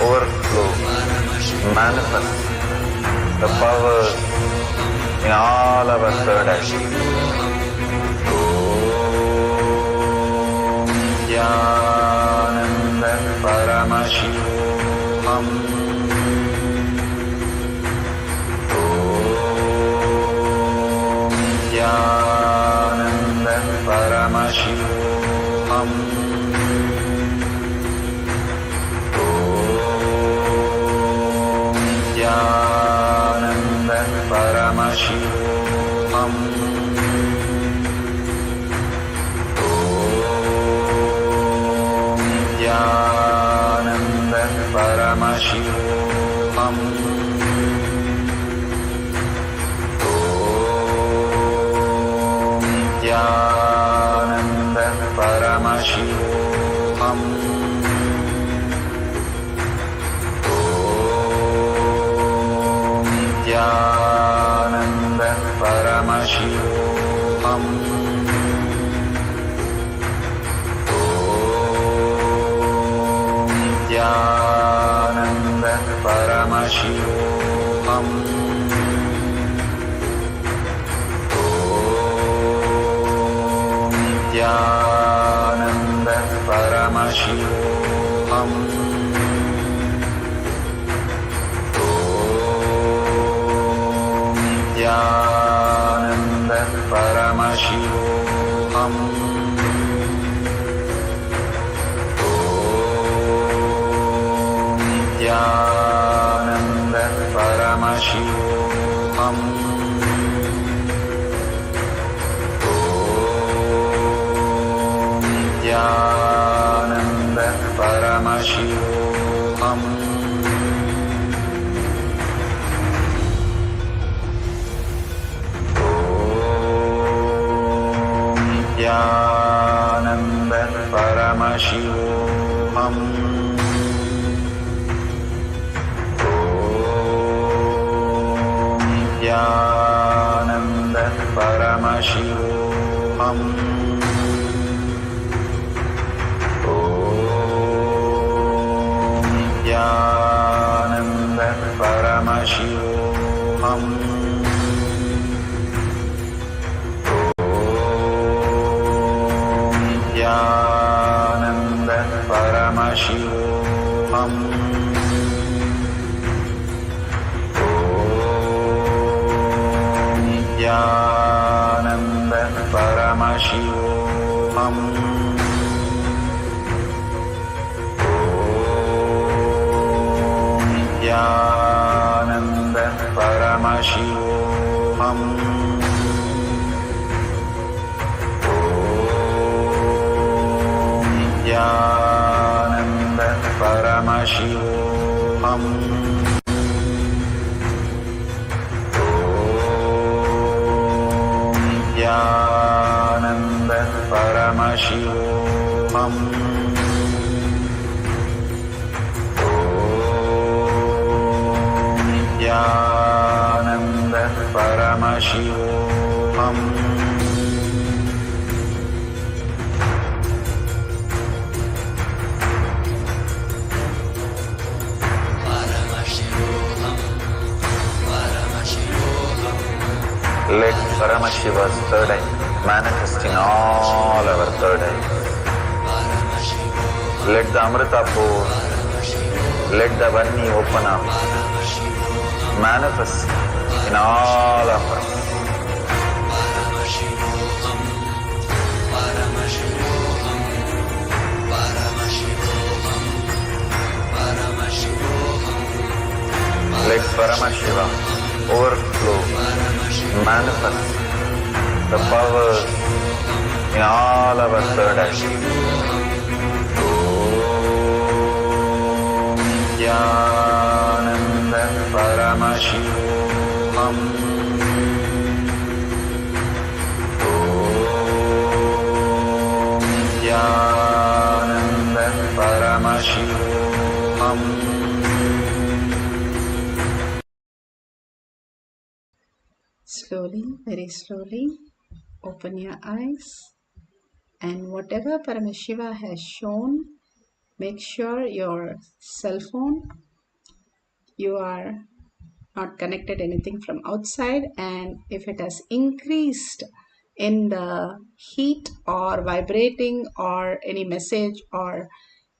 S3: overflow, manifest the powers in all our third eyes. Om Nithyananda Paramashivoham. Om Nithyananda Paramashivoham. Nithyananda Paramashivoham. Om Nithyananda Paramashivoham. Om Nithyananda Paramashivoham. Nithyananda Paramashivoham. Om Nithyananda Paramashivoham. Om Nithyananda Paramashivoham. Om Nithyananda Paramashivoham. Nithyananda Paramashivoham. Om Nithyananda Paramashivoham. Om Nithyananda Paramashivoham. Nithyananda Paramashivoham. Om Nithyananda Paramashivoham. Om Nithyananda Paramashivoham. Nithyananda Paramashivoham. Om Nithyananda Paramashivoham. Om Nithyananda Paramashivoham. Nithyananda Paramashivoham. Let Paramashiva's third eye manifest in all our third eyes. Let the Amrita pour, let the Vanni open up, manifest in all of us. Let Paramashiva overflow, manifest the powers in all our third eye. Om Nithyananda Paramashivoham. Om Nithyananda Paramashivoham.
S16: Slowly, very slowly, open your eyes, and whatever Paramashiva has shown, make sure your cell phone, you are not connected anything from outside, and if it has increased in the heat or vibrating or any message or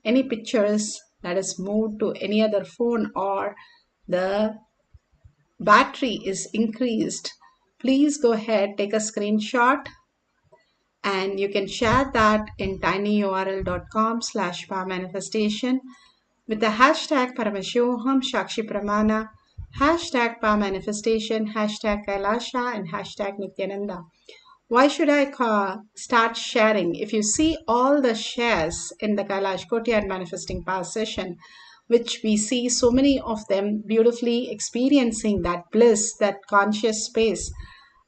S16: any pictures that is moved to any other phone or the battery is increased, please go ahead, take a screenshot, and you can share that in tinyurl.com/powermanifestation with the hashtag Paramashivoham Shakshi Pramana, hashtag Powermanifestation, hashtag KAILASA, and hashtag Nithyananda. Why should I start sharing? If you see all the shares in the Kailash Courtyard Manifesting Power session, which we see so many of them beautifully experiencing that bliss, that conscious space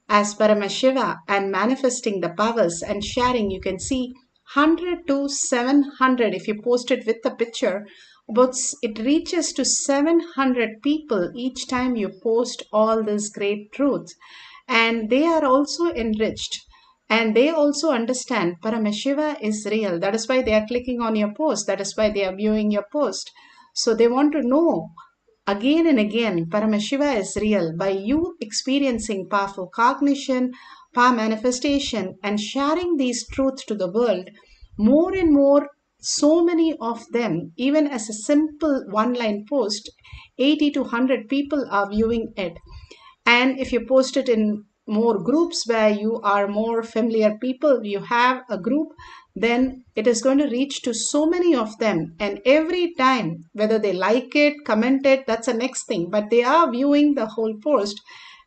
S16: as Paramashiva and manifesting the powers and sharing, you can see 100 to 700. If you post it with the picture, it reaches to 700 people each time you post all this great truth. And they are also enriched. And they also understand Paramashiva is real. That is why they are clicking on your post. That is why they are viewing your post. So they want to know again and again, Paramashiva is real. By you experiencing powerful cognition, power manifestation and sharing these truths to the world, more and more, so many of them, even as a simple one-line post, 80 to 100 people are viewing it. And if you post it in more groups where you are more familiar people, you have a group, then it is going to reach to so many of them. And every time, whether they like it, comment it, that's the next thing. But they are viewing the whole post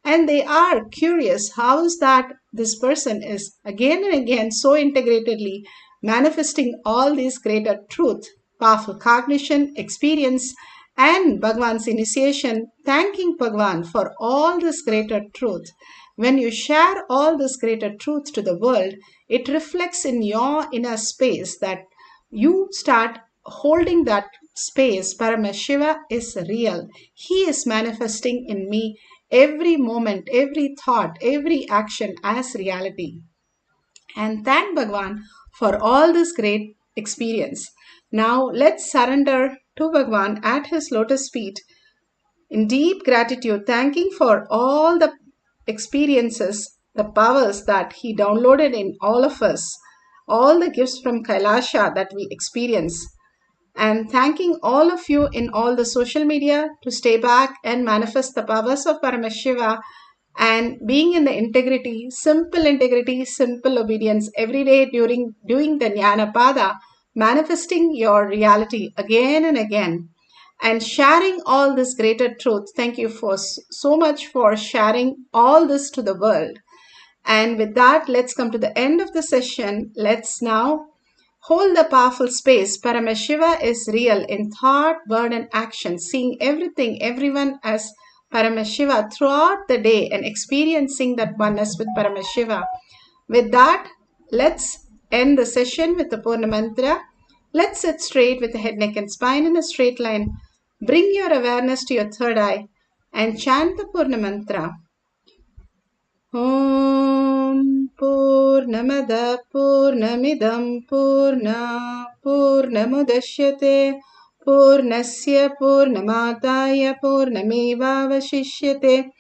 S16: and they are curious how is that this person is again and again so integratedly manifesting all these greater truth, powerful cognition, experience, and Bhagwan's initiation, thanking Bhagwan for all this greater truth. When you share all this greater truth to the world, it reflects in your inner space that you start holding that space. Paramashiva is real. He is manifesting in me every moment, every thought, every action as reality. And thank Bhagwan for all this great experience. Now let's surrender to Bhagwan at his lotus feet in deep gratitude, thanking for all the experiences, the powers that he downloaded in all of us, all the gifts from KAILASA that we experience, and thanking all of you in all the social media to stay back and manifest the powers of Paramashiva and being in the integrity, simple obedience every day during doing the Jnana Pada, manifesting your reality again and again and sharing all this greater truth. Thank you for so much for sharing all this to the world. And with that, let's come to the end of the session. Let's now hold the powerful space. Paramashiva is real in thought, word, and action, seeing everything, everyone as Paramashiva throughout the day and experiencing that oneness with Paramashiva. With that, let's end the session with the Purna Mantra. Let's sit straight with the head, neck, and spine in a straight line. Bring your awareness to your third eye and chant the Purna Mantra. Om Purnamada Purnamidam Purna Purnamudashyate Purnasya Purnamataya Purnamevavashishyate.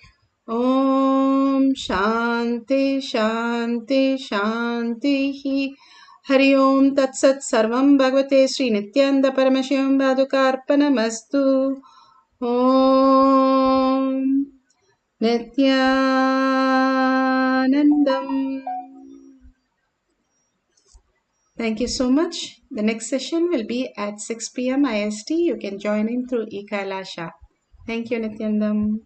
S16: Om Shanti Shanti Shanti. Hari Om Tat Sat Sarvam Bhagavate Sri Nithyananda Paramashivam Padukarpanamastu. Om Nithyanandam. Thank you so much. The next session will be at 6 p.m. IST. You can join in through KAILASA. Thank you, Nithyanandam.